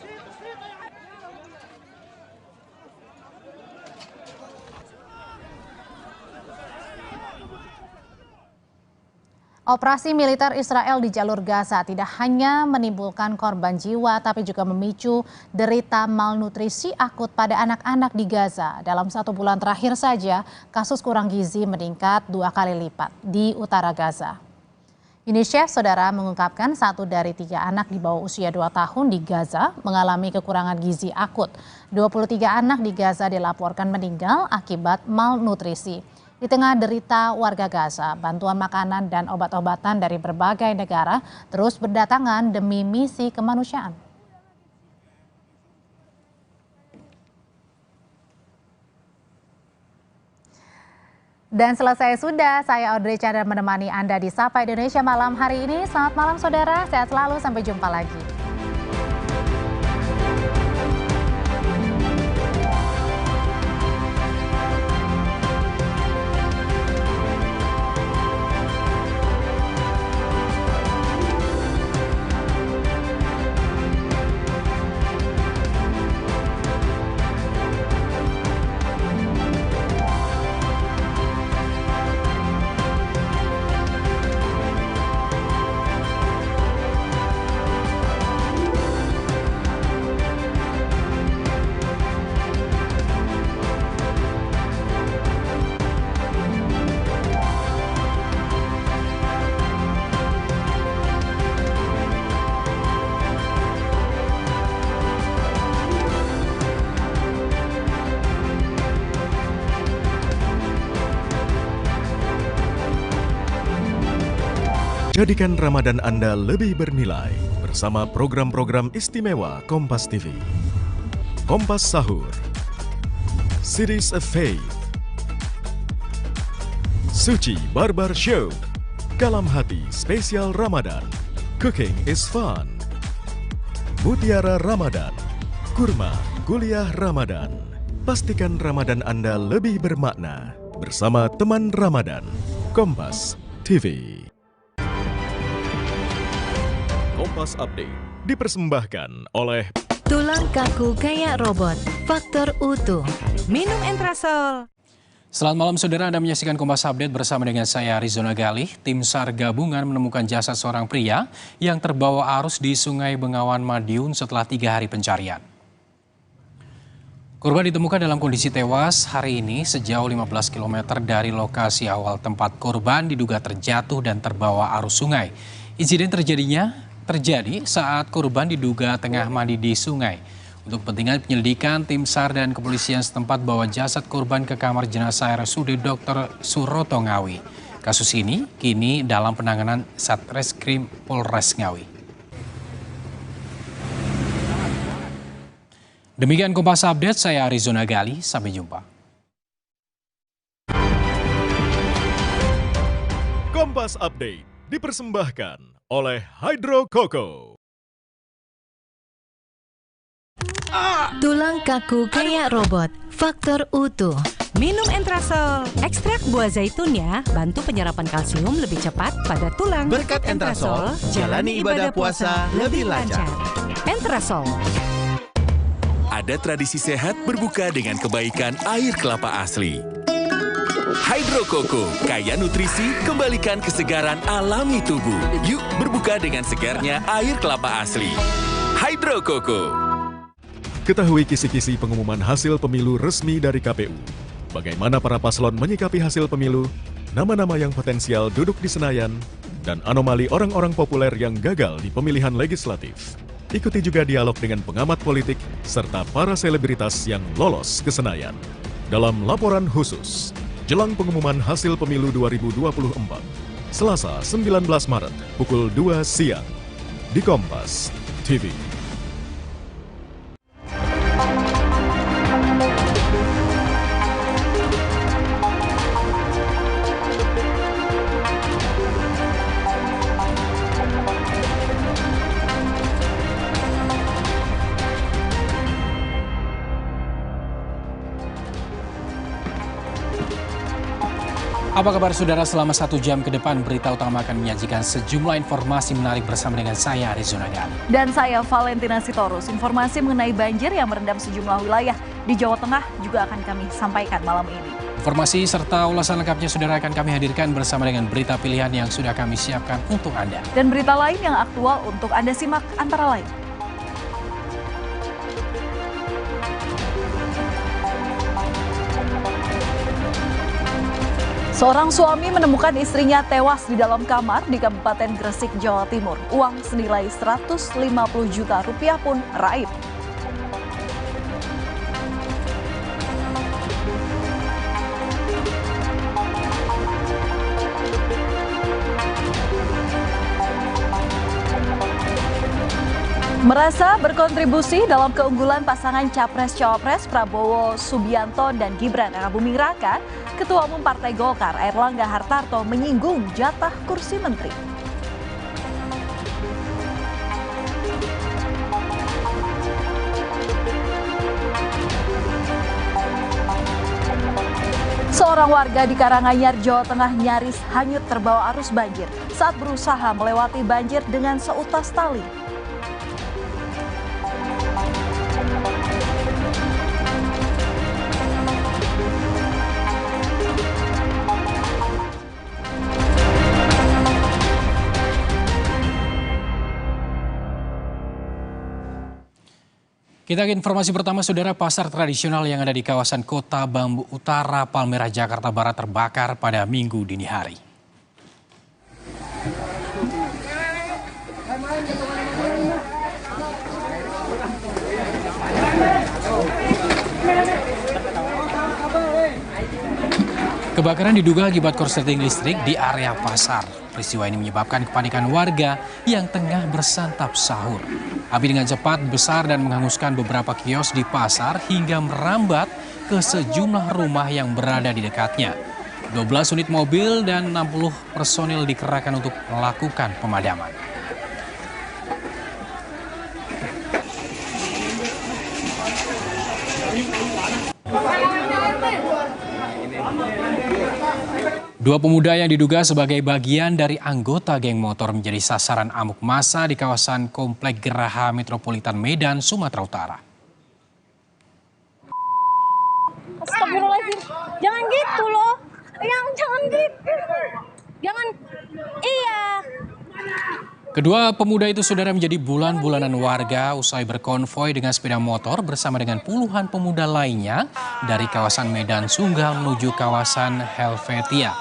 Operasi militer Israel di jalur Gaza tidak hanya menimbulkan korban jiwa, tapi juga memicu derita malnutrisi akut pada anak-anak di Gaza. Dalam 1 bulan terakhir saja, kasus kurang gizi meningkat 2 kali lipat di utara Gaza. UNICEF, saudara, mengungkapkan 1 dari 3 anak di bawah usia 2 tahun di Gaza mengalami kekurangan gizi akut. 23 anak di Gaza dilaporkan meninggal akibat malnutrisi. Di tengah derita warga Gaza, bantuan makanan dan obat-obatan dari berbagai negara terus berdatangan demi misi kemanusiaan. Dan selesai sudah, saya Audrey Chandra menemani Anda di Sapa Indonesia Malam hari ini. Selamat malam saudara, sehat selalu, sampai jumpa lagi. Jadikan Ramadan Anda lebih bernilai bersama program-program istimewa Kompas TV. Kompas Sahur, Series of Faith, Suci Barbar Show, Kalam Hati Spesial Ramadan, Cooking is Fun, Mutiara Ramadan, Kurma Kuliah Ramadan. Pastikan Ramadan Anda lebih bermakna bersama teman Ramadan, Kompas TV. Kompas Update dipersembahkan oleh Tulang kaku kayak robot, faktor utuh. Minum Entrasol. Selamat malam saudara, Anda menyaksikan Kompas Update bersama dengan saya Rizona Galih. Tim SAR gabungan menemukan jasad seorang pria yang terbawa arus di Sungai Bengawan Madiun setelah 3 hari pencarian. Korban ditemukan dalam kondisi tewas hari ini sejauh 15 km dari lokasi awal tempat korban diduga terjatuh dan terbawa arus sungai. Insiden terjadi saat korban diduga tengah mandi di sungai. Untuk kepentingan penyelidikan, tim SAR dan kepolisian setempat bawa jasad korban ke kamar jenazah RSUD Dr. Suroto Ngawi. Kasus ini kini dalam penanganan Satreskrim Polres Ngawi. Demikian Kompas Update, saya Arizona Gali, sampai jumpa. Kompas Update dipersembahkan oleh Hydro Coco. Tulang kaku kayak robot, faktor utuh. Minum Entrasol. Ekstrak buah zaitun ya, bantu penyerapan kalsium lebih cepat pada tulang. Berkat Entrasol, jalani ibadah puasa lebih lancar. Entrasol. Ada tradisi sehat berbuka dengan kebaikan air kelapa asli. Hydro Coco, kaya nutrisi, kembalikan kesegaran alami tubuh. Yuk berbuka dengan segarnya air kelapa asli. Hydro Coco. Ketahui kisi-kisi pengumuman hasil pemilu resmi dari KPU. Bagaimana para paslon menyikapi hasil pemilu, nama-nama yang potensial duduk di Senayan, dan anomali orang-orang populer yang gagal di pemilihan legislatif. Ikuti juga dialog dengan pengamat politik serta para selebritas yang lolos ke Senayan. Dalam laporan khusus, jelang pengumuman hasil pemilu 2024, Selasa 19 Maret pukul 2 siang di Kompas TV. Apa kabar saudara? Selama 1 jam ke depan Berita Utama akan menyajikan sejumlah informasi menarik bersama dengan saya Arizona Gali. Dan saya Valentina Sitorus. Informasi mengenai banjir yang merendam sejumlah wilayah di Jawa Tengah juga akan kami sampaikan malam ini. Informasi serta ulasan lengkapnya saudara akan kami hadirkan bersama dengan berita pilihan yang sudah kami siapkan untuk Anda. Dan berita lain yang aktual untuk Anda simak antara lain. Seorang suami menemukan istrinya tewas di dalam kamar di Kabupaten Gresik, Jawa Timur. Uang senilai 150 juta rupiah pun raib. Merasa berkontribusi dalam keunggulan pasangan Capres-Cawapres Prabowo Subianto dan Gibran Rakabuming Raka, Ketua Umum Partai Golkar Airlangga Hartarto menyinggung jatah kursi menteri. Seorang warga di Karanganyar, Jawa Tengah nyaris hanyut terbawa arus banjir saat berusaha melewati banjir dengan seutas tali. Kita ke informasi pertama saudara, pasar tradisional yang ada di kawasan Kota Bambu Utara, Palmerah, Jakarta Barat terbakar pada Minggu dini hari. Kebakaran diduga akibat korsleting listrik di area pasar. Peristiwa ini menyebabkan kepanikan warga yang tengah bersantap sahur. Api dengan cepat besar dan menghanguskan beberapa kios di pasar hingga merambat ke sejumlah rumah yang berada di dekatnya. 12 unit mobil dan 60 personil dikerahkan untuk melakukan pemadaman. Dua pemuda yang diduga sebagai bagian dari anggota geng motor menjadi sasaran amuk massa di kawasan Komplek Geraha Metropolitan Medan, Sumatera Utara. Astagfirullahaladzim, jangan gitu loh, jangan gitu, jangan, iya. Kedua pemuda itu saudara menjadi bulan-bulanan warga usai berkonvoi dengan sepeda motor bersama dengan puluhan pemuda lainnya dari kawasan Medan Sunggal menuju kawasan Helvetia.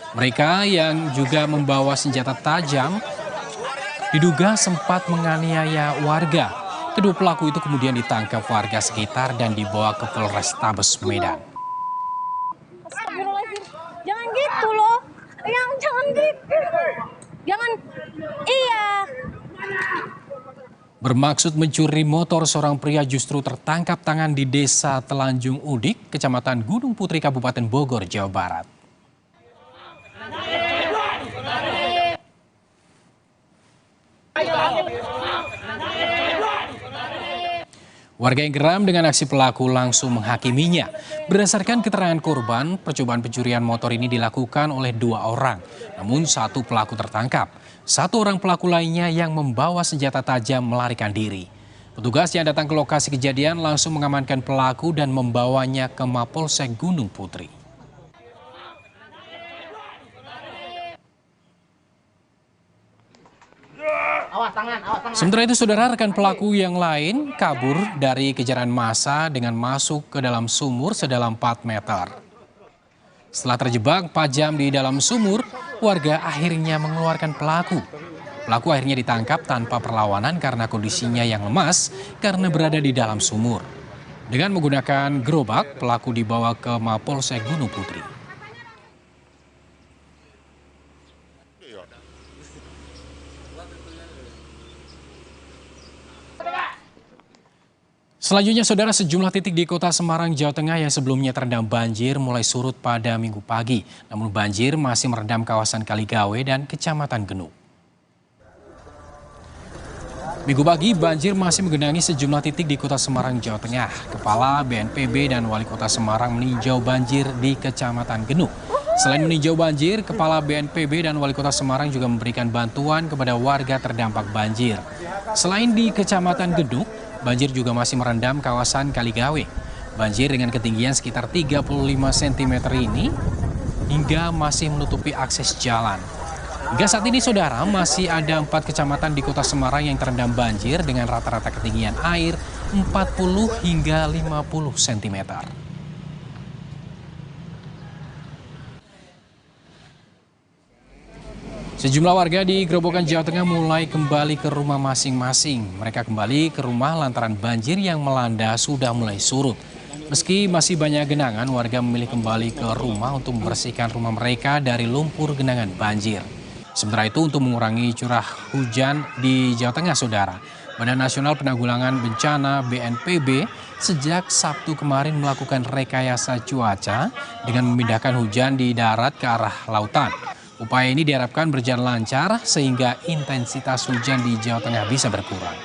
Mereka yang juga membawa senjata tajam diduga sempat menganiaya warga. Kedua pelaku itu kemudian ditangkap warga sekitar dan dibawa ke Polrestabes Medan. Astagfirullahaladzim, jangan gitu loh, jangan gitu, jangan, iya. Bermaksud mencuri motor, seorang pria justru tertangkap tangan di Desa Telanjung Udik, Kecamatan Gunung Putri, Kabupaten Bogor, Jawa Barat. Warga yang geram dengan aksi pelaku langsung menghakiminya. Berdasarkan keterangan korban, percobaan pencurian motor ini dilakukan oleh 2 orang. Namun 1 pelaku tertangkap. 1 orang pelaku lainnya yang membawa senjata tajam melarikan diri. Petugas yang datang ke lokasi kejadian langsung mengamankan pelaku dan membawanya ke Mapolsek Gunung Putri. Sementara itu, saudara, rekan pelaku yang lain kabur dari kejaran massa dengan masuk ke dalam sumur sedalam 4 meter. Setelah terjebak 4 jam di dalam sumur, warga akhirnya mengeluarkan pelaku. Pelaku akhirnya ditangkap tanpa perlawanan karena kondisinya yang lemas karena berada di dalam sumur. Dengan menggunakan gerobak, pelaku dibawa ke Mapolsek Gunung Putri. Selanjutnya, saudara, sejumlah titik di Kota Semarang, Jawa Tengah yang sebelumnya terendam banjir mulai surut pada Minggu pagi. Namun banjir masih merendam kawasan Kaligawe dan Kecamatan Genuk. Minggu pagi, banjir masih menggenangi sejumlah titik di Kota Semarang, Jawa Tengah. Kepala BNPB dan Wali Kota Semarang meninjau banjir di Kecamatan Genuk. Selain meninjau banjir, Kepala BNPB dan Wali Kota Semarang juga memberikan bantuan kepada warga terdampak banjir. Selain di Kecamatan Genuk, banjir juga masih merendam kawasan Kaligawe. Banjir dengan ketinggian sekitar 35 cm ini hingga masih menutupi akses jalan. Hingga saat ini, saudara, masih ada 4 kecamatan di Kota Semarang yang terendam banjir dengan rata-rata ketinggian air 40 hingga 50 cm. Sejumlah warga di Grobogan, Jawa Tengah mulai kembali ke rumah masing-masing. Mereka kembali ke rumah lantaran banjir yang melanda sudah mulai surut. Meski masih banyak genangan, warga memilih kembali ke rumah untuk membersihkan rumah mereka dari lumpur genangan banjir. Sementara itu, untuk mengurangi curah hujan di Jawa Tengah, saudara, Badan Nasional Penanggulangan Bencana BNPB sejak Sabtu kemarin melakukan rekayasa cuaca dengan memindahkan hujan di darat ke arah lautan. Upaya ini diharapkan berjalan lancar sehingga intensitas hujan di Jawa Tengah bisa berkurang.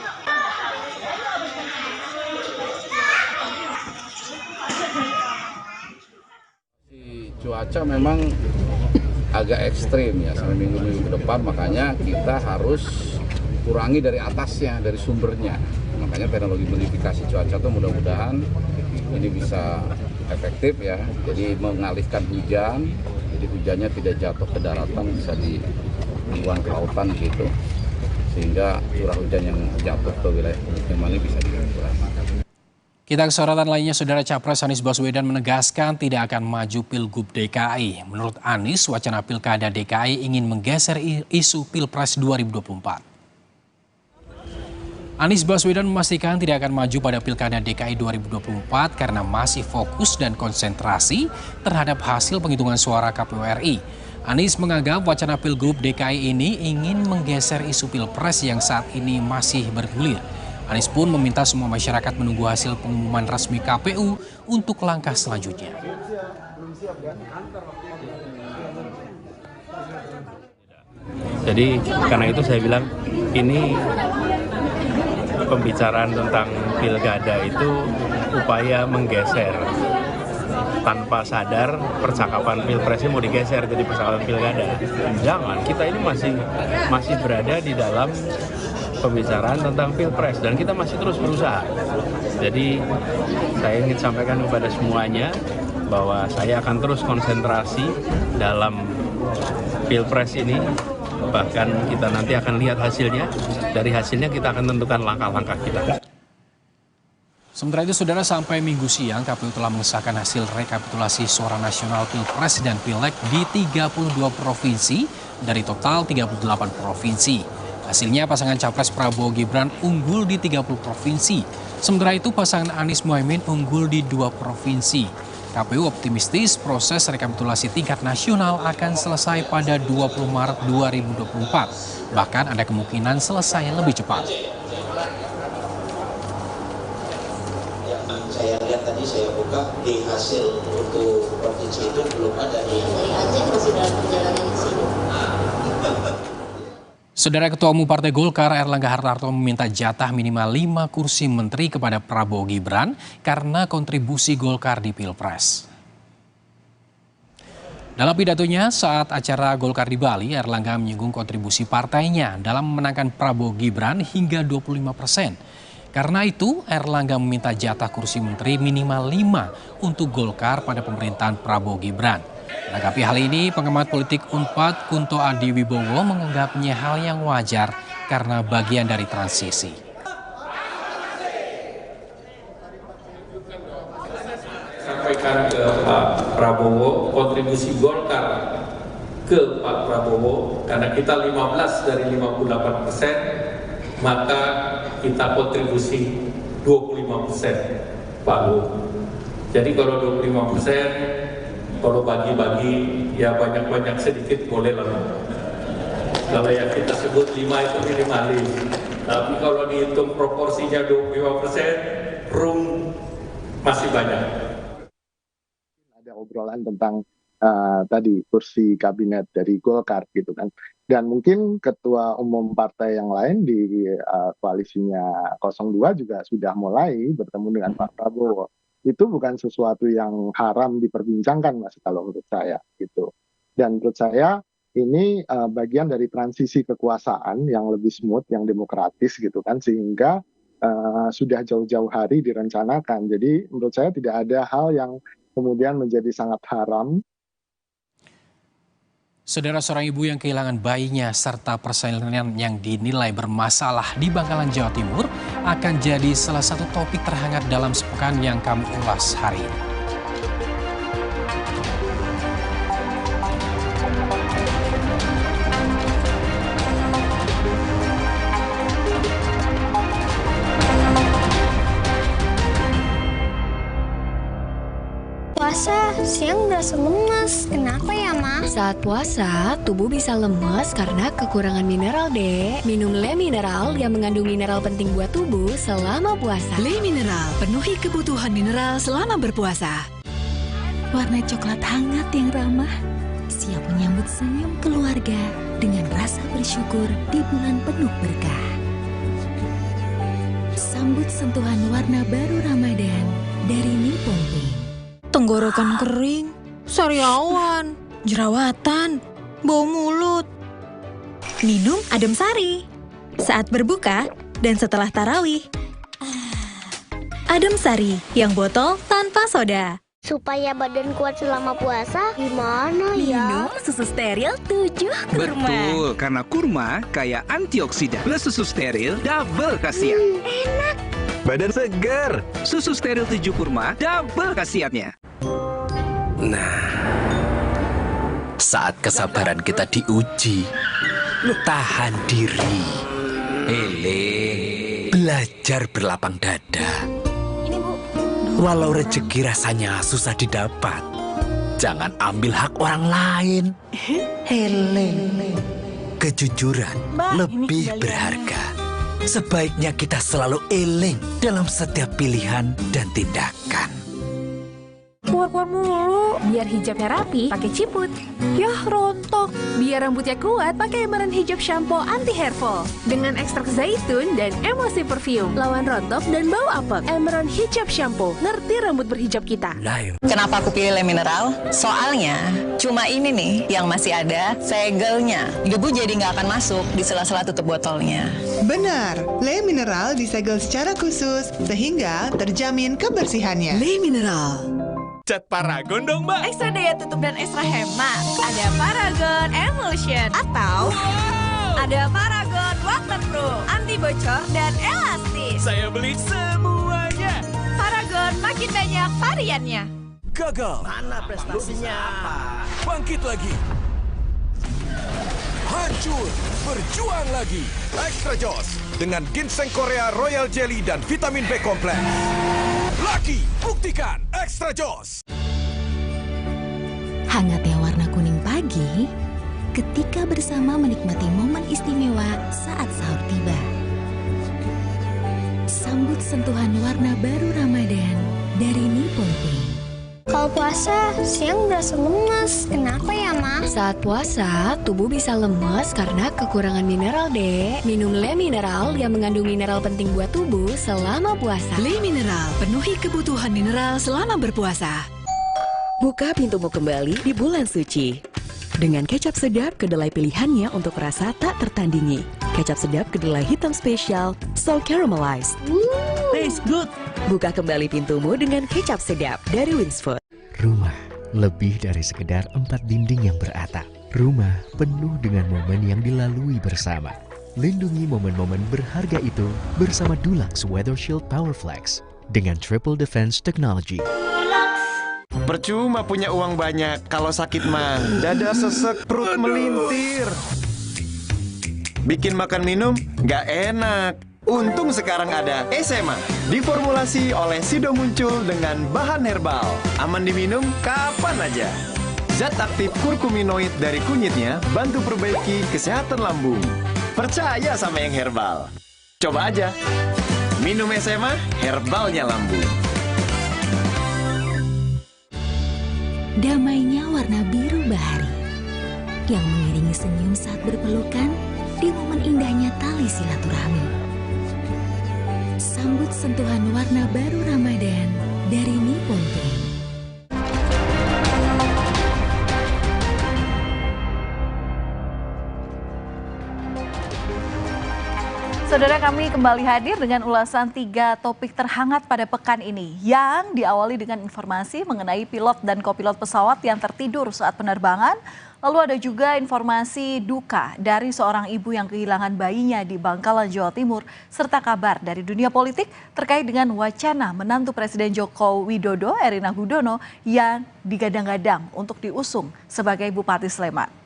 Cuaca memang agak ekstrim ya sampai minggu-minggu ke depan, makanya kita harus kurangi dari atasnya, dari sumbernya. Makanya teknologi modifikasi cuaca itu mudah-mudahan ini bisa efektif ya, jadi mengalihkan hujan. Jadi hujannya tidak jatuh ke daratan, bisa dibuang ke lautan gitu, sehingga curah hujan yang jatuh ke wilayah pemukiman ini bisa dikurangi. Kita ke sorotan lainnya, saudara. Capres Anies Baswedan menegaskan tidak akan maju Pilgub DKI. Menurut Anies, wacana Pilkada DKI ingin menggeser isu Pilpres 2024. Anies Baswedan memastikan tidak akan maju pada Pilkada DKI 2024 karena masih fokus dan konsentrasi terhadap hasil penghitungan suara KPU RI. Anies menganggap wacana Pilgub DKI ini ingin menggeser isu Pilpres yang saat ini masih bergulir. Anies pun meminta semua masyarakat menunggu hasil pengumuman resmi KPU untuk langkah selanjutnya. Jadi karena itu saya bilang ini pembicaraan tentang pilkada itu upaya menggeser tanpa sadar percakapan pilpresnya mau digeser jadi percakapan pilkada. Jangan, kita ini masih berada di dalam pembicaraan tentang pilpres dan kita masih terus berusaha. Jadi saya ingin sampaikan kepada semuanya bahwa saya akan terus konsentrasi dalam pilpres ini. Bahkan kita nanti akan lihat hasilnya. Dari hasilnya kita akan tentukan langkah-langkah kita. Sementara itu, saudara, sampai Minggu siang KPU telah mengesahkan hasil rekapitulasi suara nasional Pilpres dan Pileg di 32 provinsi dari total 38 provinsi. Hasilnya pasangan Capres Prabowo Gibran unggul di 30 provinsi. Sementara itu pasangan Anies Mohaimin unggul di 2 provinsi. KPU optimistis proses rekapitulasi tingkat nasional akan selesai pada 20 Maret 2024. Bahkan ada kemungkinan selesai lebih cepat. Saya lihat tadi, saya buka di hasil untuk provinsi itu belum ada di Aceh, masih dalam perjalanan di sini. Saudara Ketua Umum Partai Golkar Airlangga Hartarto meminta jatah minimal 5 kursi menteri kepada Prabowo Gibran karena kontribusi Golkar di Pilpres. Dalam pidatonya saat acara Golkar di Bali, Airlangga menyinggung kontribusi partainya dalam memenangkan Prabowo Gibran hingga 25%. Karena itu, Airlangga meminta jatah kursi menteri minimal 5 untuk Golkar pada pemerintahan Prabowo Gibran. Menanggapi hal ini, pengamat politik Unpad Kunto Adi Wibowo menganggapnya hal yang wajar karena bagian dari transisi. Sampaikan ke Pak Prabowo, kontribusi Golkar ke Pak Prabowo, karena kita 15 dari 58%, maka kita kontribusi 25%, Pak Bu. Jadi kalau 25%, kalau bagi-bagi ya banyak-banyak sedikit boleh lah. Kalau yang kita sebut 5 itu minimalis. Tapi kalau dihitung proporsinya 25%, room masih banyak. Ada obrolan tentang tadi kursi kabinet dari Golkar gitu kan. Dan mungkin ketua umum partai yang lain di koalisinya 02 juga sudah mulai bertemu dengan Pak Prabowo. Itu bukan sesuatu yang haram diperbincangkan, Mas, kalau menurut saya gitu. Dan menurut saya ini bagian dari transisi kekuasaan yang lebih smooth, yang demokratis gitu kan, sehingga sudah jauh-jauh hari direncanakan. Jadi menurut saya tidak ada hal yang kemudian menjadi sangat haram. Saudara, seorang ibu yang kehilangan bayinya serta persalinan yang dinilai bermasalah di Bangkalan, Jawa Timur akan jadi salah satu topik terhangat dalam sepekan yang kami ulas hari ini. Puasa, siang berasa lemas. Kenapa ya, Ma? Saat puasa, tubuh bisa lemas karena kekurangan mineral, Dek. Minum Le Mineral yang mengandung mineral penting buat tubuh selama puasa. Le Mineral, penuhi kebutuhan mineral selama berpuasa. Warna coklat hangat yang ramah, siap menyambut senyum keluarga dengan rasa bersyukur di bulan penuh berkah. Sambut sentuhan warna baru Ramadan dari Nippon Paint. Tenggorokan kering, sariawan, jerawatan, bau mulut. Minum Adem Sari saat berbuka dan setelah tarawih. Adem Sari yang botol tanpa soda. Supaya badan kuat selama puasa, gimana ya? Minum susu steril 7 kurma. Betul, karena kurma kaya antioksidan. Plus susu steril, double khasiat. Enak. Badan segar. Susu steril 7 kurma, double khasiatnya. Nah, saat kesabaran kita diuji, tahan diri, belajar berlapang dada. Ini, Bu. Walau rezeki rasanya susah didapat, jangan ambil hak orang lain. Kejujuran lebih berharga. Sebaiknya kita selalu eling dalam setiap pilihan dan tindakan. Keluar-keluar mulu, biar hijabnya rapi, pakai ciput. Yah, rontok. Biar rambutnya kuat, pakai Emerald Hijab Shampoo Anti Hair Fall. Dengan ekstrak zaitun dan emosi perfume. Lawan rontok dan bau apek. Emerald Hijab Shampoo. Ngerti rambut berhijab kita. Kenapa aku pilih Le Mineral? Soalnya cuma ini nih yang masih ada segelnya. Debu jadi nggak akan masuk di sela-sela tutup botolnya. Benar, Le Mineral disegel secara khusus sehingga terjamin kebersihannya. Le Mineral. Cat Paragon dong, Mbak. Ekstra daya tutup dan ekstra hemat. Ada Paragon Emulsion. Atau ada Paragon Waterproof, anti bocor dan elastis. Saya beli semuanya. Paragon makin banyak variannya. Gagal. Mana prestasinya? Bangkit lagi. Hancur. Berjuang lagi. Extra Joss dengan ginseng Korea Royal Jelly dan vitamin B kompleks. Lagi, buktikan Extra Joss. Hangatnya warna kuning pagi ketika bersama menikmati momen istimewa saat sahur tiba. Sambut sentuhan warna baru Ramadan dari Nippon Paint. Kalau puasa, siang berasa lemas. Kenapa ya, Ma? Saat puasa, tubuh bisa lemas karena kekurangan mineral, Dek. Minum Le Mineral yang mengandung mineral penting buat tubuh selama puasa. Le Mineral, penuhi kebutuhan mineral selama berpuasa. Buka pintumu kembali di bulan suci. Dengan kecap sedap kedelai pilihannya untuk rasa tak tertandingi. Kecap sedap kedelai hitam spesial, so caramelized. Taste good. Buka kembali pintumu dengan kecap sedap dari Wings Food. Rumah lebih dari sekedar 4 dinding yang beratap. Rumah penuh dengan momen yang dilalui bersama. Lindungi momen-momen berharga itu bersama Dulux Weather Shield Power Flex dengan Triple Defense Technology. Percuma punya uang banyak kalau sakit mah dada sesek, perut melintir. Bikin makan minum nggak enak. Untung sekarang ada SMA, diformulasi oleh Sido muncul dengan bahan herbal. Aman diminum kapan aja. Zat aktif kurkuminoid dari kunyitnya bantu perbaiki kesehatan lambung. Percaya sama yang herbal. Coba aja. Minum SMA, herbalnya lambung. Damainya warna biru bahari yang mengiringi senyum saat berpelukan di momen indahnya tali silaturahmi. Sambut sentuhan warna baru Ramadan dari Nippon Paint. Saudara, kami kembali hadir dengan ulasan 3 topik terhangat pada pekan ini yang diawali dengan informasi mengenai pilot dan kopilot pesawat yang tertidur saat penerbangan. Lalu ada juga informasi duka dari seorang ibu yang kehilangan bayinya di Bangkalan, Jawa Timur, serta kabar dari dunia politik terkait dengan wacana menantu Presiden Joko Widodo, Erina Gudono, yang digadang-gadang untuk diusung sebagai Bupati Sleman.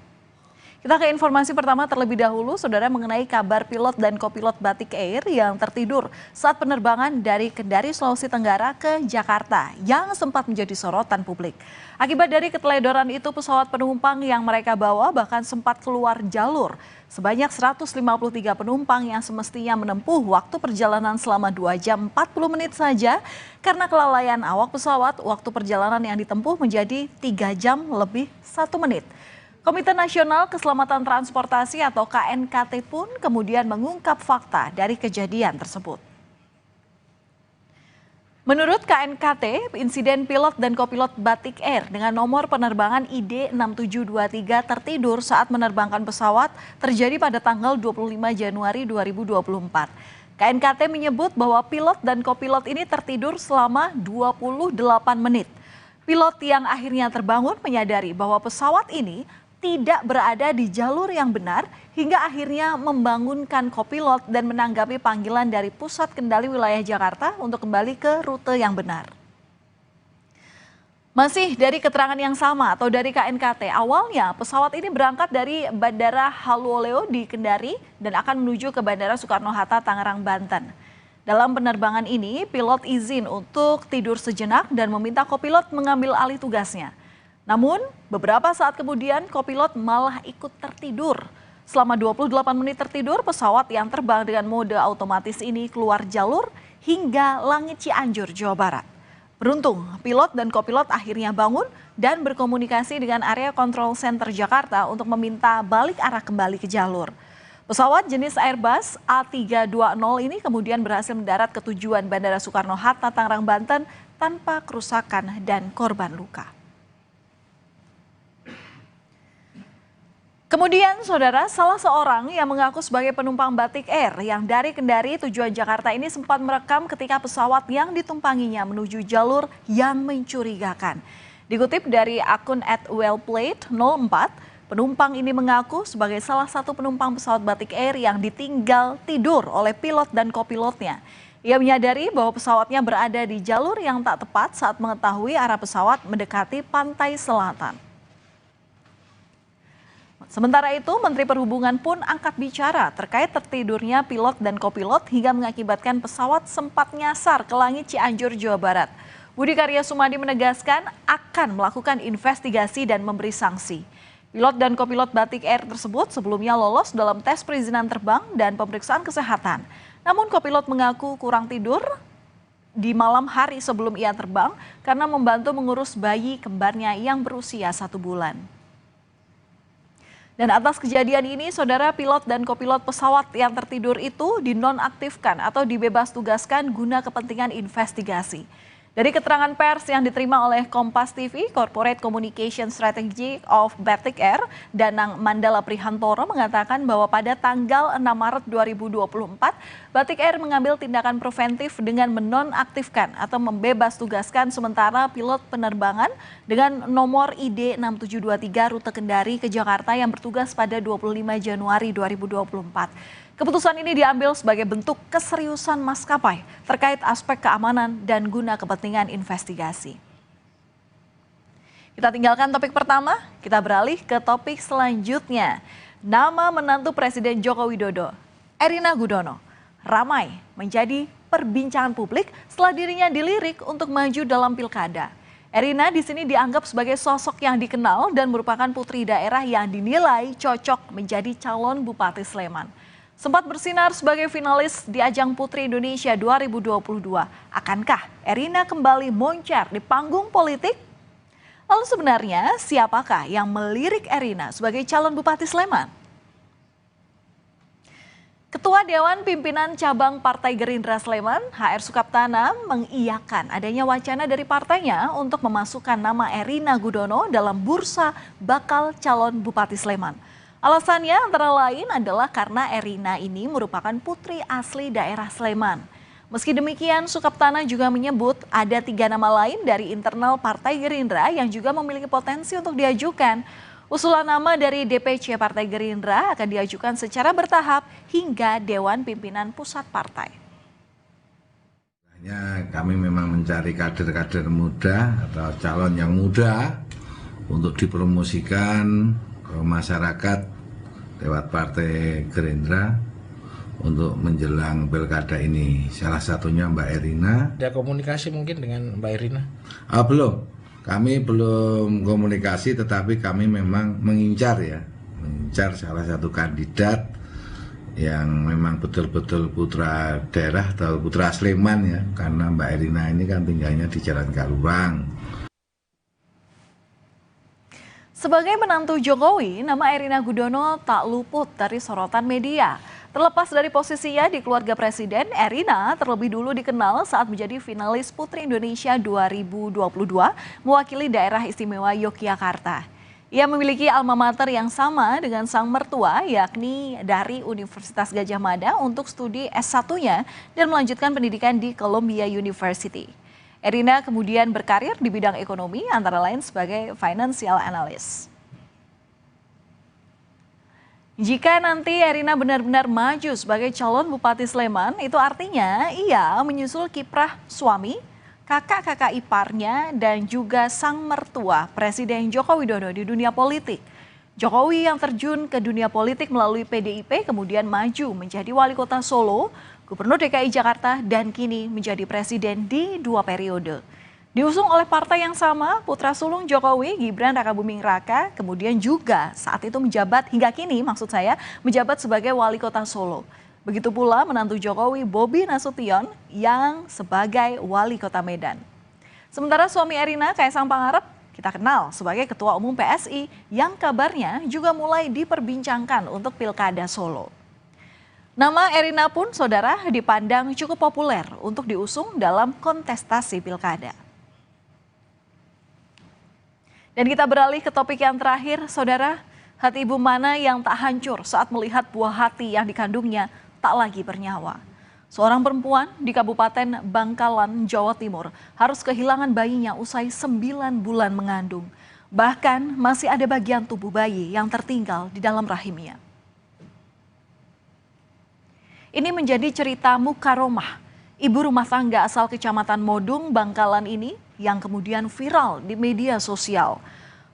Kita ke informasi pertama terlebih dahulu, saudara, mengenai kabar pilot dan kopilot Batik Air yang tertidur saat penerbangan dari Kendari, Sulawesi Tenggara ke Jakarta yang sempat menjadi sorotan publik. Akibat dari keteledoran itu, pesawat penumpang yang mereka bawa bahkan sempat keluar jalur. Sebanyak 153 penumpang yang semestinya menempuh waktu perjalanan selama 2 jam 40 menit saja, karena kelalaian awak pesawat, waktu perjalanan yang ditempuh menjadi 3 jam lebih 1 menit. Komite Nasional Keselamatan Transportasi atau KNKT pun kemudian mengungkap fakta dari kejadian tersebut. Menurut KNKT, insiden pilot dan kopilot Batik Air dengan nomor penerbangan ID 6723 tertidur saat menerbangkan pesawat terjadi pada tanggal 25 Januari 2024. KNKT menyebut bahwa pilot dan kopilot ini tertidur selama 28 menit. Pilot yang akhirnya terbangun menyadari bahwa pesawat ini tidak berada di jalur yang benar hingga akhirnya membangunkan kopilot dan menanggapi panggilan dari Pusat Kendali Wilayah Jakarta untuk kembali ke rute yang benar. Masih dari keterangan yang sama atau dari KNKT, awalnya pesawat ini berangkat dari Bandara Haluoleo di Kendari dan akan menuju ke Bandara Soekarno-Hatta, Tangerang, Banten. Dalam penerbangan ini, pilot izin untuk tidur sejenak dan meminta kopilot mengambil alih tugasnya. Namun, beberapa saat kemudian kopilot malah ikut tertidur. Selama 28 menit tertidur, pesawat yang terbang dengan mode otomatis ini keluar jalur hingga langit Cianjur, Jawa Barat. Beruntung, pilot dan kopilot akhirnya bangun dan berkomunikasi dengan area control center Jakarta untuk meminta balik arah kembali ke jalur. Pesawat jenis Airbus A320 ini kemudian berhasil mendarat ke tujuan Bandara Soekarno-Hatta, Tangerang, Banten tanpa kerusakan dan korban luka. Kemudian, saudara, salah seorang yang mengaku sebagai penumpang Batik Air yang dari Kendari tujuan Jakarta ini sempat merekam ketika pesawat yang ditumpanginya menuju jalur yang mencurigakan. Dikutip dari akun @wellplayed04, penumpang ini mengaku sebagai salah satu penumpang pesawat Batik Air yang ditinggal tidur oleh pilot dan kopilotnya. Ia menyadari bahwa pesawatnya berada di jalur yang tak tepat saat mengetahui arah pesawat mendekati pantai selatan. Sementara itu, Menteri Perhubungan pun angkat bicara terkait tertidurnya pilot dan kopilot hingga mengakibatkan pesawat sempat nyasar ke langit Cianjur, Jawa Barat. Budi Karya Sumadi menegaskan akan melakukan investigasi dan memberi sanksi. Pilot dan kopilot Batik Air tersebut sebelumnya lolos dalam tes perizinan terbang dan pemeriksaan kesehatan. Namun kopilot mengaku kurang tidur di malam hari sebelum ia terbang karena membantu mengurus bayi kembarnya yang berusia 1 bulan. Dan atas kejadian ini, saudara, pilot dan kopilot pesawat yang tertidur itu dinonaktifkan atau dibebas tugaskan guna kepentingan investigasi. Dari keterangan pers yang diterima oleh Kompas TV, Corporate Communication Strategy of Batik Air, Danang Mandala Prihantoro mengatakan bahwa pada tanggal 6 Maret 2024, Batik Air mengambil tindakan preventif dengan menonaktifkan atau membebas tugaskan sementara pilot penerbangan dengan nomor ID 6723 rute Kendari ke Jakarta yang bertugas pada 25 Januari 2024. Keputusan ini diambil sebagai bentuk keseriusan maskapai terkait aspek keamanan dan guna kepentingan investigasi. Kita tinggalkan topik pertama, kita beralih ke topik selanjutnya. Nama menantu Presiden Joko Widodo, Erina Gudono, ramai menjadi perbincangan publik setelah dirinya dilirik untuk maju dalam pilkada. Erina di sini dianggap sebagai sosok yang dikenal dan merupakan putri daerah yang dinilai cocok menjadi calon Bupati Sleman. Sempat bersinar sebagai finalis di ajang Putri Indonesia 2022. Akankah Erina kembali moncer di panggung politik? Lalu sebenarnya siapakah yang melirik Erina sebagai calon Bupati Sleman? Ketua Dewan Pimpinan Cabang Partai Gerindra Sleman, HR Sukaptana, mengiyakan adanya wacana dari partainya untuk memasukkan nama Erina Gudono dalam bursa bakal calon Bupati Sleman. Alasannya antara lain adalah karena Erina ini merupakan putri asli daerah Sleman. Meski demikian, Sukaptana juga menyebut ada 3 nama lain dari internal Partai Gerindra yang juga memiliki potensi untuk diajukan. Usulan nama dari DPC Partai Gerindra akan diajukan secara bertahap hingga Dewan Pimpinan Pusat Partai. Kami memang mencari kader-kader muda atau calon yang muda untuk dipromosikan ke masyarakat lewat Partai Gerindra untuk menjelang pilkada ini. Salah satunya Mbak Erina. Ada komunikasi mungkin dengan Mbak Erina? Belum, kami belum komunikasi, tetapi kami memang mengincar salah satu kandidat yang memang betul-betul putra daerah atau putra Sleman ya, karena Mbak Erina ini kan tinggalnya di Jalan Kaluang. Sebagai menantu Jokowi, nama Erina Gudono tak luput dari sorotan media. Terlepas dari posisinya di keluarga presiden, Erina terlebih dulu dikenal saat menjadi finalis Putri Indonesia 2022 mewakili daerah istimewa Yogyakarta. Ia memiliki alma mater yang sama dengan sang mertua, yakni dari Universitas Gadjah Mada untuk studi S1-nya dan melanjutkan pendidikan di Columbia University. Erina kemudian berkarir di bidang ekonomi, antara lain sebagai financial analyst. Jika nanti Erina benar-benar maju sebagai calon Bupati Sleman, itu artinya ia menyusul kiprah suami, kakak-kakak iparnya, dan juga sang mertua Presiden Joko Widodo di dunia politik. Jokowi yang terjun ke dunia politik melalui PDIP kemudian maju menjadi wali kota Solo, Gubernur DKI Jakarta, dan kini menjadi presiden di 2 periode. Diusung oleh partai yang sama, putra sulung Jokowi, Gibran Rakabuming Raka, kemudian juga saat itu menjabat, hingga kini maksud saya, menjabat sebagai wali kota Solo. Begitu pula menantu Jokowi, Bobi Nasution, yang sebagai wali kota Medan. Sementara suami Erina, Kaisang Pangarep, kita kenal sebagai Ketua Umum PSI, yang kabarnya juga mulai diperbincangkan untuk Pilkada Solo. Nama Erina pun, saudara, dipandang cukup populer untuk diusung dalam kontestasi Pilkada. Dan kita beralih ke topik yang terakhir, saudara. Hati ibu mana yang tak hancur saat melihat buah hati yang dikandungnya tak lagi bernyawa. Seorang perempuan di Kabupaten Bangkalan, Jawa Timur harus kehilangan bayinya usai 9 bulan mengandung. Bahkan masih ada bagian tubuh bayi yang tertinggal di dalam rahimnya. Ini menjadi cerita Mukaromah, ibu rumah tangga asal Kecamatan Modung, Bangkalan ini yang kemudian viral di media sosial.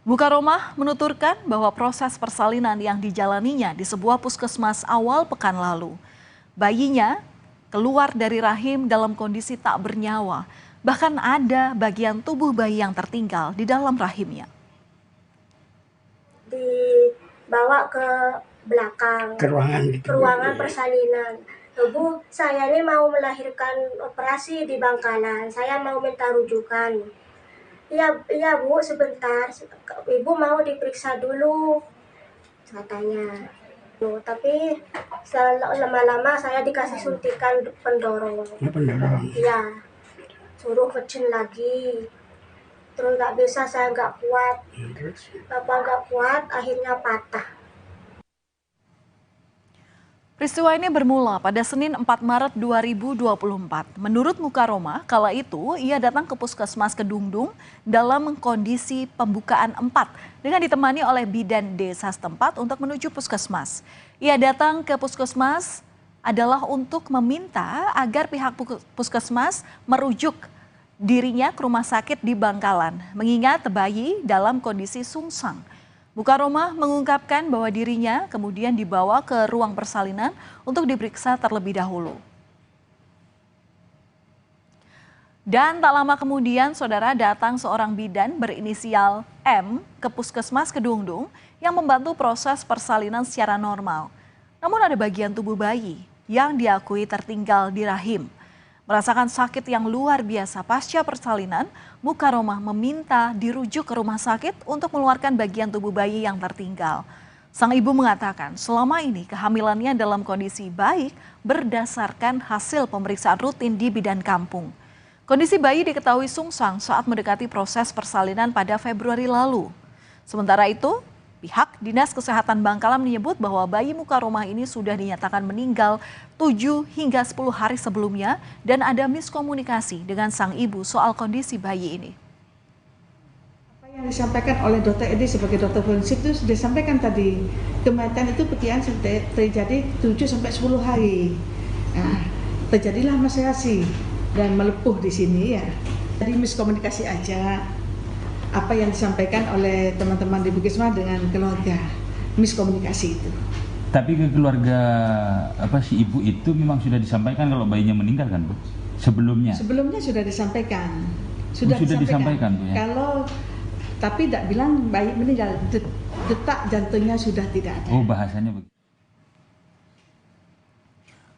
Mukaromah menuturkan bahwa proses persalinan yang dijalaninya di sebuah puskesmas awal pekan lalu. Bayinya keluar dari rahim dalam kondisi tak bernyawa, bahkan ada bagian tubuh bayi yang tertinggal di dalam rahimnya. Dibawa ke belakang, ke ruangan persalinan. Bu, saya ini mau melahirkan operasi di Bangkalan, saya mau minta rujukan. Iya Bu, sebentar, Ibu mau diperiksa dulu, katanya. Tapi lama-lama saya dikasih suntikan pendorong. Iya, suruh kecil lagi. Terus nggak bisa, saya nggak kuat. Bapak nggak kuat, akhirnya patah. Peristiwa ini bermula pada Senin 4 Maret 2024. Menurut Mukaromah, kala itu ia datang ke Puskesmas Kedungdung dalam kondisi pembukaan 4 dengan ditemani oleh bidan desa setempat untuk menuju puskesmas. Ia datang ke puskesmas adalah untuk meminta agar pihak puskesmas merujuk dirinya ke rumah sakit di Bangkalan, mengingat bayi dalam kondisi sungsang. Mukaromah mengungkapkan bahwa dirinya kemudian dibawa ke ruang persalinan untuk diperiksa terlebih dahulu. Dan tak lama kemudian, saudara, datang seorang bidan berinisial M ke Puskesmas Kedungdung yang membantu proses persalinan secara normal. Namun ada bagian tubuh bayi yang diakui tertinggal di rahim. Merasakan sakit yang luar biasa pasca persalinan, Mukaromah meminta dirujuk ke rumah sakit untuk mengeluarkan bagian tubuh bayi yang tertinggal. Sang ibu mengatakan selama ini kehamilannya dalam kondisi baik berdasarkan hasil pemeriksaan rutin di bidan kampung. Kondisi bayi diketahui sungsang saat mendekati proses persalinan pada Februari lalu. Sementara itu, pihak Dinas Kesehatan Bangkalan menyebut bahwa bayi Mukaromah ini sudah dinyatakan meninggal 7 hingga 10 hari sebelumnya dan ada miskomunikasi dengan sang ibu soal kondisi bayi ini. Apa yang disampaikan oleh Dr. Edi sebagai dokter forensik itu sudah disampaikan tadi, kematian itu perkiraan terjadi 7-10 hari. Nah, terjadilah maserasi dan melepuh di sini ya. Jadi miskomunikasi aja. Apa yang disampaikan oleh teman-teman di Puskesmas dengan keluarga, miskomunikasi itu. Tapi ke keluarga si ibu itu memang sudah disampaikan kalau bayinya meninggal kan, Bu? Sebelumnya? Sebelumnya sudah disampaikan. Sudah disampaikan Bu, ya? Kalau tapi tidak bilang bayi meninggal, detak jantungnya sudah tidak ada. Oh, bahasanya begitu.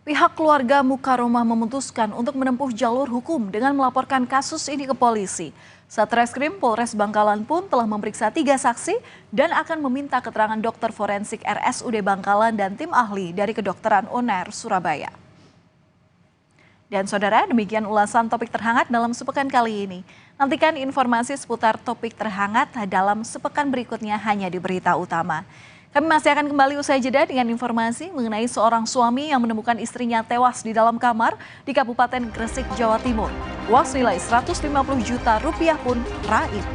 Pihak keluarga Mukaromah memutuskan untuk menempuh jalur hukum dengan melaporkan kasus ini ke polisi. Satreskrim Polres Bangkalan pun telah memeriksa 3 saksi dan akan meminta keterangan dokter forensik RSUD Bangkalan dan tim ahli dari Kedokteran UNER Surabaya. Dan saudara, demikian ulasan topik terhangat dalam sepekan kali ini. Nantikan informasi seputar topik terhangat dalam sepekan berikutnya hanya di Berita Utama. Kami masih akan kembali usai jeda dengan informasi mengenai seorang suami yang menemukan istrinya tewas di dalam kamar di Kabupaten Gresik, Jawa Timur. Uang senilai 150 juta rupiah pun raib.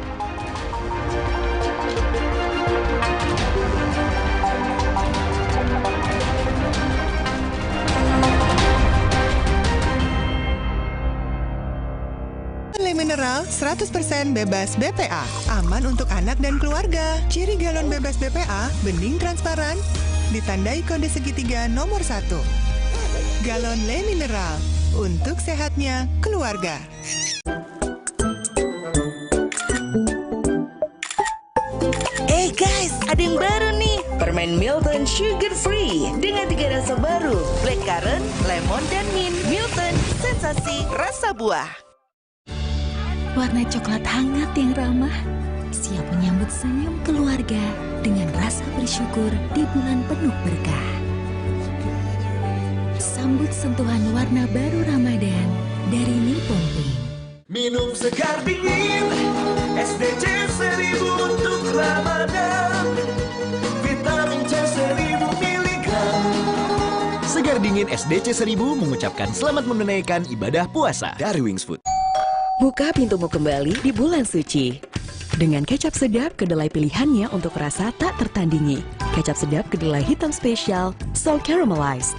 Le Mineral 100% bebas BPA, aman untuk anak dan keluarga. Ciri galon bebas BPA, bening transparan, ditandai kode segitiga nomor 1. Galon Le Mineral, untuk sehatnya keluarga. ada yang baru nih. Permen Milton Sugar Free dengan 3 rasa baru. Blackcurrant, lemon, dan mint. Milton, sensasi rasa buah. Warna coklat hangat yang ramah, siap menyambut senyum keluarga dengan rasa bersyukur di bulan penuh berkah. Sambut sentuhan warna baru Ramadan dari Nippon Paint. Minum segar dingin, SDC 1000 untuk Ramadan. Vitamin C 1000 mg. Segar dingin SDC 1000 mengucapkan selamat menunaikan ibadah puasa dari Wings Food. Buka pintumu kembali di bulan suci. Dengan kecap sedap kedelai pilihannya untuk rasa tak tertandingi. Kecap sedap kedelai hitam spesial, so caramelized.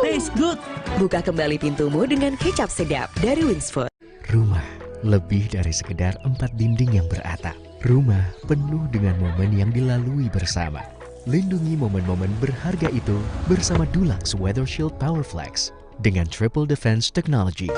Taste good. Buka kembali pintumu dengan kecap sedap dari Wings Food. Rumah lebih dari sekedar 4 dinding yang beratap. Rumah penuh dengan momen yang dilalui bersama. Lindungi momen-momen berharga itu bersama Dulux Weather Shield Power Flex dengan Triple Defense Technology.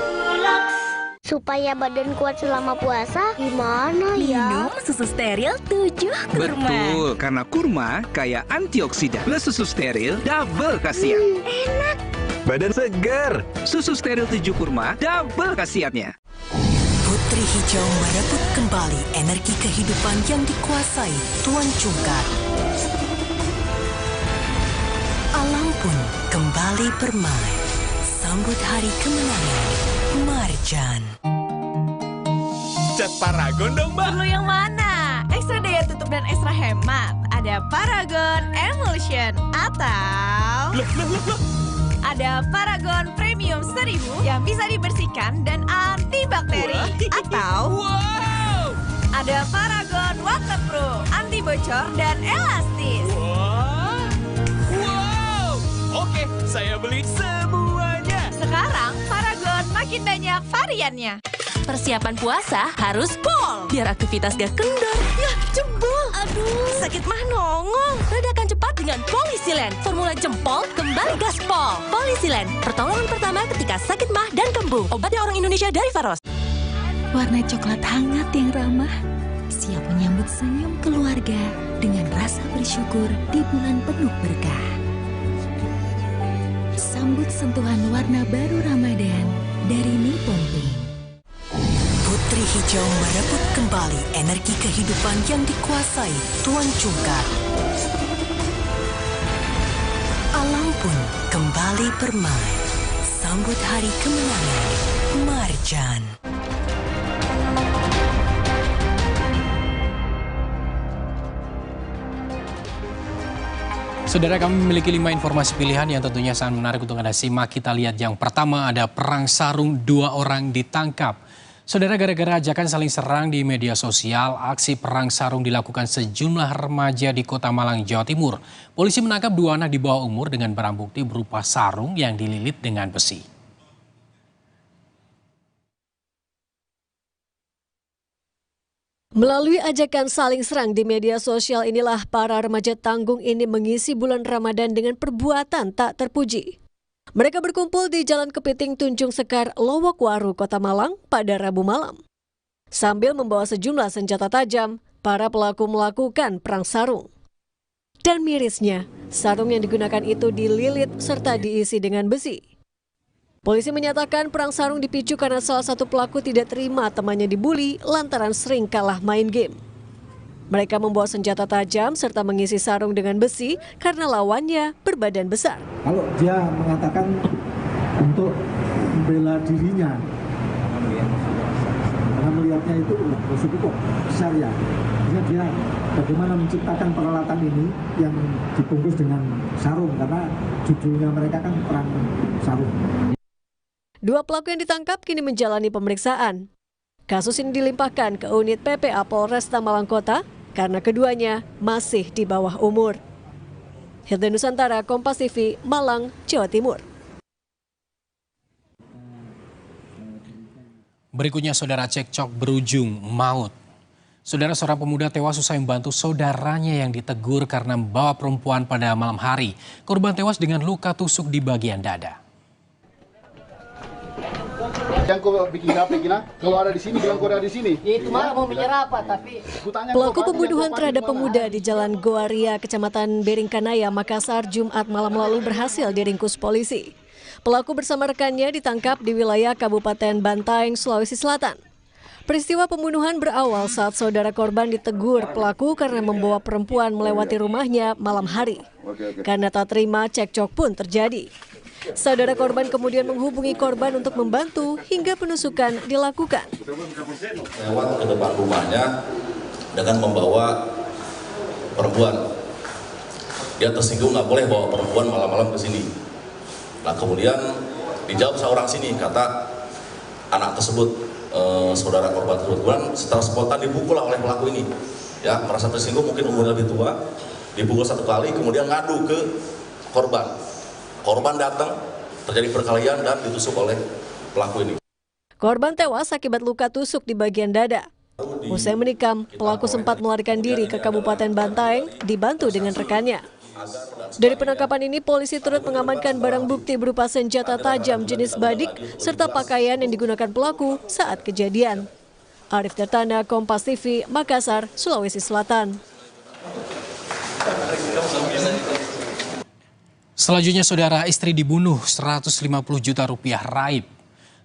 Supaya badan kuat selama puasa, gimana ya? Minum susu steril 7 kurma. Betul, karena kurma kaya antioksidan. Plus susu steril, double khasiat. Enak. Badan segar. Susu steril 7 kurma, double khasiatnya. Putri Hijau merebut kembali energi kehidupan yang dikuasai Tuan Cungkar. Alam pun kembali bermain. Sambut hari kemenangan. Marjan. Cat Paragon dong, Mbak. Perlu yang mana? Ekstra daya tutup dan ekstra hemat. Ada Paragon Emulsion atau ada Paragon Premium 1000 yang bisa dibersihkan dan antibakteri. Atau ada Paragon Waterproof, anti bocor dan elastis. Wow. Oke, saya beli semuanya. Sekarang Paragon makin banyak variannya. Persiapan puasa harus pol, biar aktivitas gak kendor. Ya, jebol. Aduh, Sakit mah nongol. Redakan cepat dengan Polisilen. Formula jempol kembali gaspol. Polisilen, pertolongan pertama ketika sakit mah dan kembung. Obatnya orang Indonesia dari Faros. Warna coklat hangat yang ramah, siap menyambut senyum keluarga dengan rasa bersyukur di bulan penuh berkah. Sambut sentuhan warna baru Ramadan dari Nippon Paint. Putri Hijau merebut kembali energi kehidupan yang dikuasai Tuan Cungkar. Alam pun kembali bermain. Sambut hari kemenangan. Marjan. Saudara, kami memiliki 5 informasi pilihan yang tentunya sangat menarik untuk Anda simak. Kita lihat yang pertama, ada perang sarung, 2 orang ditangkap. Saudara, gara-gara ajakan saling serang di media sosial, aksi perang sarung dilakukan sejumlah remaja di Kota Malang, Jawa Timur. Polisi menangkap 2 anak di bawah umur dengan barang bukti berupa sarung yang dililit dengan besi. Melalui ajakan saling serang di media sosial inilah para remaja tanggung ini mengisi bulan Ramadan dengan perbuatan tak terpuji. Mereka berkumpul di Jalan Kepiting Tunjung Sekar, Lowokwaru, Kota Malang pada Rabu malam. Sambil membawa sejumlah senjata tajam, para pelaku melakukan perang sarung. Dan mirisnya, sarung yang digunakan itu dililit serta diisi dengan besi. Polisi menyatakan perang sarung dipicu karena salah satu pelaku tidak terima temannya dibully lantaran sering kalah main game. Mereka membawa senjata tajam serta mengisi sarung dengan besi karena lawannya berbadan besar. Kalau dia mengatakan untuk membela dirinya, karena melihatnya itu cukup besar ya. Artinya dia bagaimana menciptakan peralatan ini yang dibungkus dengan sarung, karena judulnya mereka kan perang sarung. 2 pelaku yang ditangkap kini menjalani pemeriksaan. Kasus ini dilimpahkan ke unit PPA Polresta Malang Kota karena keduanya masih di bawah umur. Hilda Nusantara, Kompas TV, Malang, Jawa Timur. Berikutnya, saudara, cekcok berujung maut. Saudara, seorang pemuda tewas usai membantu saudaranya yang ditegur karena membawa perempuan pada malam hari. Korban tewas dengan luka tusuk di bagian dada. Yang kau bikin apa, Kina? Kalau ada di sini, bilang kau ada di sini. Ya itu malah mau menyerah apa, tapi... Pelaku pembunuhan terhadap pemuda di Jalan Goaria, Kecamatan Beringkanaya, Makassar, Jumat malam lalu berhasil diringkus polisi. Pelaku bersama rekannya ditangkap di wilayah Kabupaten Bantaeng, Sulawesi Selatan. Peristiwa pembunuhan berawal saat saudara korban ditegur pelaku karena membawa perempuan melewati rumahnya malam hari. Karena tak terima, cekcok pun terjadi. Saudara korban kemudian menghubungi korban untuk membantu hingga penusukan dilakukan. Lewat ke depan rumahnya dengan membawa perempuan. Dia tersinggung nggak boleh bawa perempuan malam-malam ke sini. Nah kemudian dijawab seorang sini, kata anak tersebut, saudara korban tersebut, setelah spontan dipukul oleh pelaku ini. Ya, merasa tersinggung, mungkin umurnya lebih tua, dipukul 1 kali, kemudian ngadu ke korban. Korban datang, terjadi perkelahian dan ditusuk oleh pelaku ini. Korban tewas akibat luka tusuk di bagian dada. Usai menikam, pelaku sempat melarikan diri ke Kabupaten Bantaeng, dibantu dengan rekannya. Dari penangkapan ini, polisi turut mengamankan barang bukti berupa senjata tajam jenis badik serta pakaian yang digunakan pelaku saat kejadian. Arif Tertana, Kompas TV, Makassar, Sulawesi Selatan. Selanjutnya, saudara, istri dibunuh 150 juta rupiah raib.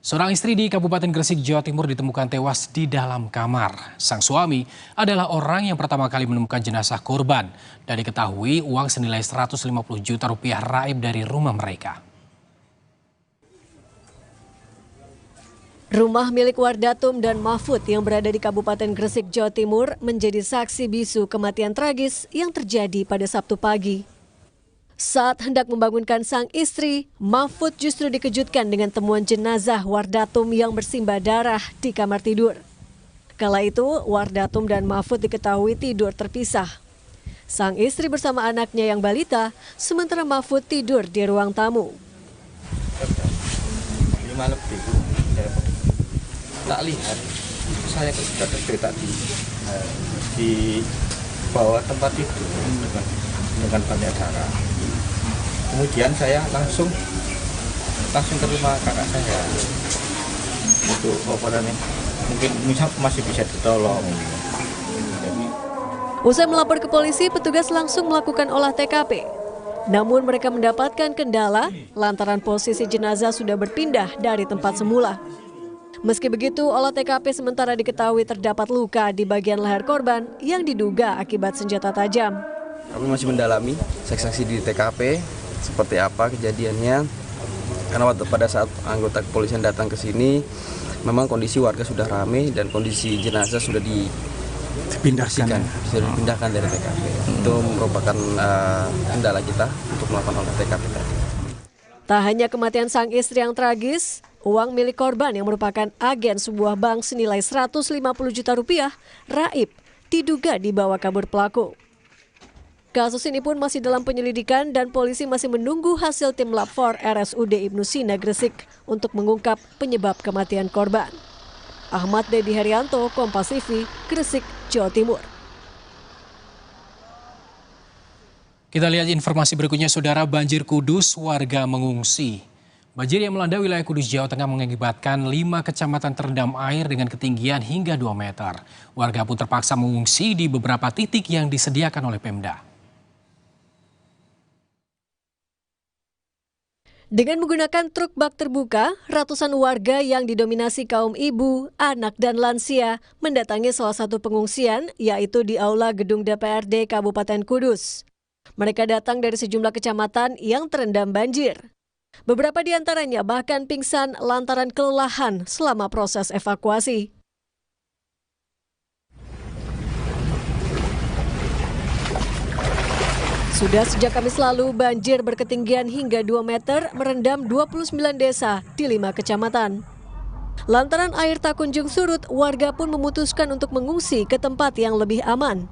Seorang istri di Kabupaten Gresik, Jawa Timur ditemukan tewas di dalam kamar. Sang suami adalah orang yang pertama kali menemukan jenazah korban dan diketahui uang senilai 150 juta rupiah raib dari rumah mereka. Rumah milik Wardatum dan Mahfud yang berada di Kabupaten Gresik, Jawa Timur menjadi saksi bisu kematian tragis yang terjadi pada Sabtu pagi. Saat hendak membangunkan sang istri, Mahfud justru dikejutkan dengan temuan jenazah Wardatum yang bersimbah darah di kamar tidur. Kala itu, Wardatum dan Mahfud diketahui tidur terpisah. Sang istri bersama anaknya yang balita, sementara Mahfud tidur di ruang tamu. 5 lebih, tak lihat, saya sudah tergeletak di bawah tempat tidur dengan banyak darah. Kemudian saya langsung terima kakak saya untuk mungkin masih bisa ditolong. Usai melapor ke polisi, petugas langsung melakukan olah TKP. Namun mereka mendapatkan kendala lantaran posisi jenazah sudah berpindah dari tempat semula. Meski begitu, olah TKP sementara diketahui terdapat luka di bagian leher korban yang diduga akibat senjata tajam. Kami masih mendalami saksi-saksi di TKP seperti apa kejadiannya. Karena pada saat anggota kepolisian datang ke sini, memang kondisi warga sudah ramai dan kondisi jenazah sudah dipindahkan dari TKP. Itu merupakan kendala kita untuk melakukan olah TKP tadi. Tak hanya kematian sang istri yang tragis, uang milik korban yang merupakan agen sebuah bank senilai 150 juta rupiah raib diduga dibawa kabur pelaku. Kasus ini pun masih dalam penyelidikan dan polisi masih menunggu hasil tim Lab 4 RSUD Ibnu Sina Gresik untuk mengungkap penyebab kematian korban. Ahmad Dedi Herianto, Kompas TV, Gresik, Jawa Timur. Kita lihat informasi berikutnya, saudara. Banjir Kudus, warga mengungsi. Banjir yang melanda wilayah Kudus, Jawa Tengah mengakibatkan 5 kecamatan terendam air dengan ketinggian hingga 2 meter. Warga pun terpaksa mengungsi di beberapa titik yang disediakan oleh Pemda. Dengan menggunakan truk bak terbuka, ratusan warga yang didominasi kaum ibu, anak, dan lansia mendatangi salah satu pengungsian, yaitu di Aula Gedung DPRD Kabupaten Kudus. Mereka datang dari sejumlah kecamatan yang terendam banjir. Beberapa di antaranya bahkan pingsan lantaran kelelahan selama proses evakuasi. Sudah sejak Kamis lalu, banjir berketinggian hingga 2 meter merendam 29 desa di 5 kecamatan. Lantaran air tak kunjung surut, warga pun memutuskan untuk mengungsi ke tempat yang lebih aman.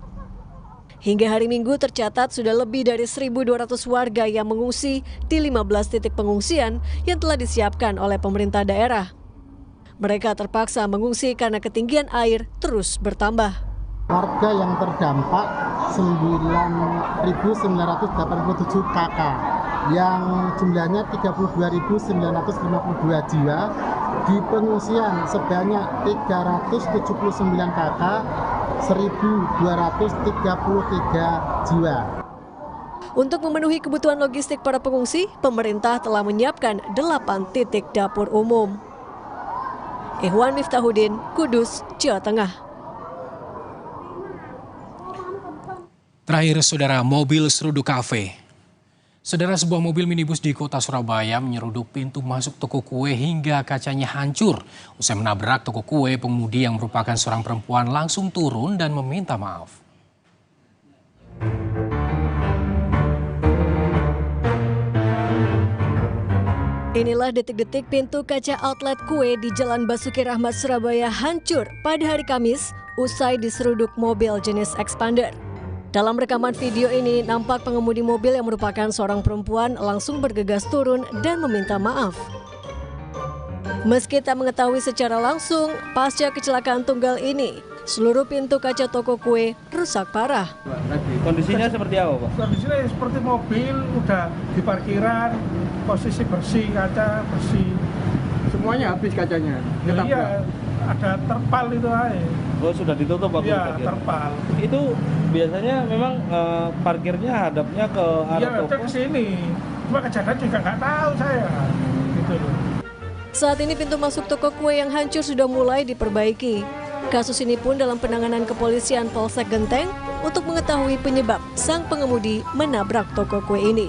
Hingga hari Minggu tercatat sudah lebih dari 1.200 warga yang mengungsi di 15 titik pengungsian yang telah disiapkan oleh pemerintah daerah. Mereka terpaksa mengungsi karena ketinggian air terus bertambah. Warga yang terdampak 9.987 KK, yang jumlahnya 32.952 jiwa di pengungsian sebanyak 379 kakak, 1.233 jiwa. Untuk memenuhi kebutuhan logistik para pengungsi, pemerintah telah menyiapkan 8 titik dapur umum. Ihwan Miftahudin, Kudus, Jawa Tengah. Terakhir, saudara, mobil seruduk kafe. Saudara, sebuah mobil minibus di kota Surabaya menyeruduk pintu masuk toko kue hingga kacanya hancur. Usai menabrak toko kue, pengemudi yang merupakan seorang perempuan langsung turun dan meminta maaf. Inilah detik-detik pintu kaca outlet kue di Jalan Basuki Rahmat, Surabaya hancur pada hari Kamis usai diseruduk mobil jenis expander. Dalam rekaman video ini, nampak pengemudi mobil yang merupakan seorang perempuan langsung bergegas turun dan meminta maaf. Meski tak mengetahui secara langsung, pasca kecelakaan tunggal ini, seluruh pintu kaca toko kue rusak parah. Kondisinya seperti apa, Pak? Kondisinya seperti mobil, udah di parkiran, posisi bersih, kaca bersih. Semuanya habis kacanya? Iya, ada terpal itu aja. Oh, sudah ditutup Pak? Iya, terpal. Itu biasanya memang parkirnya hadapnya ke arah toko? Iya, ke sini. Cuma kejadian juga nggak tahu saya. Gitu loh. Saat ini pintu masuk toko kue yang hancur sudah mulai diperbaiki. Kasus ini pun dalam penanganan kepolisian Polsek Genteng untuk mengetahui penyebab sang pengemudi menabrak toko kue ini.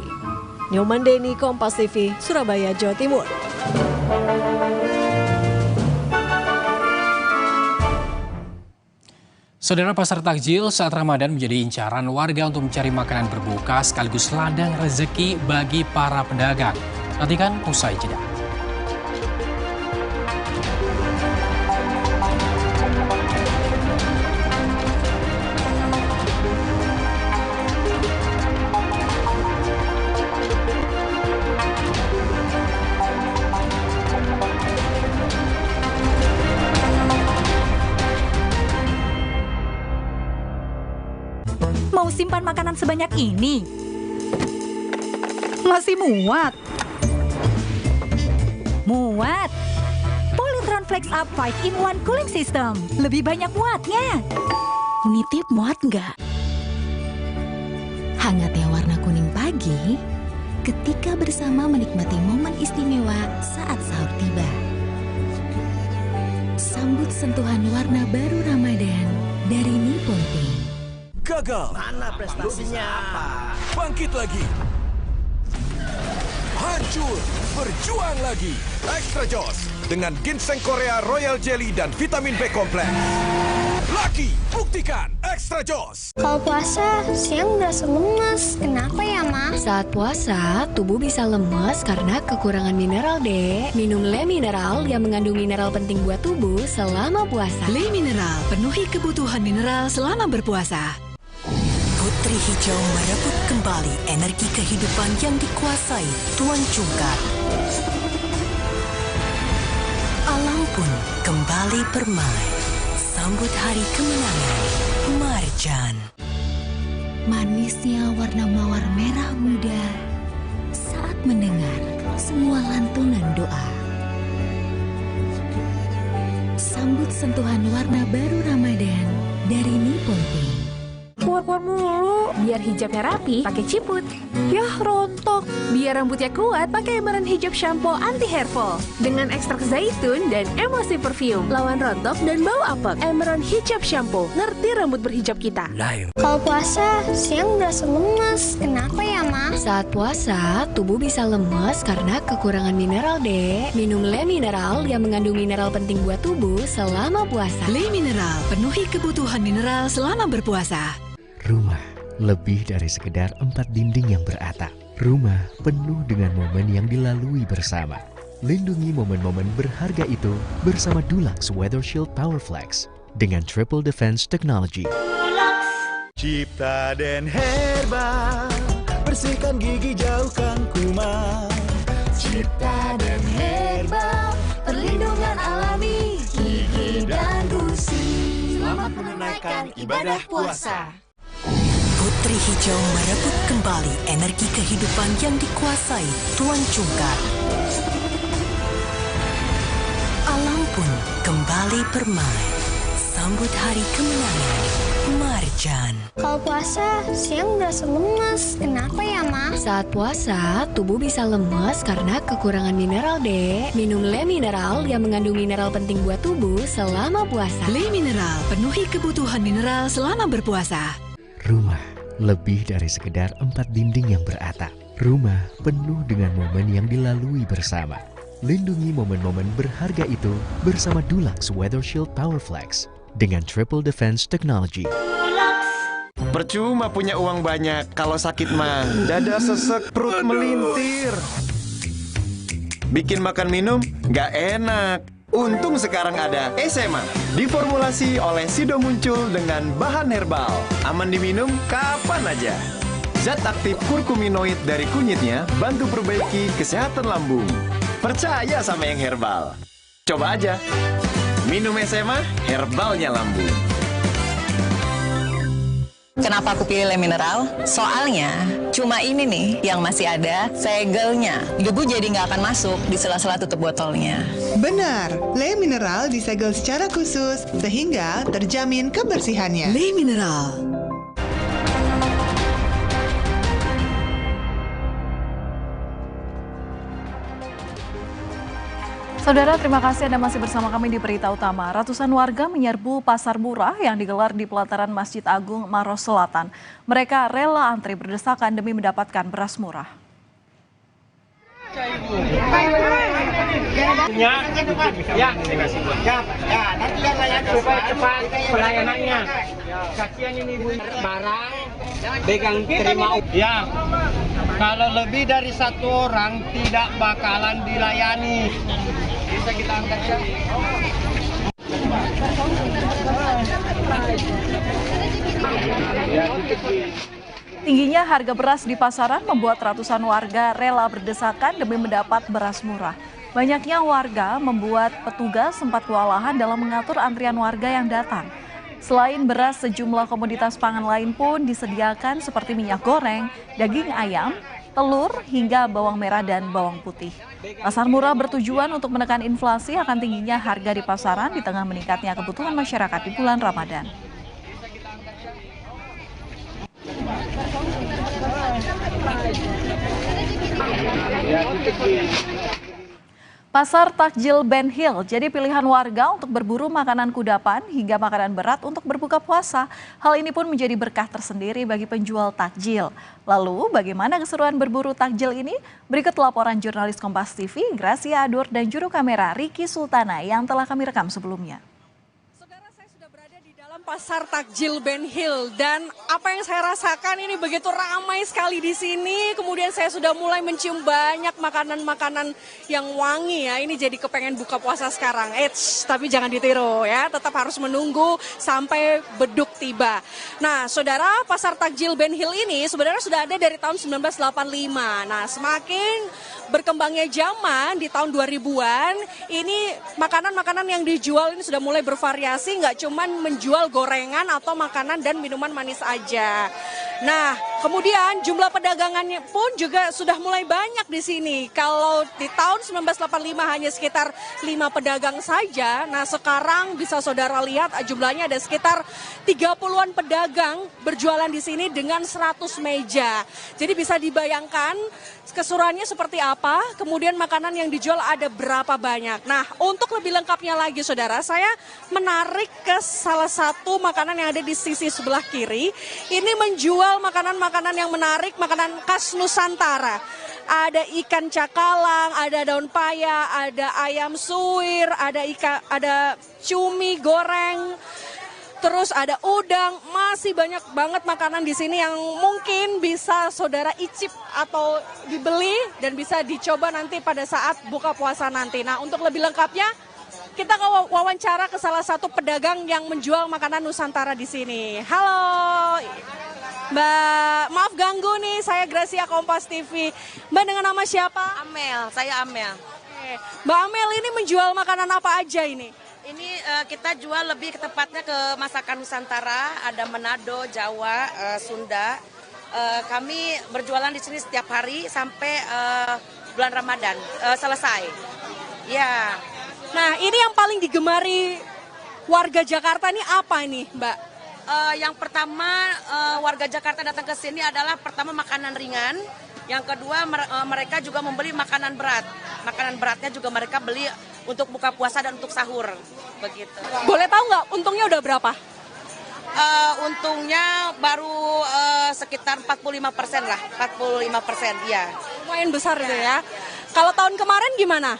Nyoman Deni, Kompas TV, Surabaya, Jawa Timur. Saudara, pasar takjil saat Ramadan menjadi incaran warga untuk mencari makanan berbuka sekaligus ladang rezeki bagi para pedagang. Nantikan usai jeda. Mau simpan makanan sebanyak ini? Masih muat? Muat! Polytron Flex Up 5-in-1 Cooling System. Lebih banyak muatnya. Nitip muat nggak? Hangatnya warna kuning pagi ketika bersama menikmati momen istimewa saat sahur tiba. Sambut sentuhan warna baru Ramadan dari Nippon Paint. Gagal. Mana prestasinya? Bangkit lagi. Hancur. Berjuang lagi. Extra Joss dengan ginseng Korea Royal Jelly dan vitamin B kompleks. Lagi buktikan Extra Joss. Kalau puasa siang berasa lemes. Kenapa ya, Ma? Saat puasa, tubuh bisa lemes karena kekurangan mineral D. Minum Le Mineral yang mengandung mineral penting buat tubuh selama puasa. Le Mineral, penuhi kebutuhan mineral selama berpuasa. Putri Hijau merebut kembali energi kehidupan yang dikuasai Tuan Cungkar. Alam pun kembali bermain. Sambut hari kemenangan Marjan. Manisnya warna mawar merah muda saat mendengar semua lantunan doa. Sambut sentuhan warna baru Ramadan dari Nippon Paint. Keluar mulu, biar hijabnya rapi, pakai ciput. Yah, rontok. Biar rambutnya kuat, pakai Emerald Hijab Shampoo Anti Hair Fall. Dengan ekstrak zaitun dan emosi perfume. Lawan rontok dan bau apek. Emerald Hijab Shampoo. Ngerti rambut berhijab kita. Kalau puasa, siang berasa lemes. Kenapa ya, Ma? Saat puasa, tubuh bisa lemes karena kekurangan mineral D. Minum Le Mineral yang mengandung mineral penting buat tubuh selama puasa. Le Mineral, penuhi kebutuhan mineral selama berpuasa. Rumah lebih dari sekedar 4 dinding yang beratap. Rumah penuh dengan momen yang dilalui bersama. Lindungi momen-momen berharga itu bersama Dulux Weather Shield Power Flex dengan Triple Defense Technology. Cipta dan Herba, bersihkan gigi, jauhkan kuman. Cipta dan Herba, perlindungan alami gigi dan gusi. Selamat menunaikan ibadah puasa. Putri Hijau merebut kembali energi kehidupan yang dikuasai Tuan Cungkar. pun kembali bermain. Sambut hari kemenangan, Marjan. Kalau puasa, siang berasa lemas. Kenapa ya, Ma? Saat puasa, tubuh bisa lemas karena kekurangan mineral, Dek. Minum Le Mineral yang mengandung mineral penting buat tubuh selama puasa. Le Mineral, penuhi kebutuhan mineral selama berpuasa. Rumah lebih dari sekedar 4 dinding yang beratap. Rumah penuh dengan momen yang dilalui bersama. Lindungi momen-momen berharga itu bersama Dulux Weather Shield Powerflex dengan Triple Defense Technology. Percuma punya uang banyak kalau sakit mah dada sesek, perut melintir. Bikin makan minum nggak enak. Untung sekarang ada SMA, diformulasi oleh Sido Muncul dengan bahan herbal. Aman diminum kapan aja. Zat aktif kurkuminoid dari kunyitnya bantu perbaiki kesehatan lambung. Percaya sama yang herbal. Coba aja. Minum SMA, herbalnya lambung. Kenapa aku pilih Le Mineral? Soalnya cuma ini nih yang masih ada segelnya. Debu jadi nggak akan masuk di sela-sela tutup botolnya. Benar, Le Mineral disegel secara khusus sehingga terjamin kebersihannya. Le Mineral. Saudara, terima kasih Anda masih bersama kami di Berita Utama. Ratusan warga menyerbu pasar murah yang digelar di pelataran Masjid Agung Maros Selatan. Mereka rela antri berdesakan demi mendapatkan beras murah. Supaya cepat pelayanannya. Kasihan ini ibu barang, pegang terima. Ya, kalau lebih dari 1 orang tidak bakalan dilayani. Bisa kita angkat ya. Tingginya harga beras di pasaran membuat ratusan warga rela berdesakan demi mendapat beras murah. Banyaknya warga membuat petugas sempat kewalahan dalam mengatur antrian warga yang datang. Selain beras, sejumlah komoditas pangan lain pun disediakan seperti minyak goreng, daging ayam, telur, hingga bawang merah dan bawang putih. Pasar murah bertujuan untuk menekan inflasi akan tingginya harga di pasaran di tengah meningkatnya kebutuhan masyarakat di bulan Ramadan. Pasar Takjil Ben Hill jadi pilihan warga untuk berburu makanan kudapan hingga makanan berat untuk berbuka puasa. Hal ini pun menjadi berkah tersendiri bagi penjual takjil. Lalu bagaimana keseruan berburu takjil ini? Berikut laporan jurnalis Kompas TV, Gracia Adur dan juru kamera Ricky Sultana yang telah kami rekam sebelumnya. Pasar Takjil Ben Hill dan apa yang saya rasakan ini begitu ramai sekali di sini. Kemudian saya sudah mulai mencium banyak makanan-makanan yang wangi ya. Ini jadi kepengen buka puasa sekarang. Tapi jangan ditiru ya. Tetap harus menunggu sampai beduk tiba. Nah, saudara, Pasar Takjil Ben Hill ini sebenarnya sudah ada dari tahun 1985. Nah, semakin berkembangnya zaman di tahun 2000-an, ini makanan-makanan yang dijual ini sudah mulai bervariasi, nggak cuman menjual gorengan atau makanan dan minuman manis aja. Nah, kemudian jumlah pedagangannya pun juga sudah mulai banyak di sini. Kalau di tahun 1985 hanya sekitar 5 pedagang saja, nah sekarang bisa saudara lihat jumlahnya ada sekitar 30-an pedagang berjualan di sini dengan 100 meja. Jadi bisa dibayangkan keseruannya seperti apa, kemudian makanan yang dijual ada berapa banyak. Nah, untuk lebih lengkapnya lagi saudara, saya menarik ke salah satu makanan yang ada di sisi sebelah kiri. Ini menjual makanan-makanan yang menarik, makanan khas Nusantara. Ada ikan cakalang, ada daun paya, ada ayam suwir, ada cumi goreng. Terus ada udang, masih banyak banget makanan di sini yang mungkin bisa saudara icip atau dibeli dan bisa dicoba nanti pada saat buka puasa nanti. Nah, untuk lebih lengkapnya kita wawancara ke salah satu pedagang yang menjual makanan Nusantara di sini. Halo, Mbak, maaf ganggu nih, saya Gracia Kompas TV. Mbak dengan nama siapa? Amel, saya Amel. Oke. Mbak Amel ini menjual makanan apa aja ini? Ini kita jual lebih tepatnya ke masakan Nusantara, ada Manado, Jawa, Sunda. Kami berjualan di sini setiap hari sampai bulan Ramadan selesai. Ya. Nah, ini yang paling digemari warga Jakarta ini apa nih, Mbak? Yang pertama warga Jakarta datang ke sini adalah pertama makanan ringan, yang kedua mereka juga membeli makanan berat. Makanan beratnya juga mereka beli untuk buka puasa dan untuk sahur, begitu. Boleh tahu nggak untungnya udah berapa? Untungnya baru sekitar 45% lah, 45%, ya. Lumayan besar itu ya. Kalau tahun kemarin gimana?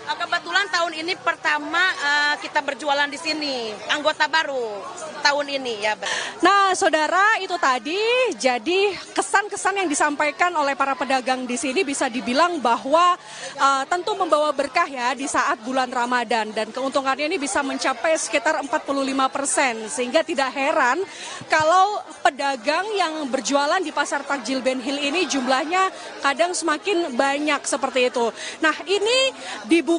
Kebetulan tahun ini pertama kita berjualan di sini, anggota baru tahun ini ya. Nah, saudara, itu tadi jadi kesan-kesan yang disampaikan oleh para pedagang di sini bisa dibilang bahwa tentu membawa berkah ya di saat bulan Ramadan, dan keuntungannya ini bisa mencapai sekitar 45%, sehingga tidak heran kalau pedagang yang berjualan di pasar Takjil Ben Hill ini jumlahnya kadang semakin banyak seperti itu. Nah, ini dibuka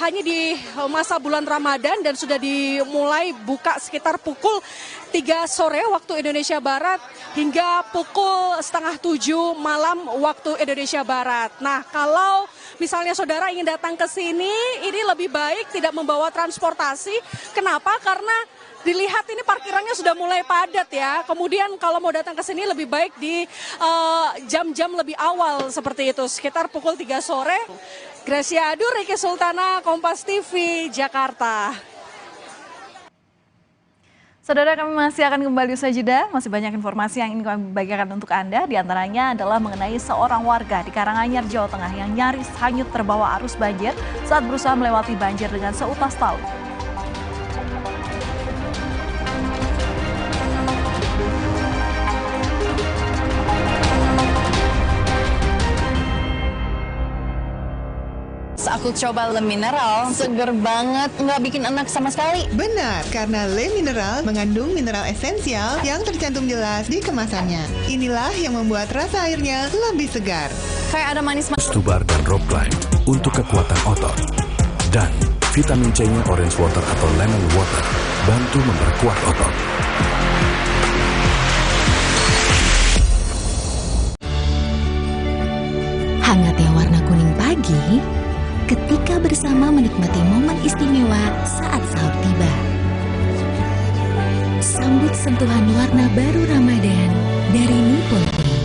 hanya di masa bulan Ramadan dan sudah dimulai buka sekitar pukul 3 sore waktu Indonesia Barat hingga pukul 6:30 malam waktu Indonesia Barat. Nah, kalau misalnya saudara ingin datang ke sini, ini lebih baik tidak membawa transportasi. Kenapa? Karena dilihat ini parkirannya sudah mulai padat ya. Kemudian kalau mau datang ke sini lebih baik di jam-jam lebih awal seperti itu, sekitar pukul 3 sore. Gracia Adu, Riki Sultana, Kompas TV, Jakarta. Saudara, kami masih akan kembali usai jeda. Masih banyak informasi yang ingin kami bagikan untuk Anda. Di antaranya adalah mengenai seorang warga di Karanganyar, Jawa Tengah yang nyaris hanyut terbawa arus banjir saat berusaha melewati banjir dengan seutas tali. Aku coba Le Mineral, seger banget, nggak bikin enak sama sekali. Benar, karena Le Mineral mengandung mineral esensial yang tercantum jelas di kemasannya. Inilah yang membuat rasa airnya lebih segar. Kayak ada manis. Stubar dan Rock Climb untuk kekuatan otot. Dan vitamin C-nya Orange Water atau Lemon Water bantu memperkuat otot. Hangatnya warna kuning pagi ketika bersama menikmati momen istimewa saat sahur tiba. Sambut sentuhan warna baru Ramadan dari Nippon Tea.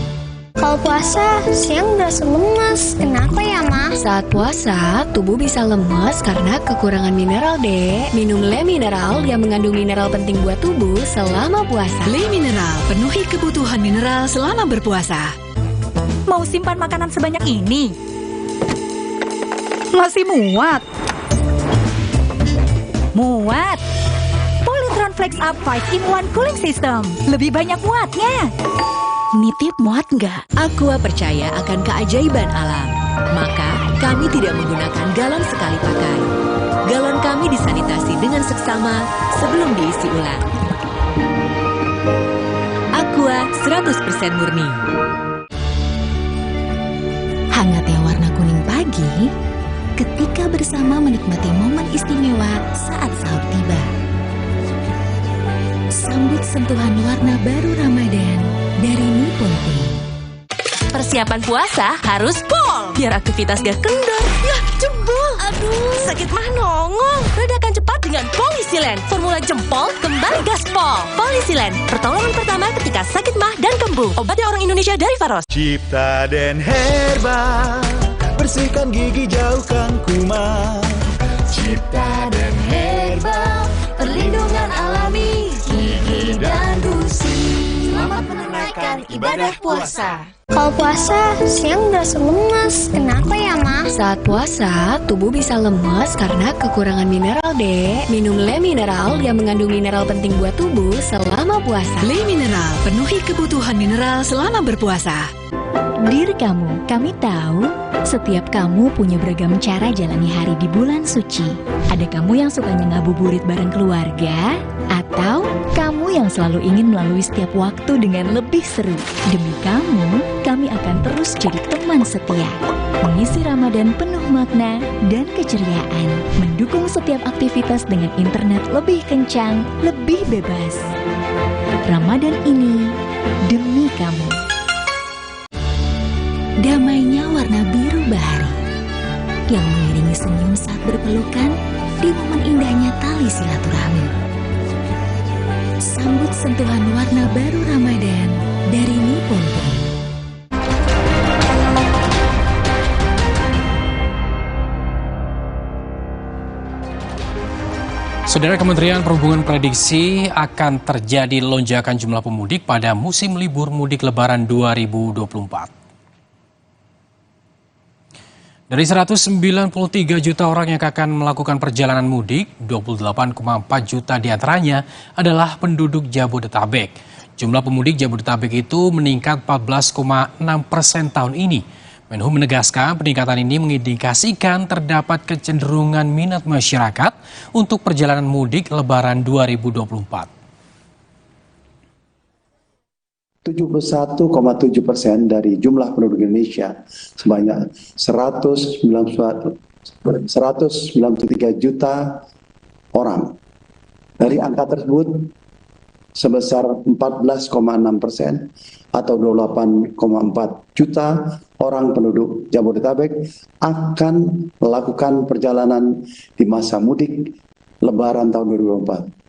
Kalau puasa, siang berasa lemas. Kenapa ya, Ma? Saat puasa, tubuh bisa lemas karena kekurangan mineral, Dek. Minum Le Mineral yang mengandung mineral penting buat tubuh selama puasa. Le Mineral, penuhi kebutuhan mineral selama berpuasa. Mau simpan makanan sebanyak ini? Masih muat? Muat! Polytron Flex Up 5-in-1 Cooling System. Lebih banyak muatnya. Nitip muat nggak? Aqua percaya akan keajaiban alam. Maka kami tidak menggunakan galon sekali pakai. Galon kami disanitasi dengan seksama sebelum diisi ulang. Aqua 100% murni. Hangatnya warna kuning pagi ketika bersama menikmati momen istimewa saat sahur tiba. Sambut sentuhan warna baru Ramadan dari Nippon Tea. Persiapan puasa harus pol, biar aktivitas gak kendor. Yah, jebol. Aduh, sakit mah nongol. Redakan cepat dengan Polisilen. Formula jempol kembali gaspol. Polisilen, pertolongan pertama ketika sakit mah dan kembung. Obatnya orang Indonesia dari Faros. Cipta dan Herba, bersihkan gigi, jauhkan kuman. Cipta dan Herba, perlindungan alami gigi dan gusi. Selamat menunaikan ibadah puasa. Kalau puasa, siang berasa lemas. Kenapa ya, Ma? Saat puasa, tubuh bisa lemas karena kekurangan mineral, Dek. Minum Le Mineral yang mengandung mineral penting buat tubuh selama puasa. Le Mineral, penuhi kebutuhan mineral selama berpuasa. Dear kamu, kami tahu setiap kamu punya beragam cara jalani hari di bulan suci. Ada kamu yang sukanya ngabuburit bareng keluarga, atau kamu yang selalu ingin melalui setiap waktu dengan lebih seru. Demi kamu, kami akan terus jadi teman setia, mengisi Ramadan penuh makna dan keceriaan, mendukung setiap aktivitas dengan internet lebih kencang, lebih bebas. Ramadan ini demi kamu. Damainya warna biru bahari yang mengiringi senyum saat berpelukan di momen indahnya tali silaturahmi. Sambut sentuhan warna baru Ramadan dari Nippon. Saudara, Kementerian Perhubungan prediksi akan terjadi lonjakan jumlah pemudik pada musim libur mudik Lebaran 2024. Dari 193 juta orang yang akan melakukan perjalanan mudik, 28,4 juta diantaranya adalah penduduk Jabodetabek. Jumlah pemudik Jabodetabek itu meningkat 14,6% tahun ini. Menhub menegaskan peningkatan ini mengindikasikan terdapat kecenderungan minat masyarakat untuk perjalanan mudik Lebaran 2024. 71,7% dari jumlah penduduk Indonesia sebanyak 193 juta orang. Dari angka tersebut, sebesar 14,6% atau 28,4 juta orang penduduk Jabodetabek akan melakukan perjalanan di masa mudik Lebaran tahun 2024.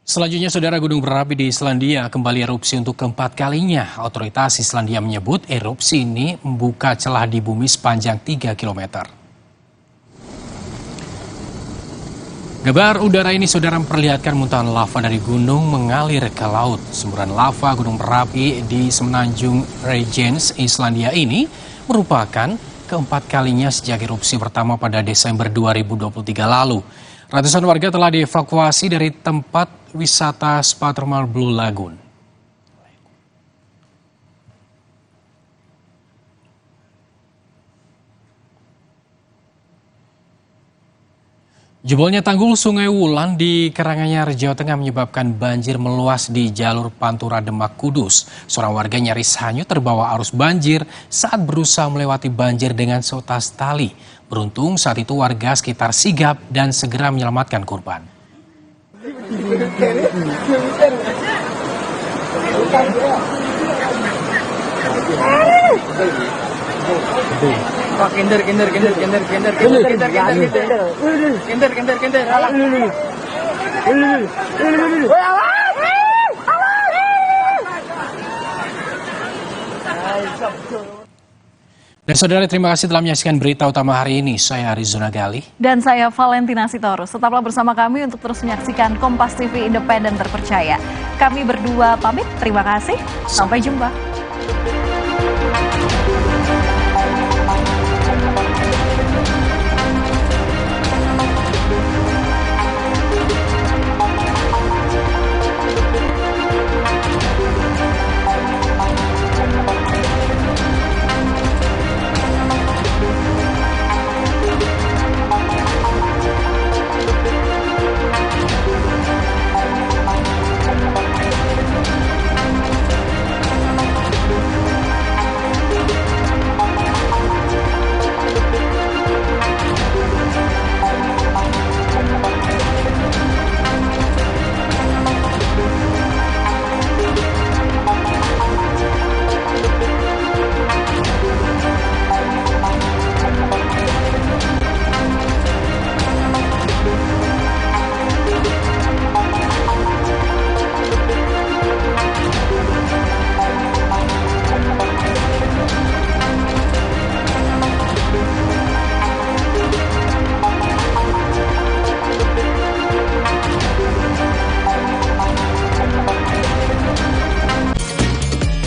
Selanjutnya, saudara, gunung berapi di Islandia kembali erupsi untuk keempat kalinya. Otoritas Islandia menyebut erupsi ini membuka celah di bumi sepanjang 3 km. Gambar udara ini, saudara, memperlihatkan muntahan lava dari gunung mengalir ke laut. Semburan lava gunung berapi di Semenanjung Reykjanes, Islandia ini merupakan keempat kalinya sejak erupsi pertama pada Desember 2023 lalu. Ratusan warga telah dievakuasi dari tempat wisata spa thermal Blue Lagoon. Jebolnya tanggul Sungai Wulan di Karanganyar, Jawa Tengah menyebabkan banjir meluas di jalur Pantura Demak Kudus. Seorang warga nyaris hanyut terbawa arus banjir saat berusaha melewati banjir dengan seutas tali. Beruntung saat itu warga sekitar sigap dan segera menyelamatkan korban. Dan saudara, terima kasih telah menyaksikan berita utama hari ini. Saya Arizona Gali. Dan saya Valentina Sitorus. Tetaplah bersama kami untuk terus menyaksikan Kompas TV independen terpercaya. Kami berdua pamit, terima kasih. Sampai jumpa.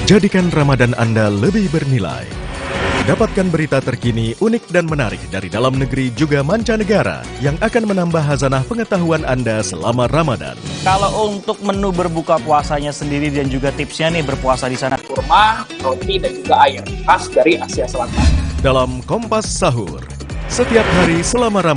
Jadikan Ramadan Anda lebih bernilai. Dapatkan berita terkini, unik dan menarik dari dalam negeri juga mancanegara yang akan menambah hazanah pengetahuan Anda selama Ramadan. Kalau untuk menu berbuka puasanya sendiri dan juga tipsnya nih berpuasa di sana, kurma, roti dan juga air khas dari Asia Selatan. Dalam Kompas Sahur, setiap hari selama Ramadan.